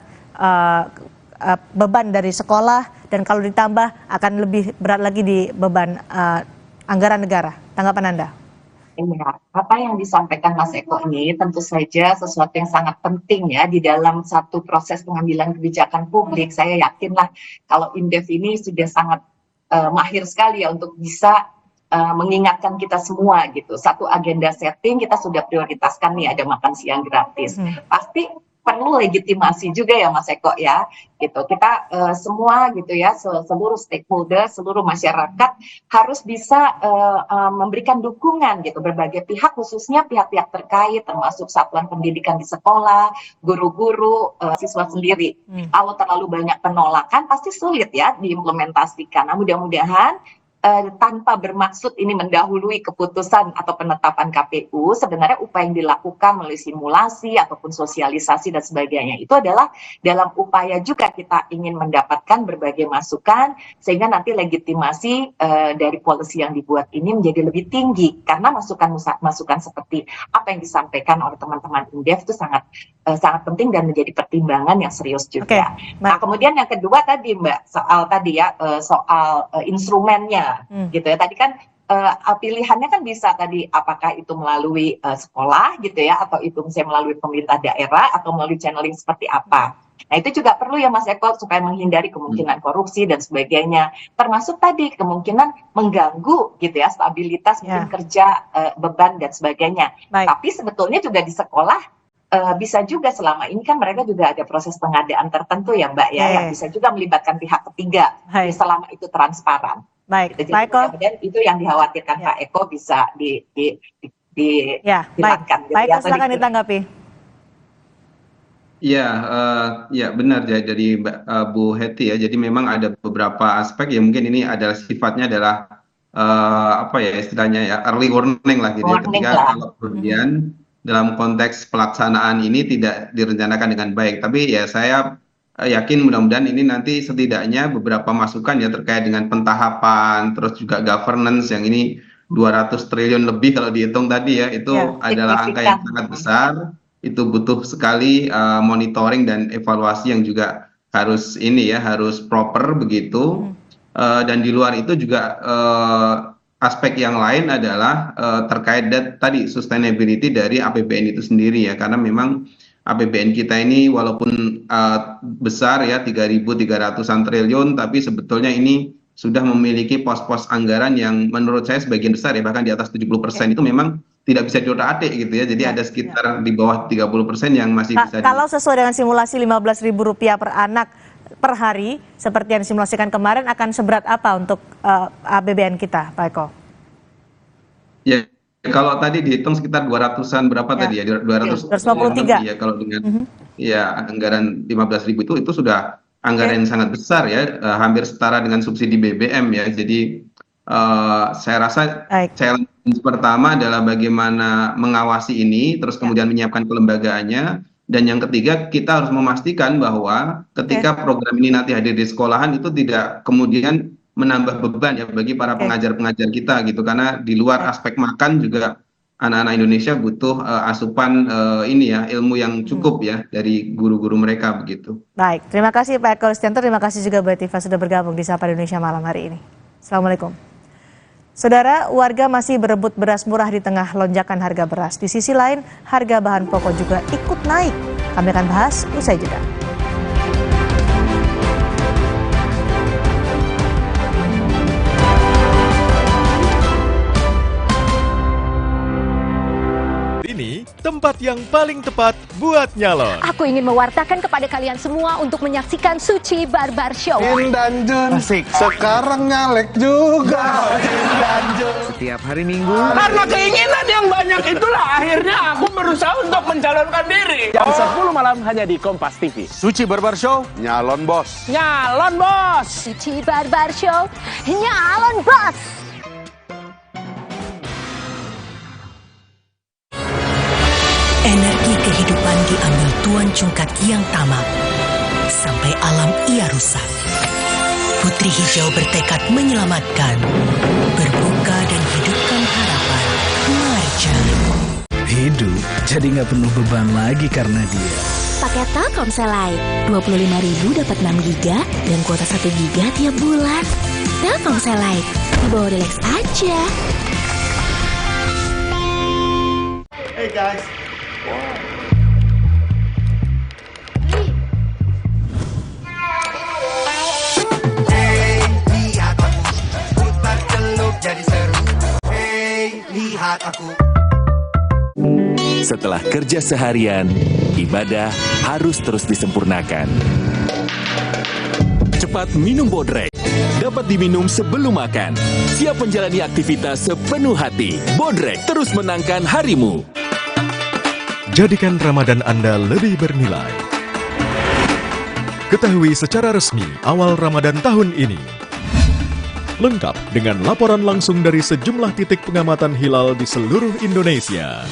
beban dari sekolah, dan kalau ditambah akan lebih berat lagi di beban anggaran negara. Tanggapan Anda? Iya, apa yang disampaikan Mas Eko ini tentu saja sesuatu yang sangat penting ya di dalam satu proses pengambilan kebijakan publik. Saya yakinlah kalau Indef ini sudah sangat mahir sekali ya untuk bisa mengingatkan kita semua gitu. Satu agenda setting kita sudah prioritaskan nih, ada makan siang gratis. Pasti perlu legitimasi juga ya Mas Eko ya, gitu. Kita semua gitu ya, seluruh stakeholder, seluruh masyarakat harus bisa memberikan dukungan gitu, berbagai pihak, khususnya pihak-pihak terkait, termasuk satuan pendidikan di sekolah, guru-guru, siswa sendiri. Kalau terlalu banyak penolakan pasti sulit ya diimplementasikan. Nah, mudah-mudahan tanpa bermaksud ini mendahului keputusan atau penetapan KPU, sebenarnya upaya yang dilakukan melalui simulasi ataupun sosialisasi dan sebagainya itu adalah dalam upaya juga kita ingin mendapatkan berbagai masukan sehingga nanti legitimasi dari policy yang dibuat ini menjadi lebih tinggi, karena masukan seperti apa yang disampaikan oleh teman-teman Indef itu sangat penting dan menjadi pertimbangan yang serius juga. Nah, kemudian yang kedua tadi Mbak, soal instrumennya. Gitu ya, tadi kan pilihannya kan bisa tadi apakah itu melalui sekolah gitu ya, atau itu misalnya melalui pemerintah daerah atau melalui channeling seperti apa. Nah itu juga perlu ya Mas Eko supaya menghindari kemungkinan korupsi dan sebagainya, termasuk tadi kemungkinan mengganggu gitu ya stabilitas mungkin kerja, beban dan sebagainya. Tapi sebetulnya juga di sekolah bisa juga selama ini kan mereka juga ada proses pengadaan tertentu ya Mbak ya, yang bisa juga melibatkan pihak ketiga selama itu transparan. Baik, gitu. Pak Eko. Kemudian itu yang dikhawatirkan Pak Eko bisa dihilangkan. Pak Eko silakan ditanggapi. Ya benar dari Bu Hetty ya. Jadi memang ada beberapa aspek yang mungkin ini adalah sifatnya adalah istilahnya ya early warning lah gitu. Ketika kalau kemudian dalam konteks pelaksanaan ini tidak direncanakan dengan baik. Tapi ya saya yakin mudah-mudahan ini nanti setidaknya beberapa masukan ya terkait dengan pentahapan, terus juga governance yang ini 200 triliun lebih kalau dihitung tadi ya, itu adalah angka yang sangat besar, itu butuh sekali monitoring dan evaluasi yang juga harus harus proper begitu, dan di luar itu juga aspek yang lain adalah terkait tadi sustainability dari APBN itu sendiri ya, karena memang APBN kita ini walaupun besar ya 3.300-an triliun, tapi sebetulnya ini sudah memiliki pos-pos anggaran yang menurut saya sebagian besar ya, bahkan di atas 70% itu memang tidak bisa diotak-atik gitu ya. Jadi ada sekitar di bawah 30% yang masih bisa. Kalau sesuai dengan simulasi Rp15.000 per anak per hari seperti yang disimulasikan kemarin, akan seberat apa untuk APBN kita, Pak Eko? Ya. Kalau tadi dihitung sekitar 200-an berapa tadi ya? 253 ya kalau dengan anggaran 15.000 itu sudah anggaran yang sangat besar ya, hampir setara dengan subsidi BBM ya. Jadi saya rasa challenge pertama adalah bagaimana mengawasi ini, terus kemudian menyiapkan kelembagaannya, dan yang ketiga kita harus memastikan bahwa ketika program ini nanti hadir di sekolahan itu tidak kemudian menambah beban ya bagi para pengajar-pengajar kita gitu, karena di luar aspek makan juga anak-anak Indonesia butuh asupan ilmu yang cukup ya dari guru-guru mereka begitu. Baik, terima kasih Pak Eko Listianto, terima kasih juga Mbak Tifa sudah bergabung di Sapa Indonesia malam hari ini. Assalamualaikum. Saudara, warga masih berebut beras murah di tengah lonjakan harga beras. Di sisi lain, harga bahan pokok juga ikut naik. Kami akan bahas usai jeda. Ini tempat yang paling tepat buat nyalon. Aku ingin mewartakan kepada kalian semua untuk menyaksikan Suci Barbar Show. Jin dan Jun, sekarang nyalek juga. Jin dan Jun. Setiap hari Minggu. Karena keinginan yang banyak itulah akhirnya aku berusaha untuk mencalonkan diri. Jam 10 malam hanya di Kompas TV. Suci Barbar Show, nyalon bos. Nyalon bos. Suci Barbar Show, nyalon bos. Energi kehidupan diambil Tuan Cungkat yang tamak, sampai alam ia rusak. Putri Hijau bertekad menyelamatkan, berbuka dan hidupkan harapan. Marja. Hidup jadi nggak penuh beban lagi karena dia. Pakai Telkomsel Lite, 25.000 dapat 6 GB dan kuota 1 GB tiap bulan. Telkomsel Lite, di bawah Relax aja. Hey guys. Setelah kerja seharian, ibadah harus terus disempurnakan. Cepat minum Bodrek. Dapat diminum sebelum makan. Siap menjalani aktivitas sepenuh hati. Bodrek terus menangkan harimu. Jadikan Ramadan Anda lebih bernilai. Ketahui secara resmi awal Ramadan tahun ini. lengkap dengan laporan langsung dari sejumlah titik pengamatan hilal di seluruh Indonesia.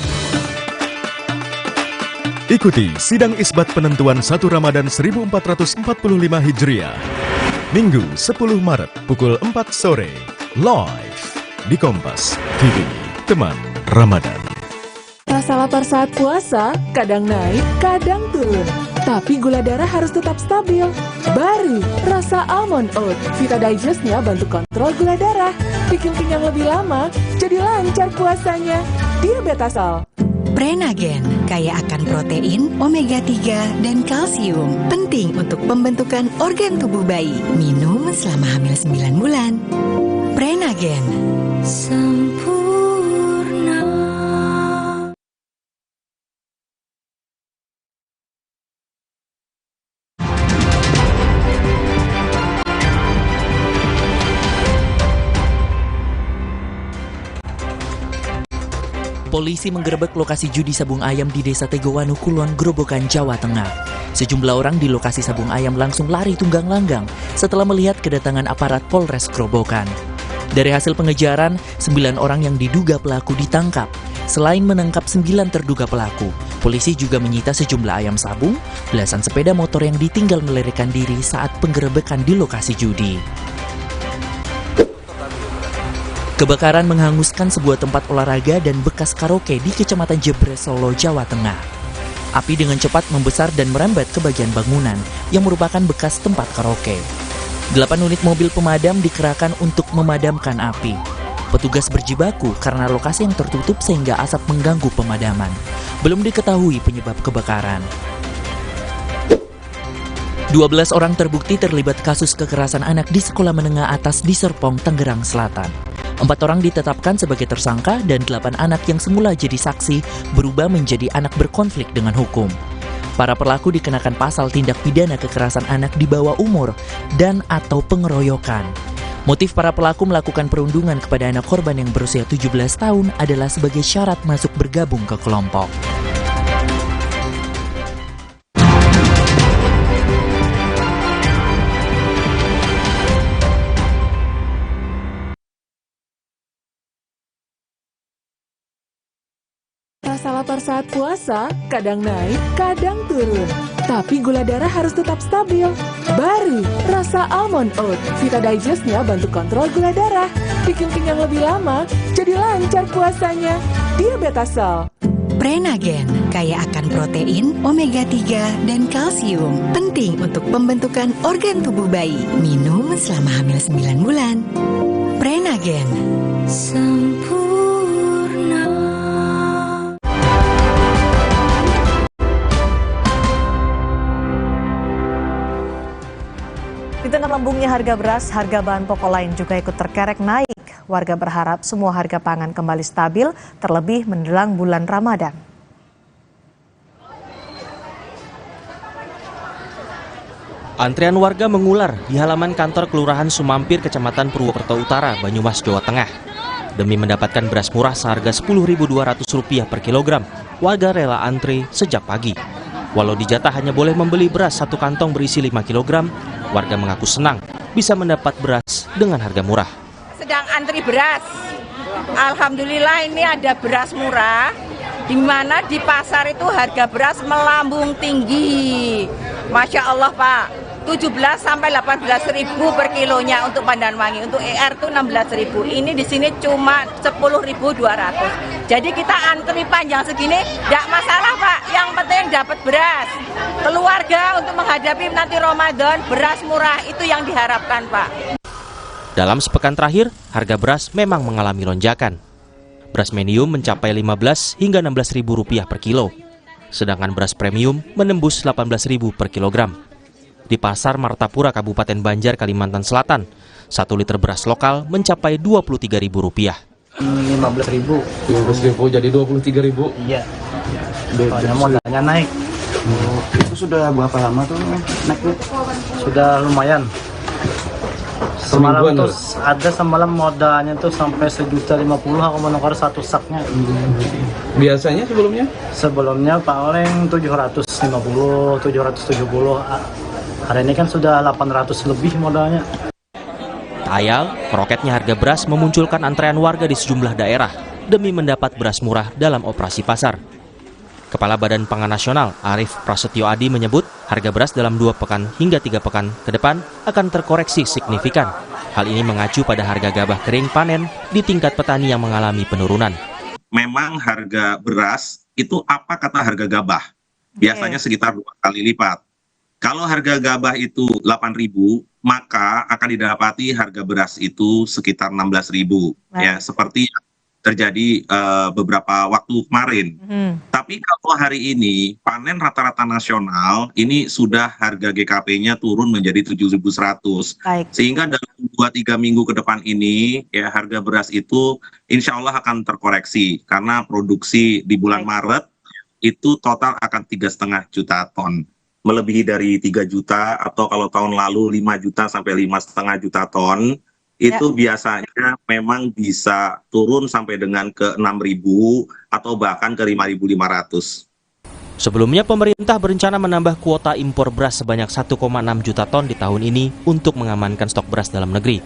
Ikuti sidang isbat penentuan 1 Ramadan 1445 Hijriah, Minggu 10 Maret pukul 4 sore, live di Kompas TV, teman Ramadan. Rasa lapar saat puasa kadang naik, kadang turun. Tapi gula darah harus tetap stabil. Baru rasa almond oat. Vita Digest-nya bantu kontrol gula darah. Bikin kenyang lebih lama, jadi lancar puasanya. Diabetasol. Prenagen, kaya akan protein, omega 3, dan kalsium. Penting untuk pembentukan organ tubuh bayi. Minum selama hamil 9 bulan. Prenagen. Sempurna. Polisi menggerebek lokasi judi sabung ayam di Desa Tegowanu, Kulon, Grobogan, Jawa Tengah. Sejumlah orang di lokasi sabung ayam langsung lari tunggang langgang setelah melihat kedatangan aparat Polres Grobogan. Dari hasil pengejaran, 9 orang yang diduga pelaku ditangkap. Selain menangkap 9 terduga pelaku, polisi juga menyita sejumlah ayam sabung, belasan sepeda motor yang ditinggal melarikan diri saat penggerebekan di lokasi judi. Kebakaran menghanguskan sebuah tempat olahraga dan bekas karaoke di Kecamatan Jebres, Solo, Jawa Tengah. Api dengan cepat membesar dan merambat ke bagian bangunan yang merupakan bekas tempat karaoke. 8 unit mobil pemadam dikerahkan untuk memadamkan api. Petugas berjibaku karena lokasi yang tertutup sehingga asap mengganggu pemadaman. Belum diketahui penyebab kebakaran. 12 orang terbukti terlibat kasus kekerasan anak di sekolah menengah atas di Serpong, Tangerang Selatan. 4 orang ditetapkan sebagai tersangka dan 8 anak yang semula jadi saksi berubah menjadi anak berkonflik dengan hukum. Para pelaku dikenakan pasal tindak pidana kekerasan anak di bawah umur dan atau pengeroyokan. Motif para pelaku melakukan perundungan kepada anak korban yang berusia 17 tahun adalah sebagai syarat masuk bergabung ke kelompok. Rasa lapar saat puasa kadang naik, kadang turun. Tapi gula darah harus tetap stabil. Baru rasa almond oat. Vita Digest-nya bantu kontrol gula darah. Bikin kenyang lebih lama, jadi lancar puasanya. Diabetasol. Prenagen, kaya akan protein, omega 3, dan kalsium. Penting untuk pembentukan organ tubuh bayi. Minum selama hamil 9 bulan. Prenagen. Sempurna. Di tengah melambungnya harga beras, harga bahan pokok lain juga ikut terkerek naik. Warga berharap semua harga pangan kembali stabil, terlebih menjelang bulan Ramadan. Antrian warga mengular di halaman kantor Kelurahan Sumampir, Kecamatan Purwokerto Utara, Banyumas, Jawa Tengah. Demi mendapatkan beras murah seharga Rp10.200 per kilogram, warga rela antri sejak pagi. Walau dijatah hanya boleh membeli beras 1 kantong berisi 5 kg, warga mengaku senang bisa mendapat beras dengan harga murah. Sedang antri beras. Alhamdulillah ini ada beras murah, di mana di pasar itu harga beras melambung tinggi. Masya Allah Pak, 17 sampai 18 ribu per kilonya untuk Pandan Wangi, untuk ER itu 16 ribu. Ini di sini cuma 10.200. Jadi kita antri panjang segini, tidak masalah Pak. Yang penting dapat beras. Keluarga untuk menghadapi nanti Ramadan, beras murah itu yang diharapkan Pak. Dalam sepekan terakhir, harga beras memang mengalami lonjakan. Beras medium mencapai Rp15 hingga Rp16.000 per kilo. Sedangkan beras premium menembus Rp18.000 per kilogram. Di Pasar Martapura, Kabupaten Banjar, Kalimantan Selatan, 1 liter beras lokal mencapai Rp23.000. 15.000. 15.000 jadi 23.000. Iya. Soalnya modalnya naik. Itu sudah berapa lama tuh naiknya? Sudah lumayan. Semalam tuh ada semalam modalnya tuh sampai 1.050.000 aku menukar 1 saknya. Biasanya sebelumnya? Sebelumnya paling 750, 770. Hari ini kan sudah 800 lebih modalnya. Tak ayal, meroketnya harga beras memunculkan antrean warga di sejumlah daerah demi mendapat beras murah dalam operasi pasar. Kepala Badan Pangan Nasional Arief Prasetyo Adi menyebut harga beras dalam 2 pekan hingga 3 pekan ke depan akan terkoreksi signifikan. Hal ini mengacu pada harga gabah kering panen di tingkat petani yang mengalami penurunan. Memang harga beras itu apa kata harga gabah? Biasanya sekitar 2 kali lipat. Kalau harga gabah itu 8.000, maka akan didapati harga beras itu sekitar 16.000. Ya, seperti terjadi beberapa waktu kemarin. Tapi kalau hari ini panen rata-rata nasional ini sudah harga GKP-nya turun menjadi 7.100. Sehingga dalam 2-3 minggu ke depan ini ya harga beras itu insya Allah akan terkoreksi karena produksi di bulan Maret itu total akan 3,5 juta ton. Melebihi dari 3 juta atau kalau tahun lalu 5 juta sampai 5,5 juta ton. Itu biasanya memang bisa turun sampai dengan ke 6.000 atau bahkan ke 5.500. Sebelumnya pemerintah berencana menambah kuota impor beras sebanyak 1,6 juta ton di tahun ini untuk mengamankan stok beras dalam negeri.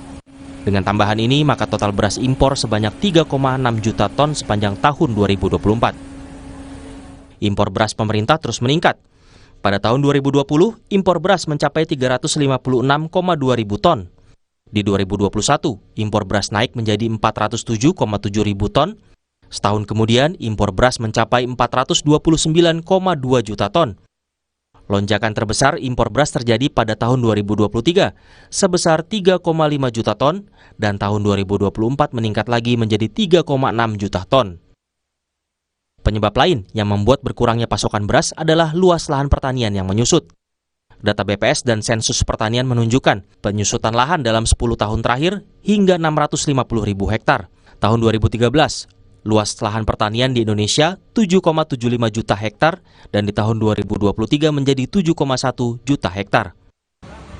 Dengan tambahan ini, maka total beras impor sebanyak 3,6 juta ton sepanjang tahun 2024. Impor beras pemerintah terus meningkat. Pada tahun 2020, impor beras mencapai 356,2 ribu ton. Di 2021, impor beras naik menjadi 407,7 ribu ton. Setahun kemudian, impor beras mencapai 429,2 juta ton. Lonjakan terbesar impor beras terjadi pada tahun 2023, sebesar 3,5 juta ton, dan tahun 2024 meningkat lagi menjadi 3,6 juta ton. Penyebab lain yang membuat berkurangnya pasokan beras adalah luas lahan pertanian yang menyusut. Data BPS dan Sensus Pertanian menunjukkan penyusutan lahan dalam 10 tahun terakhir hingga 650 ribu hektar. Tahun 2013, luas lahan pertanian di Indonesia 7,75 juta hektar dan di tahun 2023 menjadi 7,1 juta hektar.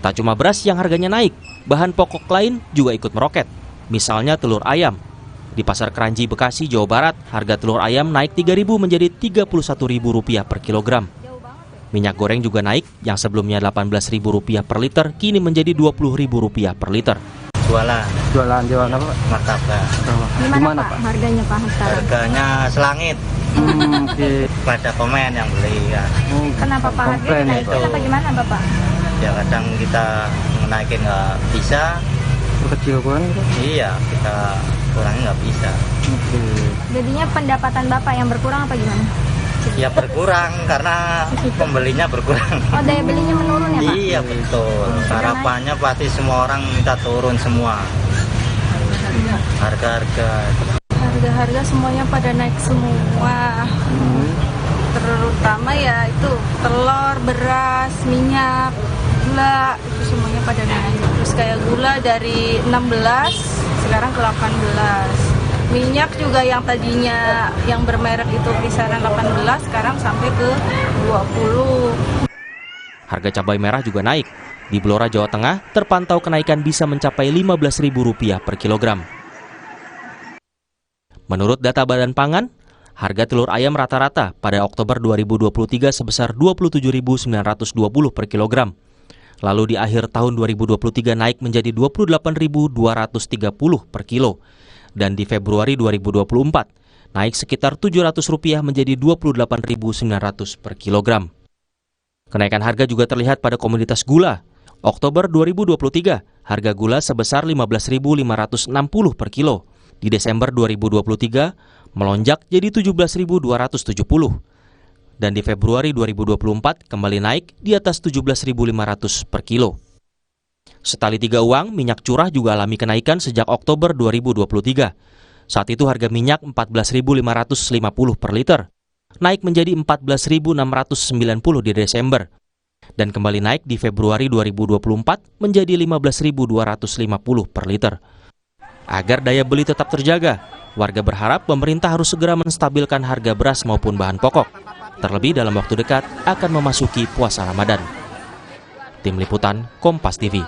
Tak cuma beras yang harganya naik, bahan pokok lain juga ikut meroket. Misalnya telur ayam. Di Pasar Kranji, Bekasi, Jawa Barat, harga telur ayam naik 3.000 menjadi Rp31.000 per kilogram. Minyak goreng juga naik, yang sebelumnya Rp18.000 per liter, kini menjadi Rp20.000 per liter. Jualan apa? Martabak. Gimana Pak? Harganya Pak sekarang? Harganya selangit. Pada komen yang beli ya. Kenapa Pak harganya naikin apa gimana Bapak? Ya kadang kita naikin nggak bisa. Kecil kurang gitu? Iya, kita kurangnya nggak bisa. Jadinya pendapatan Bapak yang berkurang apa gimana? Ya berkurang karena pembelinya berkurang. Oh, daya belinya menurun ya Pak? Iya betul. Harapannya pasti semua orang minta turun semua. Harga-harga semuanya pada naik semua. Terutama ya itu telur, beras, minyak, gula, itu semuanya pada naik. Terus kayak gula dari 16 sekarang ke 18. Minyak juga yang tadinya yang bermerek itu kisaran 18 sekarang sampai ke 20. Harga cabai merah juga naik. Di Blora, Jawa Tengah, terpantau kenaikan bisa mencapai Rp15.000 per kilogram. Menurut data Badan Pangan, harga telur ayam rata-rata pada Oktober 2023 sebesar Rp27.920 per kilogram. Lalu di akhir tahun 2023 naik menjadi Rp28.230 per kilo. Dan di Februari 2024 naik sekitar Rp700 menjadi Rp28.900 per kilogram. Kenaikan harga juga terlihat pada komoditas gula. Oktober 2023, harga gula sebesar Rp15.560 per kilo. Di Desember 2023, melonjak jadi Rp17.270. Dan di Februari 2024 kembali naik di atas Rp17.500 per kilo. Setali 3 uang, minyak curah juga alami kenaikan sejak Oktober 2023. Saat itu harga minyak Rp14.550 per liter, naik menjadi Rp14.690 di Desember, dan kembali naik di Februari 2024 menjadi Rp15.250 per liter. Agar daya beli tetap terjaga, warga berharap pemerintah harus segera menstabilkan harga beras maupun bahan pokok, terlebih dalam waktu dekat akan memasuki puasa Ramadan. Tim Liputan, Kompas TV.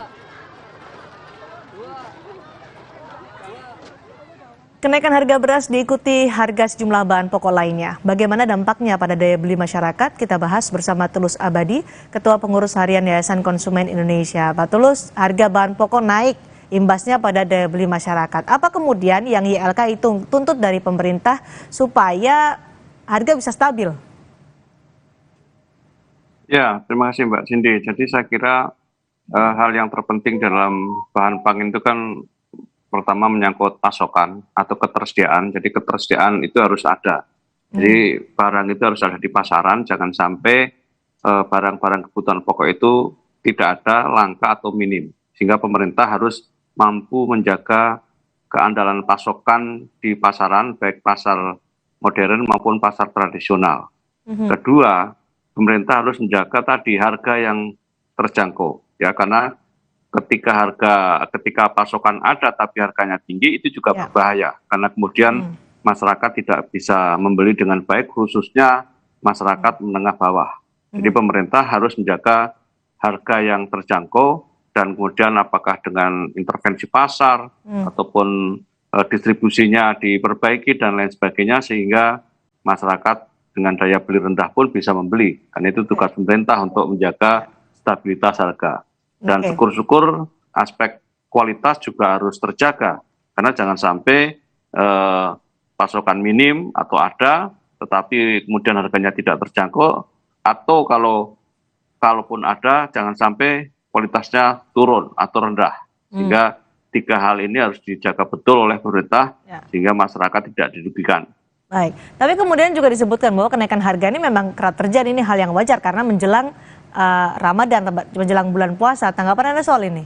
Kenaikan harga beras diikuti harga sejumlah bahan pokok lainnya. Bagaimana dampaknya pada daya beli masyarakat? Kita bahas bersama Tulus Abadi, Ketua Pengurus Harian Yayasan Konsumen Indonesia. Pak Tulus, harga bahan pokok naik imbasnya pada daya beli masyarakat. Apa kemudian yang YLK itu tuntut dari pemerintah supaya harga bisa stabil? Ya, terima kasih Mbak Cindy. Jadi saya kira hal yang terpenting dalam bahan pangan itu kan pertama menyangkut pasokan atau ketersediaan. Jadi ketersediaan itu harus ada. Jadi barang itu harus ada di pasaran, jangan sampai barang-barang kebutuhan pokok itu tidak ada, langka atau minim. Sehingga pemerintah harus mampu menjaga keandalan pasokan di pasaran, baik pasar modern maupun pasar tradisional. Kedua, pemerintah harus menjaga tadi harga yang terjangkau, ya, karena ketika pasokan ada tapi harganya tinggi itu juga berbahaya, karena kemudian masyarakat tidak bisa membeli dengan baik, khususnya masyarakat menengah bawah. Jadi pemerintah harus menjaga harga yang terjangkau dan kemudian apakah dengan intervensi pasar ataupun distribusinya diperbaiki dan lain sebagainya sehingga masyarakat dengan daya beli rendah pun bisa membeli. Karena itu tugas pemerintah untuk menjaga stabilitas harga. Dan syukur-syukur aspek kualitas juga harus terjaga. Karena jangan sampai pasokan minim atau ada, tetapi kemudian harganya tidak terjangkau, atau kalaupun ada, jangan sampai kualitasnya turun atau rendah. Sehingga tiga hal ini harus dijaga betul oleh pemerintah, sehingga masyarakat tidak dirugikan. Baik, tapi kemudian juga disebutkan bahwa kenaikan harga ini memang kerap terjadi, ini hal yang wajar karena menjelang Ramadan, menjelang bulan puasa. Tanggapan Anda soal ini?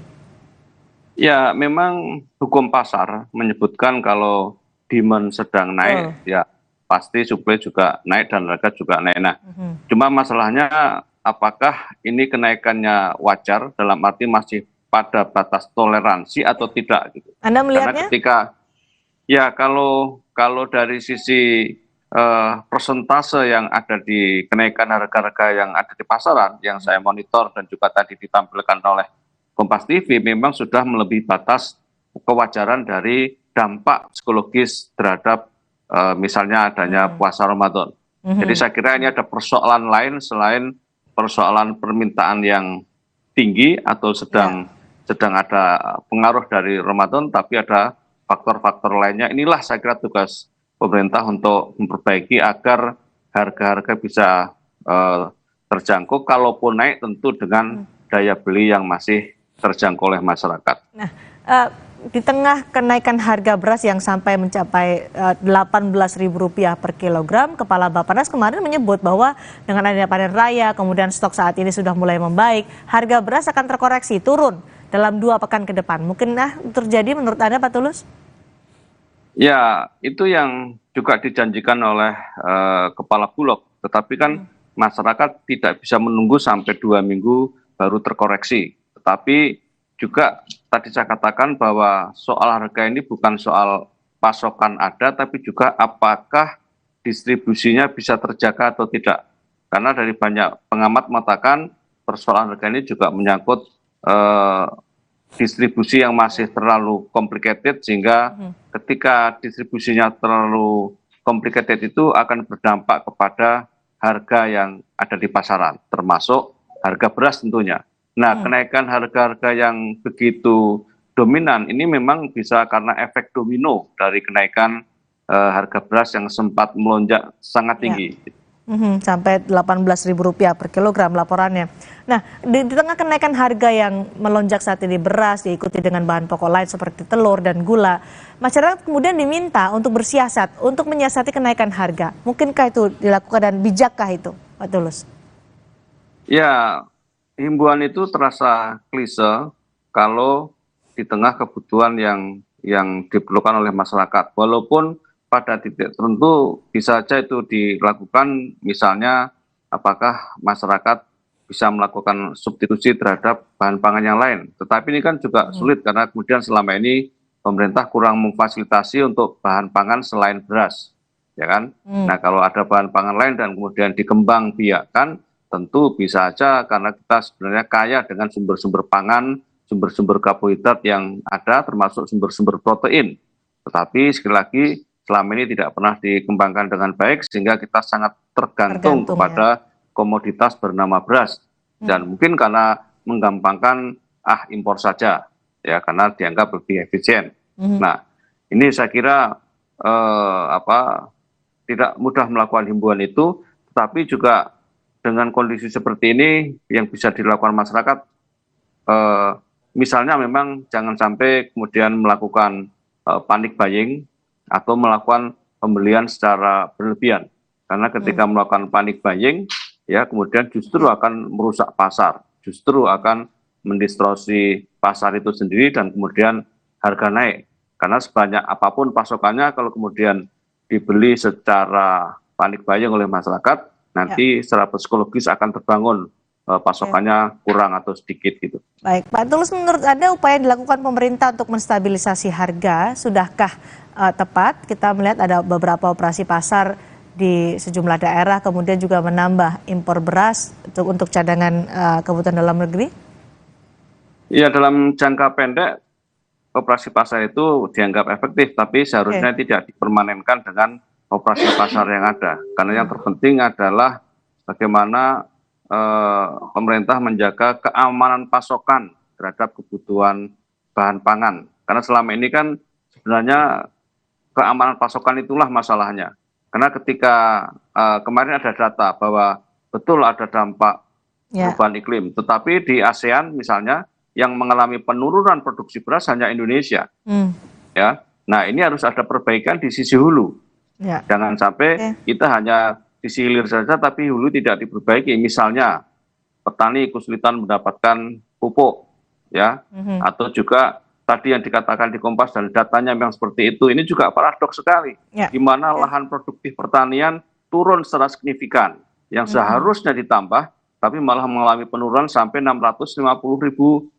Ya, memang hukum pasar menyebutkan kalau demand sedang naik, ya pasti supply juga naik dan harga juga naik. Nah, cuma masalahnya apakah ini kenaikannya wajar dalam arti masih pada batas toleransi atau tidak gitu. Anda melihatnya? Karena ketika ya kalau dari sisi persentase yang ada di kenaikan harga-harga yang ada di pasaran yang saya monitor dan juga tadi ditampilkan oleh Kompas TV memang sudah melebihi batas kewajaran dari dampak psikologis terhadap misalnya adanya puasa Ramadan. Jadi saya kira ini ada persoalan lain selain persoalan permintaan yang tinggi atau sedang ada pengaruh dari Ramadan, tapi ada faktor-faktor lainnya. Inilah saya kira tugas pemerintah untuk memperbaiki agar harga-harga bisa terjangkau, kalaupun naik tentu dengan daya beli yang masih terjangkau oleh masyarakat. Nah, di tengah kenaikan harga beras yang sampai mencapai Rp18.000 per kilogram, Kepala Bappenas kemarin menyebut bahwa dengan adanya panen raya, kemudian stok saat ini sudah mulai membaik, harga beras akan terkoreksi, turun dalam 2 pekan ke depan. Mungkin terjadi menurut Anda, Pak Tulus? Ya, itu yang juga dijanjikan oleh Kepala Bulog, tetapi kan masyarakat tidak bisa menunggu sampai 2 minggu baru terkoreksi. Tetapi juga tadi saya katakan bahwa soal harga ini bukan soal pasokan ada, tapi juga apakah distribusinya bisa terjaga atau tidak. Karena dari banyak pengamat mengatakan persoalan harga ini juga menyangkut distribusi yang masih terlalu complicated, sehingga ketika distribusinya terlalu complicated itu akan berdampak kepada harga yang ada di pasaran, termasuk harga beras tentunya. Nah, kenaikan harga-harga yang begitu dominan ini memang bisa karena efek domino dari kenaikan harga beras yang sempat melonjak sangat tinggi. Sampai Rp18.000 per kilogram laporannya. Nah, di tengah kenaikan harga yang melonjak saat ini beras diikuti dengan bahan pokok lain seperti telur dan gula, masyarakat kemudian diminta untuk bersiasat untuk menyiasati kenaikan harga. Mungkinkah itu dilakukan dan bijakkah itu, Pak Tulus? Ya, himbauan itu terasa klise kalau di tengah kebutuhan yang diperlukan oleh masyarakat. Walaupun pada titik tertentu bisa saja itu dilakukan, misalnya apakah masyarakat bisa melakukan substitusi terhadap bahan pangan yang lain. Tetapi ini kan juga sulit karena kemudian selama ini pemerintah kurang memfasilitasi untuk bahan pangan selain beras, ya kan? Nah, kalau ada bahan pangan lain dan kemudian dikembangbiakkan, tentu bisa saja karena kita sebenarnya kaya dengan sumber-sumber pangan, sumber-sumber karbohidrat yang ada, termasuk sumber-sumber protein. Tetapi sekali lagi selama ini tidak pernah dikembangkan dengan baik sehingga kita sangat tergantung kepada komoditas bernama beras. Dan mungkin karena menggampangkan impor saja. ya, karena dianggap lebih efisien. Nah, ini saya kira tidak mudah melakukan himbauan itu, tetapi juga dengan kondisi seperti ini yang bisa dilakukan masyarakat, misalnya memang jangan sampai kemudian melakukan panic buying atau melakukan pembelian secara berlebihan, karena ketika melakukan panic buying, ya kemudian justru akan merusak pasar, justru akan mendistorsi pasar itu sendiri dan kemudian harga naik. Karena sebanyak apapun pasokannya, kalau kemudian dibeli secara panik buying oleh masyarakat, nanti secara psikologis akan terbangun pasokannya kurang atau sedikit gitu. Baik, Pak Tulus, menurut Anda upaya yang dilakukan pemerintah untuk menstabilisasi harga sudahkah tepat? Kita melihat ada beberapa operasi pasar di sejumlah daerah, kemudian juga menambah impor beras untuk cadangan kebutuhan dalam negeri? Ya, dalam jangka pendek operasi pasar itu dianggap efektif, tapi seharusnya tidak dipermanenkan dengan operasi pasar yang ada. Karena yang terpenting adalah bagaimana pemerintah menjaga keamanan pasokan terhadap kebutuhan bahan pangan. Karena selama ini kan sebenarnya keamanan pasokan itulah masalahnya. Karena ketika kemarin ada data bahwa betul ada dampak perubahan iklim, tetapi di ASEAN misalnya yang mengalami penurunan produksi beras hanya Indonesia. Ya, nah ini harus ada perbaikan di sisi hulu. Jangan sampai kita hanya sisi hilir saja, tapi hulu tidak diperbaiki. Misalnya petani kesulitan mendapatkan pupuk, ya, atau juga tadi yang dikatakan di Kompas dan datanya memang seperti itu. Ini juga paradoks sekali, di mana lahan produktif pertanian turun secara signifikan, yang seharusnya ditambah, tapi malah mengalami penurunan sampai 650.000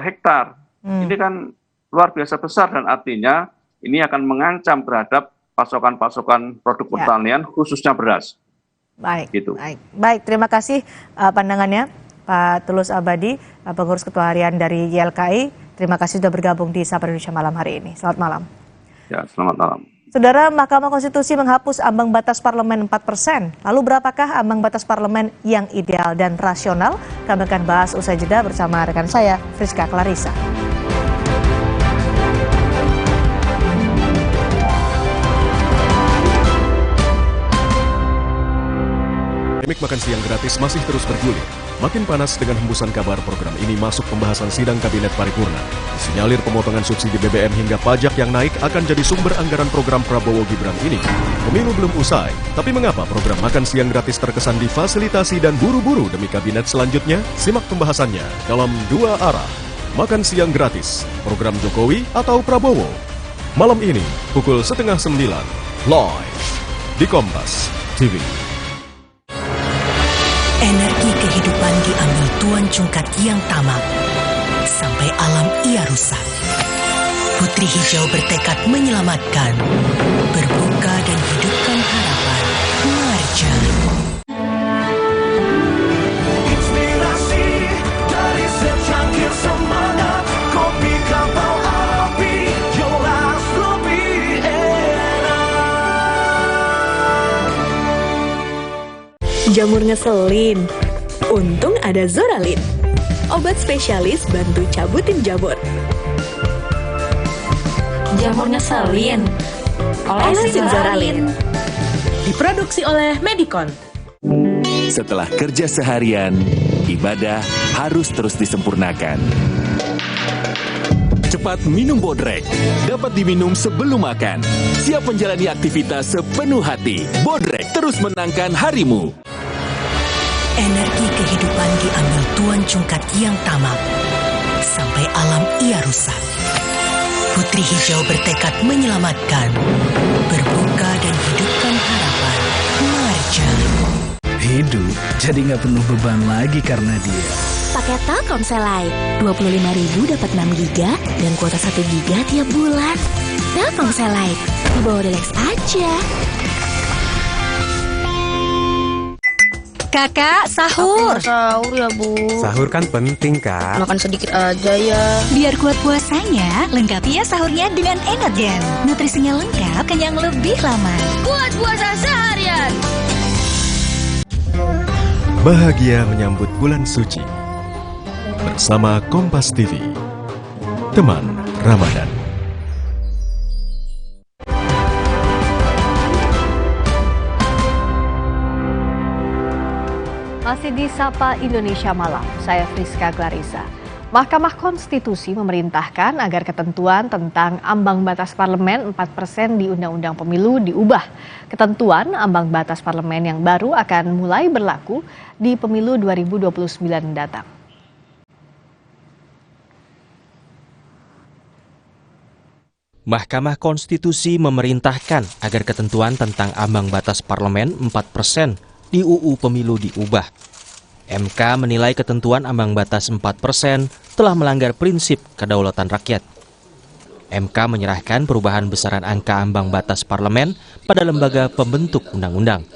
hektar. Ini kan luar biasa besar dan artinya ini akan mengancam terhadap pasokan-pasokan produk pertanian khususnya beras. Baik, gitu. Baik, terima kasih pandangannya Pak Tulus Abadi, pengurus ketua harian dari YLKI. Terima kasih sudah bergabung di Sapa Indonesia Malam hari ini. Selamat malam. Ya, selamat malam. Saudara, Mahkamah Konstitusi menghapus ambang batas parlemen 4%. Lalu berapakah ambang batas parlemen yang ideal dan rasional? Kami akan bahas usai jeda bersama rekan saya, Friska Clarissa. Polemik makan siang gratis masih terus bergulir. Makin panas dengan hembusan kabar program ini masuk pembahasan sidang kabinet paripurna. Disinyalir pemotongan subsidi BBM hingga pajak yang naik akan jadi sumber anggaran program Prabowo Gibran ini. Pemilu belum usai, tapi mengapa program makan siang gratis terkesan difasilitasi dan buru-buru demi kabinet selanjutnya? Simak pembahasannya dalam Dua Arah. Makan siang gratis, program Jokowi atau Prabowo? Malam ini, pukul 8:30, live di Kompas TV. Energi kehidupan diambil Tuan Cungkat yang tamak, sampai alam ia rusak. Putri Hijau bertekad menyelamatkan, berbuka dan hidupkan harapan. Marja. Inspirasi dari secangkir semangat, kopi kapal api, jelas lebih Jamur ngeselin, untung ada Zoralin. Obat spesialis bantu cabutin jamur. Jamur ngeselin, olesin Zoralin. Diproduksi oleh Medicon. Setelah kerja seharian, ibadah harus terus disempurnakan. Cepat minum Bodrek. Dapat diminum sebelum makan. Siap menjalani aktivitas sepenuh hati. Bodrek terus menangkan harimu. Energi kehidupan diambil Tuan Cungkat yang tamak, sampai alam ia rusak. Putri Hijau bertekad menyelamatkan, berbuka dan hidupkan harapan. Marja. Hidup jadi nggak penuh beban lagi karena dia. Pakai Telkomsel Lite, 25.000 dapat 6 GB dan kuota 1 GB tiap bulan. Telkomsel Lite, di bawah Lex aja. Kakak, sahur. Sahur ya, Bu. Sahur kan penting, Kak. Makan sedikit aja ya. Biar kuat puasanya, lengkapi ya sahurnya dengan Energen. Nutrisinya lengkap, kenyang lebih lama. Kuat puasa seharian. Bahagia menyambut bulan suci bersama Kompas TV. teman Ramadan. Masih di Sapa Indonesia Malam, saya Friska Clarissa. Mahkamah Konstitusi memerintahkan agar ketentuan tentang ambang batas parlemen 4% di Undang-Undang Pemilu diubah. Ketentuan ambang batas parlemen yang baru akan mulai berlaku di Pemilu 2029 mendatang. Mahkamah Konstitusi memerintahkan agar ketentuan tentang ambang batas parlemen 4% di UU Pemilu diubah. MK menilai ketentuan ambang batas 4% telah melanggar prinsip kedaulatan rakyat. MK menyerahkan perubahan besaran angka ambang batas parlemen pada lembaga pembentuk undang-undang.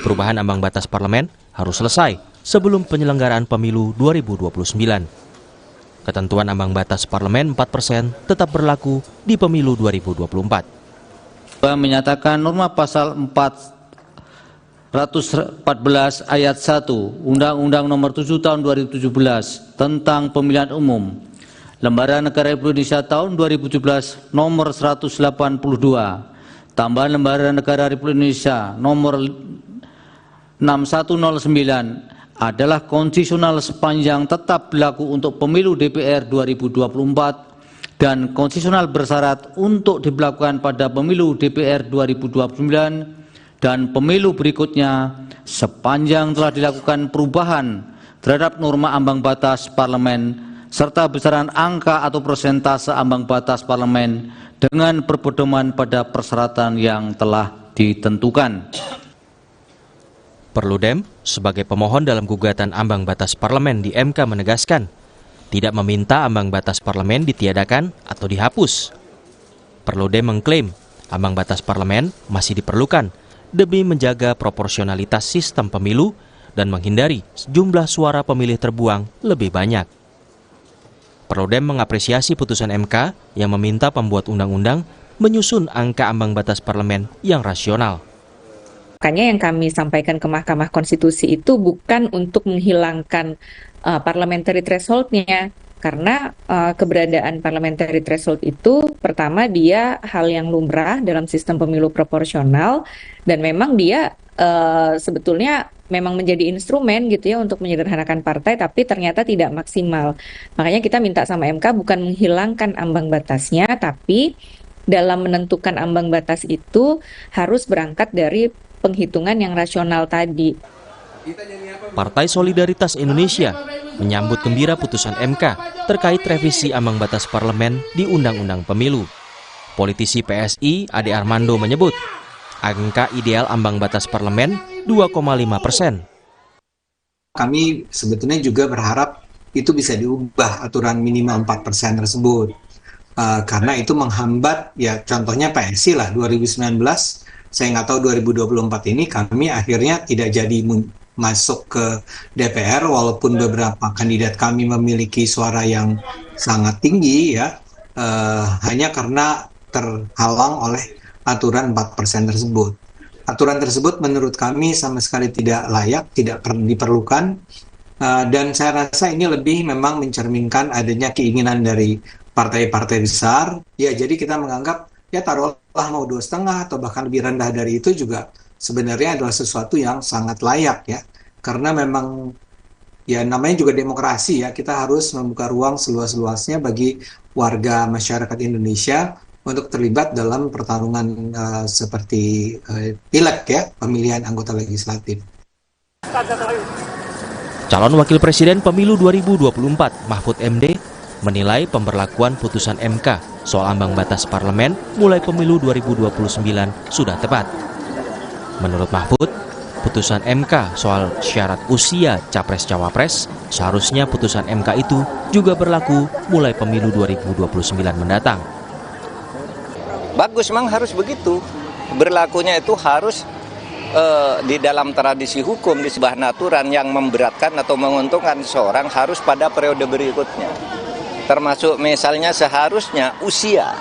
Perubahan ambang batas parlemen harus selesai sebelum penyelenggaraan pemilu 2029. Ketentuan ambang batas parlemen 4% tetap berlaku di pemilu 2024. Menyatakan norma pasal 414 ayat 1 Undang-Undang Nomor 7 Tahun 2017 tentang Pemilihan Umum, Lembaran Negara Republik Indonesia Tahun 2017 Nomor 182, tambahan Lembaran Negara Republik Indonesia Nomor 6109 adalah konstitusional sepanjang tetap berlaku untuk Pemilu DPR 2024 dan konstitusional bersyarat untuk diberlakukan pada Pemilu DPR 2029 dan pemilu berikutnya sepanjang telah dilakukan perubahan terhadap norma ambang batas parlemen serta besaran angka atau persentase ambang batas parlemen dengan berpedoman pada persyaratan yang telah ditentukan. Perludem sebagai pemohon dalam gugatan ambang batas parlemen di MK menegaskan tidak meminta ambang batas parlemen ditiadakan atau dihapus. Perludem mengklaim ambang batas parlemen masih diperlukan demi menjaga proporsionalitas sistem pemilu dan menghindari jumlah suara pemilih terbuang lebih banyak. Perludem mengapresiasi putusan MK yang meminta pembuat undang-undang menyusun angka ambang batas parlemen yang rasional. Makanya yang kami sampaikan ke Mahkamah Konstitusi itu bukan untuk menghilangkan parliamentary threshold-nya, karena keberadaan parliamentary threshold itu pertama dia hal yang lumrah dalam sistem pemilu proporsional dan memang dia sebetulnya memang menjadi instrumen gitu ya untuk menyederhanakan partai, tapi ternyata tidak maksimal. Makanya kita minta sama MK bukan menghilangkan ambang batasnya, tapi dalam menentukan ambang batas itu harus berangkat dari penghitungan yang rasional tadi. Partai Solidaritas Indonesia menyambut gembira putusan MK terkait revisi ambang batas parlemen di Undang-Undang Pemilu. Politisi PSI Ade Armando menyebut angka ideal ambang batas parlemen 2,5%. Kami sebetulnya juga berharap itu bisa diubah aturan minimal 4% tersebut. Karena itu menghambat, ya contohnya PSI lah 2019, saya nggak tahu 2024 ini kami akhirnya tidak jadi masuk ke DPR walaupun beberapa kandidat kami memiliki suara yang sangat tinggi ya, hanya karena terhalang oleh aturan 4% tersebut. Aturan tersebut menurut kami sama sekali tidak layak, tidak diperlukan, dan saya rasa ini lebih memang mencerminkan adanya keinginan dari partai-partai besar. Ya jadi kita menganggap ya taruhlah mau 2,5 atau bahkan lebih rendah dari itu juga sebenarnya adalah sesuatu yang sangat layak ya, karena memang ya namanya juga demokrasi ya, kita harus membuka ruang seluas-luasnya bagi warga masyarakat Indonesia untuk terlibat dalam pertarungan seperti pileg ya, pemilihan anggota legislatif. Calon Wakil Presiden Pemilu 2024 Mahfud MD menilai pemberlakuan putusan MK soal ambang batas parlemen mulai pemilu 2029 sudah tepat. Menurut Mahfud, putusan MK soal syarat usia Capres-Cawapres seharusnya putusan MK itu juga berlaku mulai pemilu 2029 mendatang. Bagus, memang harus begitu. Berlakunya itu harus di dalam tradisi hukum, di sebuah aturan yang memberatkan atau menguntungkan seseorang harus pada periode berikutnya. Termasuk misalnya seharusnya usia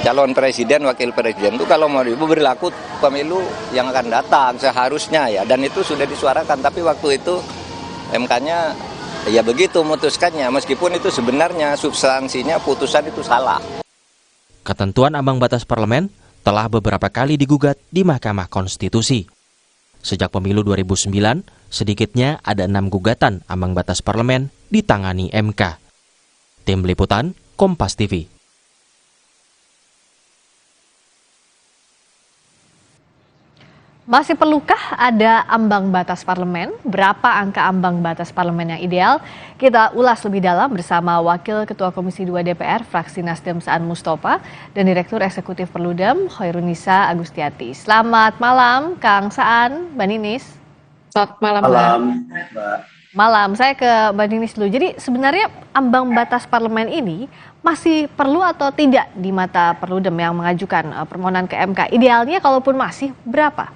calon presiden, wakil presiden itu kalau mau berlaku pemilu yang akan datang seharusnya ya, dan itu sudah disuarakan, tapi waktu itu MK-nya ya begitu memutuskannya, meskipun itu sebenarnya substansinya putusan itu salah. Ketentuan ambang batas parlemen telah beberapa kali digugat di Mahkamah Konstitusi. Sejak pemilu 2009, sedikitnya ada 6 gugatan ambang batas parlemen ditangani MK. Tim Liputan, Kompas TV. Masih perlukah ada ambang batas parlemen? Berapa angka ambang batas parlemen yang ideal? Kita ulas lebih dalam bersama Wakil Ketua Komisi 2 DPR fraksi Nasdem Saan Mustafa dan Direktur Eksekutif Perludem Hoirunisa Agustiati. Selamat malam Kang Saan, Mbak Ninis. Selamat malam, Mbak. Malam, saya ke Mbak Ninis dulu. Jadi sebenarnya ambang batas parlemen ini masih perlu atau tidak di mata Perludem yang mengajukan permohonan ke MK? Idealnya kalaupun masih, berapa?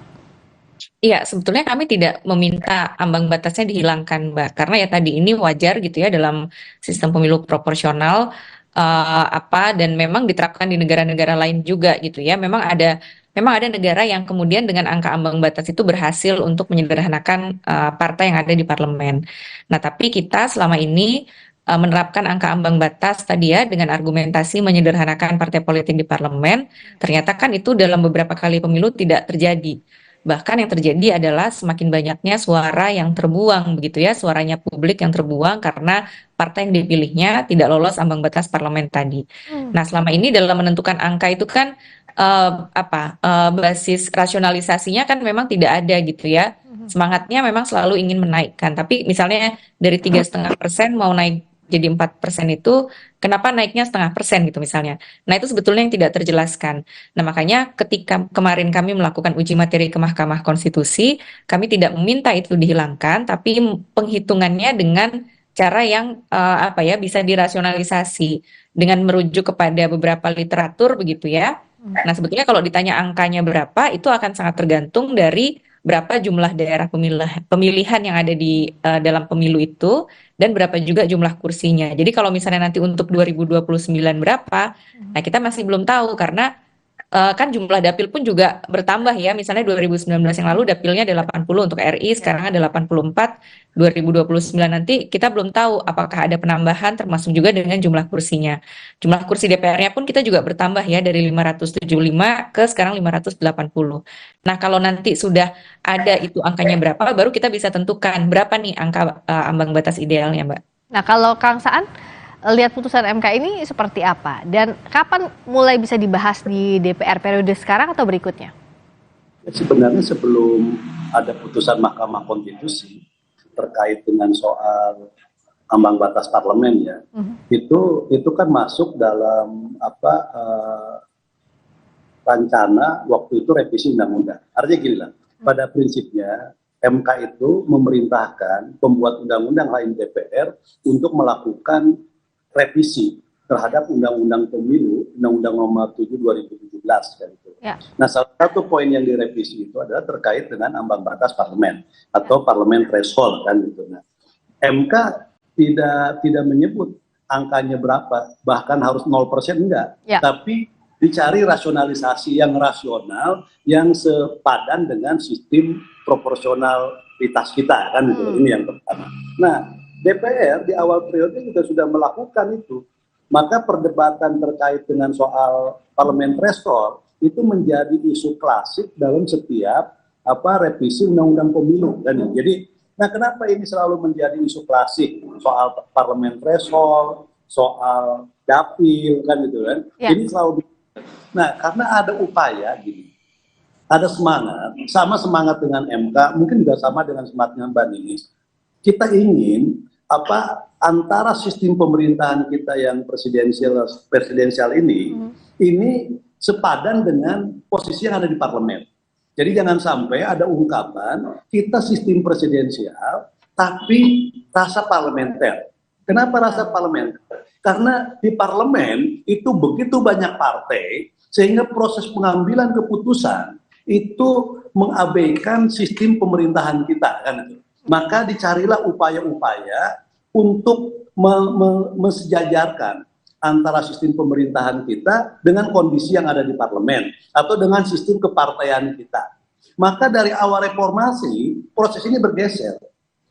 Iya, sebetulnya kami tidak meminta ambang batasnya dihilangkan, Mbak. Karena ya tadi ini wajar gitu ya dalam sistem pemilu proporsional dan memang diterapkan di negara-negara lain juga gitu ya. Memang ada negara yang kemudian dengan angka ambang batas itu berhasil untuk menyederhanakan partai yang ada di parlemen. Nah, tapi kita selama ini menerapkan angka ambang batas tadi ya dengan argumentasi menyederhanakan partai politik di parlemen, ternyata kan itu dalam beberapa kali pemilu tidak terjadi. Bahkan yang terjadi adalah semakin banyaknya suara yang terbuang begitu ya, suaranya publik yang terbuang karena partai yang dipilihnya tidak lolos ambang batas parlemen tadi. Nah, selama ini dalam menentukan angka itu kan basis rasionalisasinya kan memang tidak ada gitu ya. Semangatnya memang selalu ingin menaikkan, tapi misalnya dari 3,5% mau naik jadi 4% itu, kenapa naiknya 0,5% gitu misalnya. Nah, itu sebetulnya yang tidak terjelaskan. Nah, makanya ketika kemarin kami melakukan uji materi ke Mahkamah Konstitusi, kami tidak meminta itu dihilangkan, tapi penghitungannya dengan cara yang bisa dirasionalisasi dengan merujuk kepada beberapa literatur begitu ya. Nah, sebetulnya kalau ditanya angkanya berapa, itu akan sangat tergantung dari berapa jumlah daerah pemilihan yang ada di dalam pemilu itu dan berapa juga jumlah kursinya. Jadi kalau misalnya nanti untuk 2029 berapa, nah kita masih belum tahu karena kan jumlah dapil pun juga bertambah ya. Misalnya 2019 yang lalu dapilnya ada 80 untuk RI, sekarang ada 84. 2029 nanti kita belum tahu apakah ada penambahan termasuk juga dengan jumlah kursinya. Jumlah kursi DPR-nya pun kita juga bertambah ya dari 575 ke sekarang 580. Nah, kalau nanti sudah ada itu angkanya berapa, baru kita bisa tentukan berapa nih angka ambang batas idealnya, Mbak. Nah, kalau Kang Saan lihat putusan MK ini seperti apa dan kapan mulai bisa dibahas di DPR periode sekarang atau berikutnya? Sebenarnya sebelum ada putusan Mahkamah Konstitusi terkait dengan soal ambang batas parlemen ya, itu kan masuk dalam rencana waktu itu revisi undang-undang. Artinya gini lah, pada prinsipnya MK itu memerintahkan pembuat undang-undang lain DPR untuk melakukan revisi terhadap Undang-Undang Pemilu, Undang-Undang Nomor 7 2017 kan itu. Ya. Nah, salah satu poin yang direvisi itu adalah terkait dengan ambang batas parlemen atau parlemen threshold kan gitu. Nah, MK tidak menyebut angkanya berapa, bahkan harus 0% enggak. Ya. Tapi dicari rasionalisasi yang rasional yang sepadan dengan sistem proporsionalitas kita kan gitu. Ini yang pertama. Nah, DPR di awal periode juga sudah melakukan itu. Maka perdebatan terkait dengan soal parlemen threshold itu menjadi isu klasik dalam setiap revisi undang-undang pemilu kan. Jadi, nah kenapa ini selalu menjadi isu klasik soal parlemen threshold, soal dapil kan gitu kan? Ya. Ini selalu. Nah, karena ada upaya gini, ada semangat, sama semangat dengan MK, mungkin juga sama dengan semangatnya Mbak Ninis. Kita ingin antara sistem pemerintahan kita yang presidensial ini sepadan dengan posisi yang ada di parlemen. Jadi jangan sampai ada ungkapan kita sistem presidensial tapi rasa parlementer. Kenapa rasa parlementer? Karena di parlemen itu begitu banyak partai sehingga proses pengambilan keputusan itu mengabaikan sistem pemerintahan kita kan itu. Maka dicarilah upaya-upaya untuk mensejajarkan antara sistem pemerintahan kita dengan kondisi yang ada di parlemen atau dengan sistem kepartaian kita. Maka dari awal reformasi proses ini bergeser.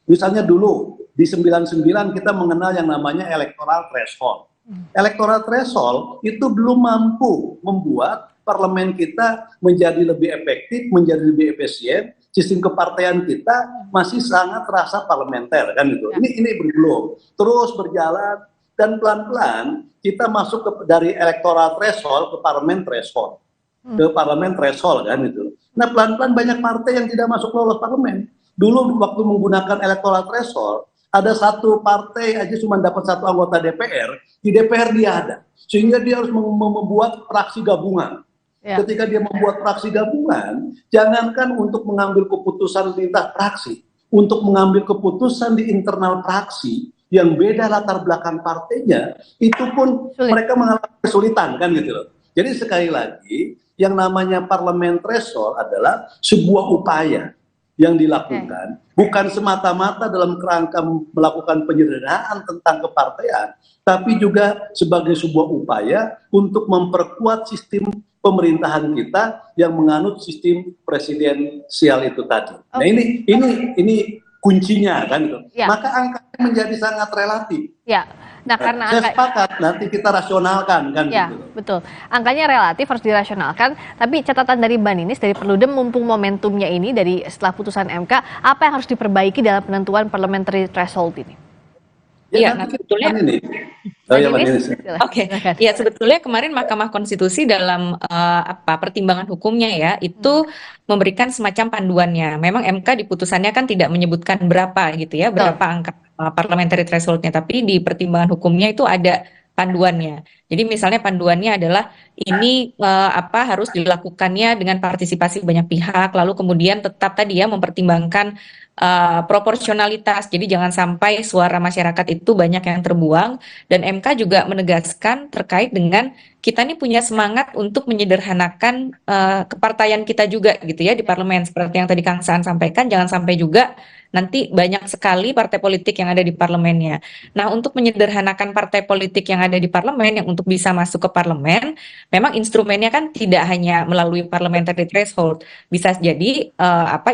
Misalnya dulu di 99 kita mengenal yang namanya electoral threshold. Electoral threshold itu belum mampu membuat parlemen kita menjadi lebih efektif, menjadi lebih efisien. Sistem kepartaian kita masih sangat terasa parlementer kan gitu. Ini belum. Terus berjalan dan pelan-pelan kita masuk dari electoral threshold ke parlemen threshold. Ke parlemen threshold kan gitu. Nah, pelan-pelan banyak partai yang tidak masuk lolos parlemen. Dulu waktu menggunakan electoral threshold, ada satu partai aja cuma dapat satu anggota DPR, di DPR dia ada. Sehingga dia harus membuat fraksi gabungan. Ketika dia membuat fraksi gabungan, jangankan untuk mengambil keputusan lintas fraksi, untuk mengambil keputusan di internal fraksi yang beda latar belakang partainya, itu pun mereka mengalami kesulitan kan gitu loh. Jadi sekali lagi, yang namanya parlemen threshold adalah sebuah upaya yang dilakukan, bukan semata-mata dalam kerangka melakukan penyederhanaan tentang kepartaian, tapi juga sebagai sebuah upaya untuk memperkuat sistem pemerintahan kita yang menganut sistem presidensial itu tadi. Nah ini kuncinya kan gitu. Maka angkanya menjadi sangat relatif. Nah, karena saya sepakat nanti kita rasionalkan kan gitu. Betul. Angkanya relatif harus dirasionalkan, tapi catatan dari Mbak Ninis dari Perludem mumpung momentumnya ini dari setelah putusan MK, apa yang harus diperbaiki dalam penentuan parliamentary threshold ini? Nah sebetulnya sebetulnya kemarin Mahkamah Konstitusi dalam pertimbangan hukumnya ya itu memberikan semacam panduannya. Memang MK di putusannya kan tidak menyebutkan berapa gitu ya, berapa angka parliamentary thresholdnya, tapi di pertimbangan hukumnya itu ada panduannya. Jadi misalnya panduannya adalah ini harus dilakukannya dengan partisipasi banyak pihak, lalu kemudian tetap tadi ya mempertimbangkan proporsionalitas. Jadi jangan sampai suara masyarakat itu banyak yang terbuang, dan MK juga menegaskan terkait dengan kita ini punya semangat untuk menyederhanakan kepartaian kita juga gitu ya di parlemen, seperti yang tadi Kang Saan sampaikan, jangan sampai juga nanti banyak sekali partai politik yang ada di parlemennya. Nah, untuk menyederhanakan partai politik yang ada di parlemen, yang untuk bisa masuk ke parlemen, memang instrumennya kan tidak hanya melalui parliamentary threshold, bisa jadi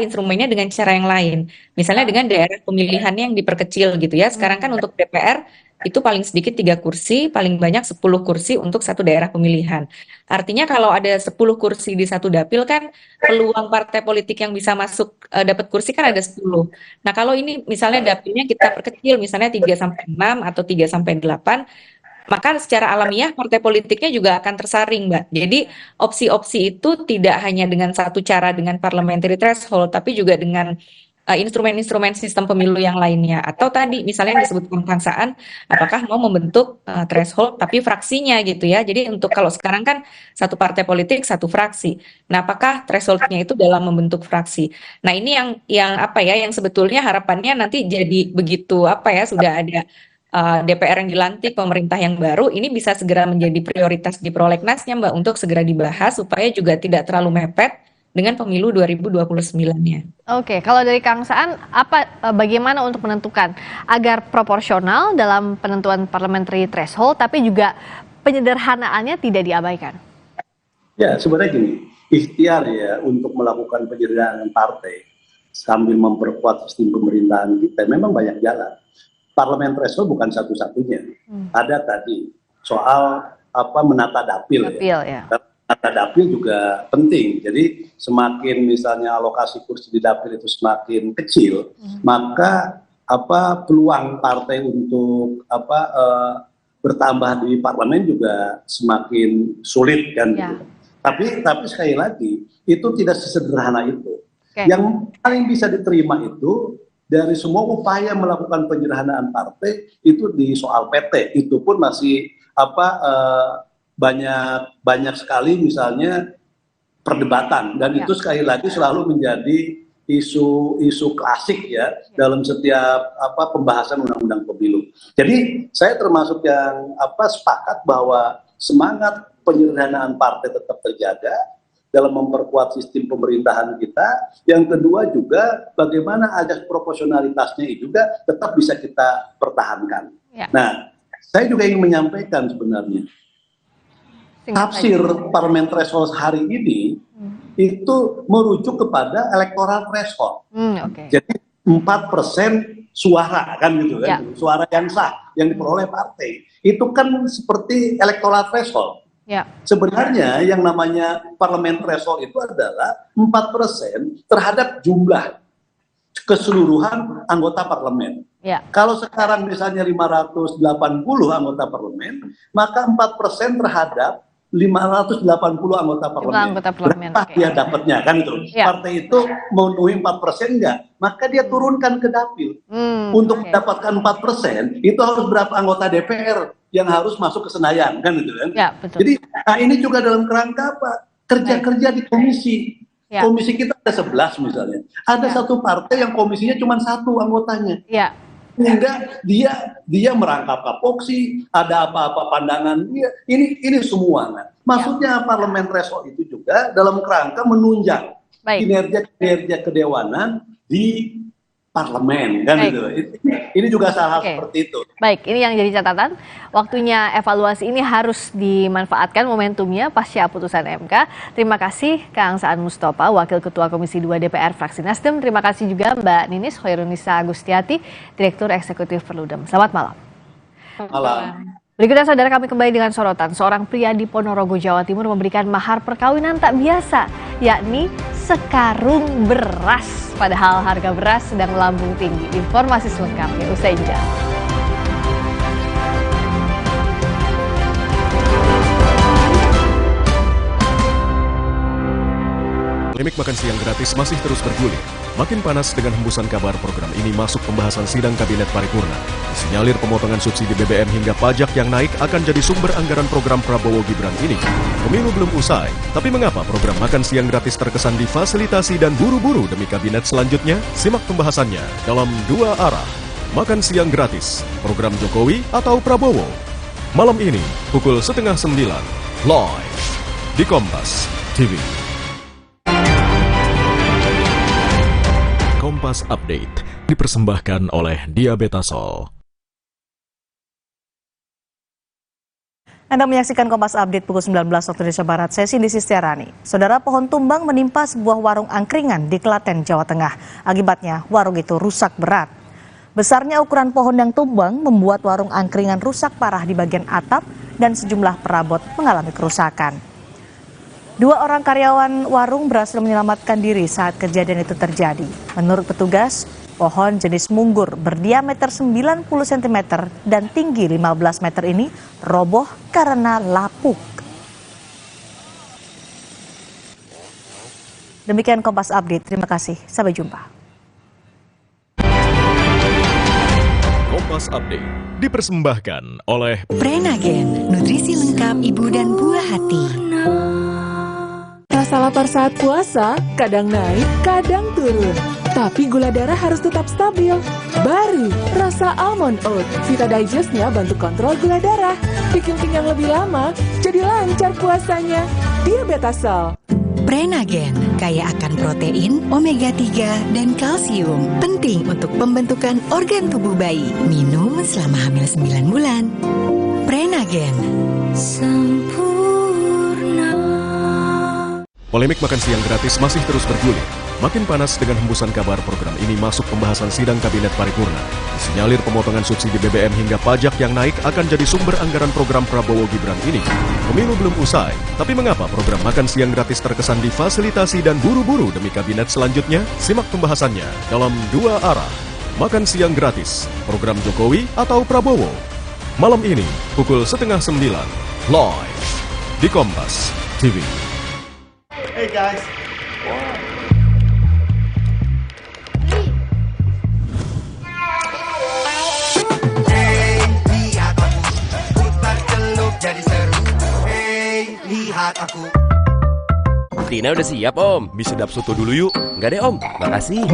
instrumennya dengan cara yang lain. Misalnya dengan daerah pemilihannya yang diperkecil gitu ya. Sekarang kan untuk DPR itu paling sedikit 3 kursi, paling banyak 10 kursi untuk satu daerah pemilihan. Artinya kalau ada 10 kursi di satu dapil kan peluang partai politik yang bisa masuk dapat kursi kan ada 10. Nah, kalau ini misalnya dapilnya kita perkecil misalnya 3-6 atau 3-8, maka secara alamiah partai politiknya juga akan tersaring, Mbak. Jadi opsi-opsi itu tidak hanya dengan satu cara dengan parliamentary threshold, tapi juga dengan instrumen-instrumen sistem pemilu yang lainnya. Atau tadi misalnya disebutkan Kang Saan, apakah mau membentuk threshold tapi fraksinya gitu ya. Jadi untuk kalau sekarang kan satu partai politik satu fraksi. Nah, apakah thresholdnya itu dalam membentuk fraksi? Nah, ini yang sebetulnya harapannya nanti jadi begitu sudah ada DPR yang dilantik, pemerintah yang baru, ini bisa segera menjadi prioritas di prolegnasnya, Mbak, untuk segera dibahas supaya juga tidak terlalu mepet dengan pemilu 2029-nya. Oke, kalau dari Kang Saan, bagaimana untuk menentukan agar proporsional dalam penentuan parliamentary threshold, tapi juga penyederhanaannya tidak diabaikan? Ya, sebenarnya gini, ikhtiar ya untuk melakukan penyederhanaan partai sambil memperkuat sistem pemerintahan kita memang banyak jalan. Parliamentary threshold bukan satu-satunya. Ada tadi soal menata dapil ya. Menata dapil juga penting. Jadi semakin misalnya alokasi kursi di dapil itu semakin kecil, maka peluang partai untuk bertambah di parlemen juga semakin sulit kan gitu. Tapi sekali lagi itu tidak sesederhana itu. Yang paling bisa diterima itu dari semua upaya melakukan penyederhanaan partai itu di soal PT, itu pun masih banyak sekali misalnya perdebatan, dan itu sekali lagi selalu menjadi isu klasik ya dalam setiap pembahasan undang-undang pemilu. Jadi saya termasuk yang sepakat bahwa semangat penyederhanaan partai tetap terjaga dalam memperkuat sistem pemerintahan kita. Yang kedua juga bagaimana ajas proporsionalitasnya juga tetap bisa kita pertahankan. Nah, saya juga ingin menyampaikan sebenarnya tafsir parliamentary threshold hari ini itu merujuk kepada electoral threshold. Jadi 4% suara kan gitu kan, suara yang sah yang diperoleh partai. Itu kan seperti electoral threshold. Ya. Sebenarnya yang namanya parliament threshold itu adalah 4% terhadap jumlah keseluruhan anggota parlemen. Ya. Kalau sekarang misalnya 580 anggota parlemen, maka 4% terhadap 580 anggota parlemen. Berapa dia dapatnya kan itu? Ya. Partai itu memenuhi 4% enggak? Maka dia turunkan ke dapil. Untuk mendapatkan 4%, itu harus berapa anggota DPR yang harus masuk ke Senayan kan itu kan? Ya, betul. Jadi ini juga dalam kerangka apa? Kerja-kerja di komisi. Ya. Komisi kita ada 11 misalnya. Ada satu partai yang komisinya cuma 1 anggotanya. Ya. Sehingga dia merangkap kapoksi, ada apa-apa pandangan dia. Ini semua. Nah, maksudnya parlemen threshold itu juga dalam kerangka menunjang kinerja kedewanan di parlemen kan gitu. Ini juga salah seperti itu. Baik, ini yang jadi catatan. Waktunya evaluasi ini harus dimanfaatkan momentumnya pasca putusan MK. Terima kasih Kang Saan Mustafa, Wakil Ketua Komisi 2 DPR Fraksi Nasdem. Terima kasih juga Mbak Ninis Hoirunisa Agustiati, Direktur Eksekutif Perludem. Selamat malam. Malam. Berikutnya saudara, kami kembali dengan sorotan. Seorang pria di Ponorogo, Jawa Timur memberikan mahar perkawinan tak biasa, yakni sekarung beras. Padahal harga beras sedang melambung tinggi. Informasi selengkapnya usai jeda. Polemik makan siang gratis masih terus bergulir. Makin panas dengan hembusan kabar program ini masuk pembahasan sidang Kabinet Paripurna. Disinyalir pemotongan subsidi BBM hingga pajak yang naik akan jadi sumber anggaran program Prabowo Gibran ini. Pemilu belum usai, tapi mengapa program makan siang gratis terkesan difasilitasi dan buru-buru demi Kabinet selanjutnya? Simak pembahasannya dalam 2 arah. Makan siang gratis, program Jokowi atau Prabowo? Malam ini, pukul 8:30, live di Kompas TV. Kompas Update dipersembahkan oleh Diabetasol. Anda menyaksikan Kompas Update pukul 19 waktu Indonesia Barat. Saya Cindy Sistiarani. Saudara, pohon tumbang menimpa sebuah warung angkringan di Klaten, Jawa Tengah. Akibatnya, warung itu rusak berat. Besarnya ukuran pohon yang tumbang membuat warung angkringan rusak parah di bagian atap dan sejumlah perabot mengalami kerusakan. 2 orang karyawan warung berhasil menyelamatkan diri saat kejadian itu terjadi. Menurut petugas, pohon jenis munggur berdiameter 90 cm dan tinggi 15 meter ini roboh karena lapuk. Demikian Kompas Update. Terima kasih. Sampai jumpa. Kompas Update dipersembahkan oleh Prenagen, nutrisi lengkap ibu dan buah hati. Rasa lapar saat puasa, kadang naik, kadang turun. Tapi gula darah harus tetap stabil. Baru, rasa almond oat. Vita Digest-nya bantu kontrol gula darah. Bikin kenyang lebih lama, jadi lancar puasanya. Diabetasol. Prenagen, kaya akan protein, omega 3, dan kalsium. Penting untuk pembentukan organ tubuh bayi. Minum selama hamil 9 bulan. Prenagen. Polemik makan siang gratis masih terus bergulir. Makin panas dengan hembusan kabar program ini masuk pembahasan sidang Kabinet Paripurna. Disinyalir pemotongan subsidi BBM hingga pajak yang naik akan jadi sumber anggaran program Prabowo Gibran ini. Pemilu belum usai, tapi mengapa program makan siang gratis terkesan difasilitasi dan buru-buru demi Kabinet selanjutnya? Simak pembahasannya dalam 2 arah. Makan siang gratis, program Jokowi atau Prabowo? Malam ini, pukul 8:30, live di Kompas TV. Hey guys. Lihat aku, putar celup jadi seru. Hey, lihat aku. Tina udah siap om. Mie sedap soto dulu yuk. Enggak deh om, makasih.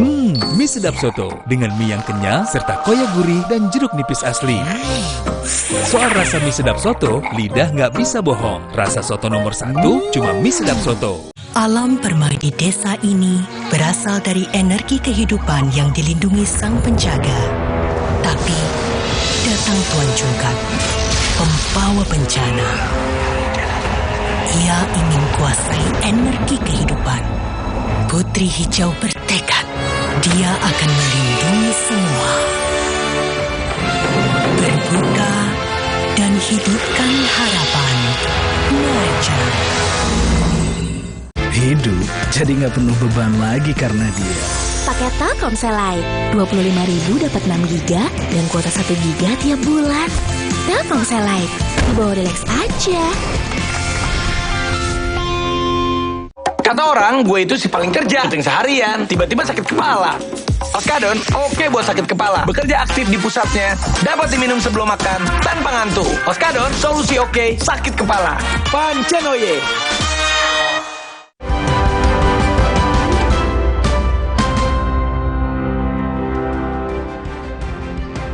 Mie sedap soto dengan mie yang kenyal serta koya gurih dan jeruk nipis asli. Soal rasa mie sedap soto, lidah nggak bisa bohong. Rasa soto nomor 1 cuma mie sedap soto. Alam permai di desa ini berasal dari energi kehidupan yang dilindungi sang penjaga. Tapi datang Tuan Jungkat, pembawa bencana. Ia ingin kuasai energi kehidupan. Putri Hijau bertekad, dia akan melindungi semua. duka dan hidupkan harapan. Naja. Hidup jadi nggak penuh beban lagi karena dia. Paket Telkomsel Lite, 25.000 dapat 6 GB dan kuota 1 GB tiap bulan. Telkomsel Lite, di bawah Delex aja. Kata orang, gue itu si paling kerja, penting seharian, tiba-tiba sakit kepala. Oskadon, oke buat sakit kepala. Bekerja aktif di pusatnya, dapat diminum sebelum makan, tanpa ngantuk. Oskadon, solusi oke, sakit kepala. Pancenoye.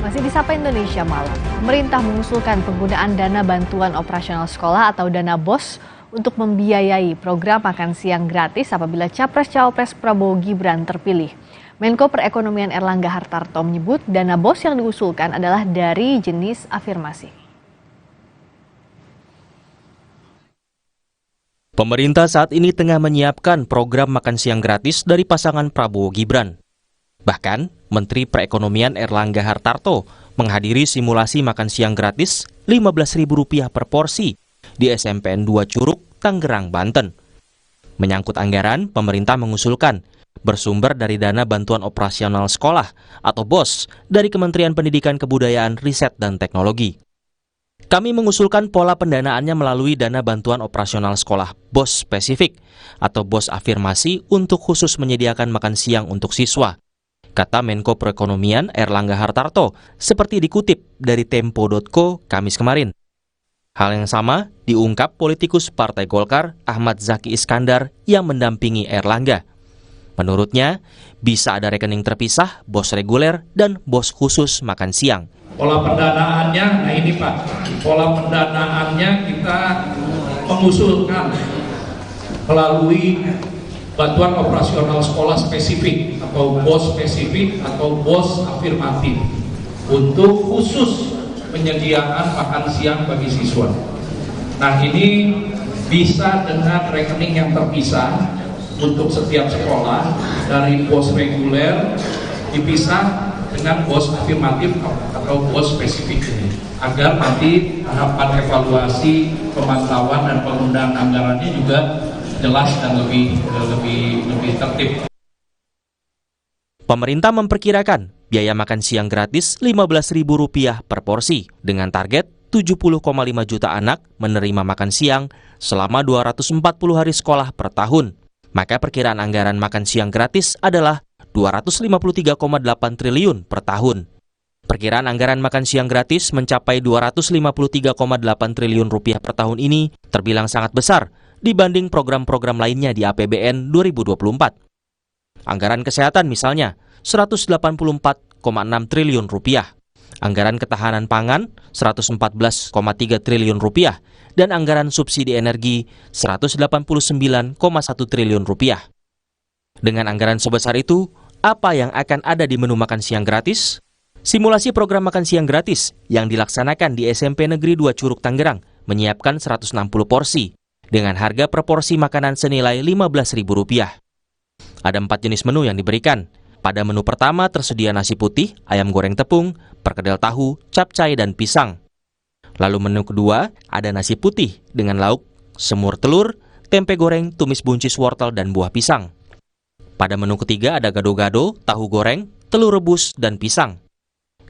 Masih di Sapa Indonesia Malam, pemerintah mengusulkan penggunaan dana bantuan operasional sekolah atau dana BOS untuk membiayai program makan siang gratis apabila Capres-Cawapres Prabowo Gibran terpilih. Menko Perekonomian Erlangga Hartarto menyebut dana BOS yang diusulkan adalah dari jenis afirmasi. Pemerintah saat ini tengah menyiapkan program makan siang gratis dari pasangan Prabowo Gibran. Bahkan, Menteri Perekonomian Erlangga Hartarto menghadiri simulasi makan siang gratis Rp15.000 per porsi di SMPN 2 Curug, Tangerang, Banten. Menyangkut anggaran, pemerintah mengusulkan bersumber dari dana bantuan operasional sekolah atau BOS dari Kementerian Pendidikan Kebudayaan, Riset, dan Teknologi. Kami mengusulkan pola pendanaannya melalui dana bantuan operasional sekolah BOS spesifik atau BOS afirmasi untuk khusus menyediakan makan siang untuk siswa, kata Menko Perekonomian Erlangga Hartarto, seperti dikutip dari Tempo.co Kamis kemarin. Hal yang sama diungkap politikus Partai Golkar Ahmad Zaki Iskandar yang mendampingi Erlangga. Menurutnya, bisa ada rekening terpisah, BOS reguler, dan BOS khusus makan siang. Pola pendanaannya, nah ini Pak, pola pendanaannya kita mengusulkan melalui bantuan operasional sekolah spesifik atau BOS spesifik atau BOS afirmatif untuk khusus penyediaan makan siang bagi siswa. Nah ini bisa dengan rekening yang terpisah untuk setiap sekolah dari BOS reguler dipisah dengan BOS afirmatif atau BOS spesifik ini, agar nanti tahapan evaluasi, pemantauan dan penggunaan anggarannya juga jelas dan lebih tertib. Pemerintah memperkirakan biaya makan siang gratis Rp15.000 per porsi dengan target 70,5 juta anak menerima makan siang selama 240 hari sekolah per tahun. Maka perkiraan anggaran makan siang gratis adalah 253,8 triliun per tahun. Perkiraan anggaran makan siang gratis mencapai 253,8 triliun rupiah per tahun ini terbilang sangat besar dibanding program-program lainnya di APBN 2024. Anggaran kesehatan misalnya 184,6 triliun rupiah. Anggaran ketahanan pangan 114,3 triliun rupiah dan anggaran subsidi energi 189,1 triliun rupiah. Dengan anggaran sebesar itu, apa yang akan ada di menu makan siang gratis? Simulasi program makan siang gratis yang dilaksanakan di SMP Negeri 2 Curug Tangerang menyiapkan 160 porsi dengan harga per porsi makanan senilai Rp15.000. Ada 4 jenis menu yang diberikan. Pada menu pertama tersedia nasi putih, ayam goreng tepung, perkedel tahu, capcay, dan pisang. Lalu menu kedua ada nasi putih dengan lauk, semur telur, tempe goreng, tumis buncis wortel, dan buah pisang. Pada menu ketiga ada gado-gado, tahu goreng, telur rebus, dan pisang.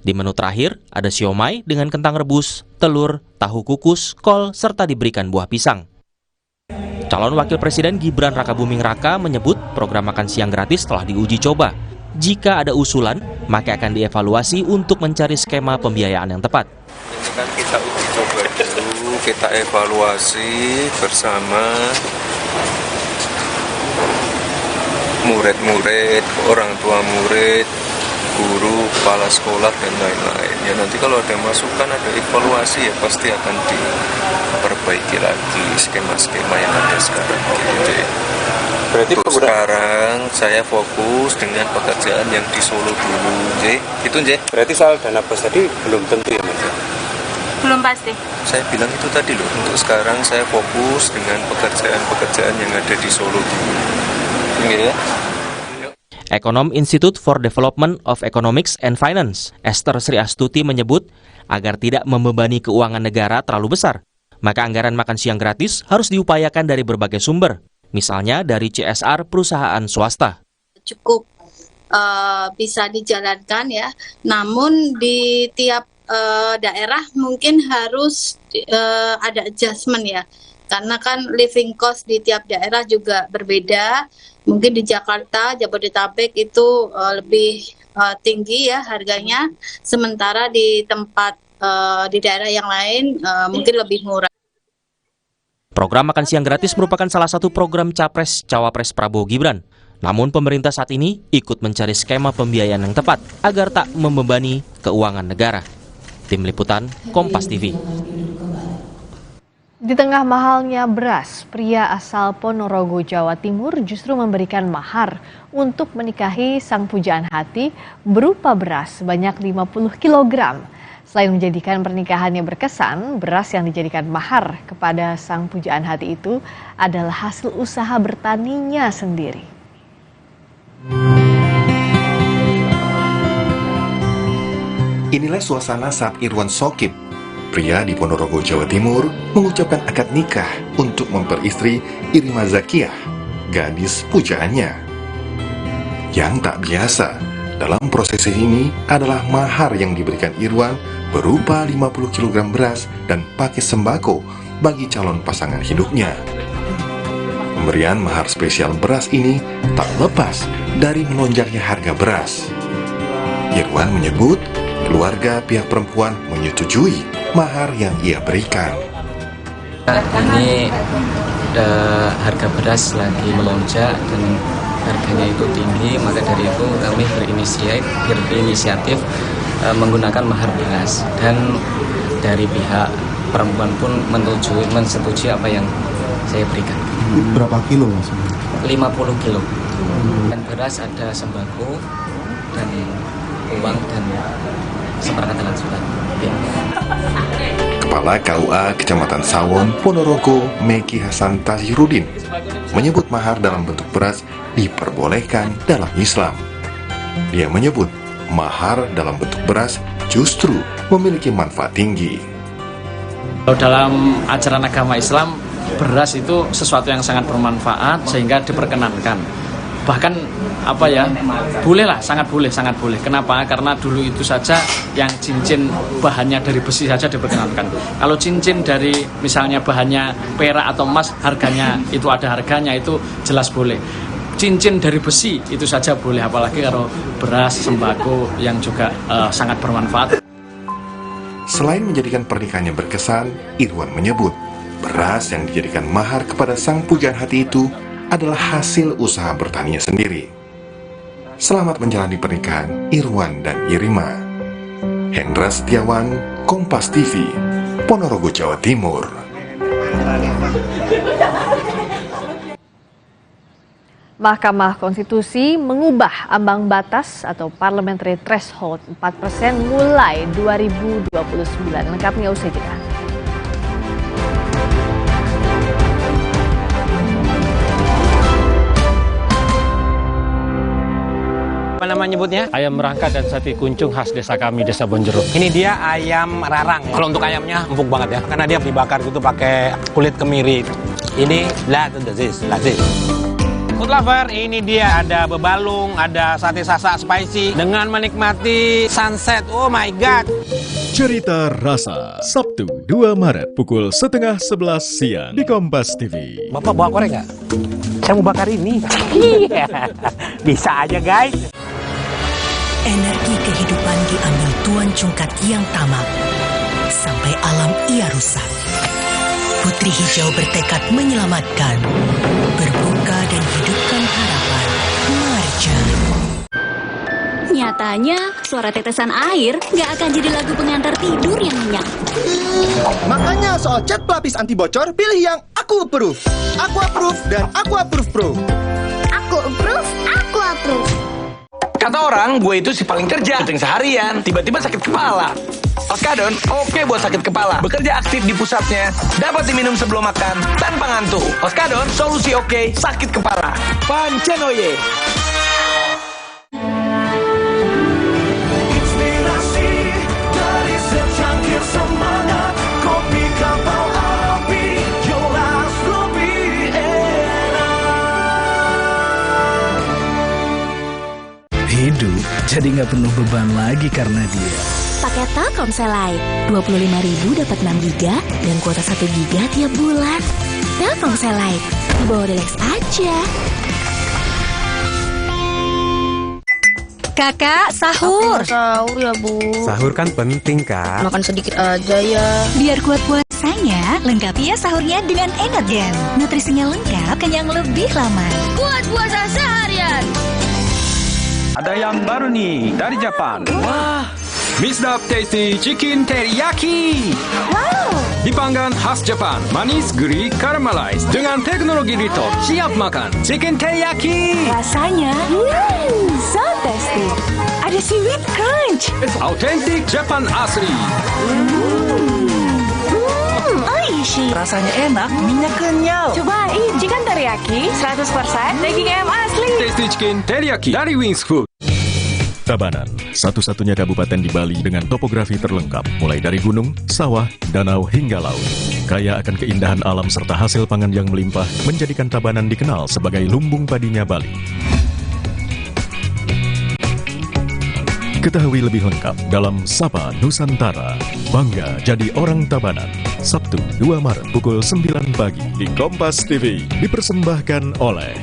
Di menu terakhir ada siomay dengan kentang rebus, telur, tahu kukus, kol, serta diberikan buah pisang. Calon Wakil Presiden Gibran Rakabuming Raka menyebut program makan siang gratis telah diuji coba. Jika ada usulan, maka akan dievaluasi untuk mencari skema pembiayaan yang tepat. Ini kan kita uji coba dulu, kita evaluasi bersama murid-murid, orang tua murid, guru, kepala sekolah, dan lain-lain. Ya nanti kalau ada masukan, ada evaluasi, ya pasti akan diperbaiki lagi skema-skema yang ada sekarang. Gitu ya. Berarti sekarang saya fokus dengan pekerjaan yang di Solo dulu, itu Berarti soal dana BOS tadi belum tentu ya Mas? Belum pasti. Saya bilang itu tadi loh, untuk sekarang saya fokus dengan pekerjaan-pekerjaan yang ada di Solo dulu. Ini ya. Ekonom Institute for Development of Economics and Finance, Esther Sri Astuti menyebut, agar tidak membebani keuangan negara terlalu besar, maka anggaran makan siang gratis harus diupayakan dari berbagai sumber, misalnya dari CSR perusahaan swasta. Cukup bisa dijalankan ya, namun di tiap daerah mungkin harus ada adjustment ya, karena kan living cost di tiap daerah juga berbeda. Mungkin di Jakarta, Jabodetabek itu lebih tinggi ya harganya, sementara di tempat di daerah yang lain mungkin lebih murah. Program makan siang gratis merupakan salah satu program Capres-Cawapres Prabowo Gibran. Namun pemerintah saat ini ikut mencari skema pembiayaan yang tepat agar tak membebani keuangan negara. Tim Liputan, Kompas TV. Di tengah mahalnya beras, pria asal Ponorogo, Jawa Timur justru memberikan mahar untuk menikahi sang pujaan hati berupa beras sebanyak 50 kg. Selain menjadikan pernikahannya berkesan, beras yang dijadikan mahar kepada sang pujaan hati itu adalah hasil usaha bertaninya sendiri. Inilah suasana saat Irwan Sokip, pria di Ponorogo, Jawa Timur, mengucapkan akad nikah untuk memperistri Irima Zakiyah, gadis pujaannya. Yang tak biasa dalam prosesi ini adalah mahar yang diberikan Irwan berupa 50 kg beras dan paket sembako bagi calon pasangan hidupnya. Pemberian mahar spesial beras ini tak lepas dari melonjaknya harga beras. Irwan menyebut keluarga pihak perempuan menyetujui mahar yang ia berikan. Ini harga beras lagi melonjak dan harganya itu tinggi, maka dari itu kami berinisiatif menggunakan mahar beras, dan dari pihak perempuan pun menyetujui apa yang saya berikan. Berapa kilo mas? 50 kilo. Dan beras ada sembako dan uang dan seperangkat alat sholat. Ya. Kepala KUA Kecamatan Sawon, Ponorogo, Meki Hasan Tazirudin, menyebut mahar dalam bentuk beras diperbolehkan dalam Islam. Dia menyebut mahar dalam bentuk beras justru memiliki manfaat tinggi. Dalam ajaran agama Islam, beras itu sesuatu yang sangat bermanfaat sehingga diperkenankan. Bahkan bolehlah, sangat boleh. Kenapa? Karena dulu itu saja yang cincin bahannya dari besi saja diperkenankan. Kalau cincin dari misalnya bahannya perak atau emas, harganya itu ada harganya, itu jelas boleh. Cincin dari besi itu saja boleh, apalagi kalau beras, sembako yang juga sangat bermanfaat. Selain menjadikan pernikahannya berkesan, Irwan menyebut beras yang dijadikan mahar kepada sang pujaan hati itu adalah hasil usaha bertaninya sendiri. Selamat menjalani pernikahan Irwan dan Irima. Hendra Setiawan, Kompas TV, Ponorogo, Jawa Timur. Mahkamah Konstitusi mengubah ambang batas atau parliamentary threshold 4% mulai 2029. Lengkapnya usai jeda. Apa nama nyebutnya? Ayam merangkat dan sate kuncung khas desa kami, Desa Bonjeruk. Ini dia ayam rarang. Kalau untuk ayamnya empuk banget ya, karena dia dibakar gitu pakai kulit kemiri. Ini lazis. Food lover, ini dia ada bebalung, ada sate sasak spicy dengan menikmati sunset. Oh my god. Cerita Rasa, Sabtu 2 Maret pukul 10:30 siang di Kompas TV. Bapak bawa korek nggak? Saya mau bakar ini. Bisa aja guys. Energi kehidupan diambil Tuan Cungkat yang tamak, sampai alam ia rusak. Putri Hijau bertekad menyelamatkan, berbuka dan hidupkan harapan. Marja. Nyatanya, suara tetesan air nggak akan jadi lagu pengantar tidur yang nyenyak. Makanya soal cat pelapis anti bocor, pilih yang Aku Approve. Aku Approve dan Aku Approve Pro. Aku approve, aku approve. Kata orang, gue itu si paling kerja, keting seharian, tiba-tiba sakit kepala. Oskadon, oke buat sakit kepala. Bekerja aktif di pusatnya, dapat diminum sebelum makan, tanpa ngantuk. Oskadon, solusi oke, sakit kepala. Pancenoye. nggak penuh beban lagi karena dia. Paket Telkomsel Lite, 25.000 dapat 6 GB dan kuota 1 GB tiap bulan. Telkomsel Lite, di bawah Relax aja. Kakak, sahur. Sahur ya, Bu. Sahur kan penting, Kak. Makan sedikit aja ya. Biar kuat puasanya, lengkapi ya sahurnya dengan Energen. Nutrisinya lengkap, kenyang lebih lama. Kuat puasa seharian. Ada yang baru nih dari Jepang. Wah, Misdap Tasty Chicken Teriyaki. Wow. Dipanggang khas Jepang, manis, gurih, caramelized dengan teknologi Rito. Siap makan Chicken Teriyaki. Rasanya, so tasty. Ada seaweed crunch. Authentic Jepang asli. Oishi. Rasanya enak, minyak kenyal. Cobain chicken teriyaki 100% daging ayam asli. Tasty Chicken Teriyaki dari Wings Food. Tabanan, satu-satunya kabupaten di Bali dengan topografi terlengkap, mulai dari gunung, sawah, danau, hingga laut. Kaya akan keindahan alam serta hasil pangan yang melimpah, menjadikan Tabanan dikenal sebagai lumbung padinya Bali. Ketahui lebih lengkap dalam Sapa Nusantara. Bangga jadi orang Tabanan. Sabtu 2 Maret pukul 9 pagi di Kompas TV. Dipersembahkan oleh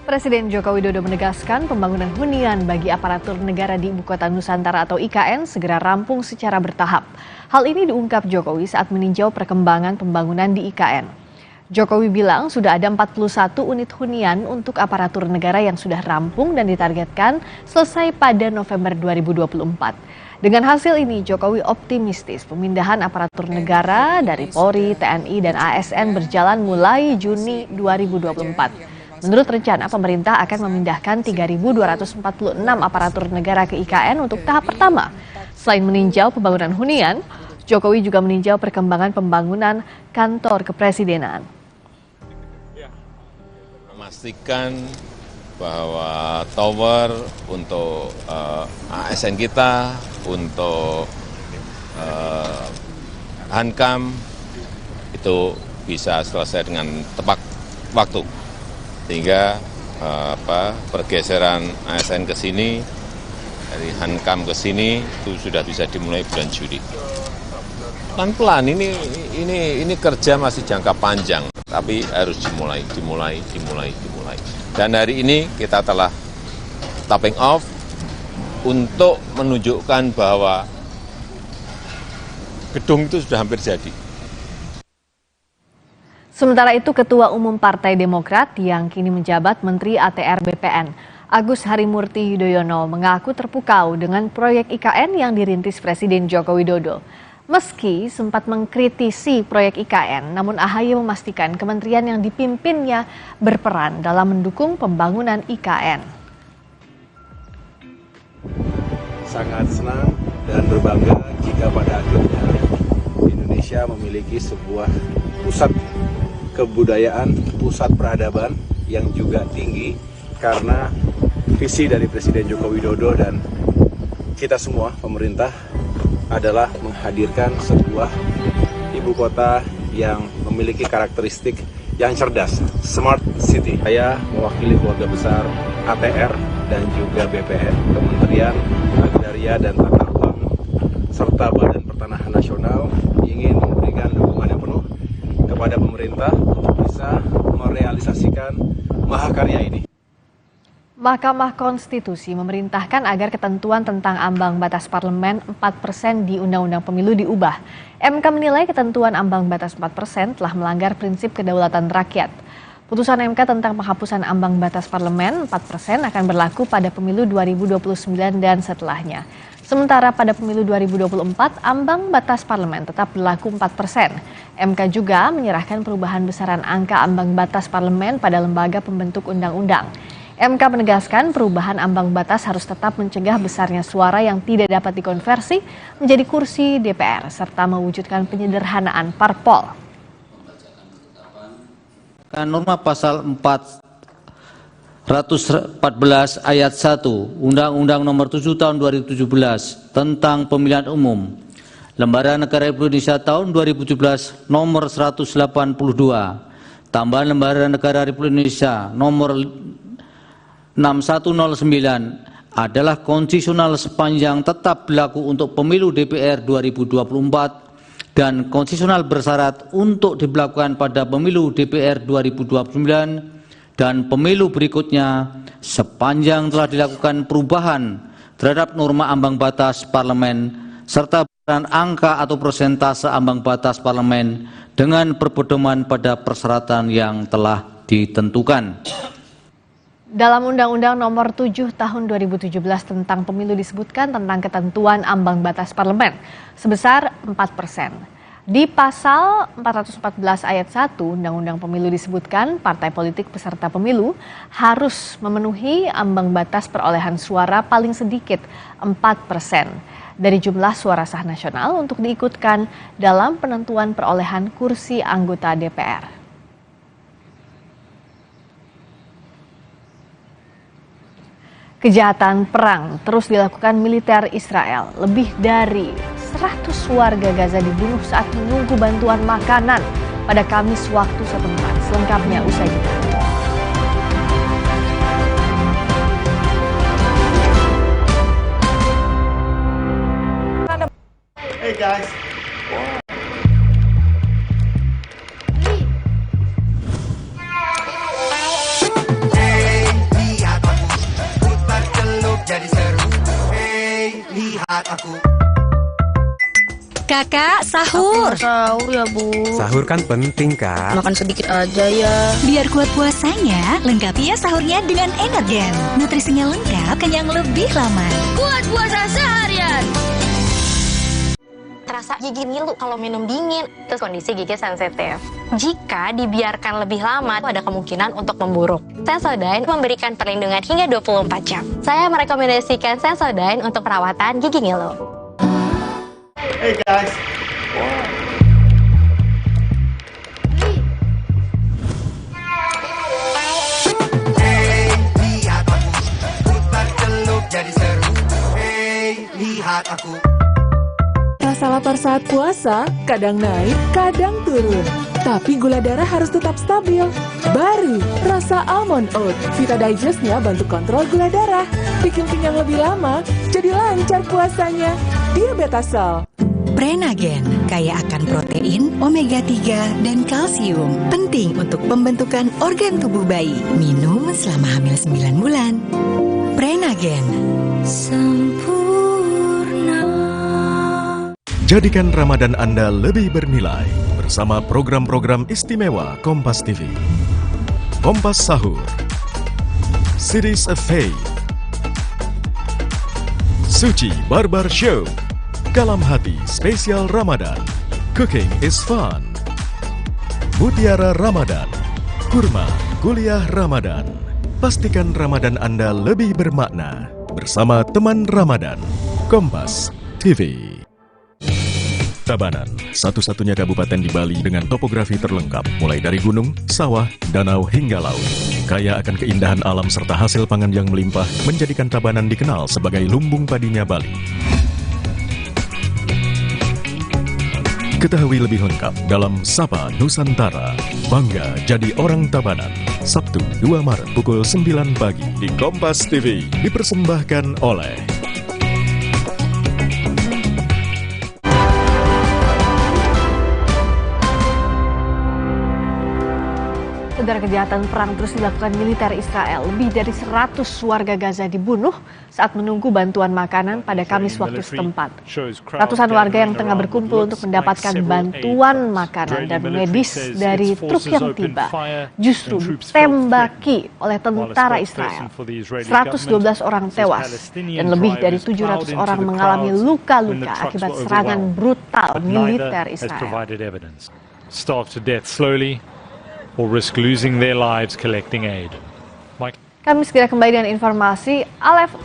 Presiden Joko Widodo menegaskan pembangunan hunian bagi aparatur negara di Ibu Kota Nusantara atau IKN segera rampung secara bertahap. Hal ini diungkap Jokowi saat meninjau perkembangan pembangunan di IKN. Jokowi bilang sudah ada 41 unit hunian untuk aparatur negara yang sudah rampung dan ditargetkan selesai pada November 2024. Dengan hasil ini, Jokowi optimistis pemindahan aparatur negara dari Polri, TNI, dan ASN berjalan mulai Juni 2024. Menurut rencana, pemerintah akan memindahkan 3.246 aparatur negara ke IKN untuk tahap pertama. Selain meninjau pembangunan hunian, Jokowi juga meninjau perkembangan pembangunan kantor kepresidenan. Memastikan bahwa tower untuk ASN kita, untuk Hankam itu bisa selesai dengan tepat waktu. Sehingga pergeseran ASN ke sini, dari Hankam ke sini itu sudah bisa dimulai bulan Juli. Pelan-pelan, ini kerja masih jangka panjang, tapi harus dimulai. Dan hari ini kita telah topping off untuk menunjukkan bahwa gedung itu sudah hampir jadi. Sementara itu, Ketua Umum Partai Demokrat yang kini menjabat Menteri ATR BPN, Agus Harimurti Yudhoyono, mengaku terpukau dengan proyek IKN yang dirintis Presiden Joko Widodo. Meski sempat mengkritisi proyek IKN, namun AHY memastikan kementerian yang dipimpinnya berperan dalam mendukung pembangunan IKN. Sangat senang dan berbangga jika pada akhirnya Indonesia memiliki sebuah pusat kebudayaan, pusat peradaban yang juga tinggi karena visi dari Presiden Joko Widodo dan kita semua pemerintah adalah menghadirkan sebuah ibu kota yang memiliki karakteristik yang cerdas, smart city. Saya mewakili keluarga besar ATR dan juga BPN, Kementerian Agraria dan Tata Ruang serta Badan Pertanahan Nasional ingin memberikan dukungan yang penuh kepada pemerintah untuk bisa merealisasikan mahakarya ini. Mahkamah Konstitusi memerintahkan agar ketentuan tentang ambang batas parlemen 4% di Undang-Undang Pemilu diubah. MK menilai ketentuan ambang batas 4% telah melanggar prinsip kedaulatan rakyat. Putusan MK tentang penghapusan ambang batas parlemen 4% akan berlaku pada pemilu 2029 dan setelahnya. Sementara pada pemilu 2024, ambang batas parlemen tetap berlaku 4%. MK juga menyerahkan perubahan besaran angka ambang batas parlemen pada lembaga pembentuk undang-undang. MK menegaskan perubahan ambang batas harus tetap mencegah besarnya suara yang tidak dapat dikonversi menjadi kursi DPR, serta mewujudkan penyederhanaan parpol. Norma pasal 414 ayat 1 Undang-Undang Nomor 7 Tahun 2017 tentang Pemilihan Umum Lembaran Negara Republik Indonesia tahun 2017 nomor 182, tambahan Lembaran Negara Republik Indonesia nomor 6109 adalah konstitusional sepanjang tetap berlaku untuk pemilu DPR 2024 dan konstitusional bersyarat untuk diberlakukan pada pemilu DPR 2029 dan pemilu berikutnya sepanjang telah dilakukan perubahan terhadap norma ambang batas parlemen serta angka atau persentase ambang batas parlemen dengan berpedoman pada persyaratan yang telah ditentukan. Dalam Undang-Undang Nomor 7 Tahun 2017 tentang Pemilu disebutkan tentang ketentuan ambang batas parlemen sebesar 4%. Di pasal 414 ayat 1 Undang-Undang Pemilu disebutkan partai politik peserta pemilu harus memenuhi ambang batas perolehan suara paling sedikit 4% dari jumlah suara sah nasional untuk diikutkan dalam penentuan perolehan kursi anggota DPR. Kejahatan perang terus dilakukan militer Israel. Lebih dari 100 warga Gaza dibunuh saat menunggu bantuan makanan pada Kamis waktu setempat. Selengkapnya usai jeda. Hey guys. Kakak, sahur. Sahur ya, Bu. Sahur kan penting, Kak. Makan sedikit aja ya. Biar kuat puasanya, lengkapi ya sahurnya dengan Energen. Nutrisinya lengkap, kenyang lebih lama. Kuat puasa seharian. Terasa gigi ngilu kalau minum dingin, terus kondisi gigi sensitif. Jika dibiarkan lebih lama, ada kemungkinan untuk memburuk. Sensodyne memberikan perlindungan hingga 24 jam. Saya merekomendasikan Sensodyne untuk perawatan gigi ngilu. Hey guys. Lihat aku, putar celup jadi seru. Lihat aku. Rasa lapar saat puasa kadang naik, kadang turun. Tapi gula darah harus tetap stabil. Baru rasa almond oat. Vita Digest-nya bantu kontrol gula darah. Bikin kenyang lebih lama, jadi lancar puasanya. Diabetasol. Prenagen, kaya akan protein, omega 3, dan kalsium. Penting untuk pembentukan organ tubuh bayi. Minum selama hamil 9 bulan. Prenagen. Sempurna. Jadikan Ramadan Anda lebih bernilai bersama program-program istimewa Kompas TV. Kompas Sahur, Series of Faith, Suci Barbar Show, Kalam Hati Spesial Ramadan, Cooking is Fun, Mutiara Ramadan, Kurma Kuliah Ramadan. Pastikan Ramadan Anda lebih bermakna bersama teman Ramadan, Kompas TV. Tabanan, satu-satunya kabupaten di Bali dengan topografi terlengkap, mulai dari gunung, sawah, danau hingga laut. Kaya akan keindahan alam serta hasil pangan yang melimpah, menjadikan Tabanan dikenal sebagai lumbung padinya Bali. Ketahui lebih lengkap dalam Sapa Nusantara. Bangga jadi orang Tabanan. Sabtu 2 Maret pukul 9 pagi di Kompas TV. Dipersembahkan oleh Saudara, kejahatan perang terus dilakukan militer Israel. Lebih dari 100 warga Gaza dibunuh saat menunggu bantuan makanan pada Kamis waktu setempat. Ratusan warga yang tengah berkumpul untuk mendapatkan bantuan makanan dan medis dari truk yang tiba justru ditembaki oleh tentara Israel. 112 orang tewas dan lebih dari 700 orang mengalami luka-luka akibat serangan brutal militer Israel. Or risk losing their lives collecting aid. Kami segera kembali dengan informasi. Aleph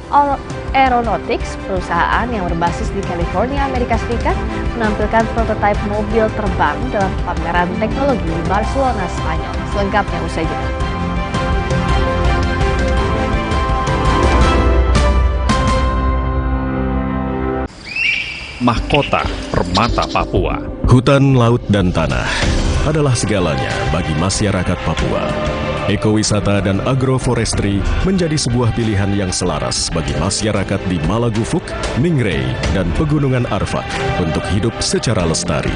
Aeronautics, perusahaan yang berbasis di California, Amerika Serikat, menampilkan prototipe mobil terbang dalam pameran teknologi di Barcelona, Spanyol. Selengkapnya usai jeda. mahkota Permata Papua. Hutan, laut, dan tanah adalah segalanya bagi masyarakat Papua. Ekowisata dan agroforestry menjadi sebuah pilihan yang selaras bagi masyarakat di Malagufuk, Ningray, dan Pegunungan Arfak untuk hidup secara lestari.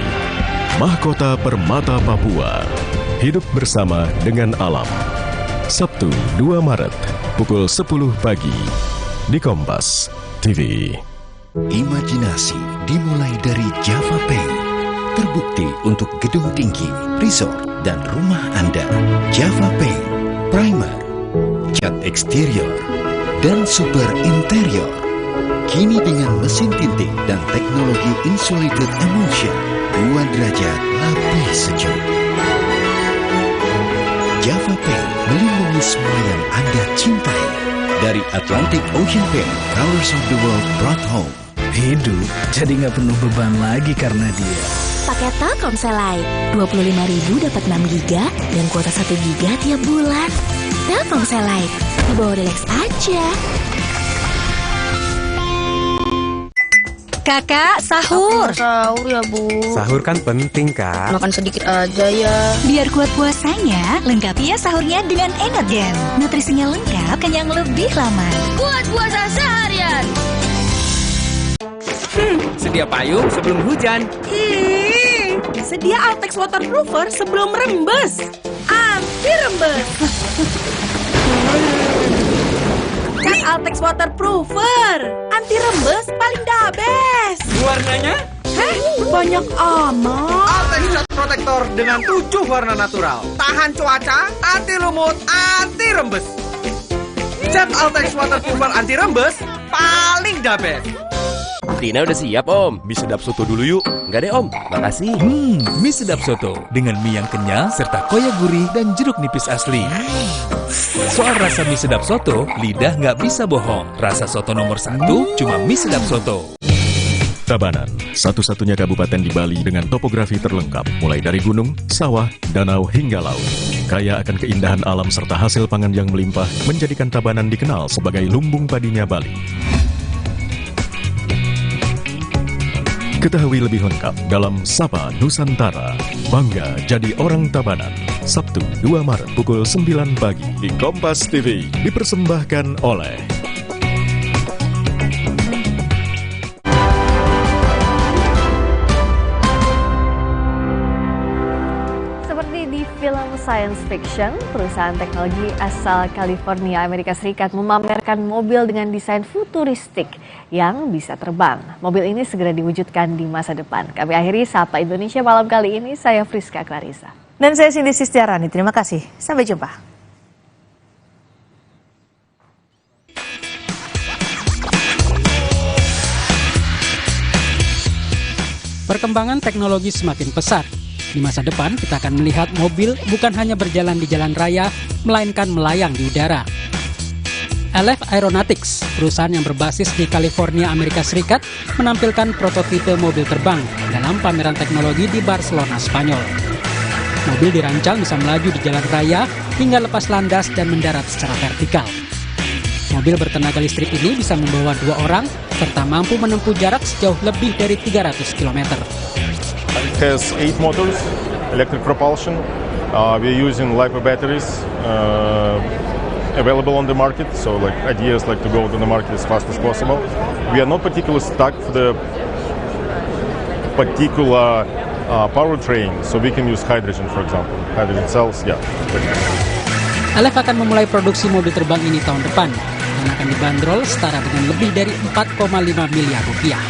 Mahkota Permata Papua, hidup bersama dengan alam. Sabtu 2 Maret, pukul 10 pagi, di Kompas TV. Imajinasi dimulai dari Java Pay. Terbukti untuk gedung tinggi, resort, dan rumah Anda. Java Pay, primer, cat eksterior, dan super interior. Kini dengan mesin tinting dan teknologi insulated emulsion, 2 derajat lebih sejuk. Java Pay melindungi semua yang Anda cintai. Dari Atlantic Ocean Paint, Colors of the World brought home. Hidup jadi nggak penuh beban lagi karena dia. Paket Telkomsel Lite, 25.000 dapat 6 GB dan kuota 1 GB tiap bulan. Telkomsel Lite, di bawah Relax aja. Kakak, sahur. Sahur ya, Bu. Sahur kan penting, Kak. Makan sedikit aja ya. Biar kuat puasanya, lengkapi ya sahurnya dengan Energen. Nutrisinya lengkap, kenyang lebih lama. Kuat puasa seharian. Sedia payung sebelum hujan. Sedia Altex Waterproofer sebelum rembes. Anti rembes. Cat Altex Waterproofer. Anti rembes paling the best. Warnanya? Banyak amat. Altex Cat Protector dengan 7 warna natural. Tahan cuaca, anti lumut, anti rembes. Cat Altex Waterproofer anti rembes paling the best. Tina udah siap, Om. Mie sedap soto dulu yuk. Enggak deh, Om. Makasih. Mie sedap soto dengan mie yang kenyal serta koya gurih dan jeruk nipis asli. Soal rasa mie sedap soto, lidah nggak bisa bohong. Rasa soto nomor 1 cuma mie sedap soto. Tabanan, satu-satunya kabupaten di Bali dengan topografi terlengkap, mulai dari gunung, sawah, danau, hingga laut. Kaya akan keindahan alam serta hasil pangan yang melimpah, menjadikan Tabanan dikenal sebagai lumbung padinya Bali. Ketahui lebih lengkap dalam Sapa Nusantara. Bangga jadi orang Tabanan. Sabtu 2 Maret pukul 9 pagi di Kompas TV. Dipersembahkan oleh film science fiction, perusahaan teknologi asal California, Amerika Serikat memamerkan mobil dengan desain futuristik yang bisa terbang. Mobil ini segera diwujudkan di masa depan. Kami akhiri Sapa Indonesia malam kali ini. Saya Friska Clarissa. Dan saya Cindy Sistiarani. Terima kasih. Sampai jumpa. Perkembangan teknologi semakin pesat. Di masa depan, kita akan melihat mobil bukan hanya berjalan di jalan raya, melainkan melayang di udara. LF Aeronautics, perusahaan yang berbasis di California, Amerika Serikat, menampilkan prototipe mobil terbang dalam pameran teknologi di Barcelona, Spanyol. Mobil dirancang bisa melaju di jalan raya hingga lepas landas dan mendarat secara vertikal. Mobil bertenaga listrik ini bisa membawa 2 orang, serta mampu menempuh jarak sejauh lebih dari 300 km. It has 8 motors, electric propulsion. We're using LiPo batteries available on the market. So, idea is to go to the market as fast as possible. We are not particularly stuck for the particular powertrain, so we can use hydrogen, for example. Hydrogen cells, yeah. LF akan memulai produksi mobil terbang ini tahun depan dan akan dibanderol setara dengan lebih dari 4,5 miliar rupiah.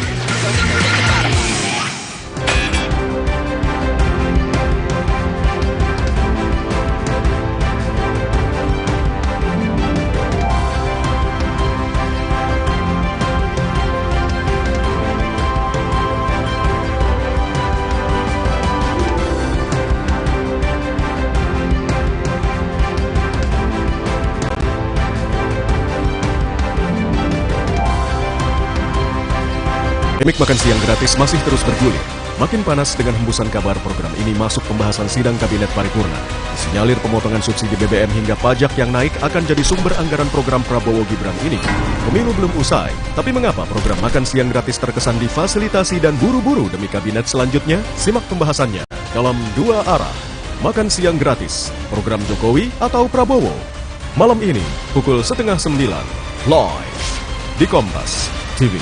Gimik makan siang gratis masih terus bergulir. Makin panas dengan hembusan kabar program ini masuk pembahasan sidang kabinet paripurna. Disinyalir pemotongan subsidi BBM hingga pajak yang naik akan jadi sumber anggaran program Prabowo Gibran ini. Pemilu belum usai, tapi mengapa program makan siang gratis terkesan difasilitasi dan buru-buru demi kabinet selanjutnya? Simak pembahasannya dalam Dua Arah. Makan siang gratis, program Jokowi atau Prabowo? Malam ini, pukul 8:30, live di Kompas TV.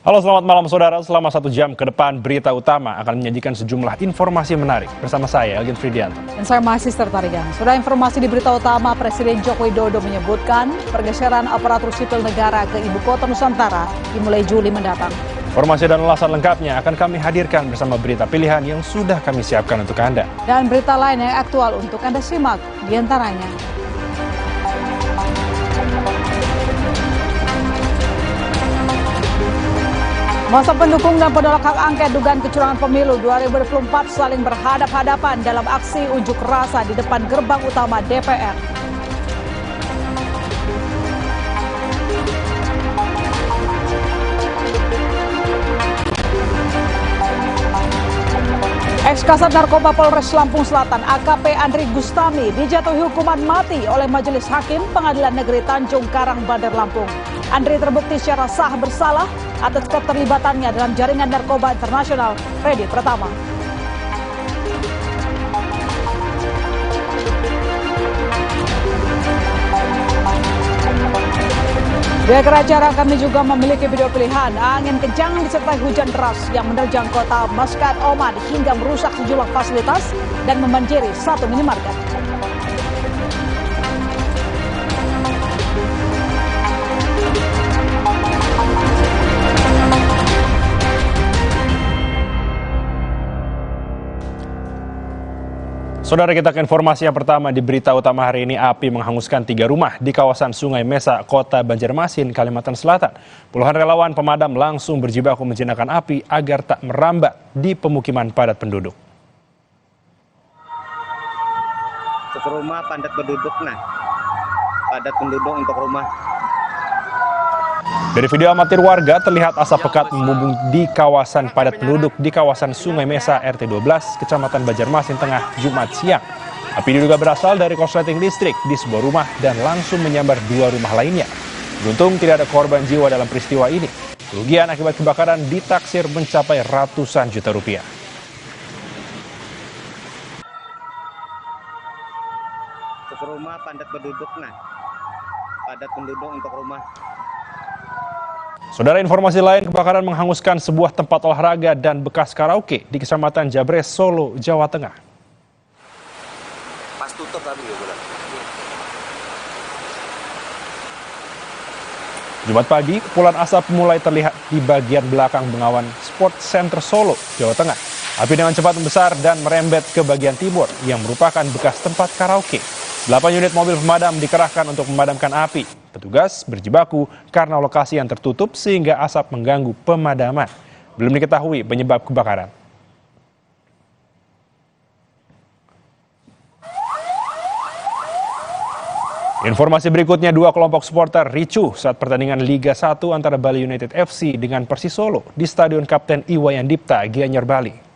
Halo, selamat malam saudara. Selama 1 jam ke depan, Berita Utama akan menyajikan sejumlah informasi menarik. Bersama saya, Elgin Fridianto. Dan saya masih Tarigan. Sudah informasi di Berita Utama, Presiden Joko Widodo menyebutkan pergeseran aparatur sipil negara ke Ibu Kota Nusantara dimulai Juli mendatang. Informasi dan ulasan lengkapnya akan kami hadirkan bersama berita pilihan yang sudah kami siapkan untuk Anda. Dan berita lain yang aktual untuk Anda simak, diantaranya. Masa pendukung dan penolak hak angket dugaan kecurangan pemilu 2024 saling berhadap-hadapan dalam aksi unjuk rasa di depan gerbang utama DPR. Ex-Kasat Narkoba Polres Lampung Selatan AKP Andri Gustami dijatuhi hukuman mati oleh Majelis Hakim Pengadilan Negeri Tanjung Karang, Bandar Lampung. Andri terbukti secara sah bersalah atas keterlibatannya dalam jaringan narkoba internasional Freddy Pratama. Di akhir acara kami juga memiliki video pilihan angin kencang disertai hujan deras yang menerjang kota Muscat, Oman hingga merusak sejumlah fasilitas dan membanjiri satu minimarket. Saudara, kita ke informasi yang pertama di Berita Utama hari ini. Api menghanguskan 3 rumah di kawasan Sungai Mesa, Kota Banjarmasin, Kalimantan Selatan. Puluhan relawan pemadam langsung berjibaku menjinakkan api agar tak merambat di pemukiman padat penduduk. Untuk rumah padat penduduk, padat penduduk untuk rumah. Dari video amatir warga terlihat asap pekat membumbung di kawasan padat penduduk di kawasan Sungai Mesa RT 12 Kecamatan Banjarmasin Tengah Jumat siang. Api diduga berasal dari korsleting listrik di sebuah rumah dan langsung menyambar 2 rumah lainnya. Beruntung tidak ada korban jiwa dalam peristiwa ini. Kerugian akibat kebakaran ditaksir mencapai ratusan juta rupiah. Untuk rumah padat penduduk, padat penduduk untuk rumah. Saudara, informasi lain, kebakaran menghanguskan sebuah tempat olahraga dan bekas karaoke di Kecamatan Jabres, Solo, Jawa Tengah. Pas tutup tapi ya bulan. Jumat pagi, kepulan asap mulai terlihat di bagian belakang Bengawan Sport Center Solo, Jawa Tengah. Api dengan cepat membesar dan merembet ke bagian timur yang merupakan bekas tempat karaoke. 8 unit mobil pemadam dikerahkan untuk memadamkan api. Petugas berjibaku karena lokasi yang tertutup sehingga asap mengganggu pemadaman. Belum diketahui penyebab kebakaran. Informasi berikutnya, 2 kelompok supporter ricuh saat pertandingan Liga 1 antara Bali United FC dengan Persis Solo di Stadion Kapten Iwayan Dipta, Gianyar, Bali.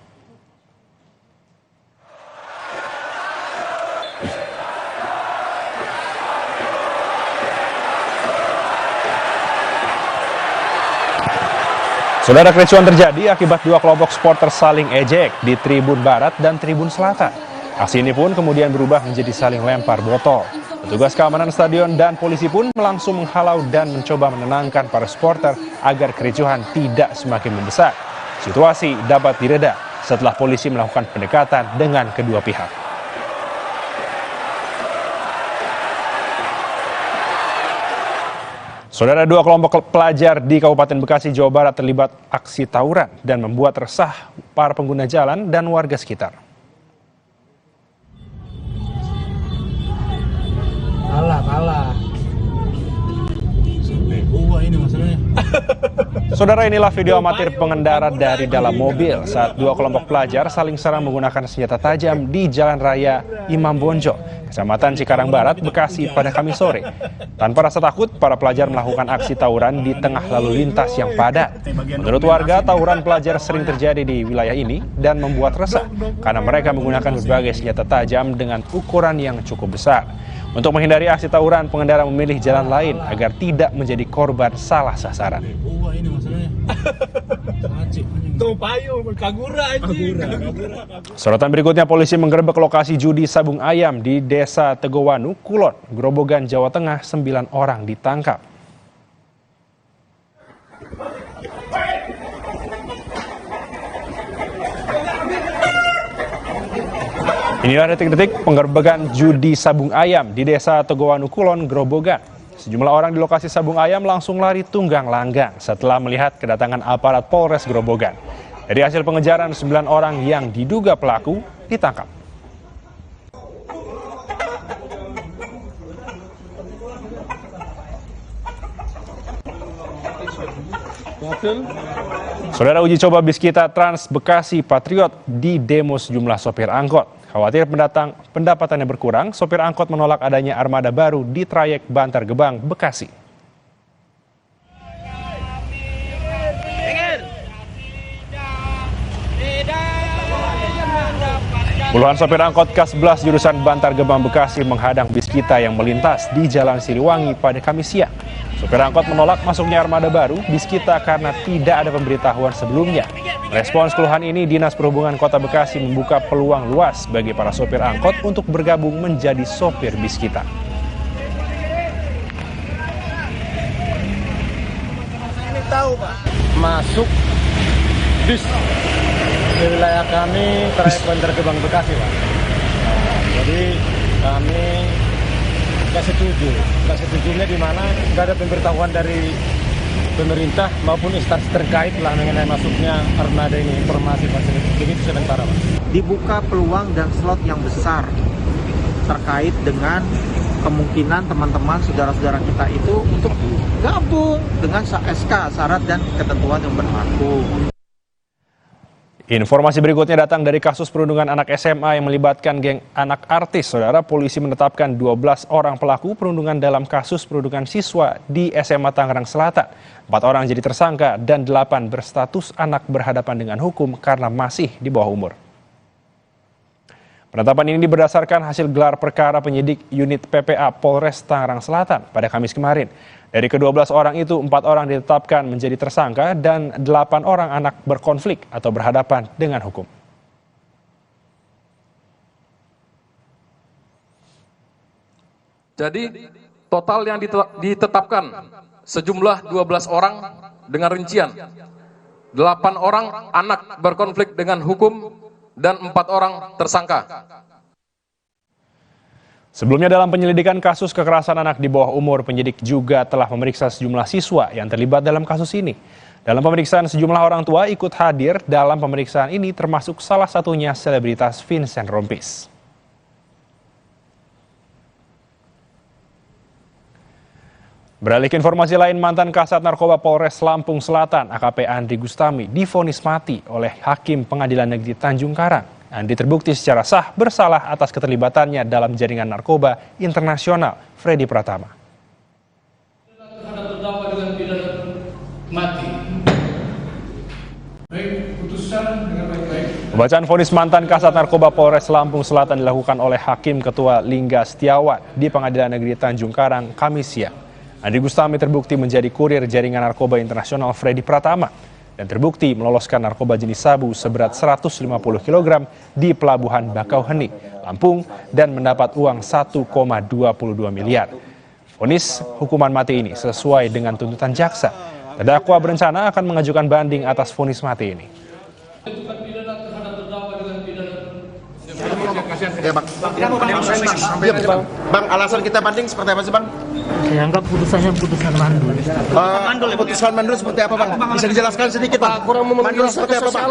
Saudara, kericuhan terjadi akibat 2 kelompok supporter saling ejek di Tribun Barat dan Tribun Selatan. Aksi ini pun kemudian berubah menjadi saling lempar botol. Petugas keamanan stadion dan polisi pun langsung menghalau dan mencoba menenangkan para supporter agar kericuhan tidak semakin membesar. Situasi dapat direda setelah polisi melakukan pendekatan dengan kedua pihak. Saudara, 2 kelompok pelajar di Kabupaten Bekasi, Jawa Barat terlibat aksi tawuran dan membuat resah para pengguna jalan dan warga sekitar. Kalah. Saudara, inilah video amatir pengendara dari dalam mobil saat dua kelompok pelajar saling serang menggunakan senjata tajam di Jalan Raya Imam Bonjol, Kecamatan Cikarang Barat, Bekasi pada Kamis sore. Tanpa rasa takut, para pelajar melakukan aksi tawuran di tengah lalu lintas yang padat. Menurut warga, tawuran pelajar sering terjadi di wilayah ini dan membuat resah karena mereka menggunakan berbagai senjata tajam dengan ukuran yang cukup besar. Untuk menghindari aksi tawuran, pengendara memilih jalan lain agar tidak menjadi korban salah sasaran. Sorotan berikutnya, polisi menggerebek lokasi judi sabung ayam di Desa Tegowanu, Kulon, Grobogan, Jawa Tengah. 9 orang ditangkap. Inilah detik-detik penggerbekan judi sabung ayam di Desa Tegowanu, Kulon, Grobogan. Sejumlah orang di lokasi sabung ayam langsung lari tunggang langgang setelah melihat kedatangan aparat Polres Grobogan. Dari hasil pengejaran, 9 orang yang diduga pelaku ditangkap. Saudara, uji coba bis kita Trans Bekasi Patriot di demo sejumlah sopir angkot. Khawatir pendapatannya berkurang, sopir angkot menolak adanya armada baru di trayek Bantar Gebang, Bekasi. Puluhan sopir angkot Kas11 jurusan Bantar Gebang, Bekasi menghadang bis kita yang melintas di Jalan Siliwangi pada Kamis siang. Sopir angkot menolak masuknya armada baru bis kita karena tidak ada pemberitahuan sebelumnya. Respons keluhan ini, Dinas Perhubungan Kota Bekasi membuka peluang luas bagi para sopir angkot untuk bergabung menjadi sopir bis kita. Ini tahu Pak, masuk bis di wilayah kami trayek Bantar Gebang Bekasi Pak. Jadi kami nggak setuju. Nggak setujunya di mana nggak ada pemberitahuan dari pemerintah maupun instansi terkait lah mengenai masuknya armada ini, informasi fasilitas. Begitu sementara Pak. Dibuka peluang dan slot yang besar terkait dengan kemungkinan teman-teman saudara-saudara kita itu untuk gabung dengan SK, syarat dan ketentuan yang berlaku. Informasi berikutnya datang dari kasus perundungan anak SMA yang melibatkan geng anak artis. Saudara, polisi menetapkan 12 orang pelaku perundungan dalam kasus perundungan siswa di SMA Tangerang Selatan. 4 orang jadi tersangka dan 8 berstatus anak berhadapan dengan hukum karena masih di bawah umur. Penetapan ini berdasarkan hasil gelar perkara penyidik unit PPA Polres Tangerang Selatan pada Kamis kemarin. Dari ke-12 orang itu, 4 orang ditetapkan menjadi tersangka dan 8 orang anak berkonflik atau berhadapan dengan hukum. Jadi total yang ditetapkan sejumlah 12 orang dengan rincian 8 orang anak berkonflik dengan hukum dan 4 orang tersangka. Sebelumnya dalam penyelidikan kasus kekerasan anak di bawah umur, penyidik juga telah memeriksa sejumlah siswa yang terlibat dalam kasus ini. Dalam pemeriksaan, sejumlah orang tua ikut hadir dalam pemeriksaan ini, termasuk salah satunya selebritas Vincent Rompis. Beralih ke informasi lain, mantan Kasat Narkoba Polres Lampung Selatan AKP Andri Gustami divonis mati oleh Hakim Pengadilan Negeri Tanjung Karang. Andri terbukti secara sah bersalah atas keterlibatannya dalam jaringan narkoba internasional Freddy Pratama. Pembacaan vonis mantan Kasat Narkoba Polres Lampung Selatan dilakukan oleh Hakim Ketua Lingga Setiawan di Pengadilan Negeri Tanjung Karang Kamis siang. Andri Gustami terbukti menjadi kurir jaringan narkoba internasional Freddy Pratama dan terbukti meloloskan narkoba jenis sabu seberat 150 kg di Pelabuhan Bakauheni, Lampung dan mendapat uang 1,22 miliar. Vonis hukuman mati ini sesuai dengan tuntutan jaksa. Terdakwa berencana akan mengajukan banding atas vonis mati ini. Ya Bang, Bang, alasan kita banding seperti apa sih Bang? Saya anggap putusannya putusan mandul. Putusan mandul seperti apa Bang? Bisa dijelaskan sedikit Bang? Mandul seperti apa Bang?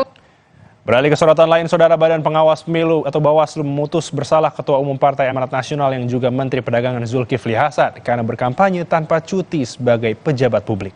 Beralih ke sorotan lain, Saudara, Badan Pengawas Pemilu atau Bawaslu memutus bersalah Ketua Umum Partai Amanat Nasional yang juga Menteri Perdagangan Zulkifli Hasan karena berkampanye tanpa cuti sebagai pejabat publik.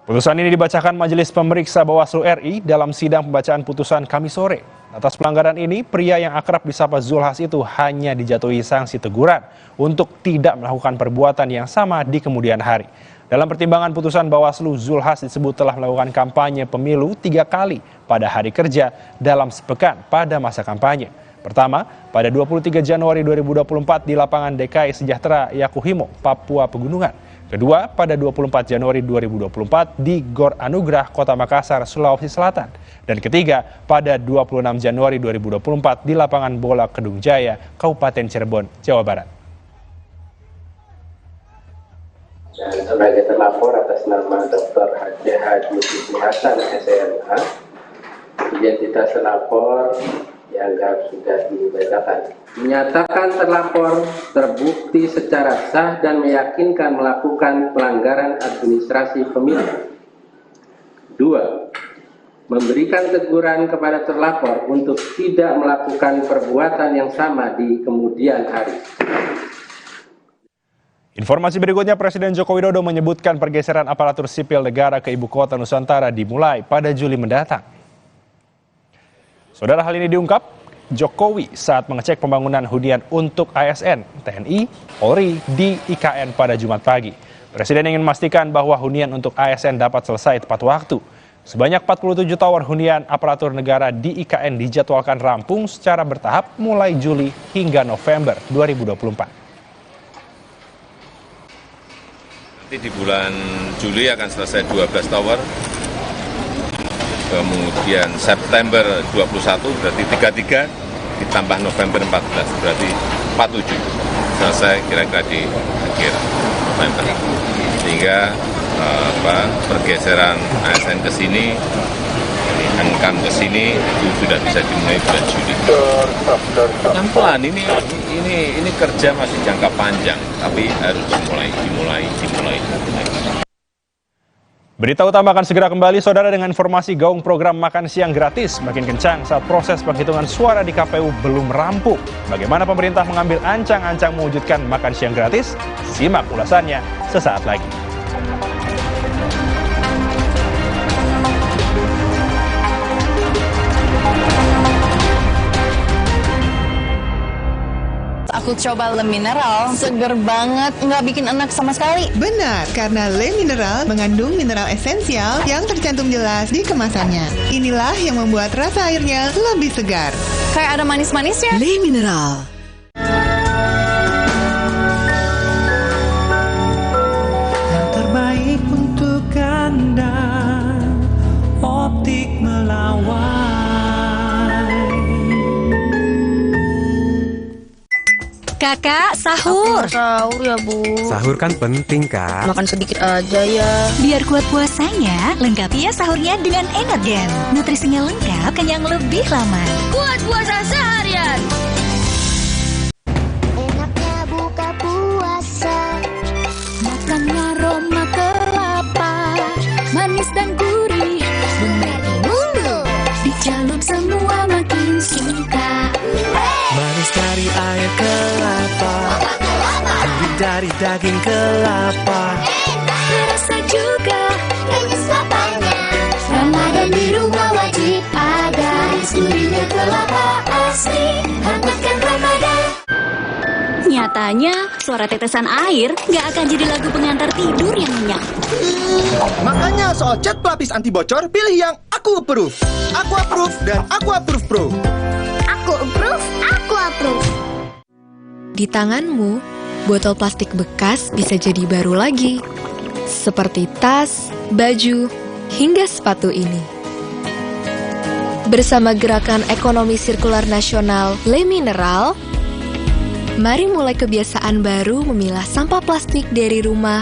Putusan ini dibacakan Majelis Pemeriksa Bawaslu RI dalam sidang pembacaan putusan Kamis sore. Atas pelanggaran ini, pria yang akrab disapa Zulhas itu hanya dijatuhi sanksi teguran untuk tidak melakukan perbuatan yang sama di kemudian hari. Dalam pertimbangan putusan Bawaslu, Zulhas disebut telah melakukan kampanye pemilu 3 kali pada hari kerja dalam sepekan pada masa kampanye. Pertama, pada 23 Januari 2024 di lapangan DKI Sejahtera Yakuhimo, Papua Pegunungan. Kedua, pada 24 Januari 2024 di Gor Anugrah, Kota Makassar, Sulawesi Selatan. Dan ketiga, pada 26 Januari 2024 di lapangan bola Kedung Jaya, Kabupaten Cirebon, Jawa Barat. Dan sebagai terlapor atas nama Dr. Haji Hasan SMH, identitas terlapor dianggap sudah dibacakan. Menyatakan terlapor terbukti secara sah dan meyakinkan melakukan pelanggaran administrasi pemilu. 2. Memberikan teguran kepada terlapor untuk tidak melakukan perbuatan yang sama di kemudian hari. Informasi berikutnya, Presiden Joko Widodo menyebutkan pergeseran aparatur sipil negara ke ibu kota Nusantara dimulai pada Juli mendatang. Saudara, hal ini diungkap Jokowi saat mengecek pembangunan hunian untuk ASN, TNI, Polri di IKN pada Jumat pagi. Presiden ingin memastikan bahwa hunian untuk ASN dapat selesai tepat waktu. Sebanyak 47 tower hunian aparatur negara di IKN dijadwalkan rampung secara bertahap mulai Juli hingga November 2024. Nanti di bulan Juli akan selesai 12 tower. Kemudian September 21 berarti 33, ditambah November 14 berarti 47, selesai kira-kira di akhir November. Sehingga pergeseran ASN ke sini, Ankam ke sini itu sudah bisa dimulai bulan Juli. Pelan-pelan ini kerja masih jangka panjang, tapi harus dimulai. Berita utama akan segera kembali, saudara, dengan informasi gaung program makan siang gratis makin kencang saat proses penghitungan suara di KPU belum rampung. Bagaimana pemerintah mengambil ancang-ancang mewujudkan makan siang gratis? Simak ulasannya sesaat lagi. Aku coba Le Mineral, seger banget, nggak bikin enak sama sekali. Benar, karena Le Mineral mengandung mineral esensial yang tercantum jelas di kemasannya. Inilah yang membuat rasa airnya lebih segar. Kayak ada manis-manisnya. Le Mineral. Yang terbaik untuk Anda, Optik Melawai. Kakak, sahur. Sahur ya, Bu. Sahur kan penting, Kak. Makan sedikit aja ya. Biar kuat puasanya, lengkapi ya sahurnya dengan Energen. Nutrisinya lengkap, kenyang lebih lama. Kuat puasa seharian. Enaknya buka puasa, makannya aroma kelapa, manis dan gurih, bumbu mulu, dicelup semua makin suka. Manis dari air kelapa, gurih dari daging kelapa, terasa juga manis kelapanya. Ramadan di rumah wajib ada, gurihnya kelapa asli, hangatkan Ramadan. Nyatanya, suara tetesan air nggak akan jadi lagu pengantar tidur yang nyenyak. Makanya soal cat pelapis anti bocor, pilih yang Aku Approve. Aku Approve dan Aku Approve Pro. Aku approve, aku approve. Di tanganmu, botol plastik bekas bisa jadi baru lagi. Seperti tas, baju, hingga sepatu ini. Bersama Gerakan Ekonomi Sirkular Nasional Le Mineral, mari mulai kebiasaan baru memilah sampah plastik dari rumah,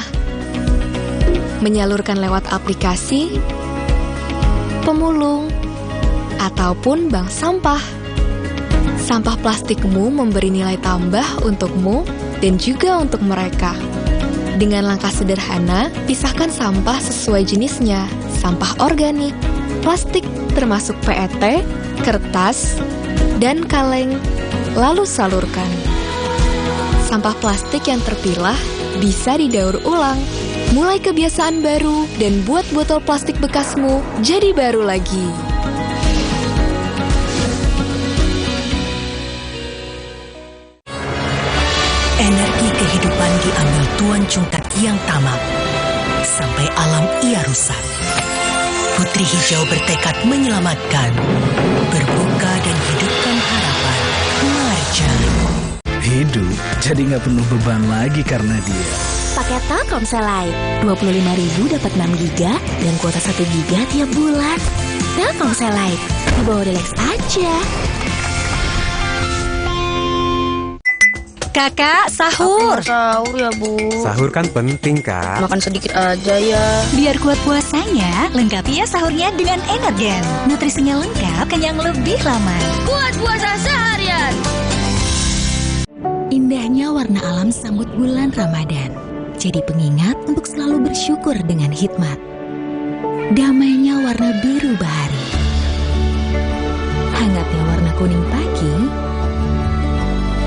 menyalurkan lewat aplikasi, pemulung, ataupun bank sampah. Sampah plastikmu memberi nilai tambah untukmu dan juga untuk mereka. Dengan langkah sederhana, pisahkan sampah sesuai jenisnya, sampah organik, plastik termasuk PET, kertas, dan kaleng, lalu salurkan. Sampah plastik yang terpilah bisa didaur ulang Mulai kebiasaan baru dan buat botol plastik bekasmu jadi baru lagi. Energi kehidupan diambil Tuan Cungkat yang tamak. Sampai alam ia rusak. Putri Hijau bertekad menyelamatkan, berbuka dan hidupkan harapan. Marjan. Hidup jadi nggak penuh beban lagi karena dia. Pakai Telkomsel Lite, 25.000 dapat 6 GB dan kuota 1 GB tiap bulan. Telkomsel Lite, dibawa relax aja. Kakak, sahur. Sahur ya, Bu. Sahur kan penting, Kak. Makan sedikit aja ya. Biar kuat puasanya, lengkapi ya sahurnya dengan Energen. Nutrisinya lengkap, kenyang lebih lama. Buat puasa seharian. Indahnya warna alam sambut bulan Ramadan. Jadi pengingat untuk selalu bersyukur dengan hikmat. Damainya warna biru bahari. Hangatnya warna kuning pagi.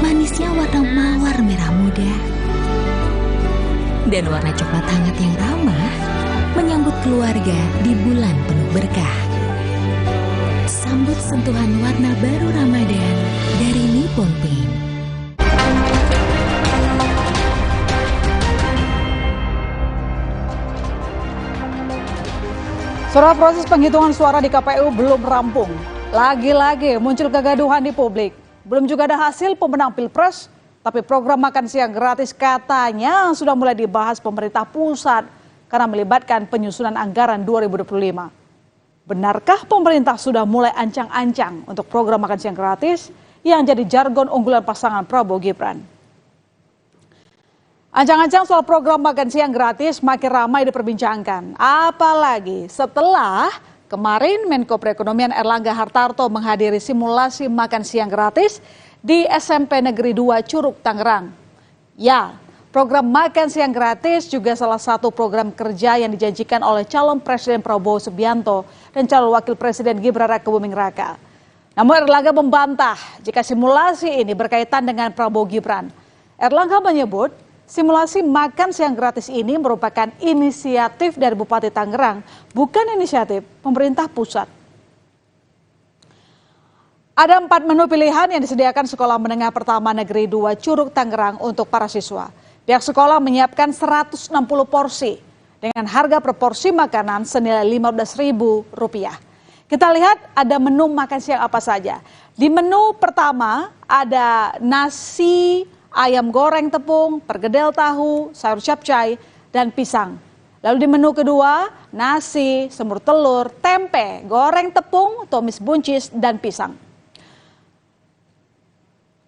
Manisnya warna mawar merah muda. Dan warna coklat hangat yang ramah menyambut keluarga di bulan penuh berkah. Sambut sentuhan warna baru Ramadan dari Nippon Paint. Saudara, proses penghitungan suara di KPU belum rampung. Lagi-lagi muncul kegaduhan di publik. Belum juga ada hasil pemenang Pilpres, tapi program makan siang gratis katanya sudah mulai dibahas pemerintah pusat karena melibatkan penyusunan anggaran 2025. Benarkah pemerintah sudah mulai ancang-ancang untuk program makan siang gratis yang jadi jargon unggulan pasangan Prabowo Gibran? Ancang-ancang soal program makan siang gratis makin ramai diperbincangkan. Apalagi setelah kemarin Menko Perekonomian Erlangga Hartarto menghadiri simulasi makan siang gratis di SMP Negeri 2 Curug, Tangerang. Ya, program makan siang gratis juga salah satu program kerja yang dijanjikan oleh calon Presiden Prabowo Subianto dan calon Wakil Presiden Gibran Rakebuming Raka. Namun Erlangga membantah jika simulasi ini berkaitan dengan Prabowo Gibran. Erlangga menyebut simulasi makan siang gratis ini merupakan inisiatif dari Bupati Tangerang, bukan inisiatif pemerintah pusat. Ada 4 menu pilihan yang disediakan Sekolah Menengah Pertama Negeri 2 Curug, Tangerang untuk para siswa. Pihak sekolah menyiapkan 160 porsi dengan harga per porsi makanan senilai Rp15.000. Kita lihat ada menu makan siang apa saja. Di menu pertama ada nasi, ayam goreng tepung, perkedel tahu, sayur capcay, dan pisang. Lalu di menu kedua, nasi, semur telur, tempe, goreng tepung, tumis buncis, dan pisang.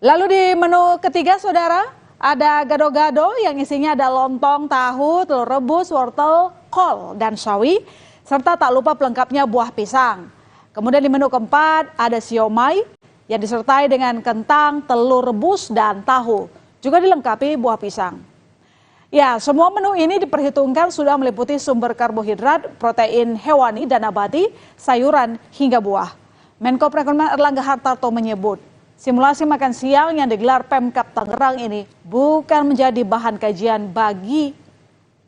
Lalu di menu ketiga, saudara, ada gado-gado yang isinya ada lontong, tahu, telur rebus, wortel, kol, dan sawi, serta tak lupa pelengkapnya buah pisang. Kemudian di menu keempat, ada siomay yang disertai dengan kentang, telur rebus, dan tahu. Juga dilengkapi buah pisang. Ya, semua menu ini diperhitungkan sudah meliputi sumber karbohidrat, protein hewani dan nabati, sayuran hingga buah. Menko Perekonomian Erlangga Hartarto menyebut, simulasi makan siang yang digelar Pemkab Tangerang ini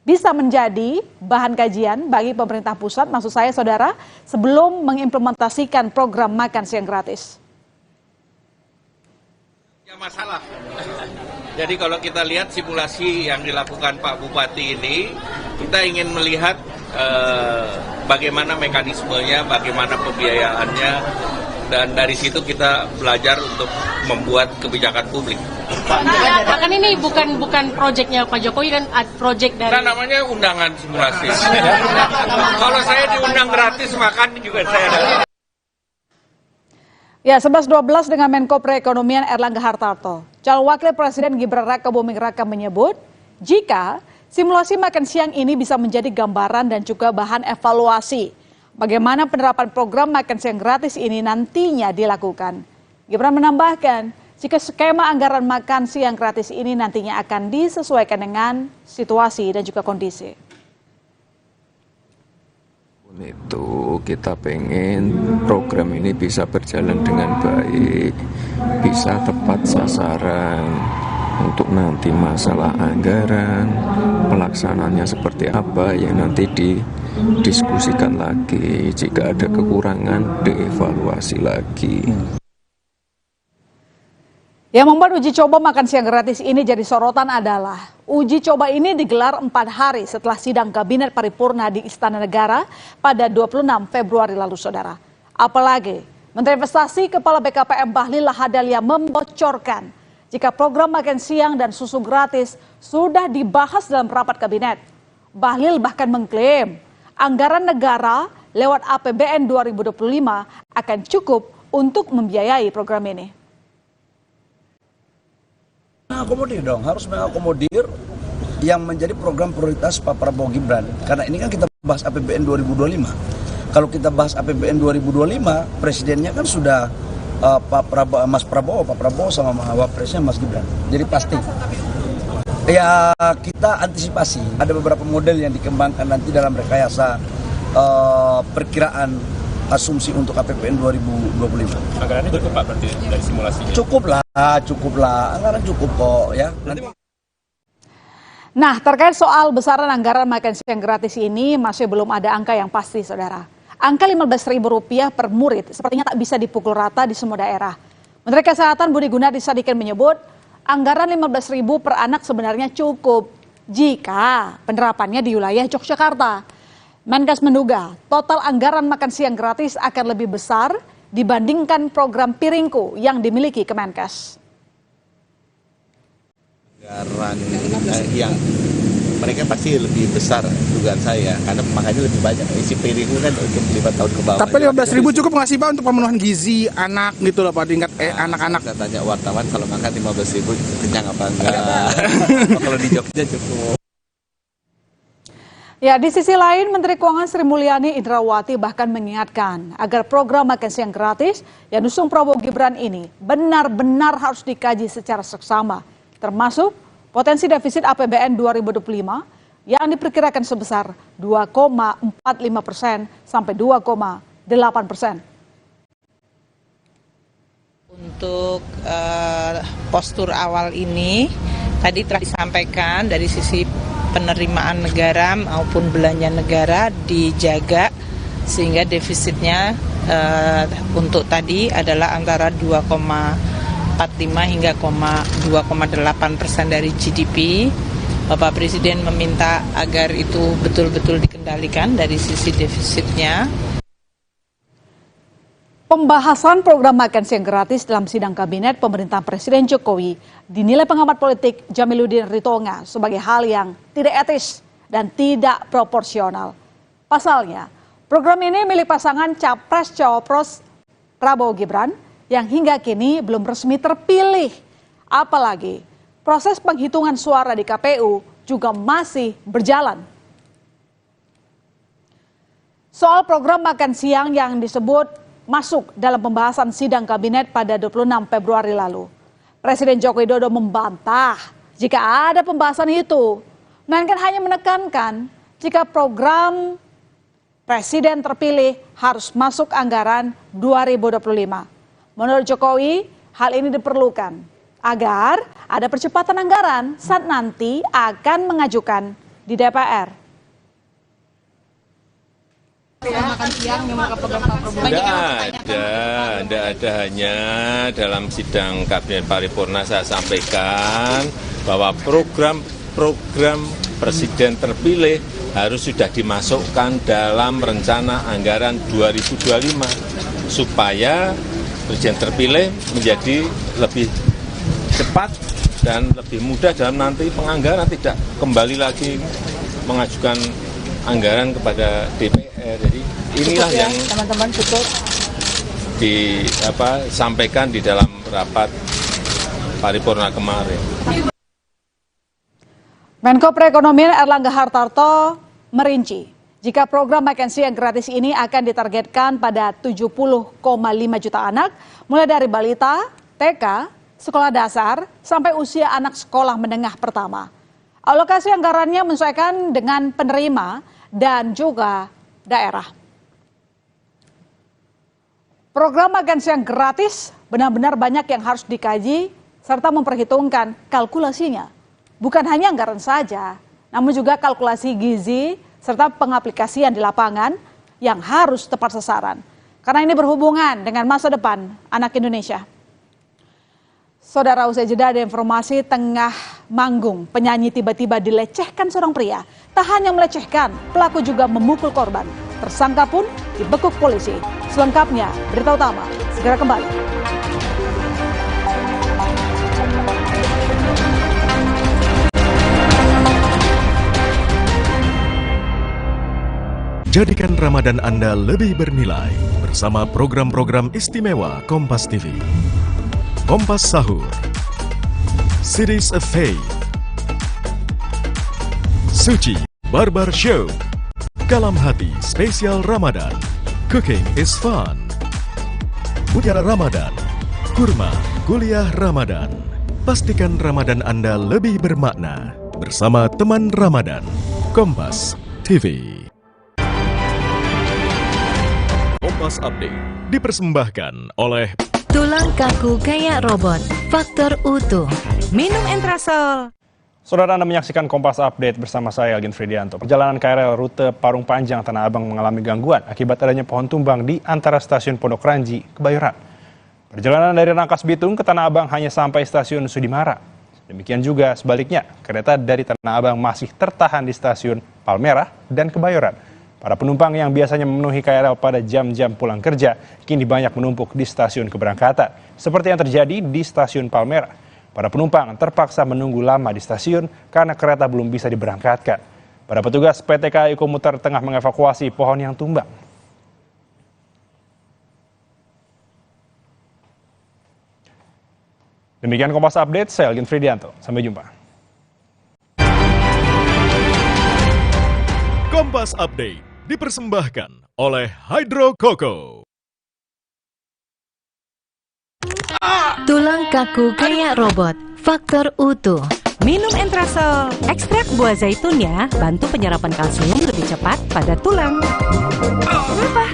bisa menjadi bahan kajian bagi pemerintah pusat, maksud saya saudara, sebelum mengimplementasikan program makan siang gratis. Ya, masalah. Jadi kalau kita lihat simulasi yang dilakukan Pak Bupati ini, kita ingin melihat bagaimana mekanismenya, bagaimana pembiayaannya, dan dari situ kita belajar untuk membuat kebijakan publik. Pak, kan ini bukan proyeknya Pak Jokowi, kan proyek dari... Nah, namanya undangan simulasi. Kalau saya diundang gratis, makan juga saya ada. Ya, 11.12 dengan Menko Perekonomian Erlangga Hartarto. Calon Wakil Presiden Gibran Rakebuming Raka menyebut, jika simulasi makan siang ini bisa menjadi gambaran dan juga bahan evaluasi bagaimana penerapan program makan siang gratis ini nantinya dilakukan. Gibran menambahkan, jika skema anggaran makan siang gratis ini nantinya akan disesuaikan dengan situasi dan juga kondisi. Itu kita pengen program ini bisa berjalan dengan baik, bisa tepat sasaran, untuk nanti masalah anggaran, pelaksanaannya seperti apa yang nanti didiskusikan lagi. Jika ada kekurangan, dievaluasi lagi. Yang membuat uji coba makan siang gratis ini jadi sorotan adalah uji coba ini digelar 4 hari setelah sidang Kabinet Paripurna di Istana Negara pada 26 Februari lalu, saudara. Apalagi Menteri Investasi Kepala BKPM Bahlil Lahadalia membocorkan jika program makan siang dan susu gratis sudah dibahas dalam rapat kabinet. Bahlil bahkan mengklaim anggaran negara lewat APBN 2025 akan cukup untuk membiayai program ini. Mengakomodir dong, harus mengakomodir yang menjadi program prioritas Pak Prabowo Gibran. Karena ini kan kita bahas APBN 2025. Kalau kita bahas APBN 2025, presidennya kan sudah Pak Prabowo sama Wapresnya Mas Gibran. Jadi pasti. Ya kita antisipasi. Ada beberapa model yang dikembangkan nanti dalam rekayasa perkiraan asumsi untuk APBN 2025. Anggarannya cukup Pak berarti dari simulasinya? Cukup lah. Anggaran cukup kok ya. Nah, terkait soal besaran anggaran makan siang gratis ini masih belum ada angka yang pasti, saudara. Angka Rp15.000 per murid sepertinya tak bisa dipukul rata di semua daerah. Menteri Kesehatan Budi Gunadi Sadikin menyebut anggaran Rp15.000 per anak sebenarnya cukup jika penerapannya di wilayah Yogyakarta. Menkes menduga total anggaran makan siang gratis akan lebih besar dibandingkan program Piringku yang dimiliki Kemenkes. Anggaran yang mereka pasti lebih besar dugaan saya, karena makanya lebih banyak isi Piringku kan untuk 5 tahun ke bawah. Tapi 15.000 cukup nggak sih Pak untuk pemenuhan gizi anak gitu loh Pak, tingkat anak-anak? Saya tanya wartawan kalau makan 15.000 kenyang apa enggak? Kalau di Jogja cukup. Ya, di sisi lain Menteri Keuangan Sri Mulyani Indrawati bahkan mengingatkan agar program makan siang gratis yang dusung Prabowo Gibran ini benar-benar harus dikaji secara seksama, termasuk potensi defisit APBN 2025 yang diperkirakan sebesar 2,45% sampai 2,8%. Untuk postur awal ini tadi telah disampaikan dari sisi penerimaan negara maupun belanja negara dijaga sehingga defisitnya untuk tadi adalah antara 2,45 hingga 2,8% dari GDP. Bapak Presiden meminta agar itu betul-betul dikendalikan dari sisi defisitnya. Pembahasan program makan siang gratis dalam sidang kabinet pemerintahan Presiden Jokowi dinilai pengamat politik Jamiluddin Ritonga sebagai hal yang tidak etis dan tidak proporsional. Pasalnya, program ini milik pasangan Capres-Cawapres Prabowo Gibran yang hingga kini belum resmi terpilih. Apalagi, proses penghitungan suara di KPU juga masih berjalan. Soal program makan siang yang disebut masuk dalam pembahasan sidang kabinet pada 26 Februari lalu. Presiden Joko Widodo membantah jika ada pembahasan itu, melainkan hanya menekankan jika program Presiden terpilih harus masuk anggaran 2025. Menurut Jokowi, hal ini diperlukan agar ada percepatan anggaran saat nanti akan mengajukan di DPR. Tidak ada, hanya dalam sidang Kabinet Paripurna saya sampaikan bahwa program Presiden terpilih harus sudah dimasukkan dalam rencana anggaran 2025 supaya Presiden terpilih menjadi lebih cepat dan lebih mudah dalam nanti penganggaran, tidak kembali lagi mengajukan anggaran kepada DPR. Jadi inilah yang teman-teman cukup disampaikan di dalam rapat paripurna kemarin. Menko Perekonomian Erlangga Hartarto merinci jika program makan siang gratis ini akan ditargetkan pada 70,5 juta anak mulai dari balita, TK, sekolah dasar sampai usia anak sekolah menengah pertama. Alokasi anggarannya menyesuaikan dengan penerima dan juga daerah. Program makan siang gratis benar-benar banyak yang harus dikaji serta memperhitungkan kalkulasinya. Bukan hanya anggaran saja, namun juga kalkulasi gizi serta pengaplikasian di lapangan yang harus tepat sasaran. Karena ini berhubungan dengan masa depan anak Indonesia. Saudara, usai jeda ada informasi tengah manggung, penyanyi tiba-tiba dilecehkan seorang pria. Tak hanya melecehkan, pelaku juga memukul korban. Tersangka pun dibekuk polisi. Selengkapnya, berita utama segera kembali. Jadikan Ramadan Anda lebih bernilai bersama program-program istimewa Kompas TV. Kompas Sahur, Series of Faith, Suci Barbar Show, Kalam Hati Spesial Ramadan, Cooking is Fun, Mutiara Ramadan, Kurma Kuliah Ramadan. Pastikan Ramadan Anda lebih bermakna bersama teman Ramadan, Kompas TV. Kompas Update dipersembahkan oleh Tulang kaku kayak robot, faktor utuh. Minum Entrasol. Saudara, Anda menyaksikan Kompas Update bersama saya, Elgin Fridianto. Perjalanan KRL rute Parung Panjang Tanah Abang mengalami gangguan akibat adanya pohon tumbang di antara stasiun Pondok Ranji, Kebayoran. Perjalanan dari Rangkas Bitung ke Tanah Abang hanya sampai stasiun Sudimara. Demikian juga sebaliknya, kereta dari Tanah Abang masih tertahan di stasiun Palmerah dan Kebayoran. Para penumpang yang biasanya memenuhi KRL pada jam-jam pulang kerja, kini banyak menumpuk di stasiun keberangkatan. Seperti yang terjadi di stasiun Palmerah. Para penumpang terpaksa menunggu lama di stasiun karena kereta belum bisa diberangkatkan. Para petugas PT KAI Komuter tengah mengevakuasi pohon yang tumbang. Demikian Kompas Update, saya Elgin Fridianto. Sampai jumpa. Kompas Update dipersembahkan oleh Hydro Coco. Tulang kaku kayak robot, faktor utuh. Minum Entrasol. Ekstrak buah zaitunnya bantu penyerapan kalsium lebih cepat pada tulang. Kenapa?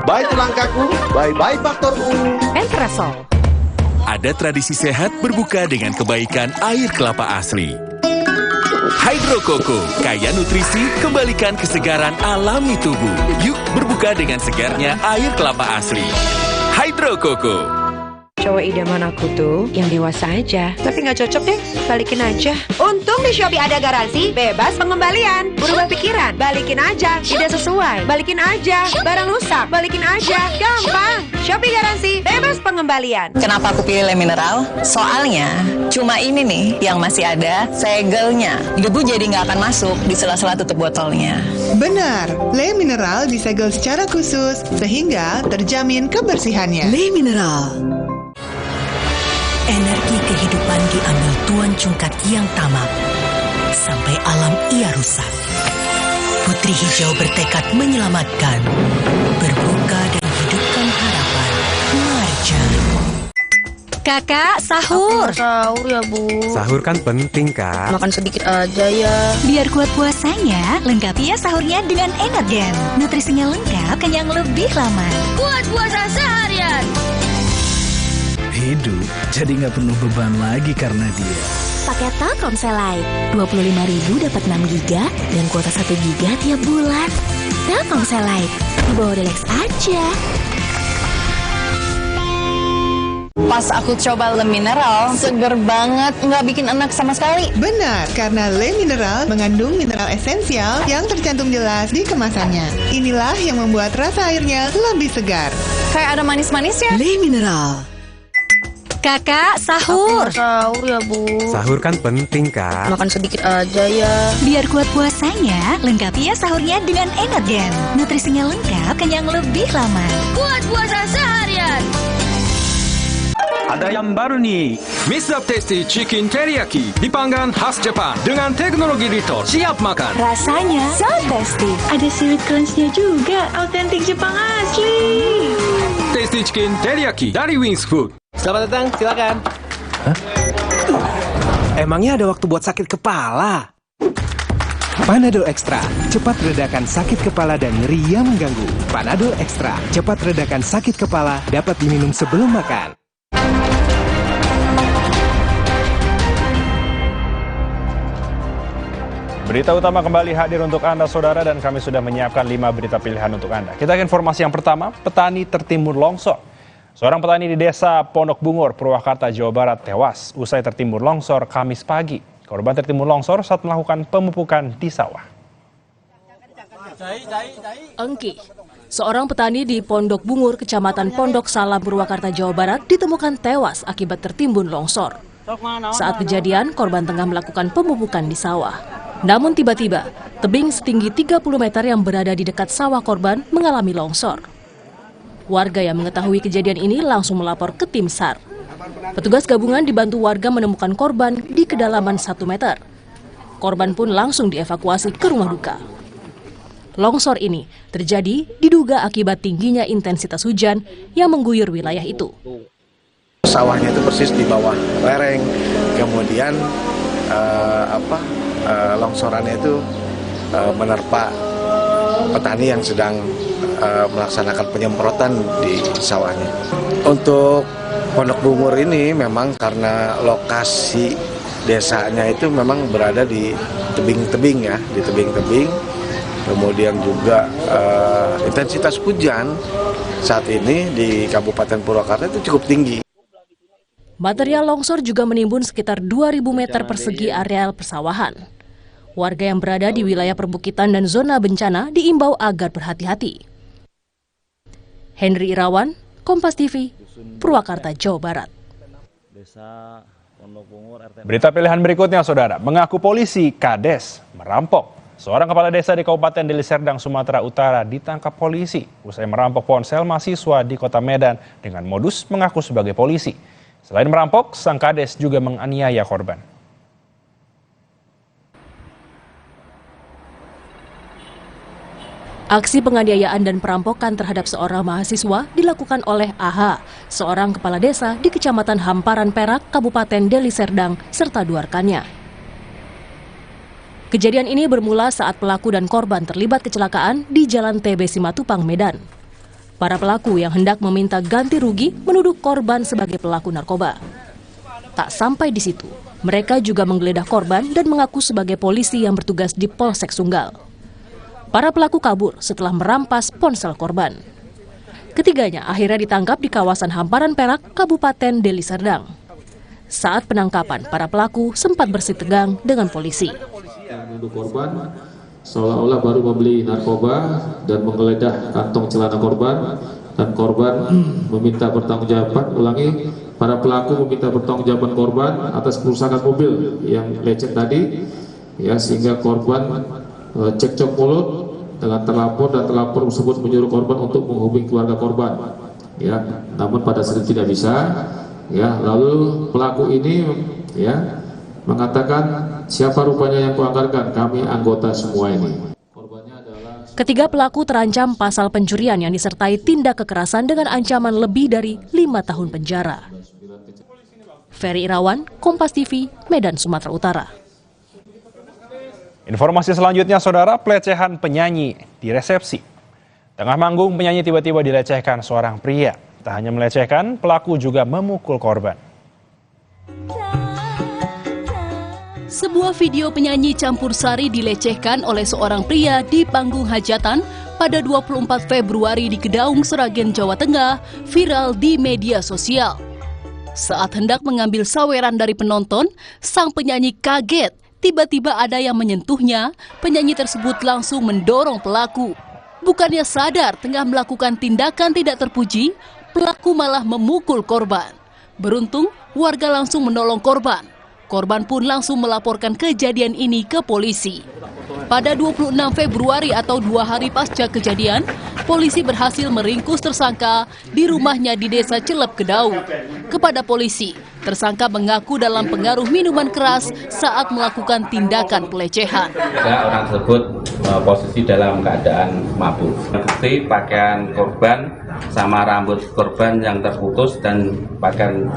Bye tulang kaku, bye-bye faktor U. Entrasol. Ada tradisi sehat berbuka dengan kebaikan air kelapa asli. Hydro Coco, kaya nutrisi, kembalikan kesegaran alami tubuh. Yuk berbuka dengan segarnya air kelapa asli. Hydro Coco. Cowok idaman aku tuh yang dewasa aja. Tapi nggak cocok deh, balikin aja. Untung di Shopee ada garansi, bebas pengembalian. Berubah pikiran, balikin aja. Tidak sesuai, balikin aja. Barang rusak, balikin aja. Gampang. Shopee garansi, bebas pengembalian. Kenapa aku pilih Le Mineral? Soalnya cuma ini nih yang masih ada segelnya. Debu jadi nggak akan masuk di sela-sela tutup botolnya. Benar, Le Mineral disegel secara khusus sehingga terjamin kebersihannya. Le Mineral. Energi kehidupan diambil Tuan Cungkat yang tamak, sampai alam ia rusak. Putri Hijau bertekad menyelamatkan, berbuka dan hidupkan harapan. Marja. Kakak, sahur. Sahur ya, Bu. Sahur kan penting, Kak. Makan sedikit aja ya. Biar kuat puasanya, lengkapi ya sahurnya dengan Energen. Nutrisinya lengkap, kenyang lebih lama. Buat puasa seharian. Hidup jadi nggak penuh beban lagi karena dia. Paket Telkomsel Lite, 25.000 dapat 6 GB dan kuota 1 GB tiap bulan. Telkomsel Lite, di bawah Delex aja. Pas aku coba Le Mineral, seger banget, nggak bikin enak sama sekali. Benar, karena Le Mineral mengandung mineral esensial yang tercantum jelas di kemasannya. Inilah yang membuat rasa airnya lebih segar. Kayak ada manis-manisnya. Le Mineral. Kakak, sahur. Sahur ya, Bu. Sahur kan penting, Kak. Makan sedikit aja ya. Biar kuat puasanya, lengkapi ya sahurnya dengan Energen. Nutrisinya lengkap, kenyang lebih lama. Buat puasa seharian. Ada yang baru nih, Mr. Tasty Chicken Teriyaki dipanggang khas Jepang dengan teknologi Ritor. Siap makan. Rasanya so tasty. Ada seaweed crunch-nya juga, autentik Jepang asli. Tasty Chicken Teriyaki dari Wings Food. Selamat datang, silakan. Hah? Emangnya ada waktu buat sakit kepala? Panadol Extra, cepat redakan sakit kepala dan nyeri yang mengganggu. Panadol Extra, cepat redakan sakit kepala, dapat diminum sebelum makan. Berita utama kembali hadir untuk Anda, Saudara, dan kami sudah menyiapkan 5 berita pilihan untuk Anda. Kita ke informasi yang pertama, petani tertimbun longsor. Seorang petani di desa Pondok Bungur, Purwakarta, Jawa Barat tewas usai tertimbun longsor Kamis pagi. Korban tertimbun longsor saat melakukan pemupukan di sawah. Engki, seorang petani di Pondok Bungur, Kecamatan Pondok Salam, Purwakarta, Jawa Barat, ditemukan tewas akibat tertimbun longsor. Saat kejadian, korban tengah melakukan pemupukan di sawah. Namun tiba-tiba, tebing setinggi 30 meter yang berada di dekat sawah korban mengalami longsor. Warga yang mengetahui kejadian ini langsung melapor ke tim SAR. Petugas gabungan dibantu warga menemukan korban di kedalaman 1 meter. Korban pun langsung dievakuasi ke rumah duka. Longsor ini terjadi diduga akibat tingginya intensitas hujan yang mengguyur wilayah itu. Sawahnya itu persis di bawah lereng, kemudian longsorannya itu menerpa petani yang sedang melaksanakan penyemprotan di sawahnya. Untuk Pondok Bungur ini memang karena lokasi desanya itu memang berada di tebing-tebing ya, di tebing-tebing. Kemudian juga intensitas hujan saat ini di Kabupaten Purwakarta itu cukup tinggi. Material longsor juga menimbun sekitar 2.000 meter persegi areal persawahan. Warga yang berada di wilayah perbukitan dan zona bencana diimbau agar berhati-hati. Henry Irawan, Kompas TV, Purwakarta, Jawa Barat. Berita pilihan berikutnya, Saudara. Mengaku polisi Kades merampok. Seorang kepala desa di Kabupaten Deli Serdang, Sumatera Utara ditangkap polisi usai merampok ponsel mahasiswa di Kota Medan dengan modus mengaku sebagai polisi. Selain merampok, sang Kades juga menganiaya korban. Aksi penganiayaan dan perampokan terhadap seorang mahasiswa dilakukan oleh AH, seorang kepala desa di Kecamatan Hamparan Perak, Kabupaten Deli Serdang, serta 2 rekannya. Kejadian ini bermula saat pelaku dan korban terlibat kecelakaan di Jalan TB Simatupang, Medan. Para pelaku yang hendak meminta ganti rugi menuduh korban sebagai pelaku narkoba. Tak sampai di situ, mereka juga menggeledah korban dan mengaku sebagai polisi yang bertugas di Polsek Sunggal. Para pelaku kabur setelah merampas ponsel korban. Ketiganya akhirnya ditangkap di kawasan Hamparan Perak, Kabupaten Deli Serdang. Saat penangkapan, para pelaku sempat bersitegang dengan polisi. Menuduh korban seolah-olah baru membeli narkoba dan menggeledah kantong celana korban, dan korban meminta pertanggungjawaban. Ulangi, para pelaku meminta pertanggungjawaban korban atas kerusakan mobil yang lecet tadi, ya, sehingga korban cekcok mulut dengan terlapor, dan terlapor tersebut menyuruh korban untuk menghubungi keluarga korban, ya, namun pada saat tidak bisa, ya. Lalu pelaku ini, ya, mengatakan, siapa rupanya yang kuanggarkan, kami anggota semua ini. Ketiga pelaku terancam pasal pencurian yang disertai tindak kekerasan dengan ancaman lebih dari 5 tahun penjara. Ferry Irawan, Kompas TV, Medan, Sumatera Utara. Informasi selanjutnya, Saudara, pelecehan penyanyi di resepsi. Tengah manggung, penyanyi tiba-tiba dilecehkan seorang pria. Tak hanya melecehkan, pelaku juga memukul korban. Sebuah video penyanyi campur sari dilecehkan oleh seorang pria di panggung hajatan pada 24 Februari di Kedaung, Sragen, Jawa Tengah, viral di media sosial. Saat hendak mengambil saweran dari penonton, sang penyanyi kaget. Tiba-tiba ada yang menyentuhnya, penyanyi tersebut langsung mendorong pelaku. Bukannya sadar tengah melakukan tindakan tidak terpuji, pelaku malah memukul korban. Beruntung, warga langsung menolong korban. Korban pun langsung melaporkan kejadian ini ke polisi. Pada 26 Februari atau 2 hari pasca kejadian, polisi berhasil meringkus tersangka di rumahnya di Desa Celep, Kedaung. Kepada polisi, tersangka mengaku dalam pengaruh minuman keras saat melakukan tindakan pelecehan. Orang tersebut posisi dalam keadaan mabuk. Bukti pakaian korban sama rambut korban yang terputus dan pakaian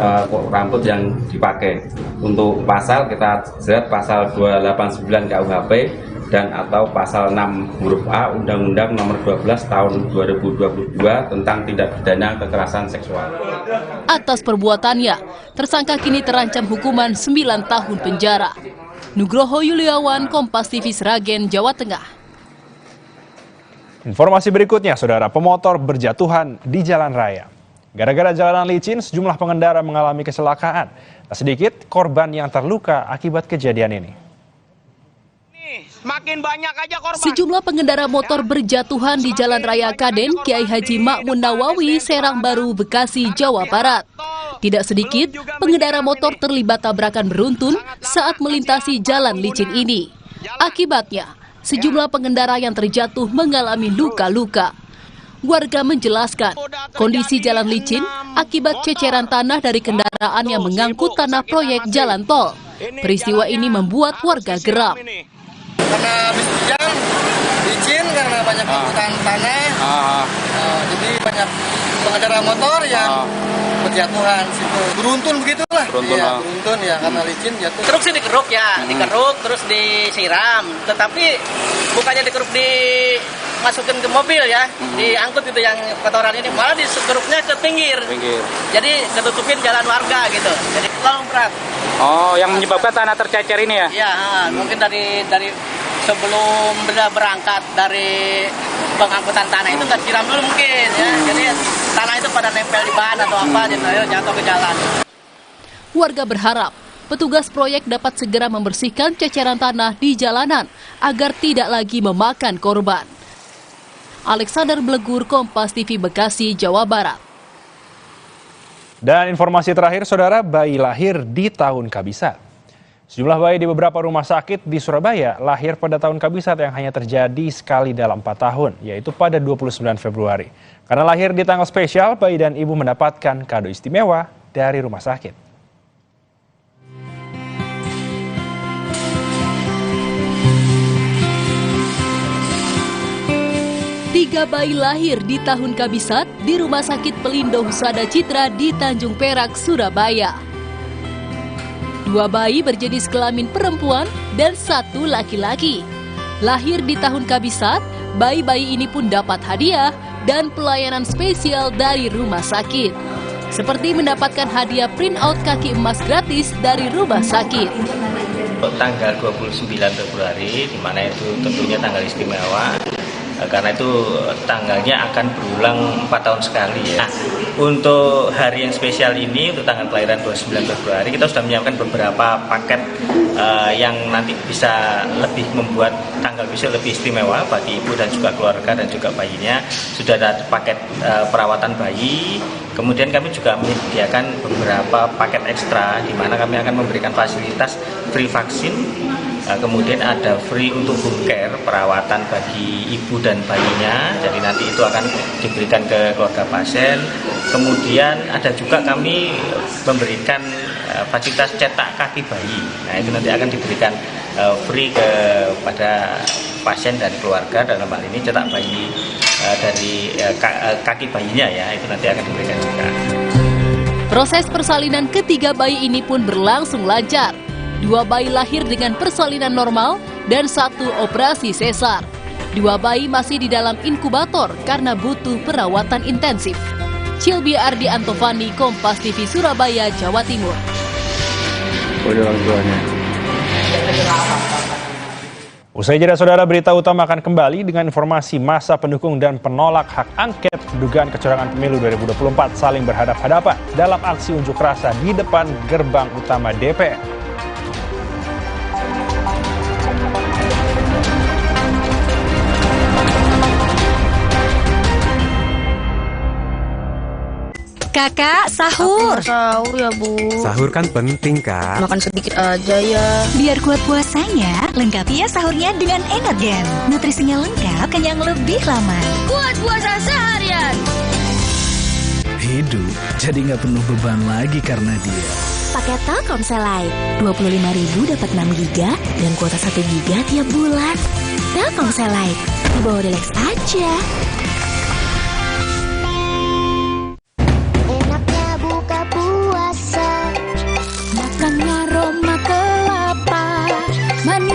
rambut yang dipakai. Untuk pasal kita jerat pasal 289 KUHP dan atau pasal 6 huruf A Undang-Undang Nomor 12 Tahun 2022 tentang tindak pidana kekerasan seksual. Atas perbuatannya, tersangka kini terancam hukuman 9 tahun penjara. Nugroho Yuliawan, Kompas TV Sragen, Jawa Tengah. Informasi berikutnya, saudara, pemotor berjatuhan di jalan raya. Gara-gara jalanan licin, sejumlah pengendara mengalami kecelakaan. Tak sedikit korban yang terluka akibat kejadian ini. Makin banyak aja korban. Sejumlah pengendara motor berjatuhan di Jalan Raya Kaden, Kiai Haji Ma'mun Nawawi, Serang Baru, Bekasi, Jawa Barat. Tidak sedikit pengendara motor terlibat tabrakan beruntun saat melintasi jalan licin ini. Akibatnya, sejumlah pengendara yang terjatuh mengalami luka-luka. Warga menjelaskan, kondisi jalan licin akibat ceceran tanah dari kendaraan yang mengangkut tanah proyek jalan tol. Peristiwa ini membuat warga geram. Karena habis hujan, licin karena banyak angkutan tanah, jadi banyak pengendara motor yang berjatuhan situ. Beruntun begitulah. Iya, beruntun ya karena licin jatuh. Dikeruk sih dikeruk ya, dikeruk terus disiram. Tetapi bukannya dikeruk dimasukin ke mobil ya, diangkut gitu yang kotoran ini, malah dikeruknya ke pinggir. Jadi ketutupin jalan warga gitu. Jadi terlalu berat. Oh, yang menyebabkan tanah tercecer ini ya? Iya, mungkin dari sebelum berangkat dari pengangkutan tanah itu nggak disiram dulu mungkin ya. Jadi tanah itu pada nempel di bahan atau apa, jadi jatuh ke jalan. Warga berharap petugas proyek dapat segera membersihkan ceceran tanah di jalanan agar tidak lagi memakan korban. Alexander Blegur, Kompas TV Bekasi, Jawa Barat. Dan informasi terakhir, saudara, bayi lahir di tahun kabisat. Sejumlah bayi di beberapa rumah sakit di Surabaya lahir pada tahun kabisat yang hanya terjadi sekali dalam 4 tahun, yaitu pada 29 Februari. Karena lahir di tanggal spesial, bayi dan ibu mendapatkan kado istimewa dari rumah sakit. 3 bayi lahir di tahun kabisat di Rumah Sakit Pelindo Husada Citra di Tanjung Perak, Surabaya. 2 bayi berjenis kelamin perempuan dan 1 laki-laki. Lahir di tahun kabisat, bayi-bayi ini pun dapat hadiah dan pelayanan spesial dari rumah sakit. Seperti mendapatkan hadiah print out kaki emas gratis dari rumah sakit. Tanggal 29 Februari, di mana itu tentunya tanggal istimewa, karena itu tanggalnya akan berulang 4 tahun sekali ya. Nah, untuk hari yang spesial ini, untuk tanggal kelahiran 29 Februari, kita sudah menyiapkan beberapa paket yang nanti bisa lebih membuat tanggal besok lebih istimewa bagi ibu dan juga keluarga dan juga bayinya. Sudah ada paket perawatan bayi, kemudian kami juga menyediakan beberapa paket ekstra di mana kami akan memberikan fasilitas free vaksin. Kemudian ada free untuk home care, perawatan bagi ibu dan bayinya, jadi nanti itu akan diberikan ke keluarga pasien. Kemudian ada juga kami memberikan fasilitas cetak kaki bayi. Nah, itu nanti akan diberikan free kepada pasien dan keluarga, dalam hal ini cetak bayi dari kaki bayinya ya, itu nanti akan diberikan juga. Proses persalinan ketiga bayi ini pun berlangsung lancar. 2 bayi lahir dengan persalinan normal dan 1 operasi sesar. 2 bayi masih di dalam inkubator karena butuh perawatan intensif. Cilbi Ardi Antovani, Kompas TV Surabaya, Jawa Timur. Usai jeda, saudara, berita utama akan kembali dengan informasi masa pendukung dan penolak hak angket dugaan kecurangan pemilu 2024 saling berhadap-hadapan dalam aksi unjuk rasa di depan gerbang utama DPR. Kakak, sahur. Sahur ya, Bu. Sahur kan penting, Kak. Makan sedikit aja ya. Biar kuat puasanya, lengkapi ya sahurnya dengan Energen. Nutrisinya lengkap, kenyang lebih lama. Kuat puasa seharian. Hidup jadi nggak penuh beban lagi karena dia. Pakai Telkomsel Lite, 25.000 dapat 6 GB dan kuota 1 GB tiap bulan. Telkomsel Lite, dibawa relax aja.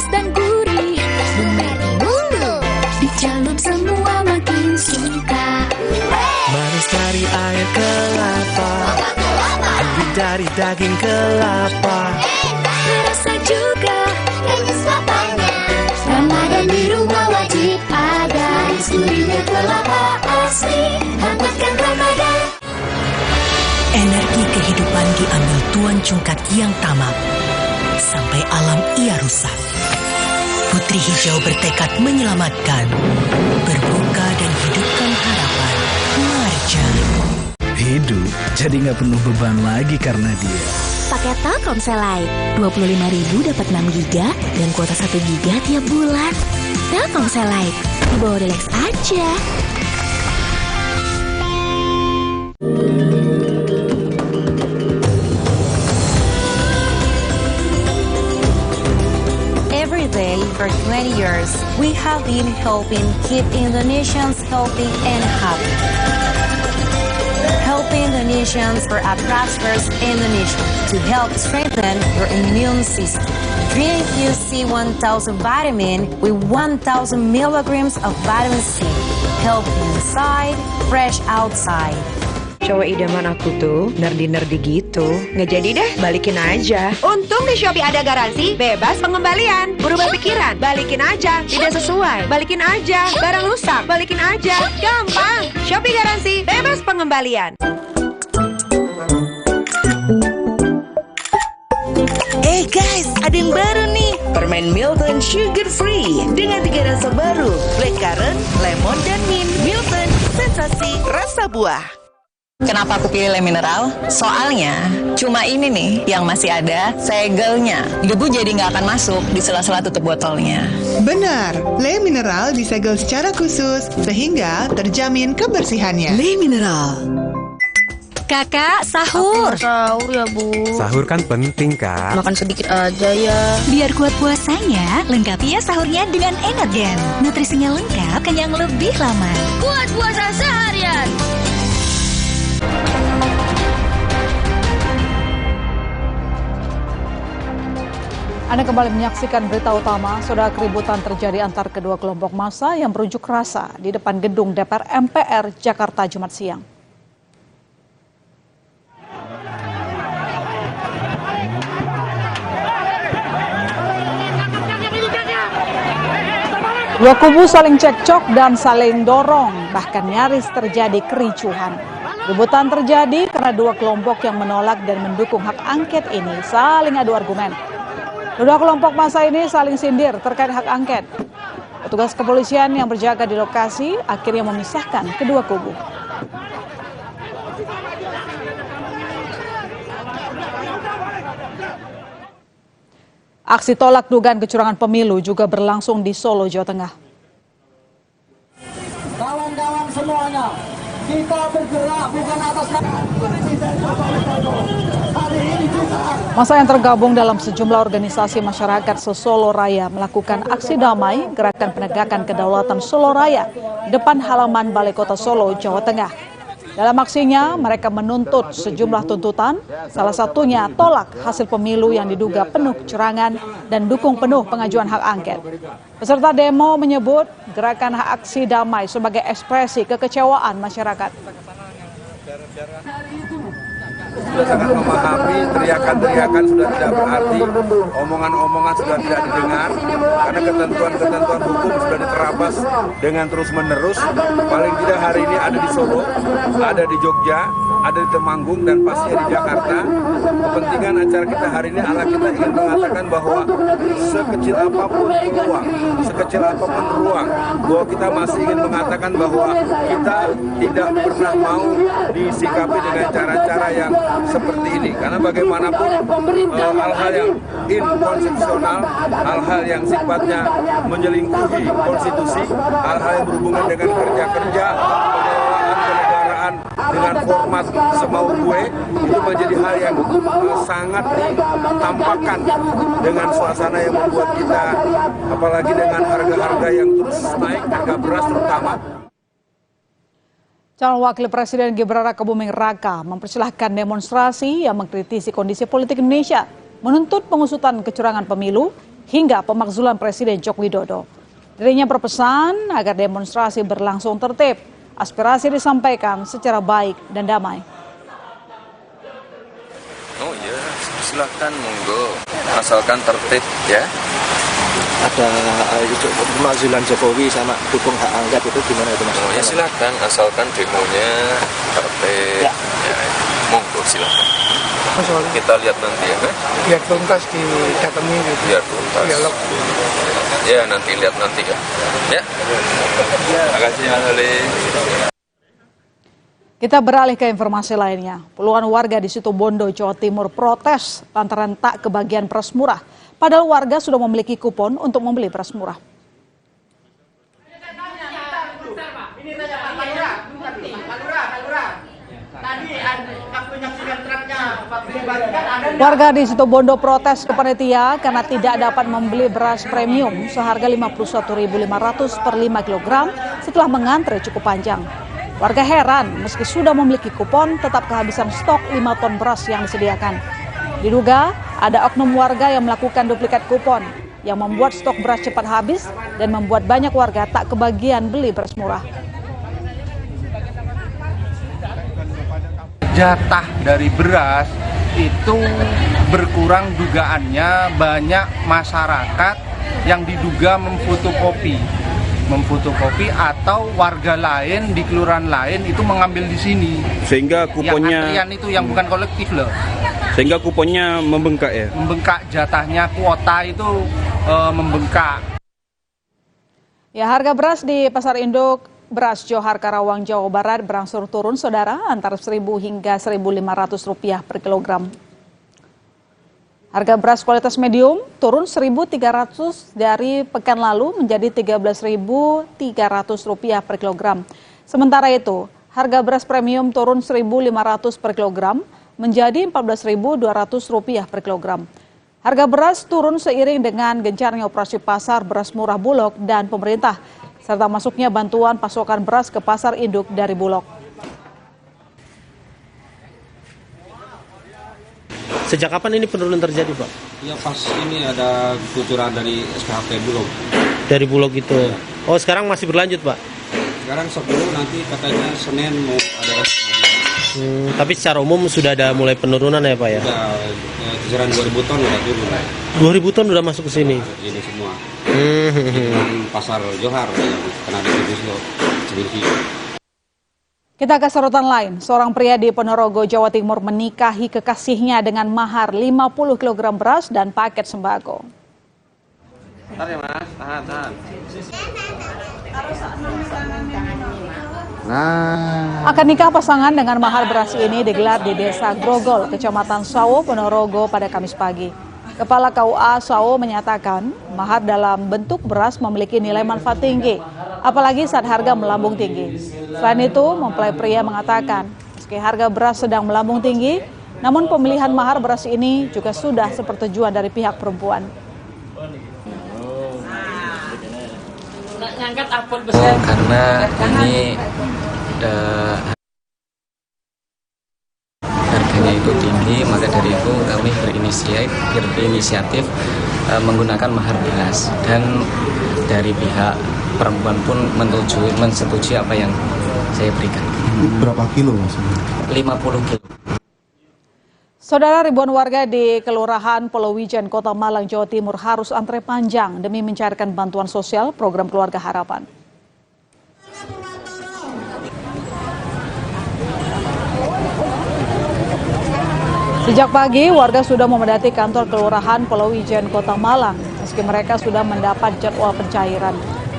Dan gurih, mulu dicelup semua makin suka. Manis dari air kelapa, gurih dari daging kelapa, rasa juga Hangatkan Ramadan. Energi kehidupan diambil Tuan Cungkat yang tamak, sampai alam ia rusak. Putri Hijau bertekad menyelamatkan, berbuka dan hidupkan harapan. Marjan. Hidup jadi nggak penuh beban lagi karena dia. Pakai Telkomsel Lite, 25.000 dapat 6 GB dan kuota 1 GB tiap bulan. Telkomsel Lite, dibawa relax aja. Every day for 20 years, we have been helping keep Indonesians healthy and happy. Helping Indonesians for a prosperous Indonesia to help strengthen your immune system. Drink UC 1000 vitamin with 1000 milligrams of vitamin C. Help inside, fresh outside. Cowok idaman aku tuh nerdy gitu. Nggak jadi deh, balikin aja. Untung di Shopee ada garansi bebas pengembalian. Berubah pikiran, balikin aja. Tidak sesuai, balikin aja. Barang rusak, balikin aja. Gampang. Shopee garansi bebas pengembalian. Guys, ada yang baru nih. Permen Milton Sugar Free dengan 3 rasa baru, blackcurrant, lemon, dan mint. Milton, sensasi rasa buah. Kenapa aku pilih Le Mineral? Soalnya cuma ini nih yang masih ada segelnya. Debu jadi nggak akan masuk di sela-sela tutup botolnya. Benar, Le Mineral disegel secara khusus sehingga terjamin kebersihannya. Le Mineral. Kakak, sahur. Sahur ya, Bu. Sahur kan penting, Kak. Makan sedikit aja ya. Biar kuat puasanya, lengkapi ya sahurnya dengan Energen. Nutrisinya lengkap, kenyang lebih lama. Kuat puasa seharian. Anda kembali menyaksikan berita utama. Saudara, keributan terjadi antar kedua kelompok massa yang berunjuk rasa di depan gedung DPR MPR Jakarta Jumat siang. Dua kubu saling cekcok dan saling dorong, bahkan nyaris terjadi kericuhan. Keributan terjadi karena dua kelompok yang menolak dan mendukung hak angket ini saling adu argumen. Kedua kelompok massa ini saling sindir terkait hak angket. Petugas kepolisian yang berjaga di lokasi akhirnya memisahkan kedua kubu. Aksi tolak dugaan kecurangan pemilu juga berlangsung di Solo, Jawa Tengah. Kawan-kawan semuanya, kita bergerak bukan atas Massa yang tergabung dalam sejumlah organisasi masyarakat se-Solo Raya melakukan aksi damai gerakan penegakan kedaulatan Solo Raya depan halaman Balai Kota Solo, Jawa Tengah. Dalam aksinya, mereka menuntut sejumlah tuntutan, salah satunya tolak hasil pemilu yang diduga penuh kecurangan dan dukung penuh pengajuan hak angket. Peserta demo menyebut gerakan hak aksi damai sebagai ekspresi kekecewaan masyarakat. Sudah sangat memahami teriakan-teriakan sudah tidak berarti, omongan-omongan sudah tidak didengar, karena ketentuan-ketentuan hukum sudah diterabas dengan terus-menerus. Paling tidak hari ini ada di Solo, ada di Jogja, ada di Temanggung, dan pasti di Jakarta. Kepentingan acara kita hari ini adalah kita ingin mengatakan bahwa sekecil apapun peluang, sekecil apapun ruang, bahwa kita masih ingin mengatakan bahwa kita tidak pernah mau disikapi dengan cara-cara yang seperti ini, karena bagaimanapun hal-hal yang inkonstitusional, hal-hal yang sifatnya menyelingkuhi konstitusi, hal-hal yang berhubungan dengan kerja-kerja, kenegaraan dengan format semau gue, itu menjadi hal yang sangat ditampakkan dengan suasana yang membuat kita, apalagi dengan harga-harga yang terus naik, harga beras terutama. Calon Wakil Presiden Gibran Rakabuming Raka mempersilahkan demonstrasi yang mengkritisi kondisi politik Indonesia, menuntut pengusutan kecurangan pemilu hingga pemakzulan Presiden Joko Widodo. Dirinya berpesan agar demonstrasi berlangsung tertib, aspirasi disampaikan secara baik dan damai. Oh iya, silakan monggo, asalkan tertib ya. ada pemakzulan Jokowi sama dukung hak angket itu gimana itu Mas? Oh ya silakan, asalkan demonya tertib, ya monggo silakan. Kita lihat nanti ya. Biar tuntas didatangi gitu. Biar tuntas. Dialog. Ya nanti lihat nanti ya. Ya. Terima kasih Mas Ali. Kita beralih ke informasi lainnya. Puluhan warga di Situbondo, Jawa Timur protes lantaran tak kebagian beras murah. Padahal warga sudah memiliki kupon untuk membeli beras murah. Warga di Situbondo protes ke panitia karena tidak dapat membeli beras premium seharga Rp51.500 per 5 kg setelah mengantre cukup panjang. Warga heran meski sudah memiliki kupon tetap kehabisan stok 5 ton beras yang disediakan. Diduga ada oknum warga yang melakukan duplikat kupon yang membuat stok beras cepat habis dan membuat banyak warga tak kebagian beli beras murah. Jatah dari beras itu berkurang, dugaannya banyak masyarakat yang diduga memfotokopi atau warga lain di kelurahan lain itu mengambil di sini. Sehingga kuponnya yang antrian itu yang bukan kolektif loh. Sehingga kuponnya membengkak ya. Membengkak, jatahnya kuota itu membengkak. Ya, harga beras di Pasar Induk Beras Johar Karawang, Jawa Barat berangsur turun, saudara, antara Rp1.000 hingga Rp1.500 per kilogram. Harga beras kualitas medium turun Rp1.300 dari pekan lalu menjadi Rp13.300 per kilogram. Sementara itu, harga beras premium turun Rp1.500 per kilogram menjadi Rp14.200 per kilogram. Harga beras turun seiring dengan gencarnya operasi pasar beras murah Bulog dan pemerintah, serta masuknya bantuan pasokan beras ke pasar induk dari Bulog. Sejak kapan ini penurunan terjadi, Pak? Ya pas ini ada kucuran dari SPHP Bulog. Dari Bulog itu? Ya. Oh sekarang masih berlanjut, Pak? Sekarang 10, nanti katanya Senin mau ada tapi secara umum sudah ada mulai penurunan ya, Pak ya? Sudah, kisaran 2.000 ton udah turun. 2.000 ton udah masuk ke sini? Ini semua. Pasar Johar yang kena distribusi. Kita ke sorotan lain. Seorang pria di Ponorogo, Jawa Timur menikahi kekasihnya dengan mahar 50 kg beras dan paket sembako. Bentar ya Mas, tahan. Akad nikah pasangan dengan mahar beras ini digelar di Desa Grogol, Kecamatan Sawo, Ponorogo pada Kamis pagi. Kepala KUA Sawo menyatakan mahar dalam bentuk beras memiliki nilai manfaat tinggi, apalagi saat harga melambung tinggi. Selain itu, mempelai pria mengatakan meski harga beras sedang melambung tinggi, namun pemilihan mahar beras ini juga sudah sepersetujuan dari pihak perempuan. Karena ini harganya itu tinggi, maka dari itu kami berinisiatif menggunakan mahar beras, dan dari pihak perempuan pun mensetujui apa yang saya berikan. Berapa kilo maksudnya? 50 kilo. Saudara, ribuan warga di Kelurahan Polowijen, Kota Malang, Jawa Timur harus antre panjang demi mencairkan bantuan sosial program Keluarga Harapan. Sejak pagi, warga sudah memadati kantor Kelurahan Polowijen, Kota Malang, meski mereka sudah mendapat jadwal pencairan.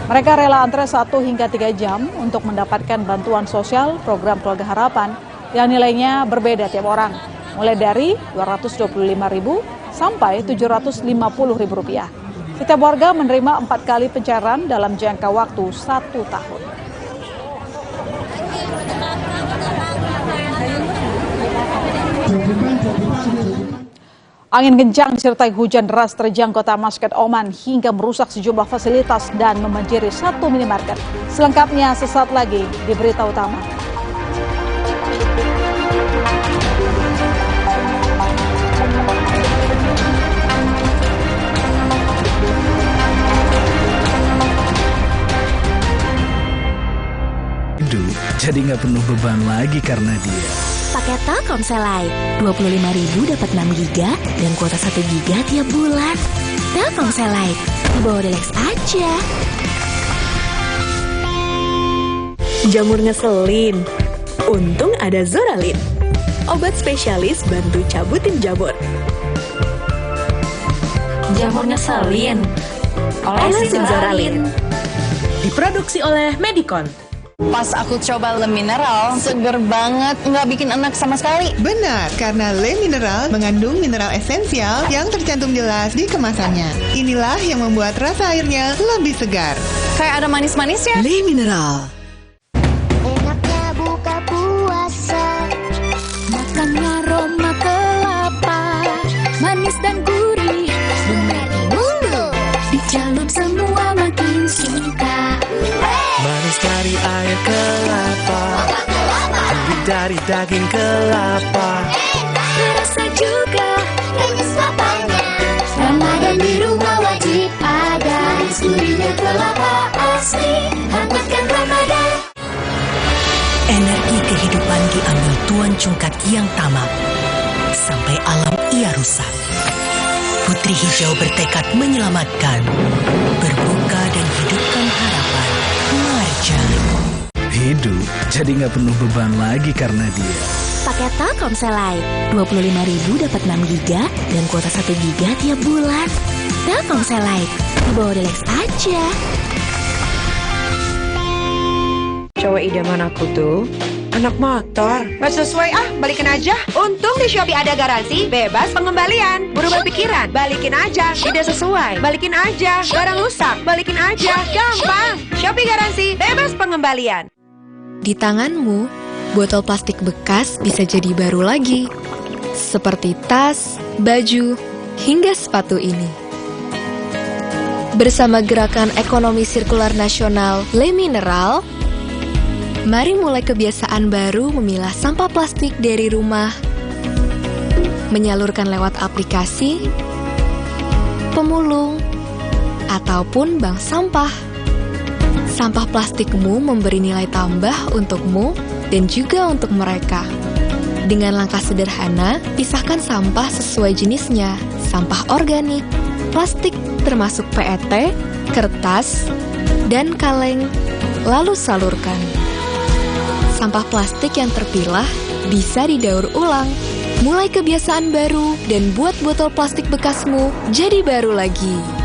Mereka rela antre 1 hingga 3 jam untuk mendapatkan bantuan sosial program Keluarga Harapan yang nilainya berbeda tiap orang, mulai dari Rp225.000 sampai Rp750.000. Setiap warga menerima 4 kali pencairan dalam jangka waktu 1 tahun. Angin kencang disertai hujan deras terjang kota Muscat, Oman hingga merusak sejumlah fasilitas dan membanjiri 1 minimarket. Selengkapnya sesaat lagi di Berita Utama. Jadi nggak penuh beban lagi karena dia. Paket Telkomsel Lite, 25.000 dapat 6 GB dan kuota 1 GB tiap bulan. Telkomsel Lite, dibawa relax aja. Jamur ngeselin, untung ada Zoralin. Obat spesialis bantu cabutin jamur. Jamur ngeselin, olesin Zoralin. Diproduksi oleh Medicon. Pas aku coba Le Mineral, seger banget, nggak bikin enak sama sekali. Benar, karena Le Mineral mengandung mineral esensial yang tercantum jelas di kemasannya. Inilah yang membuat rasa airnya lebih segar. Kayak ada manis-manisnya. Le Mineral. Enaknya buka puasa, makan aroma kelapa, manis dan gurih, bermeri mulu, dijalur semua makin suka. Manis dari air kelapa, gurih dari daging kelapa, Terasa juga manis lapanya. Ramadan di rumah wajib ada, gurihnya kelapa asli, hangatkan Ramadan. Energi kehidupan diambil Tuan Cungkat yang tamak, sampai alam ia rusak. Putri Hijau bertekad menyelamatkan, berbuka dan hidupkan harapan. Marjan. Hidup jadi nggak penuh beban lagi karena dia. Pakai Telkomsel Lite, 25.000 dapat 6 GB dan kuota 1 GB tiap bulan. Telkomsel Lite, dibawa relax aja. Cowok idaman aku tuh anak motor. Gak sesuai balikin aja. Untung di Shopee ada garansi, bebas pengembalian. Berubah pikiran, balikin aja. Tidak sesuai, balikin aja. Barang rusak, balikin aja. Gampang. Shopee garansi, bebas pengembalian. Di tanganmu, botol plastik bekas bisa jadi baru lagi. Seperti tas, baju, hingga sepatu ini. Bersama Gerakan Ekonomi Sirkular Nasional Le Mineral, mari mulai kebiasaan baru memilah sampah plastik dari rumah, menyalurkan lewat aplikasi, pemulung, ataupun bank sampah. Sampah plastikmu memberi nilai tambah untukmu dan juga untuk mereka. Dengan langkah sederhana, pisahkan sampah sesuai jenisnya, sampah organik, plastik termasuk PET, kertas, dan kaleng, lalu salurkan. Sampah plastik yang terpilah bisa didaur ulang. Mulai kebiasaan baru dan buat botol plastik bekasmu jadi baru lagi.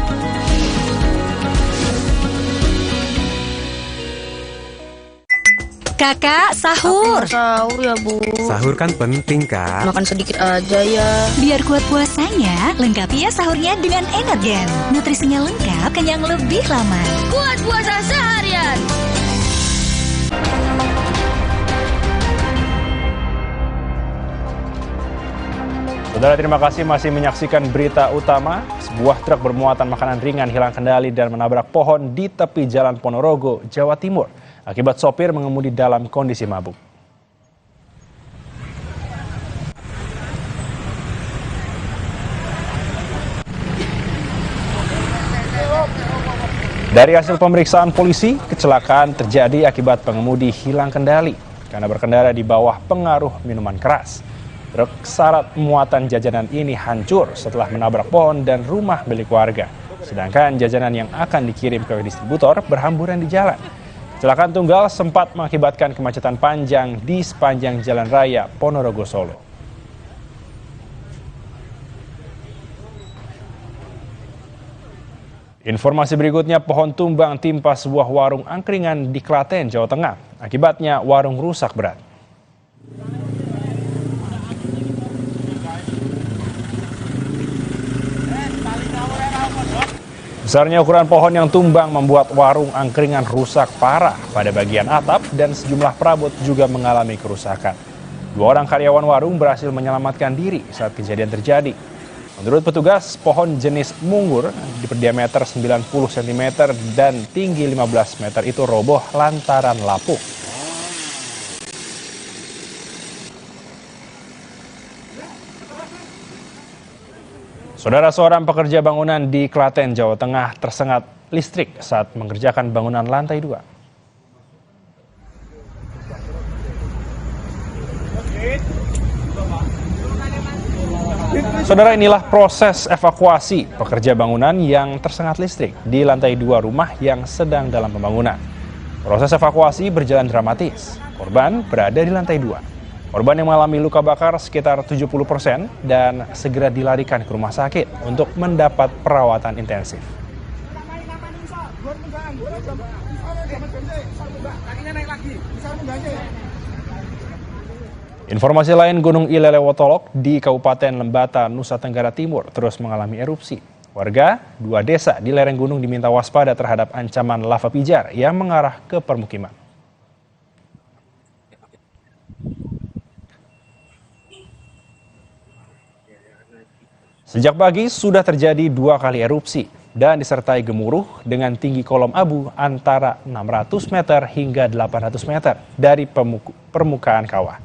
Kakak, sahur. Sahur ya, Bu. Sahur kan penting, Kak. Makan sedikit aja ya. Biar kuat puasanya, lengkapi ya sahurnya dengan Energen. Nutrisinya lengkap, kenyang lebih lama. Kuat puasa seharian. Saudara, terima kasih masih menyaksikan berita utama. Sebuah truk bermuatan makanan ringan hilang kendali dan menabrak pohon di tepi Jalan Ponorogo, Jawa Timur. Akibat sopir mengemudi dalam kondisi mabuk. Dari hasil pemeriksaan polisi, kecelakaan terjadi akibat pengemudi hilang kendali karena berkendara di bawah pengaruh minuman keras. Truk syarat muatan jajanan ini hancur setelah menabrak pohon dan rumah milik warga. Sedangkan jajanan yang akan dikirim ke distributor berhamburan di jalan. Kecelakaan tunggal sempat mengakibatkan kemacetan panjang di sepanjang Jalan Raya Ponorogo Solo. Informasi berikutnya, pohon tumbang timpa sebuah warung angkringan di Klaten, Jawa Tengah. Akibatnya warung rusak berat. Besarnya ukuran pohon yang tumbang membuat warung angkringan rusak parah pada bagian atap dan sejumlah perabot juga mengalami kerusakan. 2 orang karyawan warung berhasil menyelamatkan diri saat kejadian terjadi. Menurut petugas, pohon jenis munggur berdiameter 90 cm dan tinggi 15 meter itu roboh lantaran lapuk. Saudara, seorang pekerja bangunan di Klaten, Jawa Tengah tersengat listrik saat mengerjakan bangunan lantai 2. Saudara, inilah proses evakuasi pekerja bangunan yang tersengat listrik di lantai 2 rumah yang sedang dalam pembangunan. Proses evakuasi berjalan dramatis. Korban berada di lantai 2. Korban yang mengalami luka bakar sekitar 70% dan segera dilarikan ke rumah sakit untuk mendapat perawatan intensif. Informasi lain, Gunung Ilelewotolok di Kabupaten Lembata, Nusa Tenggara Timur terus mengalami erupsi. Warga 2 desa di lereng gunung diminta waspada terhadap ancaman lava pijar yang mengarah ke permukiman. Sejak pagi sudah terjadi 2 kali erupsi dan disertai gemuruh dengan tinggi kolom abu antara 600 meter hingga 800 meter dari permukaan kawah.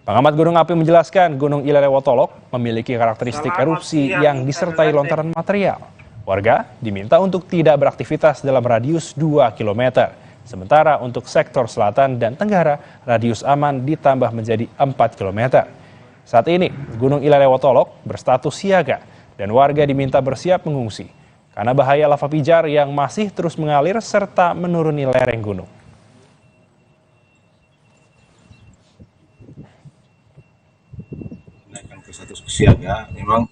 Pengamat gunung api menjelaskan Gunung Ilelewotolok memiliki karakteristik erupsi yang disertai lontaran material. Warga diminta untuk tidak beraktivitas dalam radius 2 km. Sementara untuk sektor selatan dan tenggara, radius aman ditambah menjadi 4 km. Saat ini, Gunung Ilelewotolok berstatus siaga dan warga diminta bersiap mengungsi karena bahaya lava pijar yang masih terus mengalir serta menuruni lereng gunung. Status siaga memang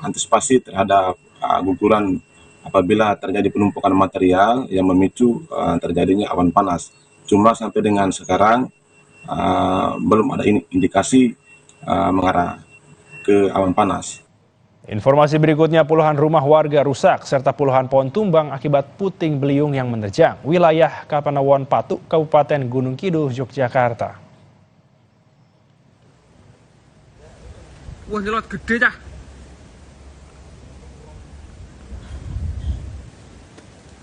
antisipasi terhadap guguran apabila terjadi penumpukan material yang memicu terjadinya awan panas. Cuma sampai dengan sekarang belum ada indikasi mengarah ke awan panas. Informasi berikutnya, puluhan rumah warga rusak serta puluhan pohon tumbang akibat puting beliung yang menerjang wilayah Kapanewon Patuk, Kabupaten Gunung Kidul, Yogyakarta. Wah, nyelot gede cah.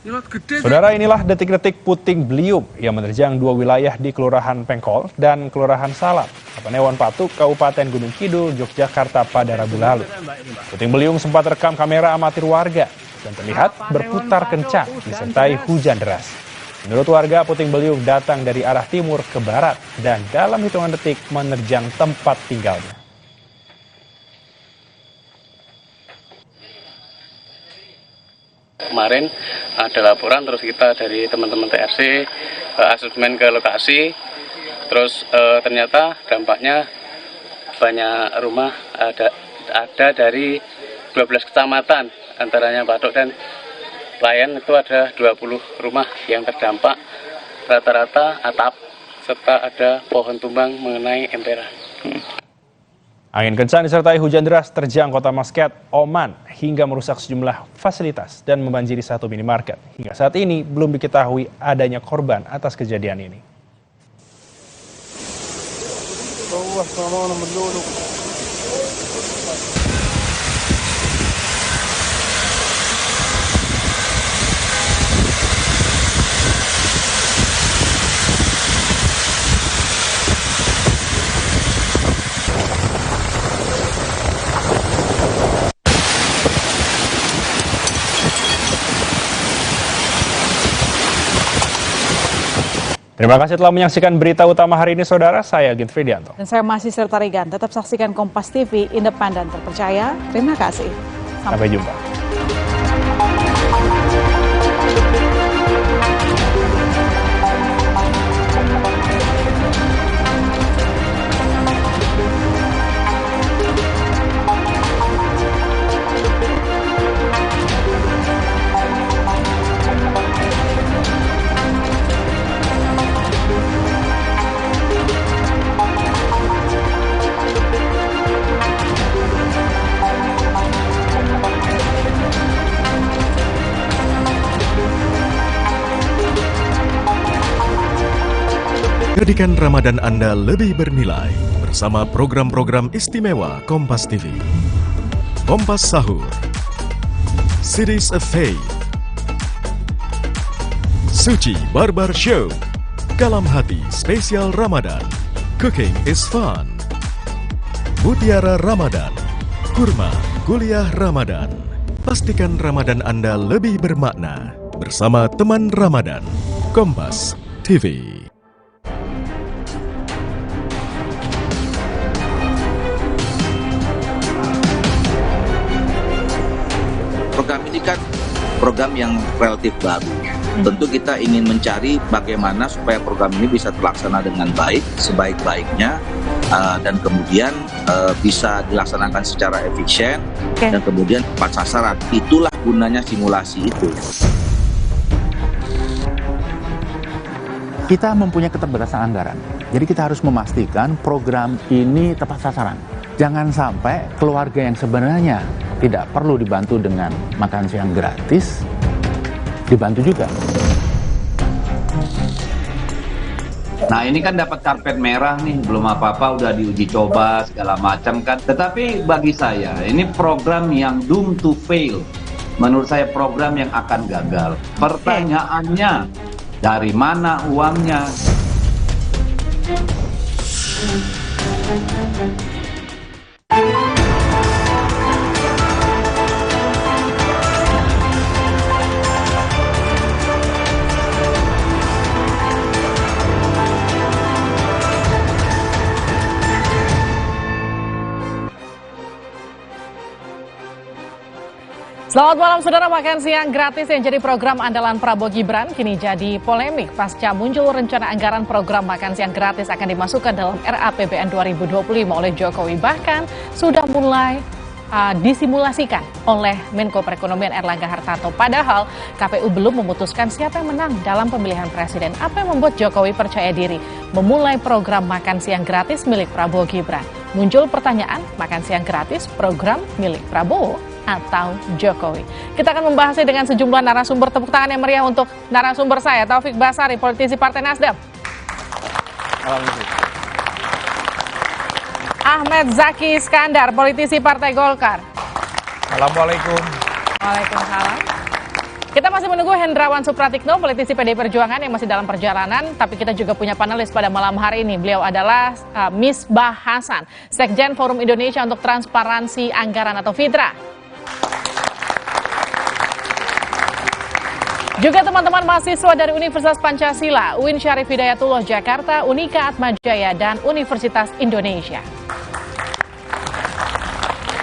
Nyelot gede. Saudara, inilah detik-detik puting beliung yang menerjang 2 wilayah di Kelurahan Pengkol dan Kelurahan Salap, Kapanewon Patuk, Kabupaten Gunung Kidul, Yogyakarta pada Rabu lalu. Puting beliung sempat rekam kamera amatir warga dan terlihat berputar kencang disertai hujan deras. Menurut warga, puting beliung datang dari arah timur ke barat dan dalam hitungan detik menerjang tempat tinggalnya. Kemarin ada laporan, terus kita dari teman-teman TRC asesmen ke lokasi, terus ternyata dampaknya banyak rumah, ada dari 12 kecamatan, antaranya Patuk dan Layan itu ada 20 rumah yang terdampak, rata-rata atap serta ada pohon tumbang mengenai emperan. Angin kencang disertai hujan deras terjang kota Maskat, Oman, hingga merusak sejumlah fasilitas dan membanjiri 1 minimarket. Hingga saat ini belum diketahui adanya korban atas kejadian ini. Terima kasih telah menyaksikan berita utama hari ini, saudara. Saya Gint Fridianto. Dan saya masih Serta Regan. Tetap saksikan Kompas TV, independen terpercaya. Terima kasih. Sampai jumpa. Jadikan Ramadan Anda lebih bernilai bersama program-program istimewa Kompas TV. Kompas Sahur, Series of Faith, Suci Barbar Show, Kalam Hati Spesial Ramadan, Cooking is Fun, Mutiara Ramadan, Kurma Kuliah Ramadan. Pastikan Ramadan Anda lebih bermakna bersama teman Ramadan. Kompas TV. program yang relatif baru. Tentu kita ingin mencari bagaimana supaya program ini bisa terlaksana dengan baik, sebaik-baiknya, dan kemudian bisa dilaksanakan secara efisien dan kemudian tepat sasaran. Itulah gunanya simulasi itu. Kita mempunyai keterbatasan anggaran, jadi kita harus memastikan program ini tepat sasaran. Jangan sampai keluarga yang sebenarnya tidak perlu dibantu dengan makan siang gratis, dibantu juga. Nah ini kan dapat karpet merah nih, belum apa-apa udah diuji coba segala macam kan. Tetapi bagi saya ini program yang doomed to fail. Menurut saya program yang akan gagal. Pertanyaannya, dari mana uangnya? Selamat malam saudara, makan siang gratis yang jadi program andalan Prabowo Gibran kini jadi polemik pasca muncul rencana anggaran program makan siang gratis akan dimasukkan dalam RAPBN 2025 oleh Jokowi. Bahkan sudah mulai disimulasikan oleh Menko Perekonomian Erlangga Hartarto. Padahal KPU belum memutuskan siapa yang menang dalam pemilihan presiden. Apa yang membuat Jokowi percaya diri memulai program makan siang gratis milik Prabowo Gibran? Muncul pertanyaan, makan siang gratis program milik Prabowo atau Jokowi? Kita akan membahasnya dengan sejumlah narasumber. Tepuk tangan yang meriah untuk narasumber saya, Taufik Basari, politisi Partai Nasdem. Ahmed Zaki Iskandar, politisi Partai Golkar. Assalamualaikum. Waalaikumsalam. Kita masih menunggu Hendrawan Supratikno, politisi PDI Perjuangan yang masih dalam perjalanan, tapi kita juga punya panelis pada malam hari ini. Beliau adalah Misbah Hasan, Sekjen Forum Indonesia untuk Transparansi Anggaran atau FITRA. Juga teman-teman mahasiswa dari Universitas Pancasila, UIN Syarif Hidayatullah Jakarta, Unika Atmajaya, dan Universitas Indonesia.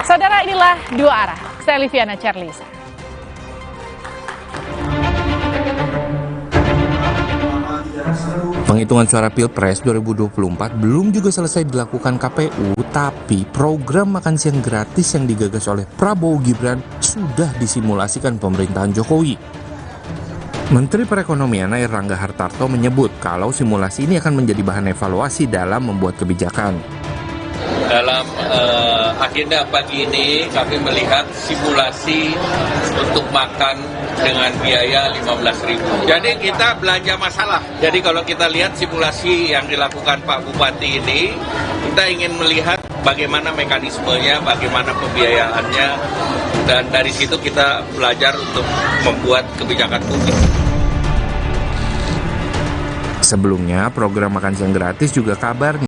Saudara, inilah Dua Arah. Saya Liviana Charlisa. Penghitungan suara Pilpres 2024 belum juga selesai dilakukan KPU, tapi program makan siang gratis yang digagas oleh Prabowo Gibran sudah disimulasikan pemerintahan Jokowi. Menteri Perekonomian Erlangga Hartarto menyebut kalau simulasi ini akan menjadi bahan evaluasi dalam membuat kebijakan. Dalam agenda pagi ini kami melihat simulasi untuk makan dengan biaya 15.000. Jadi kita belanja masalah. Jadi kalau kita lihat simulasi yang dilakukan Pak Bupati ini, kita ingin melihat bagaimana mekanismenya, bagaimana pembiayaannya, dan dari situ kita belajar untuk membuat kebijakan publik. Sebelumnya, program makan siang gratis juga kabarnya